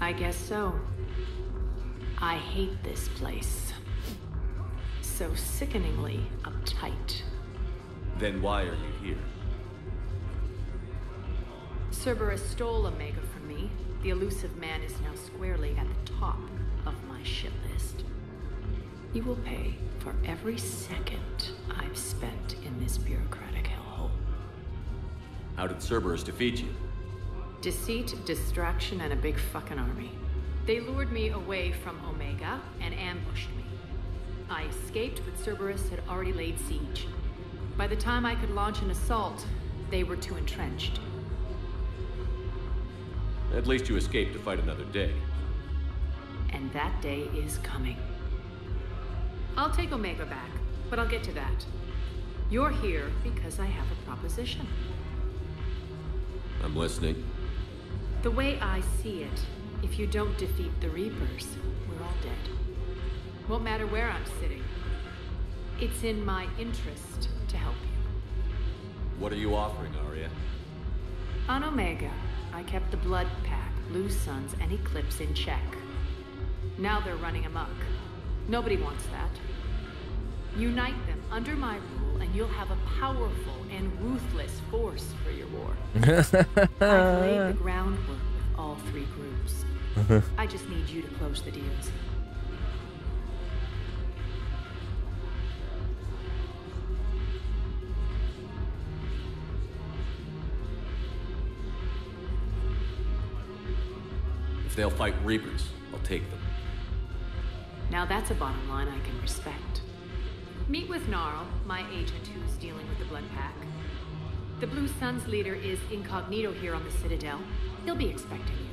I guess so. I hate this place. So sickeningly uptight. Then why are you here? Cerberus stole Omega from me. The elusive man is now squarely at the top of my shit list. You will pay for every second I've spent in this bureaucratic hellhole. How did Cerberus defeat you? Deceit, distraction, and a big fucking army. They lured me away from Omega and ambushed me. I escaped, but Cerberus had already laid siege. By the time I could launch an assault, they were too entrenched. At least you escaped to fight another day. And that day is coming. I'll take Omega back, but I'll get to that. You're here because I have a proposition. I'm listening. The way I see it, if you don't defeat the Reapers, we're all dead. Won't matter where I'm sitting. It's in my interest to help you. What are you offering, Arya? On Omega, I kept the Blood Pack, Blue Suns, and Eclipse in check. Now they're running amok. Nobody wants that. Unite them under my rule, and you'll have a powerful and ruthless force for your war. I've laid the groundwork with all 3 groups. I just need you to close the deals. If they'll fight Reapers, I'll take them. Now that's a bottom line I can respect. Meet with Gnarl, my agent who's dealing with the Blood Pack. The Blue Suns leader is incognito here on the Citadel. He'll be expecting you.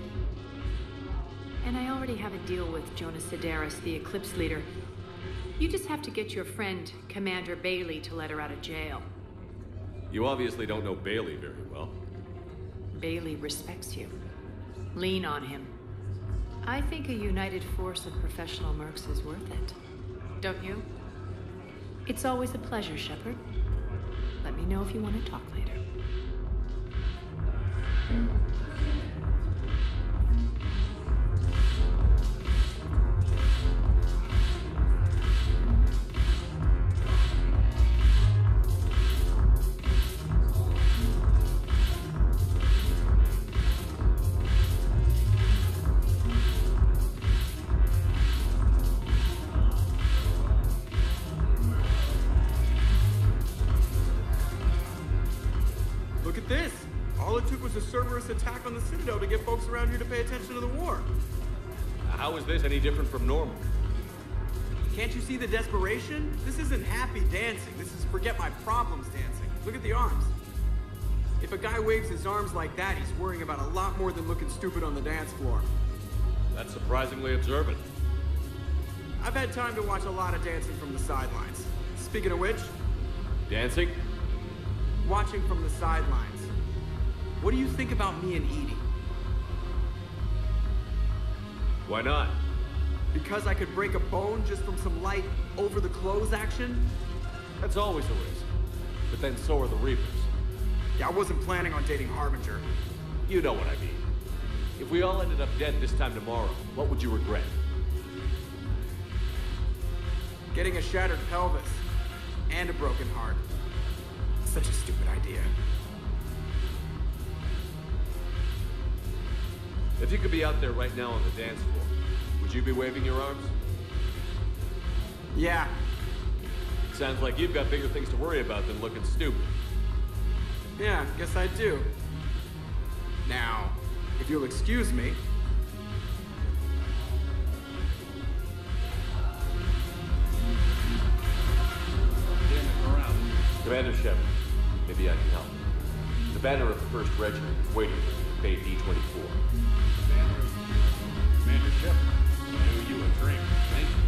And I already have a deal with Jonas Sidaris, the Eclipse leader. You just have to get your friend, Commander Bailey, to let her out of jail. You obviously don't know Bailey very well. Bailey respects you. Lean on him. I think a united force of professional mercs is worth it. Don't you? It's always a pleasure, Shepard. Let me know if you want to talk later. Look at this! All it took was a Cerberus attack on the Citadel to get folks around here to pay attention to the war. How is this any different from normal? Can't you see the desperation? This isn't happy dancing. This is forget my problems dancing. Look at the arms. If a guy waves his arms like that, he's worrying about a lot more than looking stupid on the dance floor. That's surprisingly observant. I've had time to watch a lot of dancing from the sidelines. Speaking of which... Dancing? Watching from the sidelines. What do you think about me and Edie? Why not? Because I could break a bone just from some light over-the-clothes action? That's always a risk. But then so are the Reapers. Yeah, I wasn't planning on dating Harbinger. You know what I mean. If we all ended up dead this time tomorrow, what would you regret? Getting a shattered pelvis. And a broken heart. Such a stupid idea. If you could be out there right now on the dance floor, would you be waving your arms? Yeah. Sounds like you've got bigger things to worry about than looking stupid. Yeah, guess I do. Now, if you'll excuse me... Commander Shepard, maybe I can help. The banner of the 1st Regiment is waiting for you at Bay D-24. Commander Shepard, I owe you a drink. Thank you.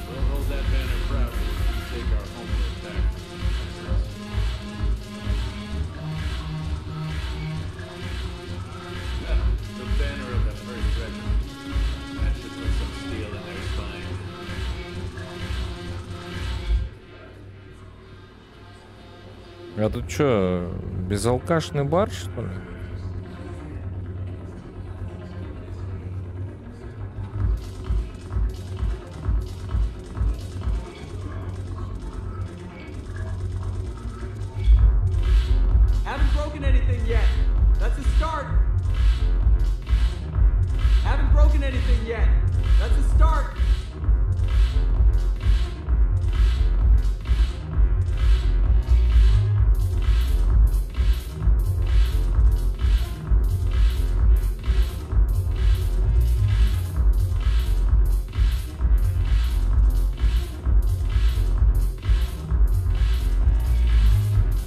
We'll hold that banner proudly as we take our homeward attack. The banner of the 1st Regiment. That should put some steel in their spine. А тут что, безалкашный бар, что ли? Haven't broken anything yet. That's a start. Haven't broken anything yet. That's a start.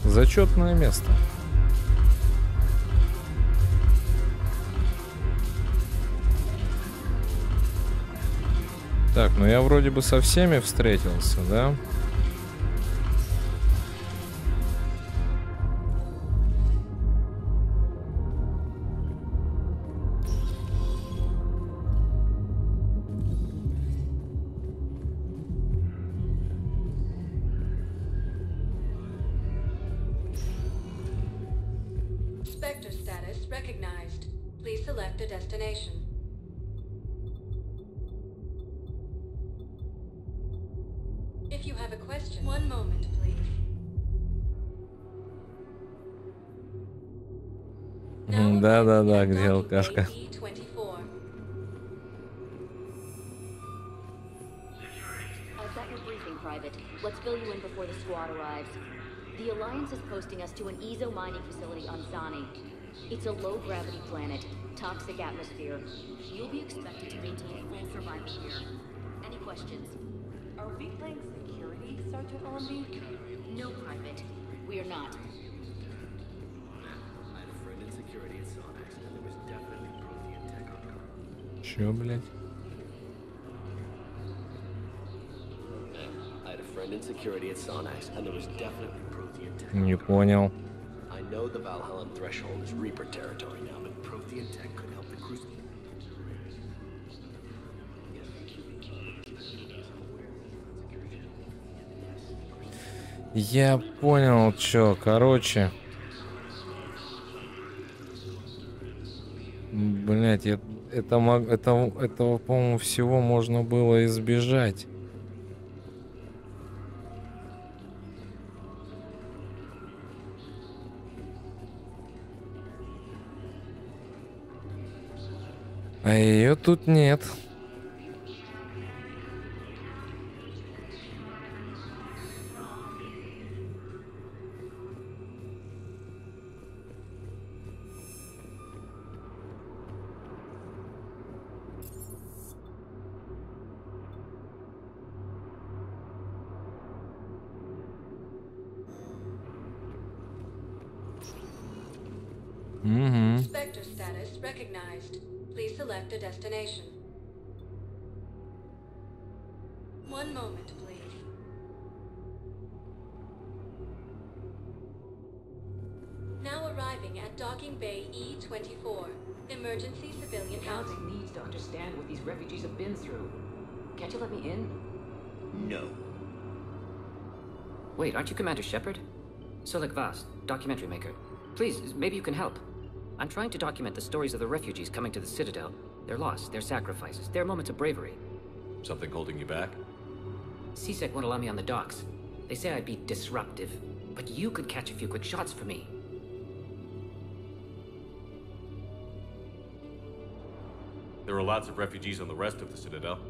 Зачетное место. Так, ну я вроде бы со всеми встретился, да? Spectre status recognized. Please select a destination. If you have a question, one moment, please. Да-да-да, где алкашка? I've got your briefing, Private. Let's fill you in before the squad arrives. The Alliance is posting us to an EZO mining facility on Zani. It's a low-gravity planet, toxic atmosphere. You'll be expected to maintain full survival here. Any questions? Are we playing security, Sergeant Ormby? No, Private. We are not. I had a friend in security at Sonax, and there was definitely Prothean tech on call. Чё, блядь? I had a friend in security at Sonax, and there was definitely Prothean tech. Не понял. I know the Valhallan threshold is Reaper territory now, but Prothean tech could help the cruise. Я понял, чё, короче. Блять, этого, по-моему, всего можно было избежать. А ее тут нет. Spectre status recognized. Please select a destination. One moment, please. Now arriving at Docking Bay E-24. Emergency civilian housing. Housing needs to understand what these refugees have been through. Can't you let me in? No. Wait, aren't you Commander Shepard? Solik Vast, documentary maker. Please, maybe you can help. I'm trying to document the stories of the refugees coming to the Citadel. Their loss, their sacrifices, their moments of bravery. Something holding you back? CSEC won't allow me on the docks. They say I'd be disruptive. But you could catch a few quick shots for me. There are lots of refugees on the rest of the Citadel.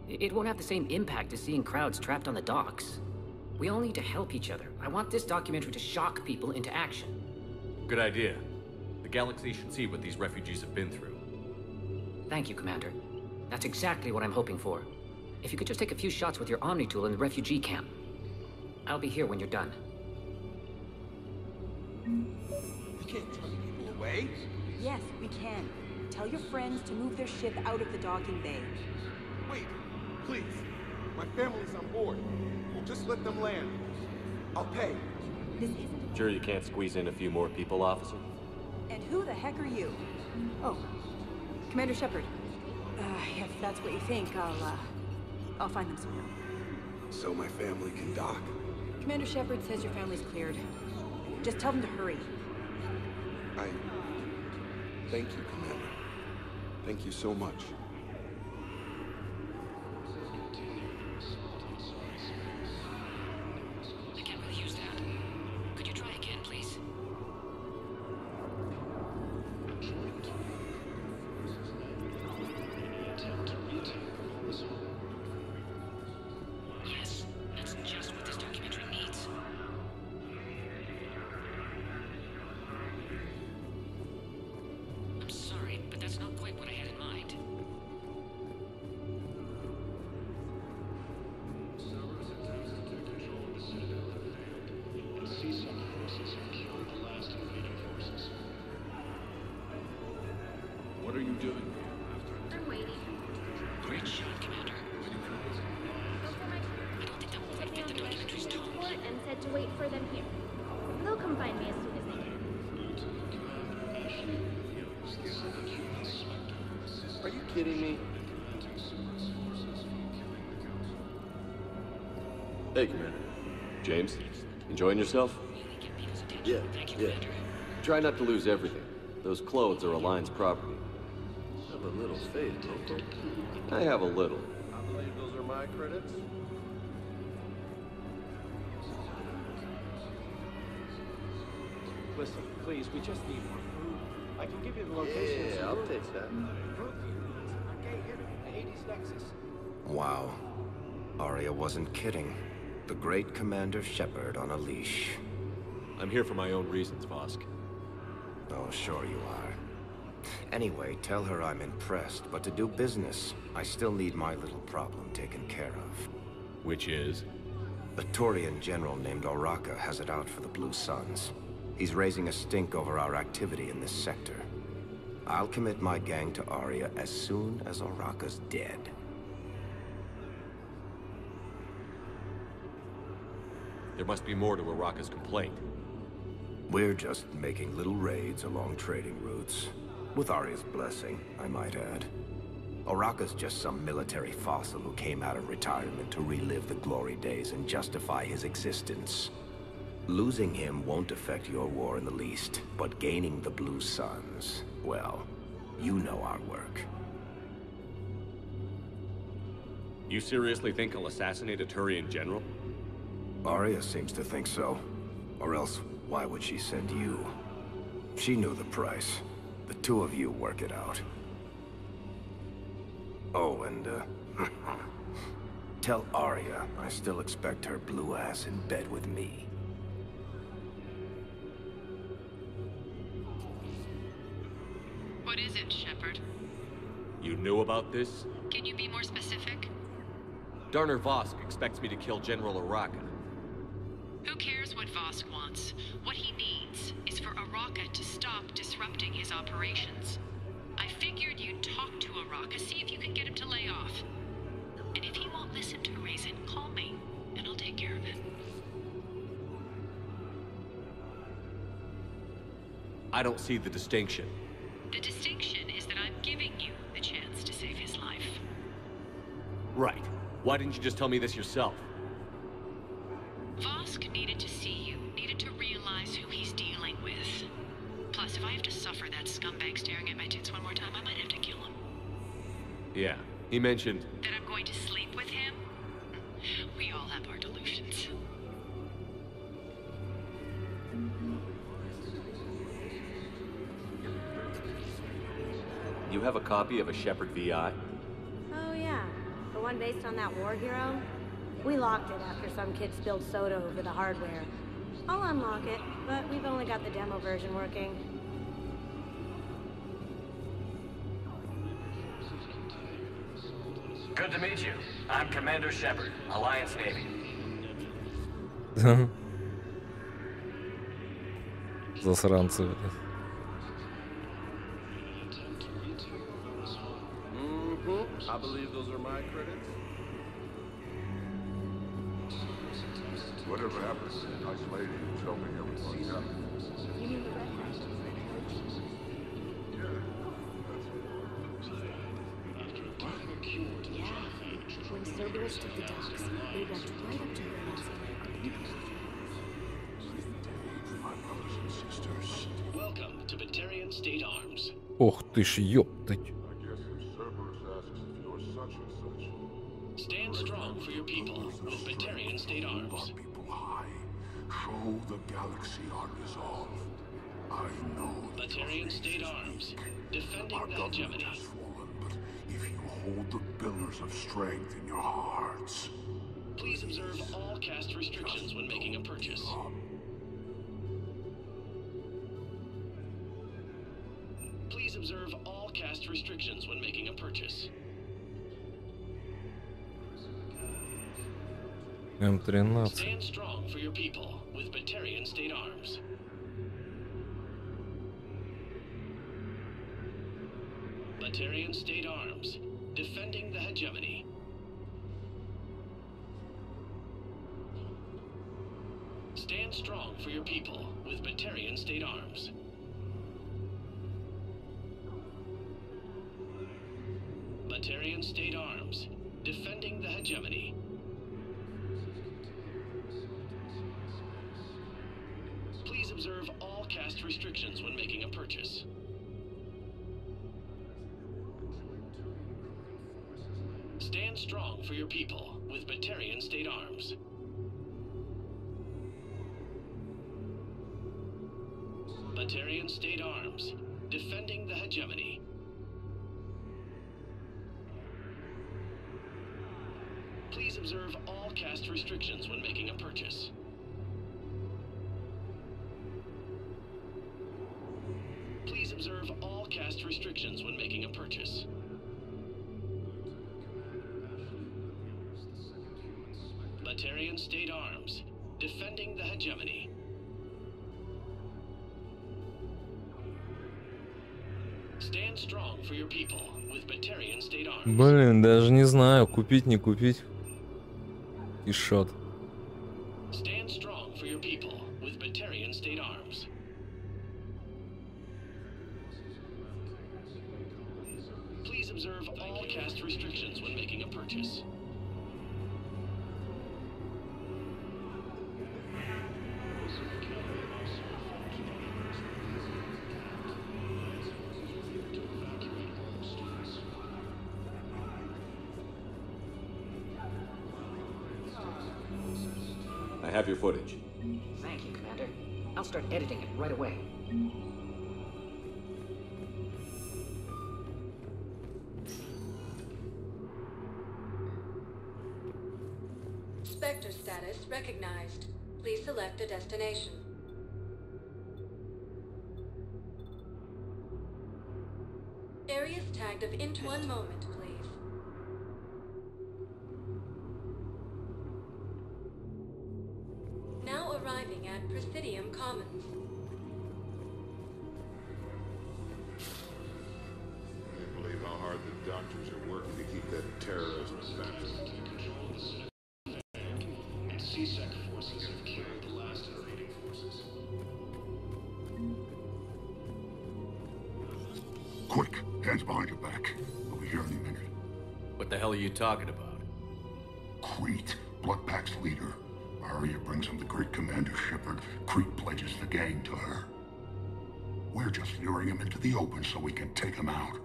It won't have the same impact as seeing crowds trapped on the docks. We all need to help each other. I want this documentary to shock people into action. Good idea. The galaxy should see what these refugees have been through. Thank you, Commander. That's exactly what I'm hoping for. If you could just take a few shots with your Omni tool in the refugee camp. I'll be here when you're done. We can't turn people away. Yes, we can. Tell your friends to move their ship out of the docking bay. Wait, please. My family's on board. Just let them land. I'll pay. This isn't... Sure you can't squeeze in a few more people, officer? And who the heck are you? Oh, Commander Shepard. If that's what you think, I'll find them somewhere. So my family can dock? Commander Shepard says your family's cleared. Just tell them to hurry. Thank you, Commander. Thank you so much. I can't really use that. Could you try again, please? Yes, that's just what this documentary needs. I'm sorry, but that's not quite what I had in mind. What are you doing? I'm waiting. Great shot, Commander. I don't think that will quite fit the documentary's tone. And said to wait for them here. They'll come find me as soon as they can. Are you kidding me? Hey, Commander. James, enjoying yourself? Yeah. Try not to lose everything. Those clothes are Alliance property. Have a little faith, local. I have a little. I believe those are my credits. Listen, please, we just need more food. I can give you the location. Yeah, I'll take that. Okay, here, Hades Nexus. Wow. Arya wasn't kidding. The great Commander Shepard on a leash. I'm here for my own reasons, Vosk. Oh, sure you are. Anyway, tell her I'm impressed, but to do business, I still need my little problem taken care of. Which is? A Turian general named Oraka has it out for the Blue Suns. He's raising a stink over our activity in this sector. I'll commit my gang to Arya as soon as Oraka's dead. There must be more to Oraka's complaint. We're just making little raids along trading routes. With Arya's blessing, I might add. Oraka's just some military fossil who came out of retirement to relive the glory days and justify his existence. Losing him won't affect your war in the least, but gaining the Blue Suns, well, you know our work. You seriously think I'll assassinate a Turian general? Arya seems to think so. Or else, why would she send you? She knew the price. The two of you work it out. Oh, and, tell Arya I still expect her blue ass in bed with me. What is it, Shepard? You knew about this? Can you be more specific? Darner Vosk expects me to kill General Araka. Who cares what Vosk wants? What he needs is for Araka to stop disrupting his operations. I figured you'd talk to Araka, see if you can get him to lay off. And if he won't listen to reason, call me, and I'll take care of it. I don't see the distinction. The distinction is that I'm giving you the chance to save his life. Right. Why didn't you just tell me this yourself? Vosk needed to see you, needed to realize who he's dealing with. Plus, if I have to suffer that scumbag staring at my tits one more time, I might have to kill him. Yeah, he mentioned... That I'm going to sleep with him? We all have our delusions. You have a copy of a Shepard VI? Oh yeah, the one based on that war hero? We locked it after some kid spilled soda over the hardware. I'll unlock it, but we've only got the demo version working. Good to meet you. I'm Commander Shepard, Alliance Navy. Засранцы, блядь. I believe those are my credits. Whatever happened to the nice lady who's helping everybody out? You mean the red guy? Yeah. When Cerberus took the docks, they went right up to her and said, My brothers and sisters. Welcome to Batarian State Arms. Ох ты ж, ёптать. Stand strong for your people with Batarian State Arms. Show the galaxy our resolve. I know Batarian State Arms, defending the hegemony. has fallen, but if you hold the pillars of strength in your hearts, Please observe all caste restrictions when making a purchase. Please observe all caste restrictions when making a purchase. М13. Stand strong for your people with Batarian State Arms. Batarian State Arms, defending the hegemony. Stand strong for your people with Batarian State Arms. Batarian State Arms, defending the hegemony. Please observe all caste restrictions when making a purchase. Stand strong for your people with Batarian State Arms. Batarian State Arms, defending the hegemony. Please observe all caste restrictions when making a purchase. Please observe all caste restrictions when making a purchase. Batarian State Arms, defending the hegemony. Stand strong for your people with Batarian State Arms. Блин, даже не знаю, купить, не купить. И шот. Stand strong for your people with Batarian State Arms. Please observe all caste restrictions when making a purchase. I have your footage. Thank you, Commander. I'll start editing it right away. Spectre status recognized. Please select a destination. Areas tagged of int. One moment, please. Now arriving at Presidium Commons. I can't believe how hard the doctors are working to keep that terrorism back. C-Sec forces have killed the last invading forces. Quick, hands behind your back. I'll be here any minute. What the hell are you talking about? Crete, Bloodpack's leader. Arya brings him the great Commander Shepard. Crete pledges the gang to her. We're just luring him into the open so we can take him out.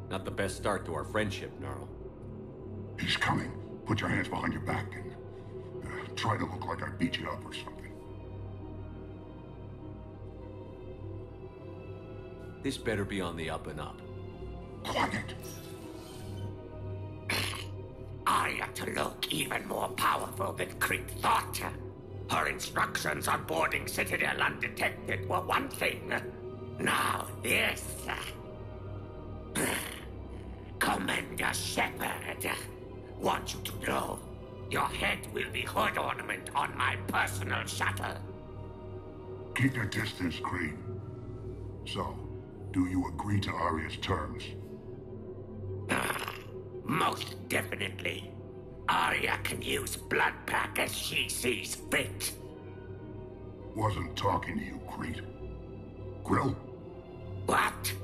Not the best start to our friendship, Gnarl. He's coming. Put your hands behind your back and try to look like I beat you up or something. This better be on the up and up. Quiet. Arya to look even more powerful than Crete thought. Her instructions on boarding Citadel undetected were one thing. Now this. Commander Shepard, want you to know, your head will be hood ornament on my personal shuttle. Keep your distance, Crete. So, do you agree to Arya's terms? Most definitely. Arya can use Bloodpack as she sees fit. Wasn't talking to you, Crete. Grill? What?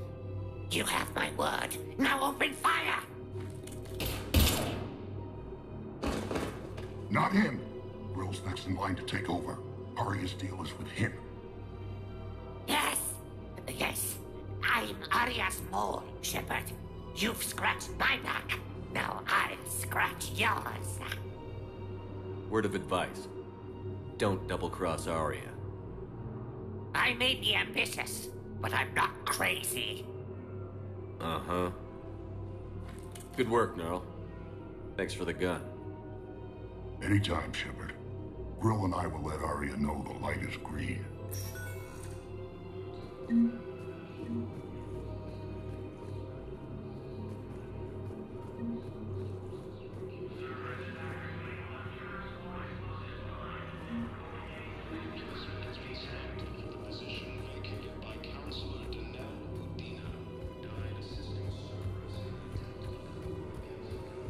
You have my word. Now open fire! Not him. Grill's next in line to take over. Arya's deal is with him. Yes. Yes. I'm Arya's mole, Shepard. You've scratched my back. Now I'll scratch yours. Word of advice. Don't double-cross Arya. I may be ambitious, but I'm not crazy. Uh-huh. Good work, Gnarl. Thanks for the gun. Anytime, Shepard. Grill and I will let Arya know the light is green.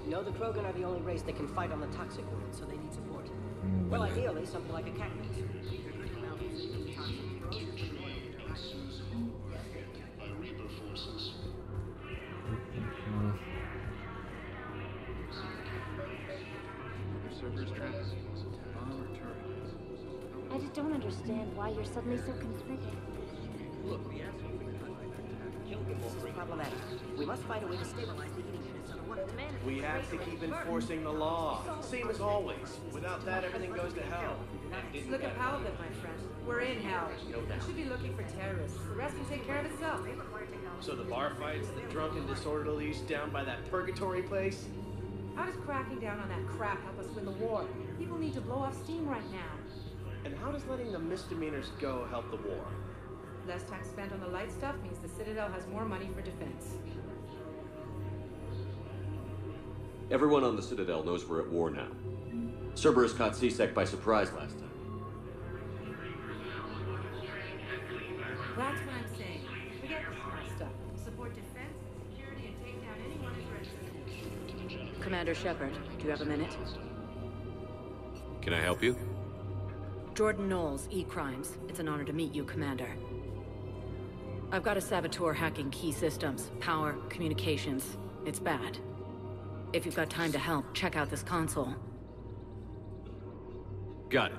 You know, the Krogan are the only race that can fight on the toxic world, so they need support. Well, ideally, something like a cactus. I just don't understand why you're suddenly so conflicted. Look, the asshole this is problematic. We must find a way to stabilize the heating units on one of the men. We have to keep enforcing the law. Same as always. Without that, everything goes to hell. Just look at Paladin, my friend. We're in hell. No doubt. We should be looking for terrorists. The rest can take care of itself. So the bar fights, the drunken disorderlies down by that purgatory place? How does cracking down on that crap help us win the war? People need to blow off steam right now. And how does letting the misdemeanors go help the war? Less time spent on the light stuff means the Citadel has more money for defense. Everyone on the Citadel knows we're at war now. Cerberus caught C-Sec by surprise last time. That's what I'm saying. Forget the smart stuff. Support defense, security, and take down anyone interested. Commander Shepard, do you have a minute? Can I help you? Jordan Knowles, E-Crimes. It's an honor to meet you, Commander. I've got a saboteur hacking key systems, power, communications. It's bad. If you've got time to help, check out this console. Got it.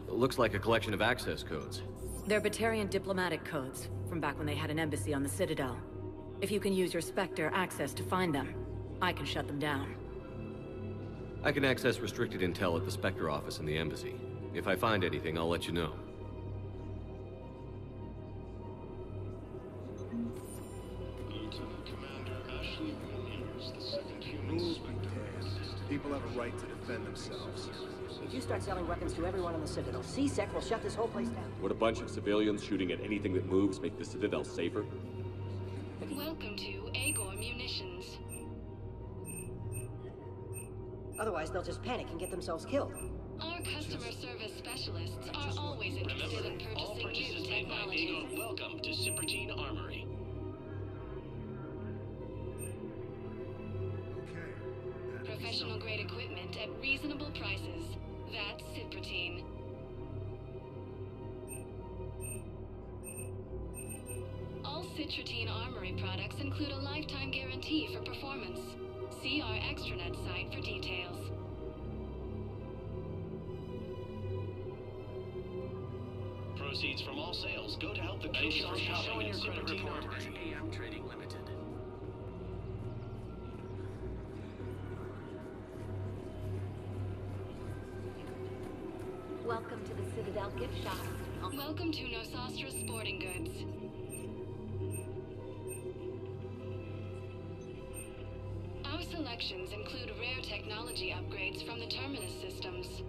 Looks like a collection of access codes. They're Batarian diplomatic codes, from back when they had an embassy on the Citadel. If you can use your Spectre access to find them, I can shut them down. I can access restricted intel at the Spectre office in the embassy. If I find anything, I'll let you know. Lieutenant Commander Ashley Williams, the second human inspector. People have a right to defend themselves. If you start selling weapons to everyone on the Citadel, CSEC will shut this whole place down. Would a bunch of civilians shooting at anything that moves make the Citadel safer? Welcome to Agor Munitions. Otherwise, they'll just panic and get themselves killed. Our customer service specialists are always interested in purchasing new technology. Welcome to Cybertine Armory. Professional grade equipment at reasonable prices. That's Cybertine. All Cybertine Armory products include a lifetime guarantee for performance. See our extranet site for details. Proceeds from all sales go to help the Thank you for showing your credit Cybertine report Armory. at AM Trading Limited. Welcome to the Citadel gift shop. Welcome to Nosastra Sporting Goods. Our selections include rare technology upgrades from the Terminus systems.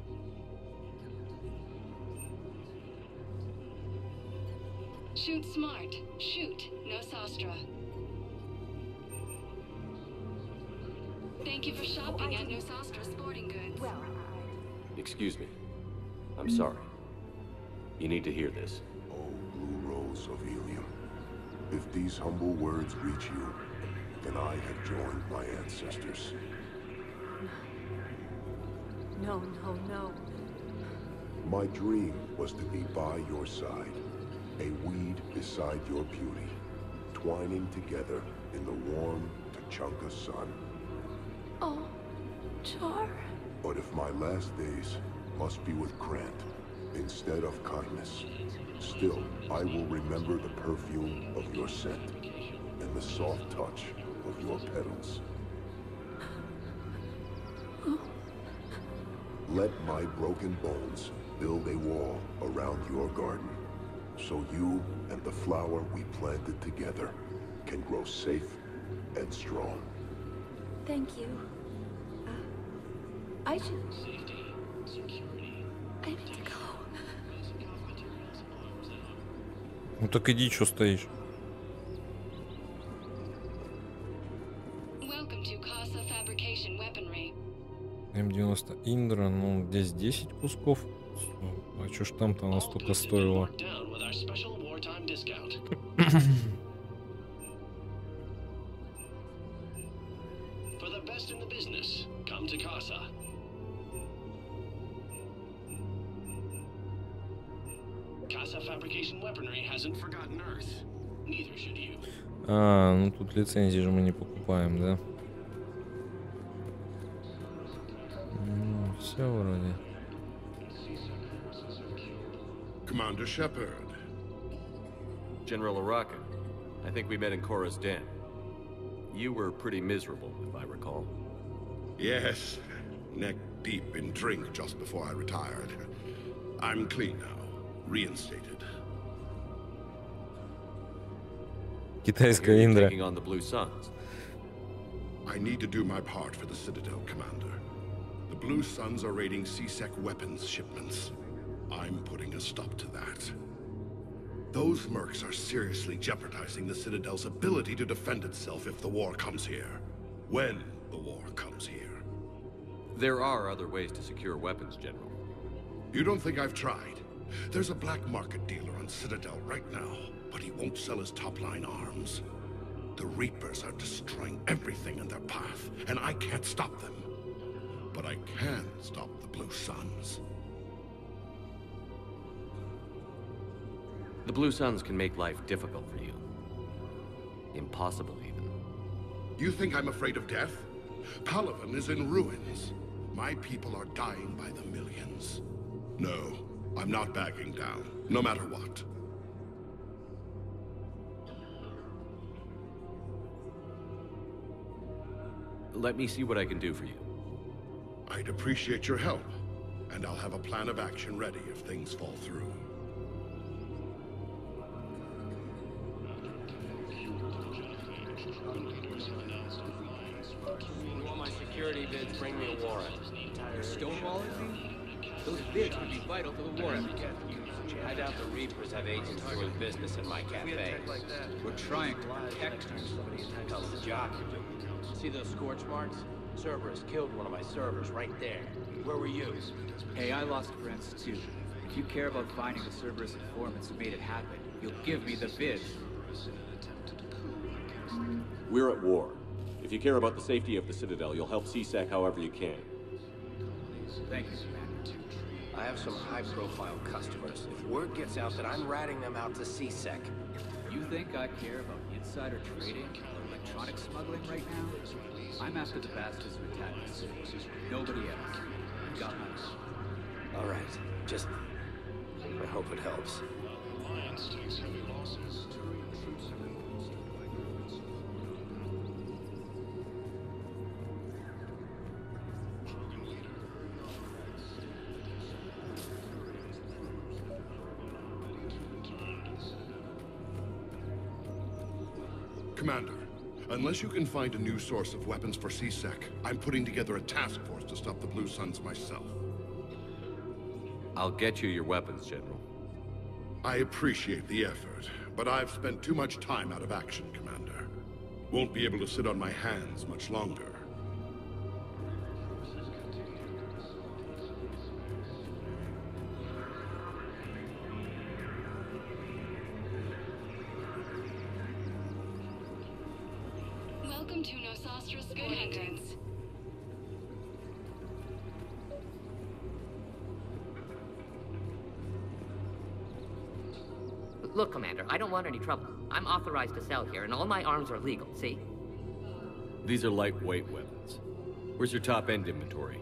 Shoot smart. Shoot Nosastra. Thank you for shopping at Nosastra Sporting Goods. Excuse me. I'm sorry. You need to hear this. Oh, Blue Rose of Helium. If these humble words reach you, then I have joined my ancestors. No, no, no. My dream was to be by your side, a weed beside your beauty, twining together in the warm Tachanka sun. Oh, Char. But if my last days must be with Grant instead of kindness, still I will remember the perfume of your scent and the soft touch of your petals. Let my broken bones build a wall around your garden, so you and the flower we planted together can grow safe and strong. Thank you. I should... I need to go. Ну так иди, что стоишь? Welcome to Casa Fabrication Weaponry. М90 Индра, ну здесь 10 кусков. А чё ж там-то она столько стоила? Down with our special wartime discount. For the best in the business, come to Casa. Casa Fabrication Weaponry hasn't forgotten Earth. Neither should you. А, ну тут лицензии же мы не покупаем, да? Ну, все вроде. Commander Shepard. General Araka, I think we met in Cora's den. You were pretty miserable, if I recall. Yes, neck deep in drink just before I retired. I'm clean now, reinstated. Китайская Индра. Taking on the Blue Suns. I need to do my part for the Citadel, Commander. The Blue Suns are raiding CSEC weapons shipments. I'm putting a stop to that. Those mercs are seriously jeopardizing the Citadel's ability to defend itself if the war comes here. When the war comes here. There are other ways to secure weapons, General. You don't think I've tried? There's a black market dealer on Citadel right now, but he won't sell his top-line arms. The Reapers are destroying everything in their path, and I can't stop them. But I can stop the Blue Suns. The Blue Suns can make life difficult for you. Impossible, even. You think I'm afraid of death? Palaven is in ruins. My people are dying by the millions. No, I'm not backing down, no matter what. Let me see what I can do for you. I'd appreciate your help. and I'll have a plan of action ready if things fall through. You want my security bids, bring me a warrant. Stonewalling me? Those bids would be vital to the war effort. I doubt the Reapers have agents doing business in my cafe. We're trying to protect her. Hell of a job you're doing. See those scorch marks? Cerberus killed one of my servers right there. Where were you? Hey, I lost friends too. If you care about finding the Cerberus informants who made it happen, you'll give me the bids. We're at war. If you care about the safety of the Citadel, you'll help CSEC however you can. Thank you, Commander. I have some high-profile customers. If word gets out that I'm ratting them out to CSEC. You think I care about insider trading or electronic smuggling right now? I'm after the bastards who attacked the city. Nobody else. You got my word. All right. Just... I hope it helps. Alliance takes heavy losses. Commander, unless you can find a new source of weapons for CSEC, I'm putting together a task force to stop the Blue Suns myself. I'll get you your weapons, General. I appreciate the effort, but I've spent too much time out of action, Commander. Won't be able to sit on my hands much longer. Welcome to Nosostra's Good Huntings. Look, Commander, I don't want any trouble. I'm authorized to sell here, and all my arms are legal, see? These are lightweight weapons. Where's your top-end inventory?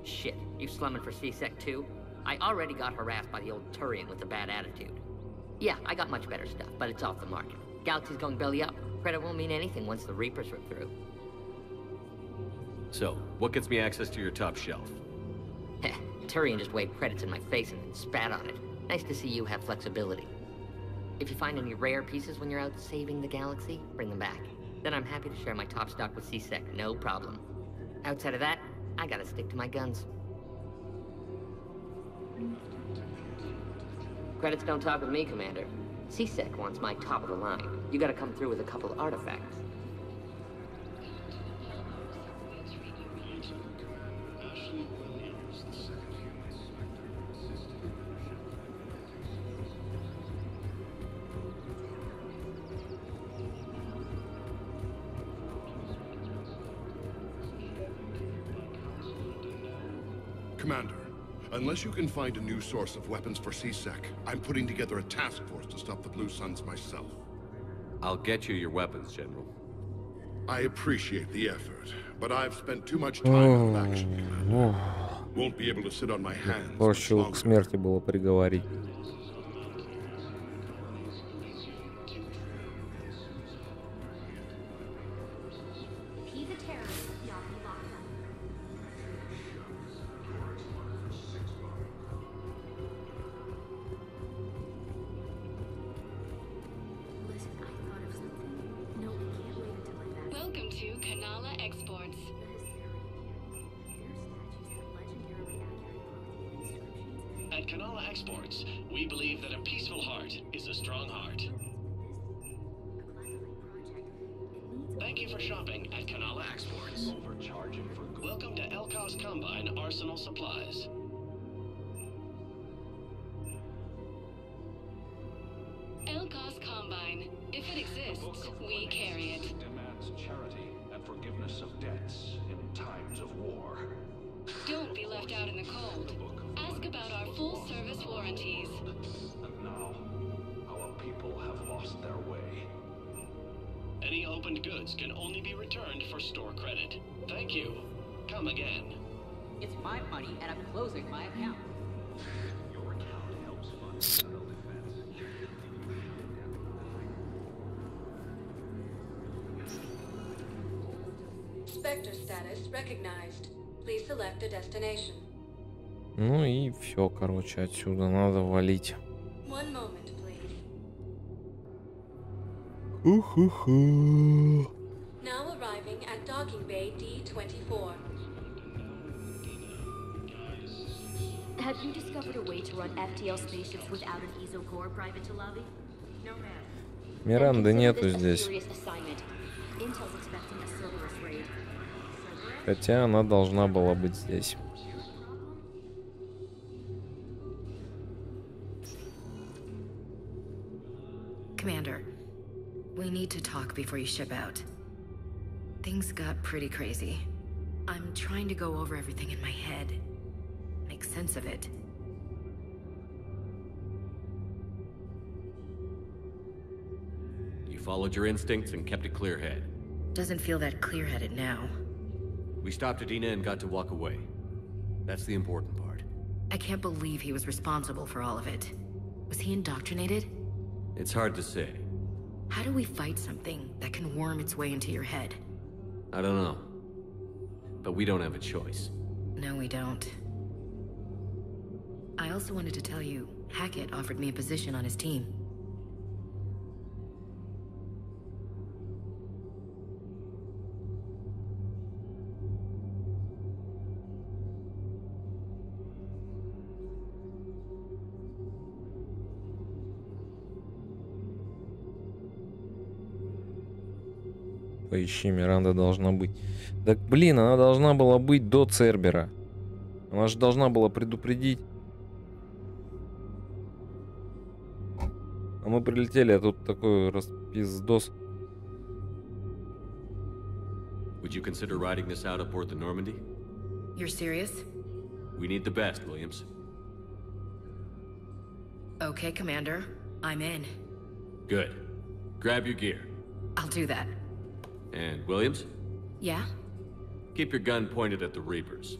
Shit, you slumming for CSEC too? I already got harassed by the old Turian with a bad attitude. Yeah, I got much better stuff, but it's off the market. Galaxy's going belly up. Credit won't mean anything once the Reapers rip through. So, what gets me access to your top shelf? Heh, Turian just waved credits in my face and then spat on it. Nice to see you have flexibility. If you find any rare pieces when you're out saving the galaxy, bring them back. Then I'm happy to share my top stock with CSEC, no problem. Outside of that, I gotta stick to my guns. Credits don't talk with me, Commander. CSEC wants my top of the line. You gotta come through with a couple of artifacts. Commander, unless you can find a new source of weapons for CSEC, I'm putting together a task force to stop the Blue Suns myself. I'll get you your weapons, General. I appreciate the effort, but I've spent too much time out of action, Commander. Won't be able to sit on my hands much Проще к longer. смерти было приговорить. He's a terrorist. Y'all be locked up. Listen, I thought of something. No, we can't wait until I'm back. Welcome to Kanala Exports. At Kanala Exports, we believe that a peaceful heart is a strong heart. Thank you for shopping at Kanala Exports. Overcharging for goods. Welcome to Elkos Combine Arsenal Supplies. Elkos Combine. If it exists, we carry it. Demands charity and forgiveness of debts in times of war. Don't be left out in the cold. Ask about our full-service warranties. And now, our people have lost their way. Any opened goods can only be returned for store credit. Thank you. Come again. It's my money, and I'm closing my account. Your account helps fund citadel defense. Spectre status recognized. Please select a destination. Ну и все, короче, отсюда надо валить. One moment, please. Уху-ху. Now arriving at docking bay D24. Have you discovered a way to run FTL spaceships without an ESO core, Private Chalabi? No, ma'am. Миранды нету здесь. Intel's expecting a Cerberus raid. Хотя она должна была быть здесь. Commander, we need to talk before you ship out. Things got pretty crazy. I'm trying to go over everything in my head. Make sense of it. You followed your instincts and kept a clear head. Doesn't feel that clear-headed now. We stopped Adina and got to walk away. That's the important part. I can't believe he was responsible for all of it. Was he indoctrinated? It's hard to say. How do we fight something that can worm its way into your head? I don't know. But we don't have a choice. No, we don't. I also wanted to tell you, Hackett offered me a position on his team. Поищи, Миранда должна быть. Так, блин, она должна была быть до Цербера. Она же должна была предупредить. А мы прилетели, а тут такой распиздос. Would you consider riding this out aboard the Normandy? You're serious? We need the best, Williams. Okay, Commander. I'm in. Good. Grab your gear. I'll do that. And Williams? Yeah? Keep your gun pointed at the Reapers.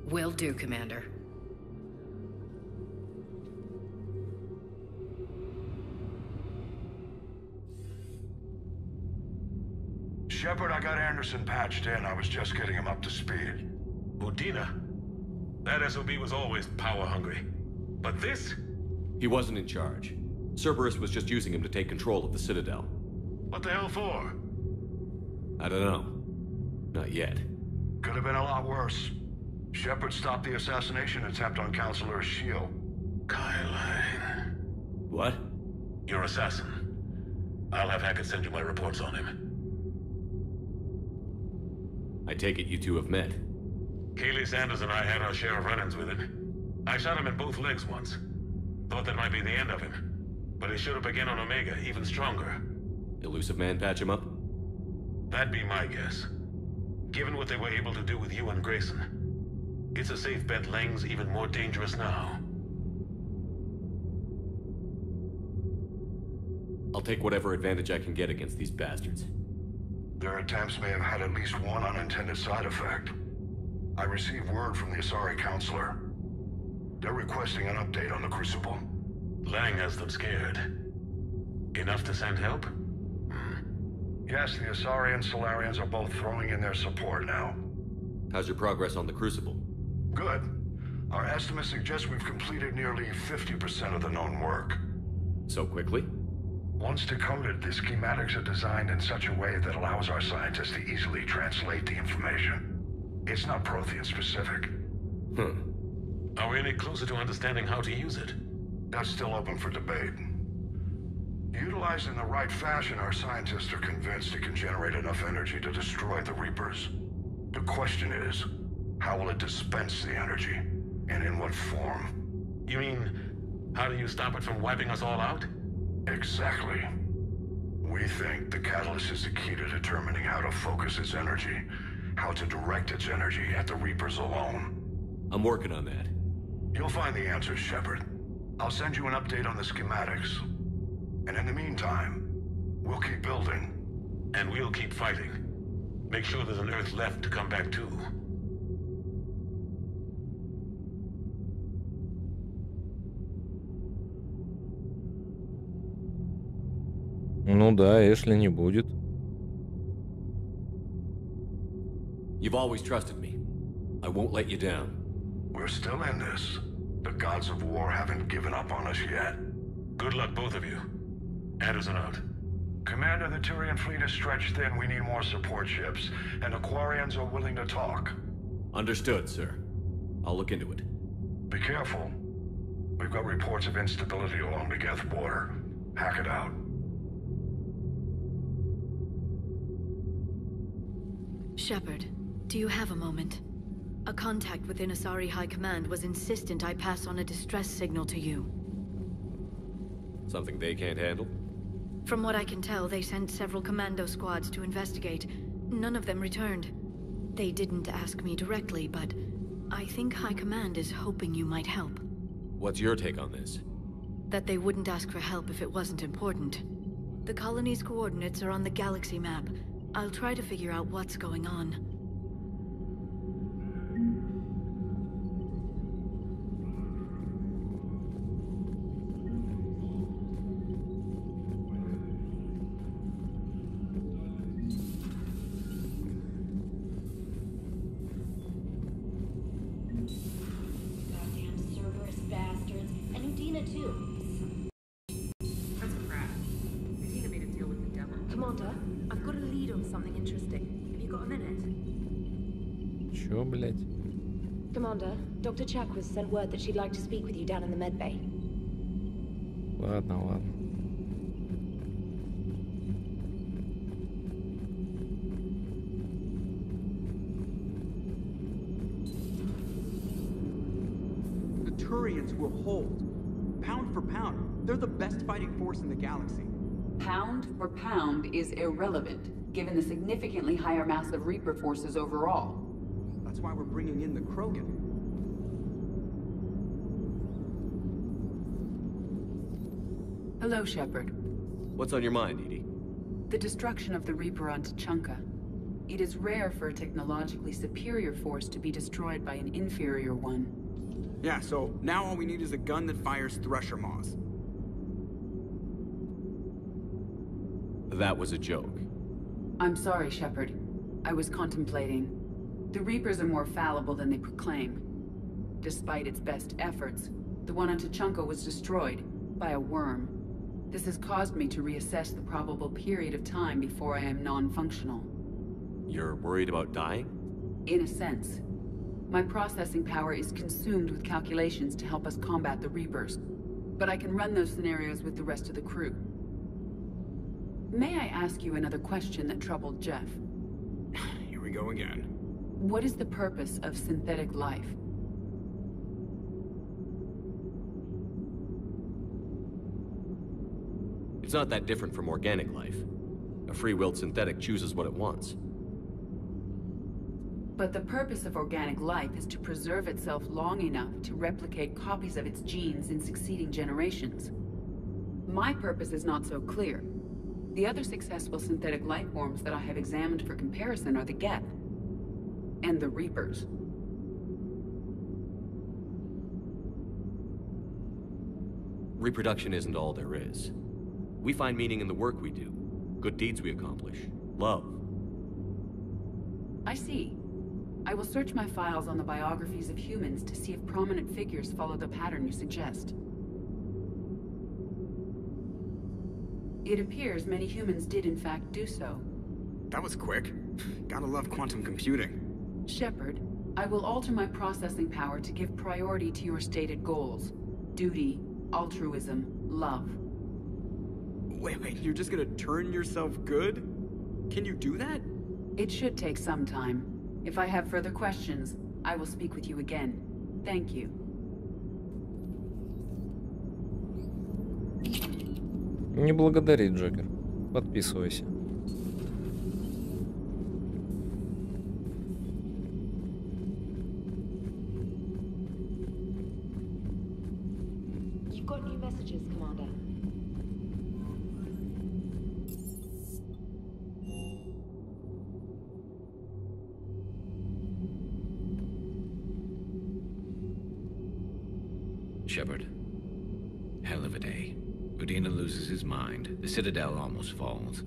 Will do, Commander. Shepard, I got Anderson patched in. I was just getting him up to speed. Udina? That SOB was always power-hungry. But this? He wasn't in charge. Cerberus was just using him to take control of the Citadel. What the hell for? I don't know. Not yet. Could have been a lot worse. Shepard stopped the assassination attempt on Counselor Shield. Kyle. What? Your assassin. I'll have Hackett send you my reports on him. I take it you two have met. Keely Sanders and I had our share of run-ins with him. I shot him in both legs once. Thought that might be the end of him. But he should have begun on Omega, even stronger. Elusive Man patch him up? That'd be my guess. Given what they were able to do with you and Grayson. It's a safe bet Lang's even more dangerous now. I'll take whatever advantage I can get against these bastards. Their attempts may have had at least one unintended side effect. I received word from the Asari Counselor. They're requesting an update on the Crucible. Lang has them scared. Enough to send help? Yes, the Asari and Solarians are both throwing in their support now. How's your progress on the Crucible? Good. Our estimates suggest we've completed nearly 50% of the known work. So quickly? Once decoded, the schematics are designed in such a way that allows our scientists to easily translate the information. It's not Prothean specific. Are we any closer to understanding how to use it? That's still open for debate. Utilized in the right fashion, our scientists are convinced it can generate enough energy to destroy the Reapers. The question is, how will it dispense the energy? And in what form? You mean, how do you stop it from wiping us all out? Exactly. We think the catalyst is the key to determining how to focus its energy, how to direct its energy at the Reapers alone. I'm working on that. You'll find the answers, Shepard. I'll send you an update on the schematics. And in the meantime, we'll keep building. And we'll keep fighting. Make sure there's an Earth left to come back to. Ну да, Эшли не будет. You've always trusted me. I won't let you down. We're still in this. The gods of war haven't given up on us yet. Good luck, both of you. Anderson out. Commander, the Turian fleet is stretched thin. We need more support ships, and Aquarians are willing to talk. Understood, sir. I'll look into it. Be careful. We've got reports of instability along the Geth border. Hack it out. Shepard, do you have a moment? A contact within Asari High Command was insistent I pass on a distress signal to you. Something they can't handle? From what I can tell, they sent several commando squads to investigate. None of them returned. They didn't ask me directly, but I think High Command is hoping you might help. What's your take on this? That they wouldn't ask for help if it wasn't important. The colony's coordinates are on the galaxy map. I'll try to figure out what's going on. Чё, блядь? Commander, Dr. Chakwas sent word that she'd like to speak with you down in the medbay. Ладно, ладно. The Turians will hold. Pound for pound, they're the best fighting force in the galaxy. Pound for pound is irrelevant, given the significantly higher mass of Reaper forces overall. That's why we're bringing in the Krogan. Hello, Shepard. What's on your mind, Edie? The destruction of the Reaper on Tuchanka. It is rare for a technologically superior force to be destroyed by an inferior one. Yeah, so now all we need is a gun that fires Thresher Maws. That was a joke. I'm sorry, Shepard. I was contemplating. The Reapers are more fallible than they proclaim. Despite its best efforts, the one on Tuchanka was destroyed by a worm. This has caused me to reassess the probable period of time before I am non-functional. You're worried about dying? In a sense. My processing power is consumed with calculations to help us combat the Reapers. But I can run those scenarios with the rest of the crew. May I ask you another question that troubled Jeff? Here we go again. What is the purpose of synthetic life? It's not that different from organic life. A free-willed synthetic chooses what it wants. But the purpose of organic life is to preserve itself long enough to replicate copies of its genes in succeeding generations. My purpose is not so clear. The other successful synthetic life forms that I have examined for comparison are the Geth and the Reapers. Reproduction isn't all there is. We find meaning in the work we do, good deeds we accomplish, love. I see. I will search my files on the biographies of humans to see if prominent figures follow the pattern you suggest. It appears many humans did in fact do so. That was quick. Gotta love quantum computing. Shepard, I will alter my processing power to give priority to your stated goals. Duty, altruism, love. Wait, you're just gonna turn yourself good? Can you do that? It should take some time. If I have further questions, I will speak with you again. Thank you. Не благодари, Джокер. Подписывайся. You've got new messages, Commander. Shepard. Hell of a day. Udina loses his mind, the Citadel almost falls,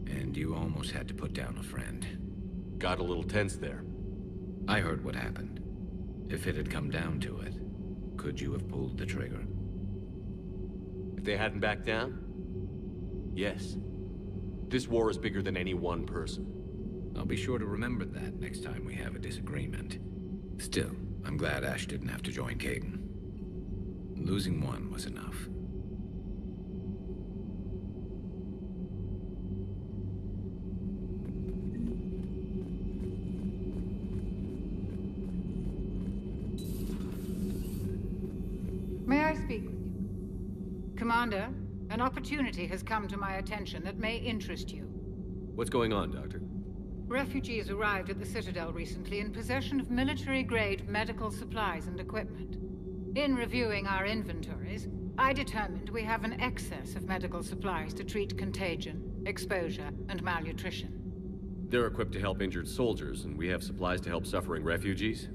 and you almost had to put down a friend. Got a little tense there. I heard what happened. If it had come down to it, could you have pulled the trigger? If they hadn't backed down? Yes. This war is bigger than any one person. I'll be sure to remember that next time we have a disagreement. Still, I'm glad Ash didn't have to join Caden. Losing one was enough. May I speak with you? Commander, an opportunity has come to my attention that may interest you. What's going on, Doctor? Refugees arrived at the Citadel recently in possession of military-grade medical supplies and equipment. In reviewing our inventories, I determined we have an excess of medical supplies to treat contagion, exposure, and malnutrition. They're equipped to help injured soldiers, and we have supplies to help suffering refugees?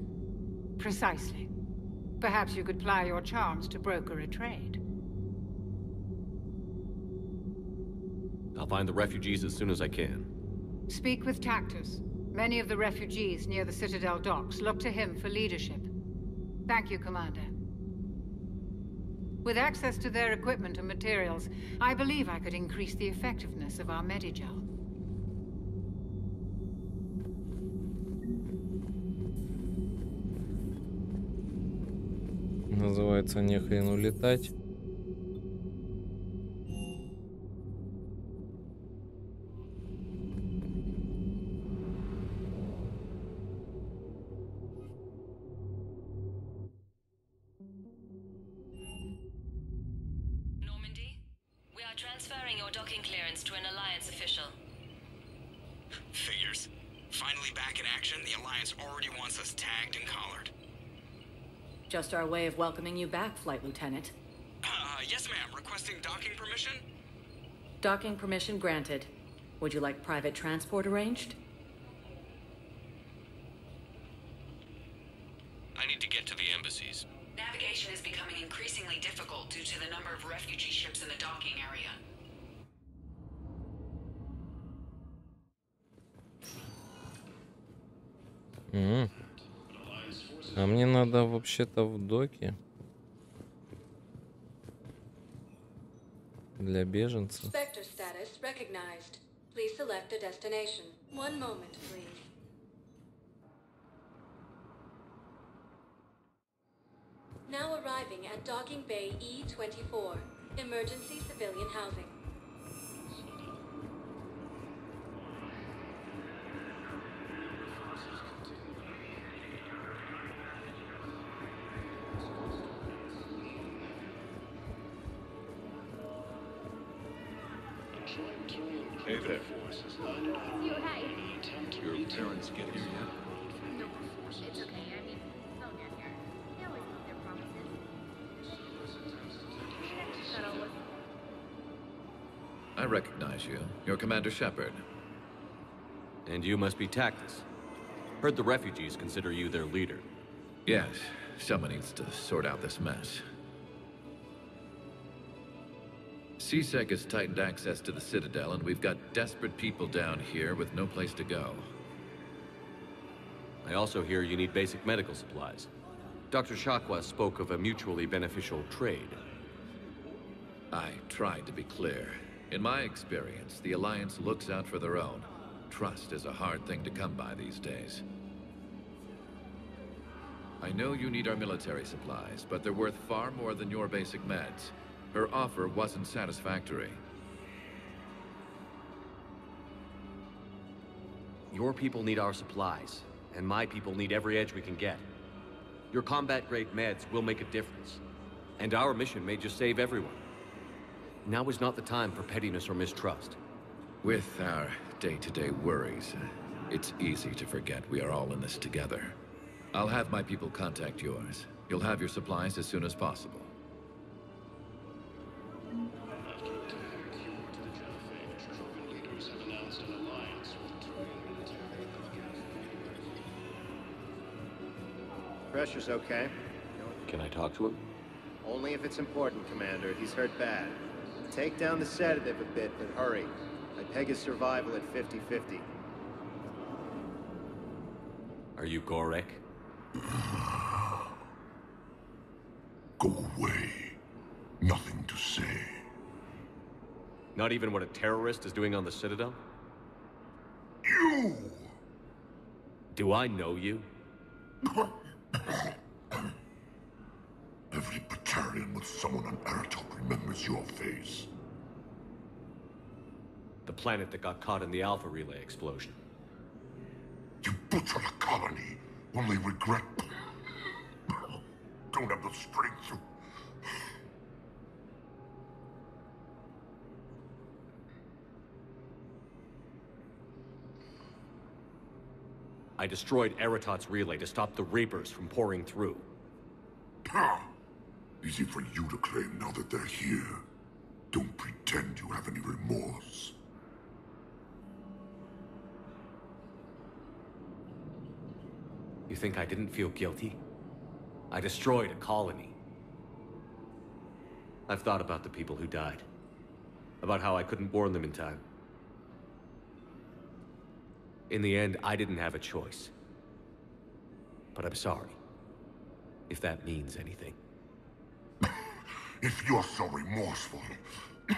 Precisely. Perhaps you could ply your charms to broker a trade. I'll find the refugees as soon as I can. Speak with Tactus. Many of the refugees near the Citadel docks look to him for leadership. Thank you, Commander. With access to their equipment and materials, I believe I could increase the effectiveness of our Medigel. Называется «Нехрен улетать». Transferring your docking clearance to an Alliance official. Figures. Finally back in action, the Alliance already wants us tagged and collared. Just our way of welcoming you back, Flight Lieutenant. Yes ma'am. Requesting docking permission? Docking permission granted. Would you like private transport arranged? I need to get to the embassies. Navigation is becoming increasingly difficult due to the number of refugee ships in the docking area. А мне надо вообще-то в доке для беженцев. Spectre status recognized. Please select a destination. One moment, please. Now arriving at Docking Bay E-24, emergency civilian housing. Hey there. Your parents get here yet? No, it's okay. I mean, they'll get here. They always keep their promises. I recognize you. You're Commander Shepard. And you must be Tactus. Heard the refugees consider you their leader. Yes, someone needs to sort out this mess. CSEC has tightened access to the Citadel, and we've got desperate people down here with no place to go. I also hear you need basic medical supplies. Dr. Shakwa spoke of a mutually beneficial trade. I tried to be clear. In my experience, the Alliance looks out for their own. Trust is a hard thing to come by these days. I know you need our military supplies, but they're worth far more than your basic meds. Her offer wasn't satisfactory. Your people need our supplies, and my people need every edge we can get. Your combat-grade meds will make a difference, and our mission may just save everyone. Now is not the time for pettiness or mistrust. With our day-to-day worries, it's easy to forget we are all in this together. I'll have my people contact yours. You'll have your supplies as soon as possible. Pressure's okay. Can I talk to him? Only if it's important, Commander. He's hurt bad. Take down the sedative a bit, but hurry. I peg his survival at 50-50. Are you Gorek? Not even what a terrorist is doing on the Citadel? You! Do I know you? Every Batarian with someone on Aratok remembers your face. The planet that got caught in the Alpha Relay explosion. You butchered a colony, only regret... Don't have the strength to... I destroyed Eratot's relay to stop the Reapers from pouring through. Easy for you to claim now that they're here. Don't pretend you have any remorse. You think I didn't feel guilty? I destroyed a colony. I've thought about the people who died. About how I couldn't warn them in time. In the end, I didn't have a choice. But I'm sorry. If that means anything. If you're so remorseful... if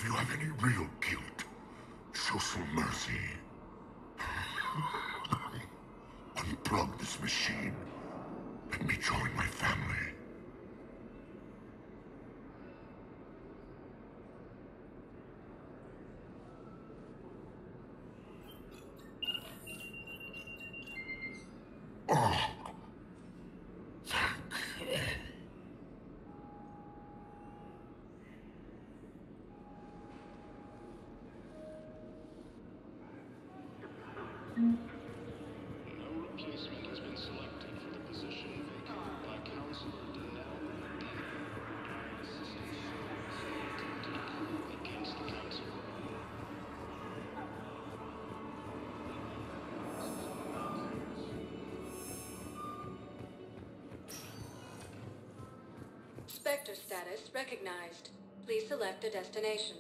you have any real guilt, show some mercy. Unplug this machine. Let me join my family. Oh. Spectre status recognized. Please select a destination.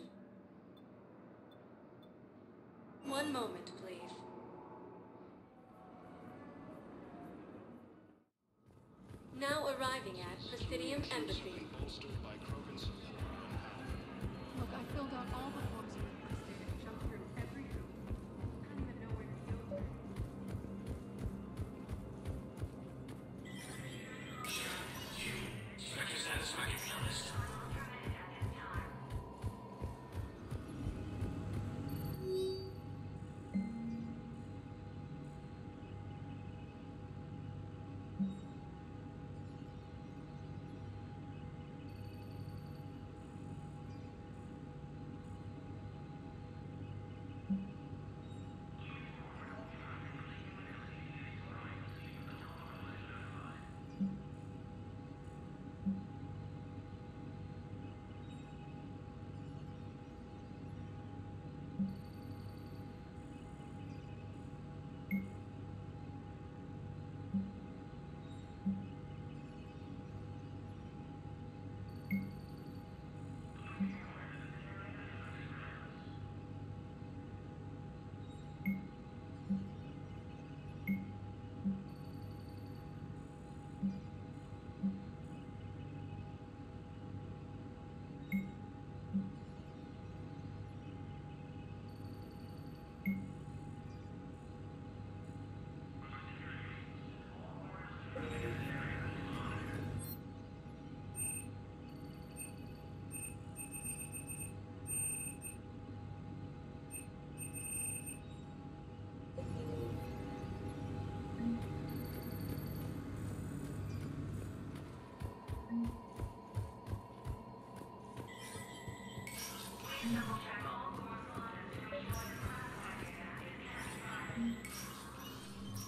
One moment, please. Now arriving at Presidium Embassy. Look, I filled out all the forms you requested and jumped through every hoop. I don't even know where to go. Spectre status recognized.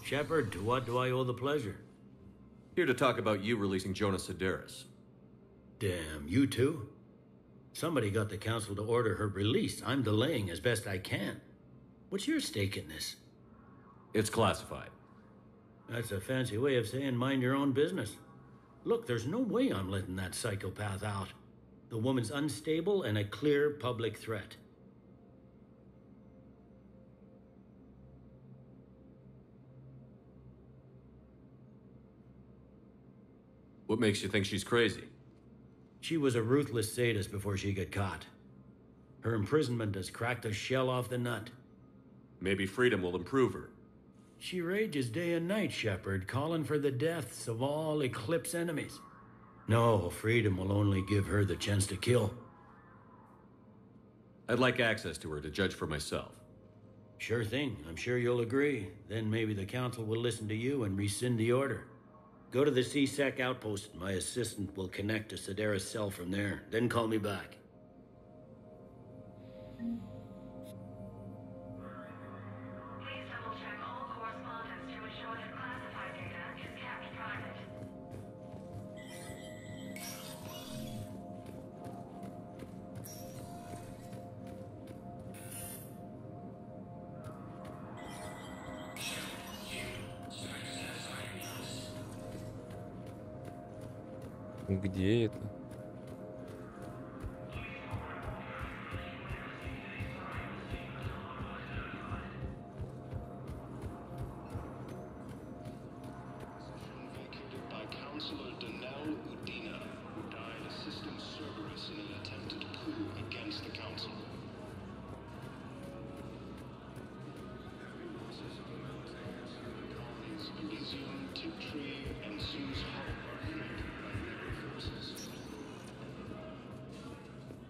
Shepard, to what do I owe the pleasure? Here to talk about you releasing Jonas Sedaris. Damn, you too? Somebody got the council to order her release. I'm delaying as best I can. What's your stake in this? It's classified. That's a fancy way of saying mind your own business. Look, there's no way I'm letting that psychopath out. The woman's unstable and a clear public threat. What makes you think she's crazy? She was a ruthless sadist before she got caught. Her imprisonment has cracked the shell off the nut. Maybe freedom will improve her. She rages day and night, Shepard, calling for the deaths of all Eclipse enemies. No, freedom will only give her the chance to kill. I'd like access to her to judge for myself. Sure thing. I'm sure you'll agree. Then maybe the Council will listen to you and rescind the order. Go to the C-Sec outpost. My assistant will connect to Sedera's cell from there. Then call me back. Где это?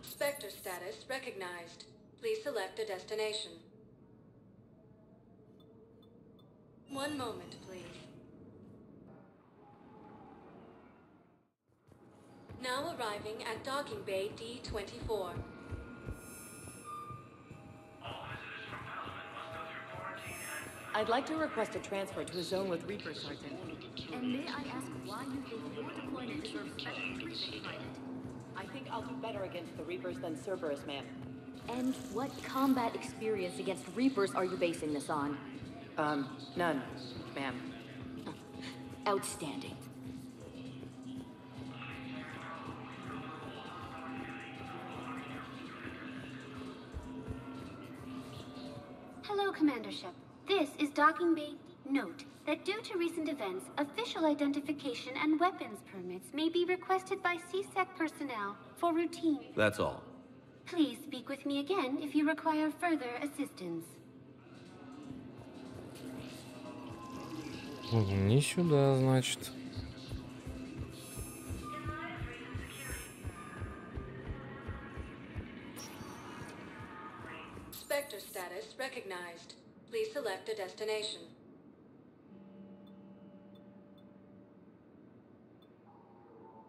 Spectre status recognized. Please select a destination. One moment, please. Now arriving at docking bay D-24. I'd like to request a transfer to a zone with Reaper, Sergeant. And may I ask why you think your deployment deserves special treatment, Pilot? I think I'll do better against the Reapers than Cerberus, ma'am. And what combat experience against Reapers are you basing this on? None, ma'am. Outstanding. Hello, Commander Shep. This is Docking Bay. Note that due to recent events, official identification and weapons permits may be requested by C-Sec personnel for routine. That's all. Please speak with me again if you require further assistance. Не сюда, значит. Spectre status recognized. Please select a destination.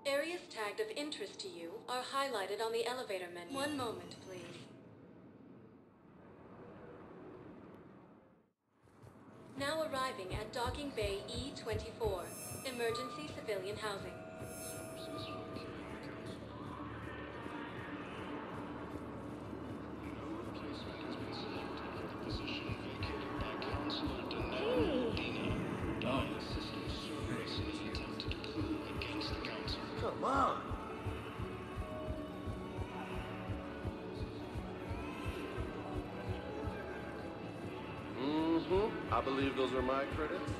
Areas tagged of interest to you are highlighted on the elevator menu. One moment, please. Now arriving at Docking Bay E-24, emergency civilian housing. Come on! I believe those are my credits.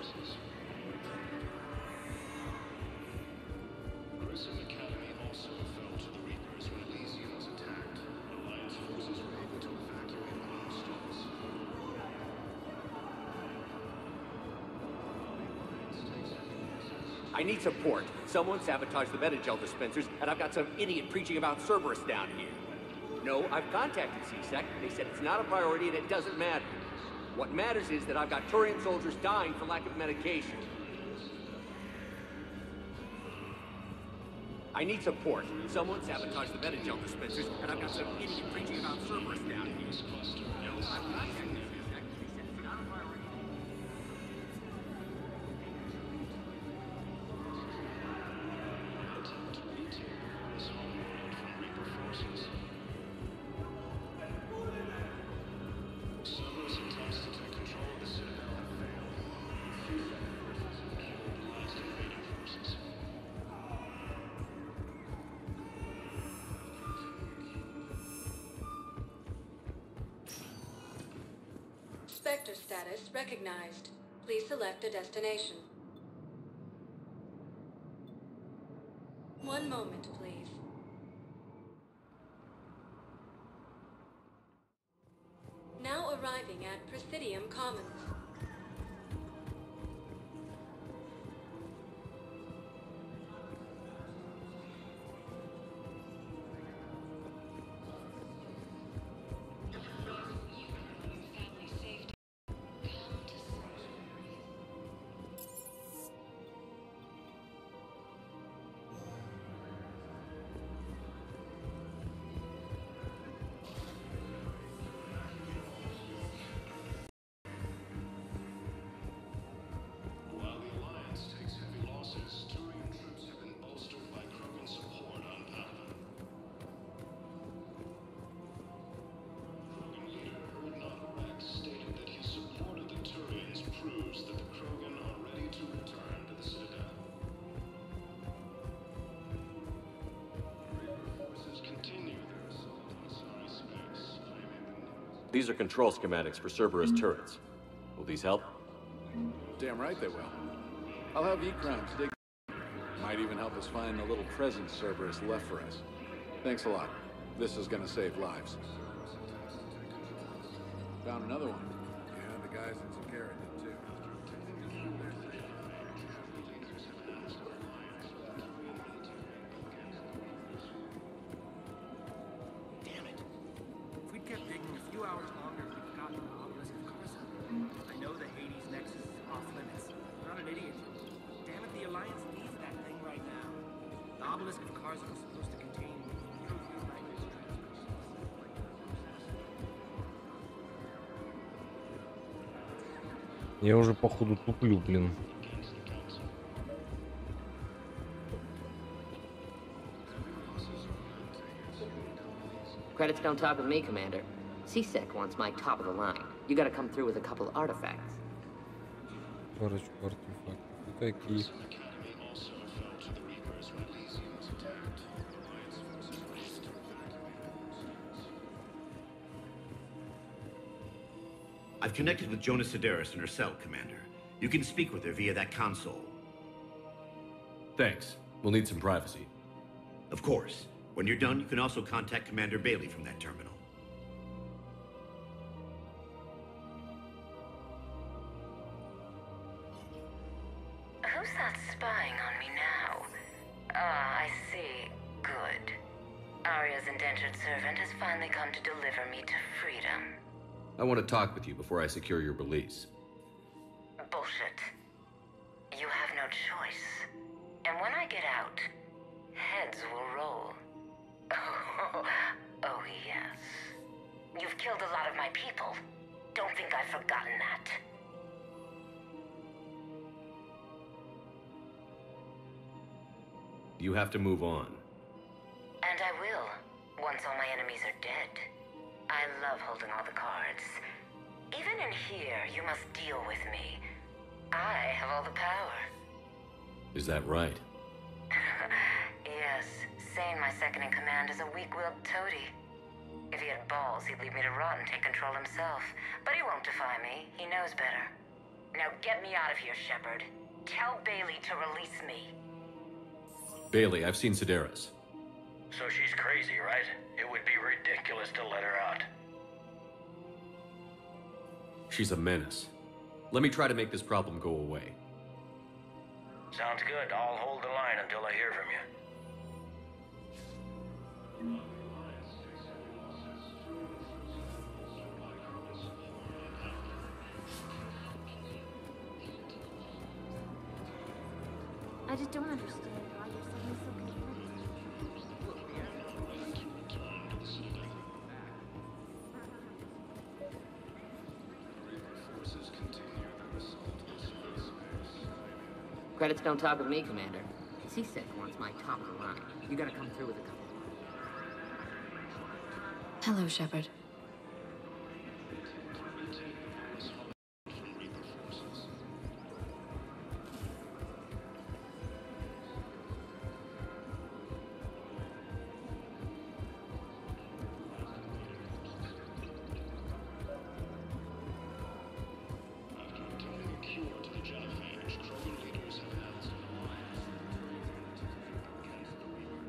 Grissom Academy also fell to the Reapers when Elysium was attacked. Alliance forces were able to evacuate all stores. I need support. Someone sabotaged the Metagel dispensers, and I've got some idiot preaching about Cerberus down here. No, I've contacted C-Sec. They said it's not a priority and it doesn't matter. What matters is that I've got Turian soldiers dying for lack of medication. I need support. Someone sabotaged the Metagel dispensers, and I've got some idiot preaching about Cerberus down here. No, I've contacted C-Sec. They said it's not a priority. Cerberus attempts to take control of the Citadel have failed. Forces have killed the last invading forces. Spectre status recognized. Please select a destination. One moment, please. Now arriving at Presidium Commons. While the Alliance takes heavy losses, Turian troops have been bolstered by Krogan support on Papa. Krogan leader Erdnot Rex stated that his support of the Turians proves that the Krogan are ready to return to the Citadel. Reaper forces continue their assault on Asari space, claiming the These are control schematics for Cerberus turrets. Will these help? Damn right they will. I'll have E-Crimes dig. Might even help us find the little present Cerberus left for us. Thanks a lot. This is gonna save lives. Found another one. Yeah, the guys in Zakara did too. Damn it. If we'd kept digging a few hours longer, we'd gotten the obelisk of Carson. I know the Hades nexus is off limits. I'm not an idiot. Damn it, the Alliance needs that thing right now. The obelisk of Carson was supposed to contain Я уже походу туплю, блин. Credits don't talk with me, Commander. CSEC wants my top of the line. You gotta come through with a couple artifacts. Парочку артефактов. Какие? I've connected with Jonas Sedaris in her cell, Commander. You can speak with her via that console. Thanks. We'll need some privacy. Of course. When you're done, you can also contact Commander Bailey from that terminal. Who's that spying on me now? Ah, I see. Good. Arya's indentured servant has finally come to deliver me to freedom. I want to talk with you before I secure your release. Bullshit. You have no choice. And when I get out, heads will roll. Oh, yes. You've killed a lot of my people. Don't think I've forgotten that. You have to move on. And I will, once all my enemies are dead. I love holding all the cards. Even in here, you must deal with me. I have all the power. Is that right? Yes, Sane, my second-in-command, is a weak-willed toady. If he had balls, he'd leave me to rot and take control himself. But he won't defy me. He knows better. Now get me out of here, Shepard. Tell Bailey to release me. Bailey, I've seen Sedaris. So she's crazy, right? It would be ridiculous to let her out. She's a menace. Let me try to make this problem go away. Sounds good. I'll hold the line until I hear from you. I just don't understand why you're suddenly so conflicted. Credits don't talk with me, Commander. CSEC wants my top of the line. You gotta come through with a couple. Hello, Shepard.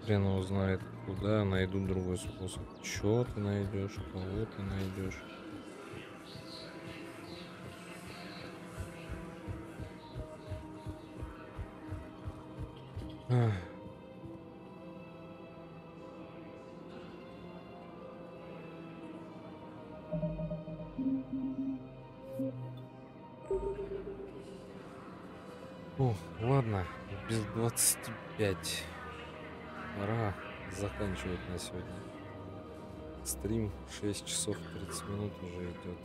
Хрен его знает, куда найду другой способ. Чё ты найдешь, кого ты найдешь. О, ладно, без 25. Пора заканчивать на сегодня. Стрим 6 часов 30 минут уже идет,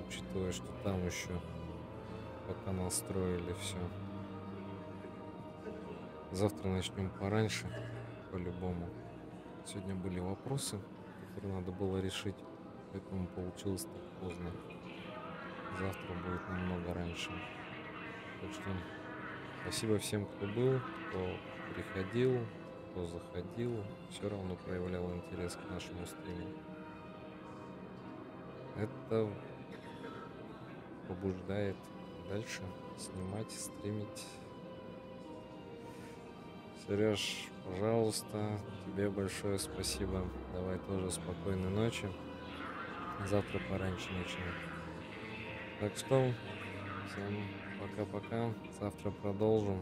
учитывая, что там еще пока настроили все. Завтра начнем пораньше, по-любому. Сегодня были вопросы, которые надо было решить, поэтому получилось так поздно. Завтра будет намного раньше. Так что спасибо всем, кто был, кто приходил, кто заходил, все равно проявлял интерес к нашему стриму. Это побуждает дальше снимать, стримить. Сереж, пожалуйста, тебе большое спасибо. Давай тоже спокойной ночи. Завтра пораньше начнем. Так что, всем пока-пока. Завтра продолжим.